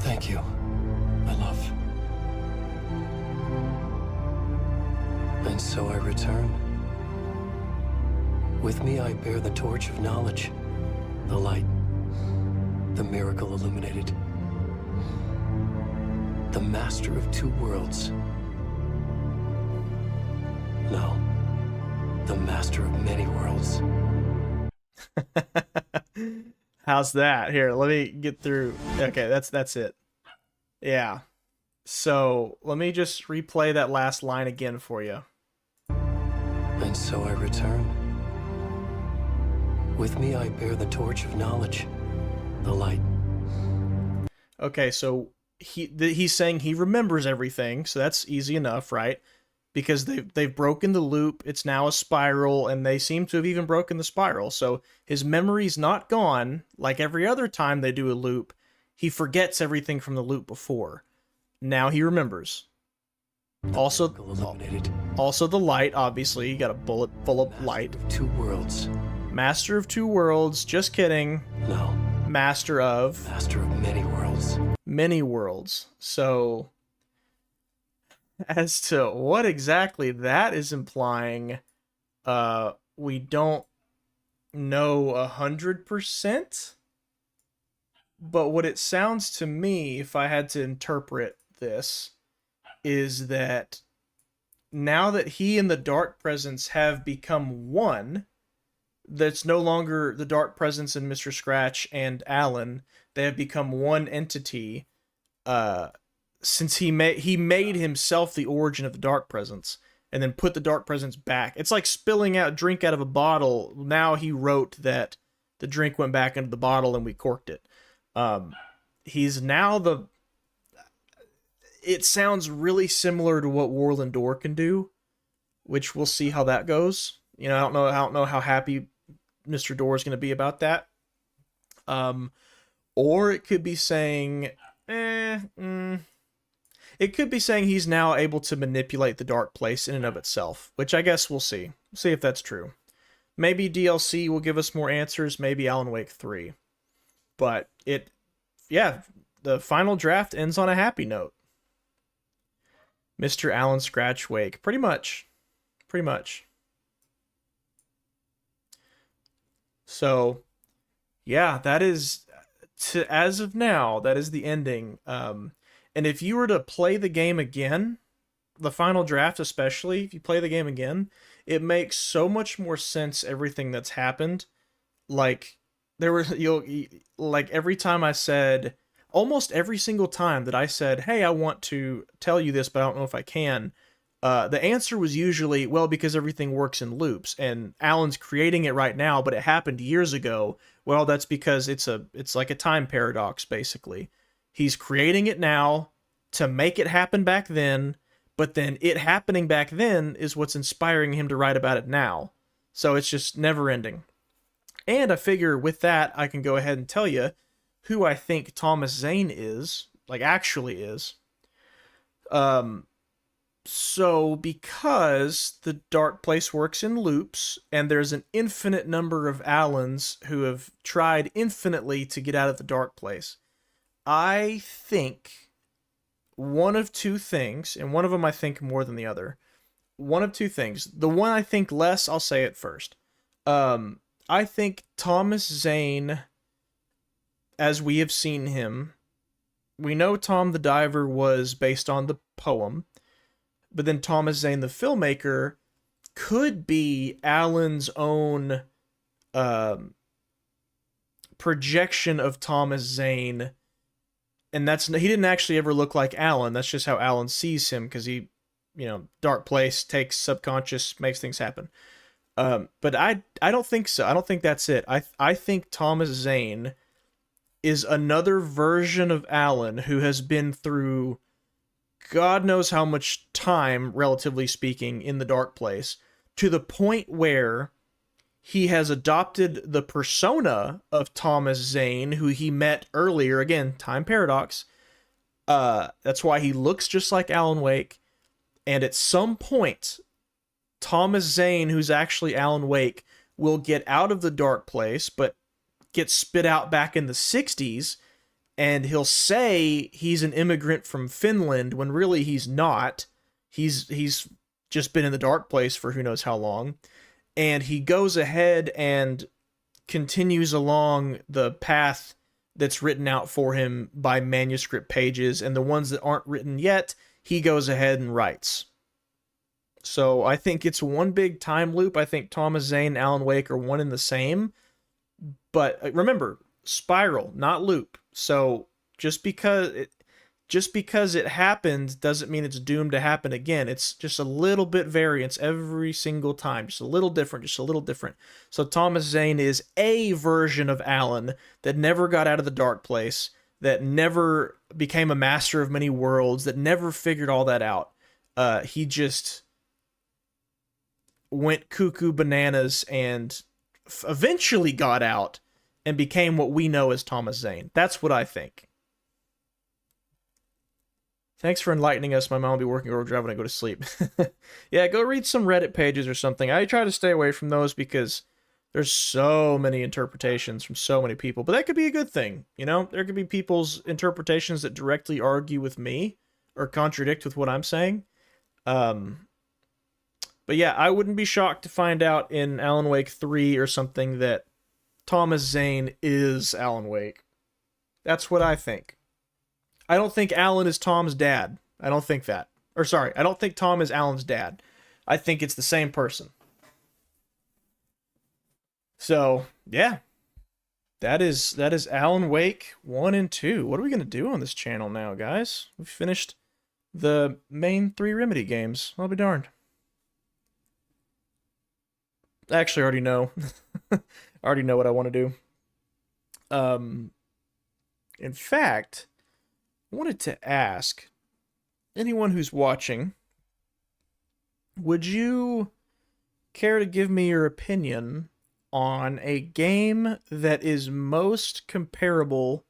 Thank you, my love. And so I return. With me I bear the torch of knowledge, the light, the miracle illuminated, the master of two worlds. No, the master of many worlds. how's that? Here, let me get through. Okay, that's it. Yeah. So let me just replay that last line again for you. And so I return. With me I bear the torch of knowledge, the light. Okay, so he's saying he remembers everything, so that's easy enough, right? Because they've broken the loop, it's now a spiral, and they seem to have even broken the spiral. So his memory's not gone. Like every other time they do a loop, he forgets everything from the loop before. Now he remembers. Also the light, obviously. You got a bullet full of light. Two worlds. Master of two worlds. Just kidding. No. Master of many worlds. Many worlds. So, as to what exactly that is implying, we don't know 100%. But what it sounds to me, if I had to interpret this, is that now that he and the Dark Presence have become one, that's no longer the Dark Presence and Mr. Scratch and Alan. They have become one entity. Since he made himself the origin of the Dark Presence, and then put the Dark Presence back. It's like spilling out drink out of a bottle. Now he wrote that the drink went back into the bottle and we corked it. He's now the... It sounds really similar to what Warland Door can do, which we'll see how that goes. You know, I don't know how happy Mr. Door is going to be about that. Or it could be saying, it could be saying he's now able to manipulate the Dark Place in and of itself, which I guess we'll see. See if that's true. Maybe DLC will give us more answers, maybe Alan Wake 3. But the final draft ends on a happy note. Mr. Alan Scratch Wake. Pretty much. So, yeah, that is, as of now, that is the ending. And if you were to play the game again, the final draft especially, if you play the game again, it makes so much more sense, everything that's happened. Like, there were, like every time I said, almost every single time that I said, hey, I want to tell you this, but I don't know if I can, the answer was usually, well, because everything works in loops, and Alan's creating it right now, but it happened years ago. Well, that's because it's like a time paradox, basically. He's creating it now to make it happen back then, but then it happening back then is what's inspiring him to write about it now. So it's just never ending. And I figure with that, I can go ahead and tell you who I think Thomas Zane is, like actually is. So because the dark place works in loops, and there's an infinite number of Alans who have tried infinitely to get out of the dark place, I think one of two things, and one of them I think more than the other. One of two things. The one I think less, I'll say it first. I think Thomas Zane, as we have seen him, we know Tom the Diver was based on the poem, but then Thomas Zane the filmmaker could be Alan's own projection of Thomas Zane, and he didn't actually ever look like Alan. That's just how Alan sees him, because he, dark place, takes subconscious, makes things happen. But I don't think so. I don't think that's it. I think Thomas Zane is another version of Alan who has been through God knows how much time, relatively speaking, in the dark place, to the point where he has adopted the persona of Thomas Zane, who he met earlier. Again, time paradox. That's why he looks just like Alan Wake. And at some point, Thomas Zane, who's actually Alan Wake, will get out of the dark place, but get spit out back in the 60s, and he'll say he's an immigrant from Finland when really he's not. He's just been in the dark place for who knows how long. And he goes ahead and continues along the path that's written out for him by manuscript pages, and the ones that aren't written yet, he goes ahead and writes. So I think it's one big time loop. I think Thomas Zane and Alan Wake are one and the same. But remember, spiral, not loop. So just because it happened doesn't mean it's doomed to happen again. It's just a little bit variance every single time. Just a little different, just a little different. So Thomas Zane is a version of Alan that never got out of the dark place, that never became a master of many worlds, that never figured all that out. He just went cuckoo bananas and eventually got out and became what we know as Thomas Zane. That's what I think. Thanks for enlightening us. My mom will be working overdrive when I go to sleep. Yeah, go read some Reddit pages or something. I try to stay away from those because there's so many interpretations from so many people. But that could be a good thing, There could be people's interpretations that directly argue with me or contradict with what I'm saying. But yeah, I wouldn't be shocked to find out in Alan Wake 3 or something that Thomas Zane is Alan Wake. That's what I think. I don't think Alan is Tom's dad. I don't think that. Or sorry, I don't think Tom is Alan's dad. I think it's the same person. So, yeah. That is Alan Wake 1 and 2. What are we going to do on this channel now, guys? We've finished the main 3 Remedy games. I'll be darned. Actually, I already know. I already know what I want to do. In fact, I wanted to ask anyone who's watching, would you care to give me your opinion on a game that is most comparable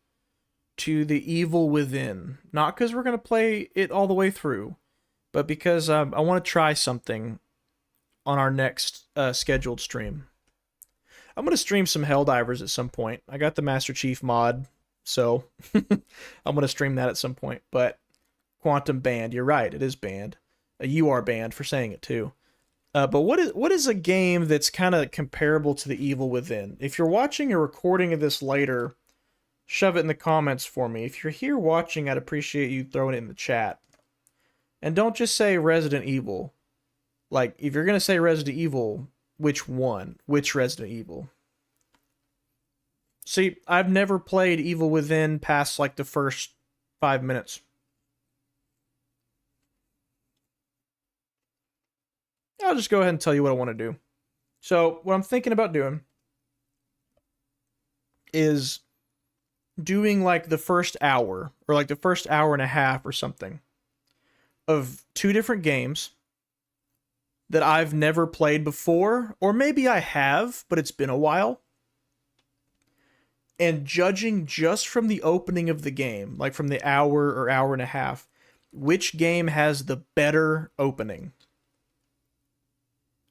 to The Evil Within? Not because we're going to play it all the way through, but because I want to try something on our next scheduled stream. I'm going to stream some Helldivers at some point. I got the Master Chief mod, so I'm going to stream that at some point. But Quantum banned. You're right, it is banned. You are banned for saying it too. But what is a game that's kind of comparable to The Evil Within? If you're watching a recording of this later, shove it in the comments for me. If you're here watching, I'd appreciate you throwing it in the chat. And don't just say Resident Evil. Like, if you're going to say Resident Evil, which one? Which Resident Evil? See, I've never played Evil Within past like the first 5 minutes. I'll just go ahead and tell you what I want to do. So, what I'm thinking about doing is doing like the first hour or like the first hour and a half or something of 2 different games that I've never played before, or maybe I have, but it's been a while. And judging just from the opening of the game, like from the hour or hour and a half, which game has the better opening.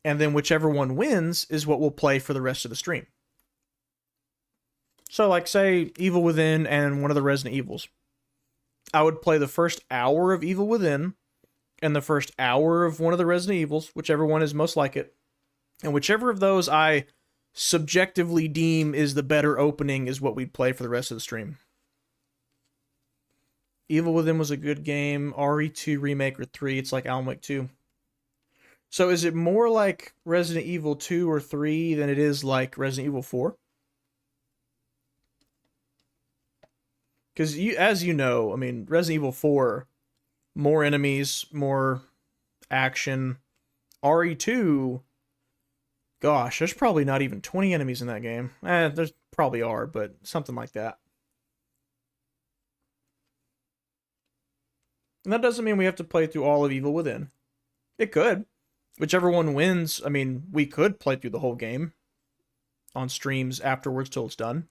And then whichever one wins is what we'll play for the rest of the stream. So, like, say, Evil Within and one of the Resident Evils. I would play the first hour of Evil Within and the first hour of one of the Resident Evils, whichever one is most like it. And whichever of those I subjectively deem is the better opening is what we'd play for the rest of the stream. Evil Within was a good game. RE2 Remake or 3, it's like Alan Wake 2. So is it more like Resident Evil 2 or 3 than it is like Resident Evil 4? Because as you know, I mean, Resident Evil 4, more enemies, more action. RE2, gosh, there's probably not even 20 enemies in that game. There's probably are, but something like that. And that doesn't mean we have to play through all of Evil Within. It could. Whichever one wins, I mean, we could play through the whole game on streams afterwards till it's done.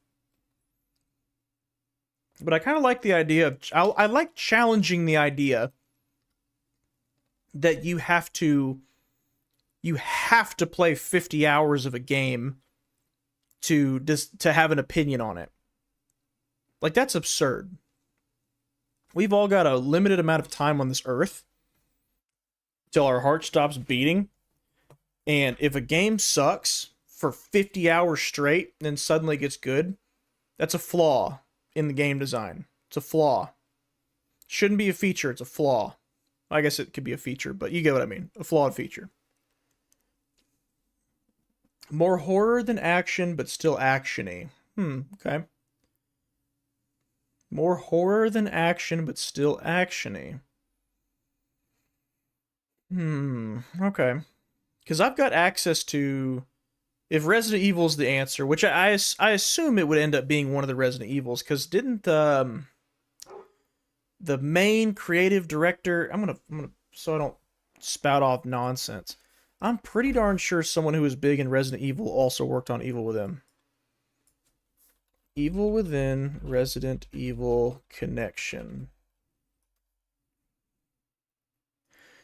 But I kind of like the idea of... I like challenging the idea that you have to play 50 hours of a game to have an opinion on it. Like, that's absurd. We've all got a limited amount of time on this earth till our heart stops beating. And if a game sucks for 50 hours straight and then suddenly gets good, that's a flaw in the game design. It's a flaw. Shouldn't be a feature, it's a flaw. I guess it could be a feature, but you get what I mean. A flawed feature. More horror than action, but still action-y. Okay. More horror than action, but still action-y. Okay. Because I've got access to... If Resident Evil's the answer, which I assume it would end up being one of the Resident Evils, because didn't the main creative director... I'm gonna so I don't spout off nonsense. I'm pretty darn sure someone who was big in Resident Evil also worked on Evil Within. Evil Within, Resident Evil connection.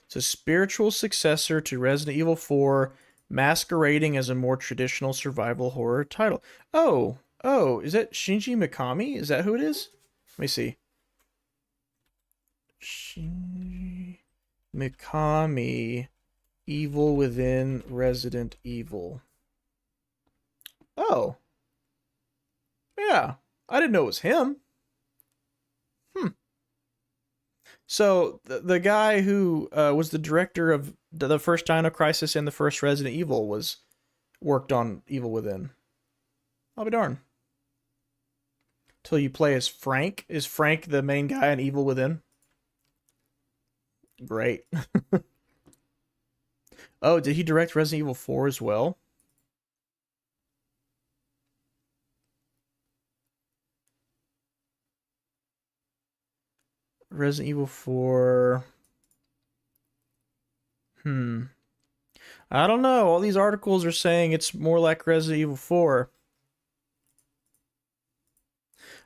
It's a spiritual successor to Resident Evil 4, masquerading as a more traditional survival horror title. Oh, is that Shinji Mikami? Is that who it is? Let me see. Shinji Mikami, Evil Within, Resident Evil. Oh. Yeah, I didn't know it was him. So, the guy who was the director of the first Dino Crisis and the first Resident Evil worked on Evil Within. I'll be darned. Till you play as Frank. Is Frank the main guy in Evil Within? Great. Oh, did he direct Resident Evil 4 as well? Resident Evil 4... I don't know. All these articles are saying it's more like Resident Evil 4.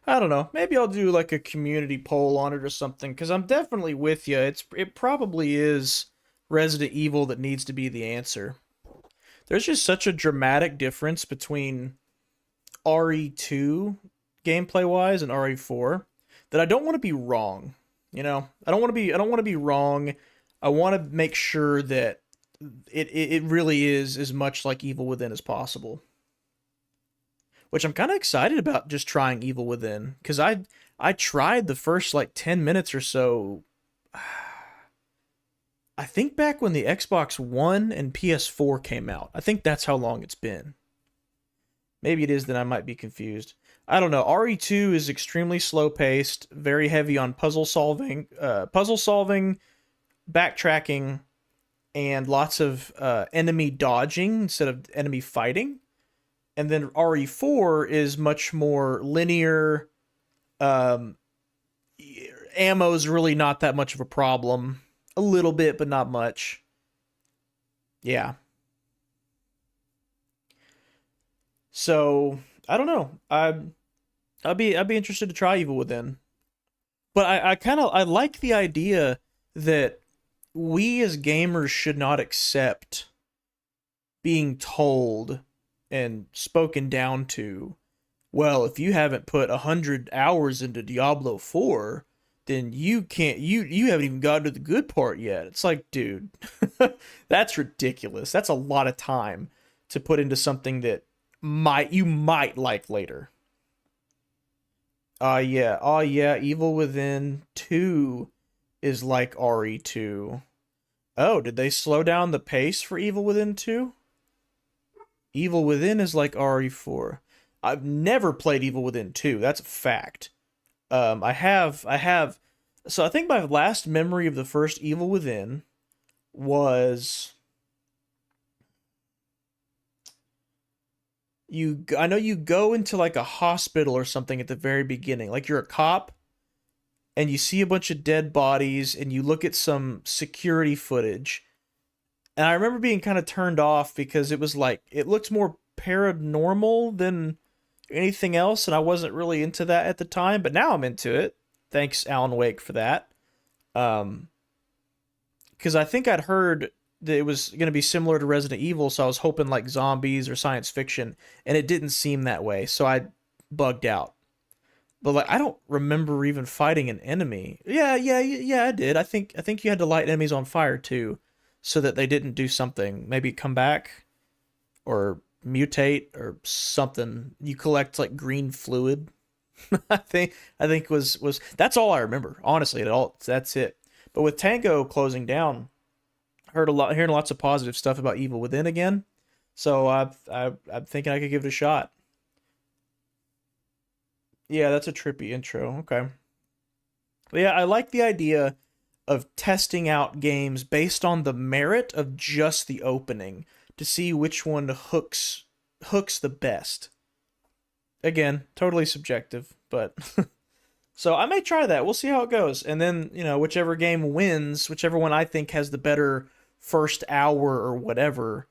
I don't know. Maybe I'll do like a community poll on it or something, because I'm definitely with you. It probably is Resident Evil that needs to be the answer. There's just such a dramatic difference between RE2 gameplay-wise and RE4 that I don't want to be wrong. You know, I don't want to be wrong. I want to make sure that it really is as much like Evil Within as possible. Which I'm kind of excited about, just trying Evil Within, because I tried the first like 10 minutes or so. I think back when the Xbox One and PS4 came out. I think that's how long it's been. Maybe it is, then I might be confused. I don't know. RE2 is extremely slow paced, very heavy on puzzle solving, backtracking, and lots of enemy dodging instead of enemy fighting. And then RE4 is much more linear. Ammo's really not that much of a problem. A little bit, but not much. Yeah. So I don't know. I'd be interested to try Evil Within. But I like the idea that we as gamers should not accept being told and spoken down to, well, if you haven't put 100 hours into Diablo 4, then you can't, you haven't even gotten to the good part yet. It's like, dude, that's ridiculous. That's a lot of time to put into something that you might like later. Yeah. Oh yeah, Evil Within 2 is like RE2. Oh, did they slow down the pace for Evil Within 2? Evil Within is like RE4. I've never played Evil Within 2. That's a fact. I have. So I think my last memory of the first Evil Within was I know you go into like a hospital or something at the very beginning. Like you're a cop and you see a bunch of dead bodies and you look at some security footage. And I remember being kind of turned off because it was like it looked more paranormal than anything else, and I wasn't really into that at the time, but now I'm into it. Thanks, Alan Wake, for that. Because I think I'd heard that it was going to be similar to Resident Evil, so I was hoping like zombies or science fiction, and it didn't seem that way, so I bugged out. But like, I don't remember even fighting an enemy. Yeah, I did. I think you had to light enemies on fire too, so that they didn't do something. Maybe come back, or mutate, or something. You collect like green fluid. I think was that's all I remember. Honestly, that's it. But with Tango closing down, hearing lots of positive stuff about Evil Within again. So I'm thinking I could give it a shot. Yeah, that's a trippy intro. Okay. But yeah, I like the idea of testing out games based on the merit of just the opening to see which one hooks the best. Again, totally subjective, but so I may try that. We'll see how it goes. And then, whichever game wins, whichever one I think has the better first hour or whatever,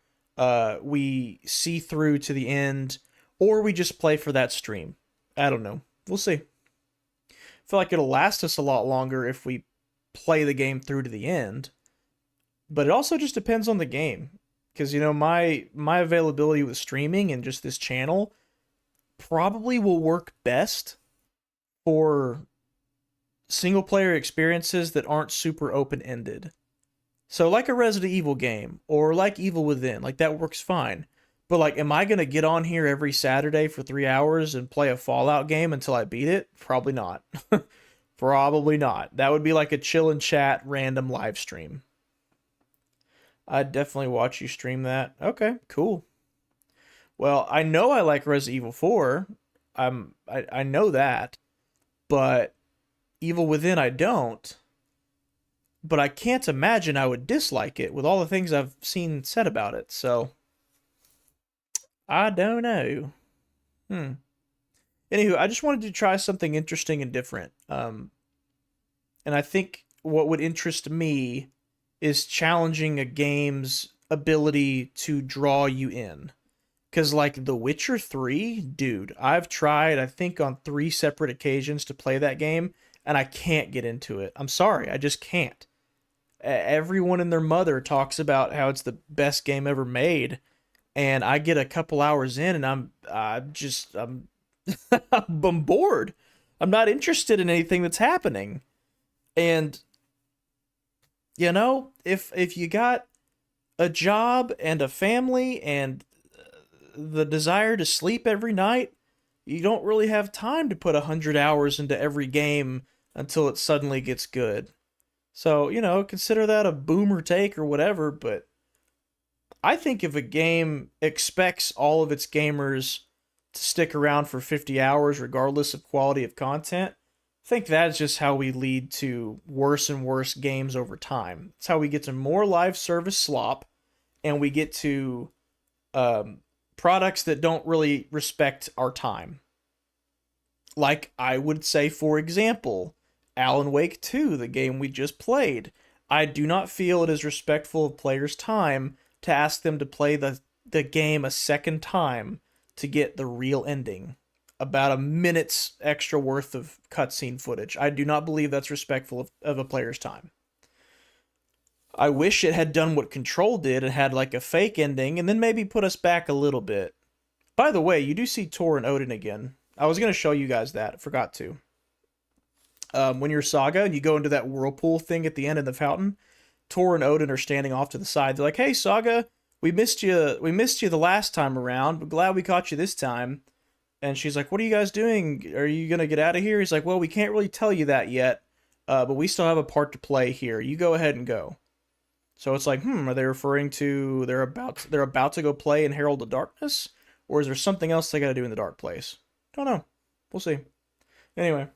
we see through to the end, or we just play for that stream. I don't know. We'll see. I feel like it'll last us a lot longer if we play the game through to the end. But it also just depends on the game. Because, my availability with streaming and just this channel probably will work best for single player experiences that aren't super open-ended. So like a Resident Evil game, or like Evil Within, like that works fine. But like, am I going to get on here every Saturday for 3 hours and play a Fallout game until I beat it? Probably not. Probably not. That would be like a chill and chat random live stream. I'd definitely watch you stream that. Okay, cool. Well, I know I like Resident Evil 4. I know that. But Evil Within I don't. But I can't imagine I would dislike it with all the things I've seen said about it. So I don't know. Anywho, I just wanted to try something interesting and different. And I think what would interest me is challenging a game's ability to draw you in. Because like The Witcher 3, dude, I've tried, I think, on 3 separate occasions to play that game, and I can't get into it. I'm sorry, I just can't. Everyone and their mother talks about how it's the best game ever made, and I get a couple hours in, and I'm I'm bored. I'm not interested in anything that's happening. And if you got a job and a family and the desire to sleep every night, you don't really have time to put 100 hours into every game until it suddenly gets good. So, consider that a boomer take or whatever, but I think if a game expects all of its gamers to stick around for 50 hours regardless of quality of content. I think that's just how we lead to worse and worse games over time. It's how we get to more live service slop, and we get to products that don't really respect our time. Like, I would say, for example, Alan Wake 2, the game we just played. I do not feel it is respectful of players' time to ask them to play the game a second time to get the real ending. About a minute's extra worth of cutscene footage. I do not believe that's respectful of a player's time. I wish it had done what Control did and had like a fake ending and then maybe put us back a little bit. By the way, you do see Tor and Odin again. I was going to show you guys that. Forgot to. When you're Saga and you go into that whirlpool thing at the end of the fountain, Tor and Odin are standing off to the side. They're like, "Hey, Saga, we missed you the last time around, but glad we caught you this time." And she's like, "What are you guys doing? Are you going to get out of here?" He's like, "Well, we can't really tell you that yet, but we still have a part to play here. You go ahead and go." So it's like, are they referring to they're about to go play in Herald of Darkness? Or is there something else they got to do in the Dark Place? Don't know. We'll see. Anyway,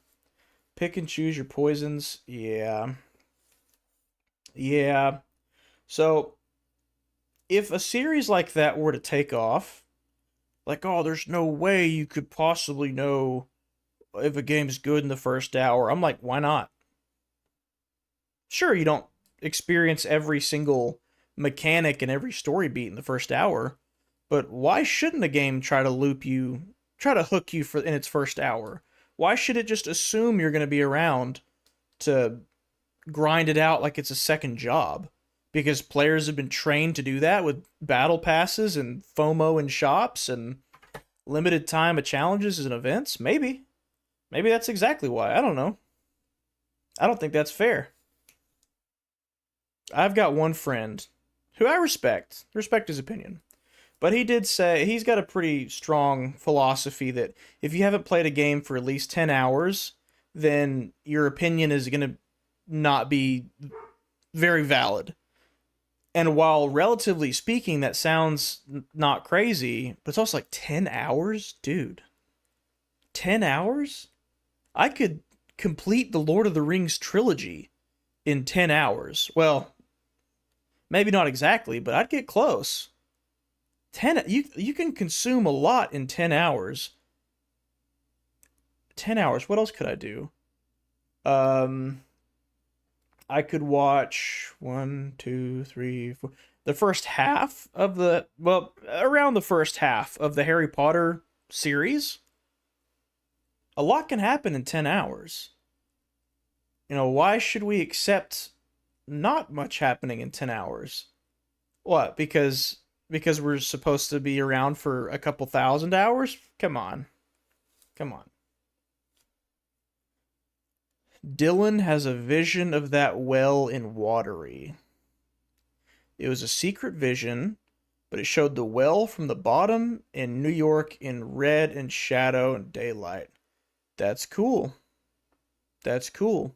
pick and choose your poisons. Yeah. So, if a series like that were to take off, like, oh, there's no way you could possibly know if a game's good in the first hour. I'm like, why not? Sure, you don't experience every single mechanic and every story beat in the first hour, but why shouldn't a game try to hook you in its first hour? Why should it just assume you're going to be around to grind it out like it's a second job? Because players have been trained to do that with battle passes and FOMO in shops and limited time of challenges and events? Maybe that's exactly why. I don't know. I don't think that's fair. I've got one friend who I respect his opinion, but he did say he's got a pretty strong philosophy that if you haven't played a game for at least 10 hours, then your opinion is going to not be very valid. And while relatively speaking, that sounds not crazy, but it's also like 10 hours? Dude. 10 hours? I could complete the Lord of the Rings trilogy in 10 hours. Well, maybe not exactly, but I'd get close. You can consume a lot in 10 hours. 10 hours. What else could I do? I could watch 1, 2, 3, 4. The first half of around the first half of the Harry Potter series. A lot can happen in 10 hours. Why should we accept not much happening in 10 hours? What? Because we're supposed to be around for a couple thousand hours? Come on. Dylan has a vision of that well in Watery. It was a secret vision, but it showed the well from the bottom in New York in red and shadow and daylight. That's cool. Dylan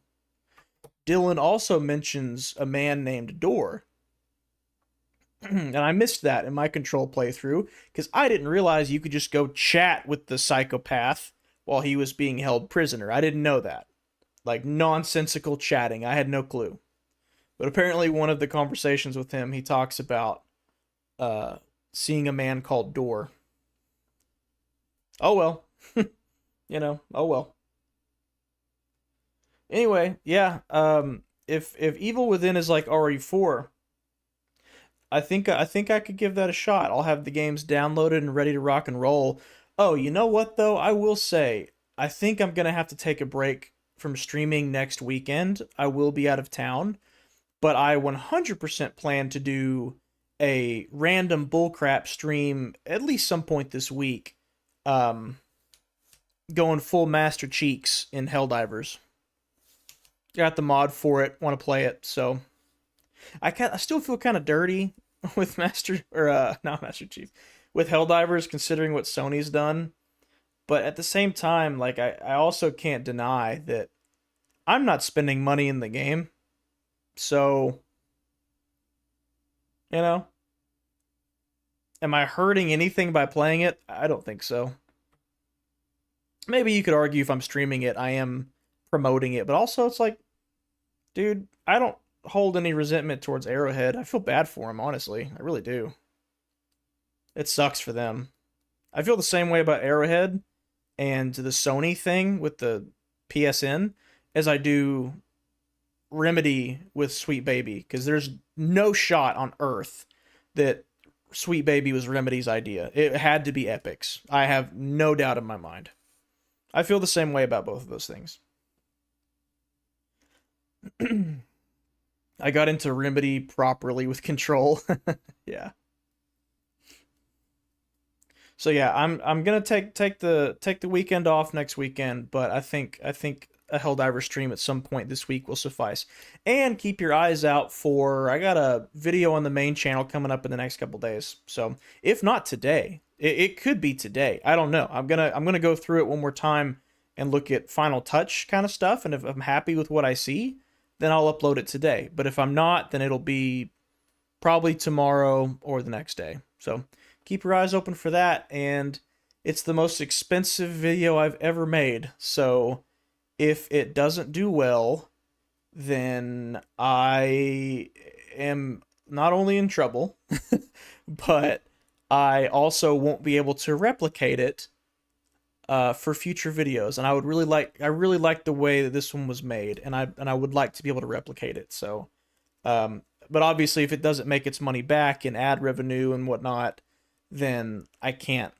also mentions a man named Door. And I missed that in my Control playthrough, because I didn't realize you could just go chat with the psychopath while he was being held prisoner. I didn't know that. Like, nonsensical chatting. I had no clue. But apparently one of the conversations with him, he talks about seeing a man called Door. Oh well. Oh well. Anyway, yeah, if Evil Within is like RE4, I think I could give that a shot. I'll have the games downloaded and ready to rock and roll. Oh, you know what though? I will say, I think I'm gonna have to take a break from streaming next weekend. I will be out of town, but I 100% plan to do a random bullcrap stream at least some point this week, going full Master Cheeks in Helldivers. Got the mod for it, want to play it, so I still feel kind of dirty with not Master Chief, with Helldivers, considering what Sony's done. But at the same time, like, I also can't deny that I'm not spending money in the game. So, am I hurting anything by playing it? I don't think so. maybe you could argue if I'm streaming it, I am promoting it, but also it's like, dude, I don't hold any resentment towards Arrowhead. I feel bad for them, honestly. I really do. It sucks for them. I feel the same way about Arrowhead and the Sony thing with the PSN as I do Remedy with Sweet Baby, because there's no shot on earth that Sweet Baby was Remedy's idea. It had to be Epic's. I have no doubt in my mind. I feel the same way about both of those things. I got into Remedy properly with Control. Yeah. So yeah, I'm gonna take the weekend off next weekend, but I think a Helldiver stream at some point this week will suffice. And keep your eyes out for, I got a video on the main channel coming up in the next couple days. So if not today, it could be today. I don't know. I'm gonna go through it one more time and look at final touch kind of stuff. And if I'm happy with what I see, then I'll upload it today. But if I'm not, then it'll be probably tomorrow or the next day. So keep your eyes open for that. And it's the most expensive video I've ever made. So if it doesn't do well, then I am not only in trouble, but I also won't be able to replicate it for future videos. And I really like the way that this one was made, and I would like to be able to replicate it. So, but obviously, if it doesn't make its money back in ad revenue and whatnot, then I can't.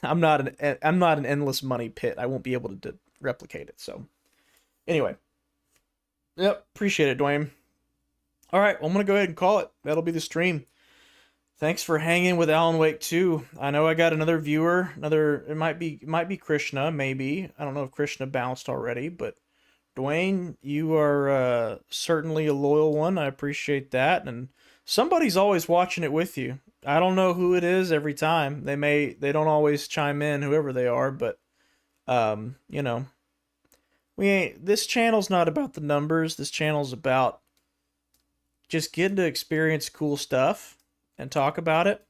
I'm not an endless money pit. I won't be able to replicate it. So. Anyway. Yep, appreciate it, Dwayne. All right, well, I'm going to go ahead and call it. That'll be the stream. Thanks for hanging with Alan Wake 2. I know I got another viewer. It might be Krishna, maybe. I don't know if Krishna bounced already, but Dwayne, you are certainly a loyal one. I appreciate that. And somebody's always watching it with you. I don't know who it is every time. They don't always chime in, whoever they are, but you know, this channel's not about the numbers. This channel's about just getting to experience cool stuff and talk about it.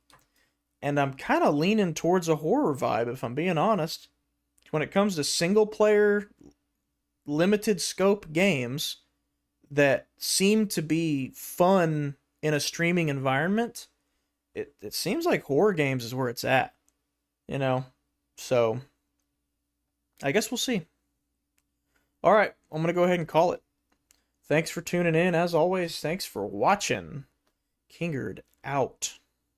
And I'm kind of leaning towards a horror vibe, if I'm being honest. When it comes to single player, limited scope games that seem to be fun in a streaming environment, it seems like horror games is where it's at. You know? So, I guess we'll see. All right, I'm going to go ahead and call it. Thanks for tuning in. As always, thanks for watching. Kingard out.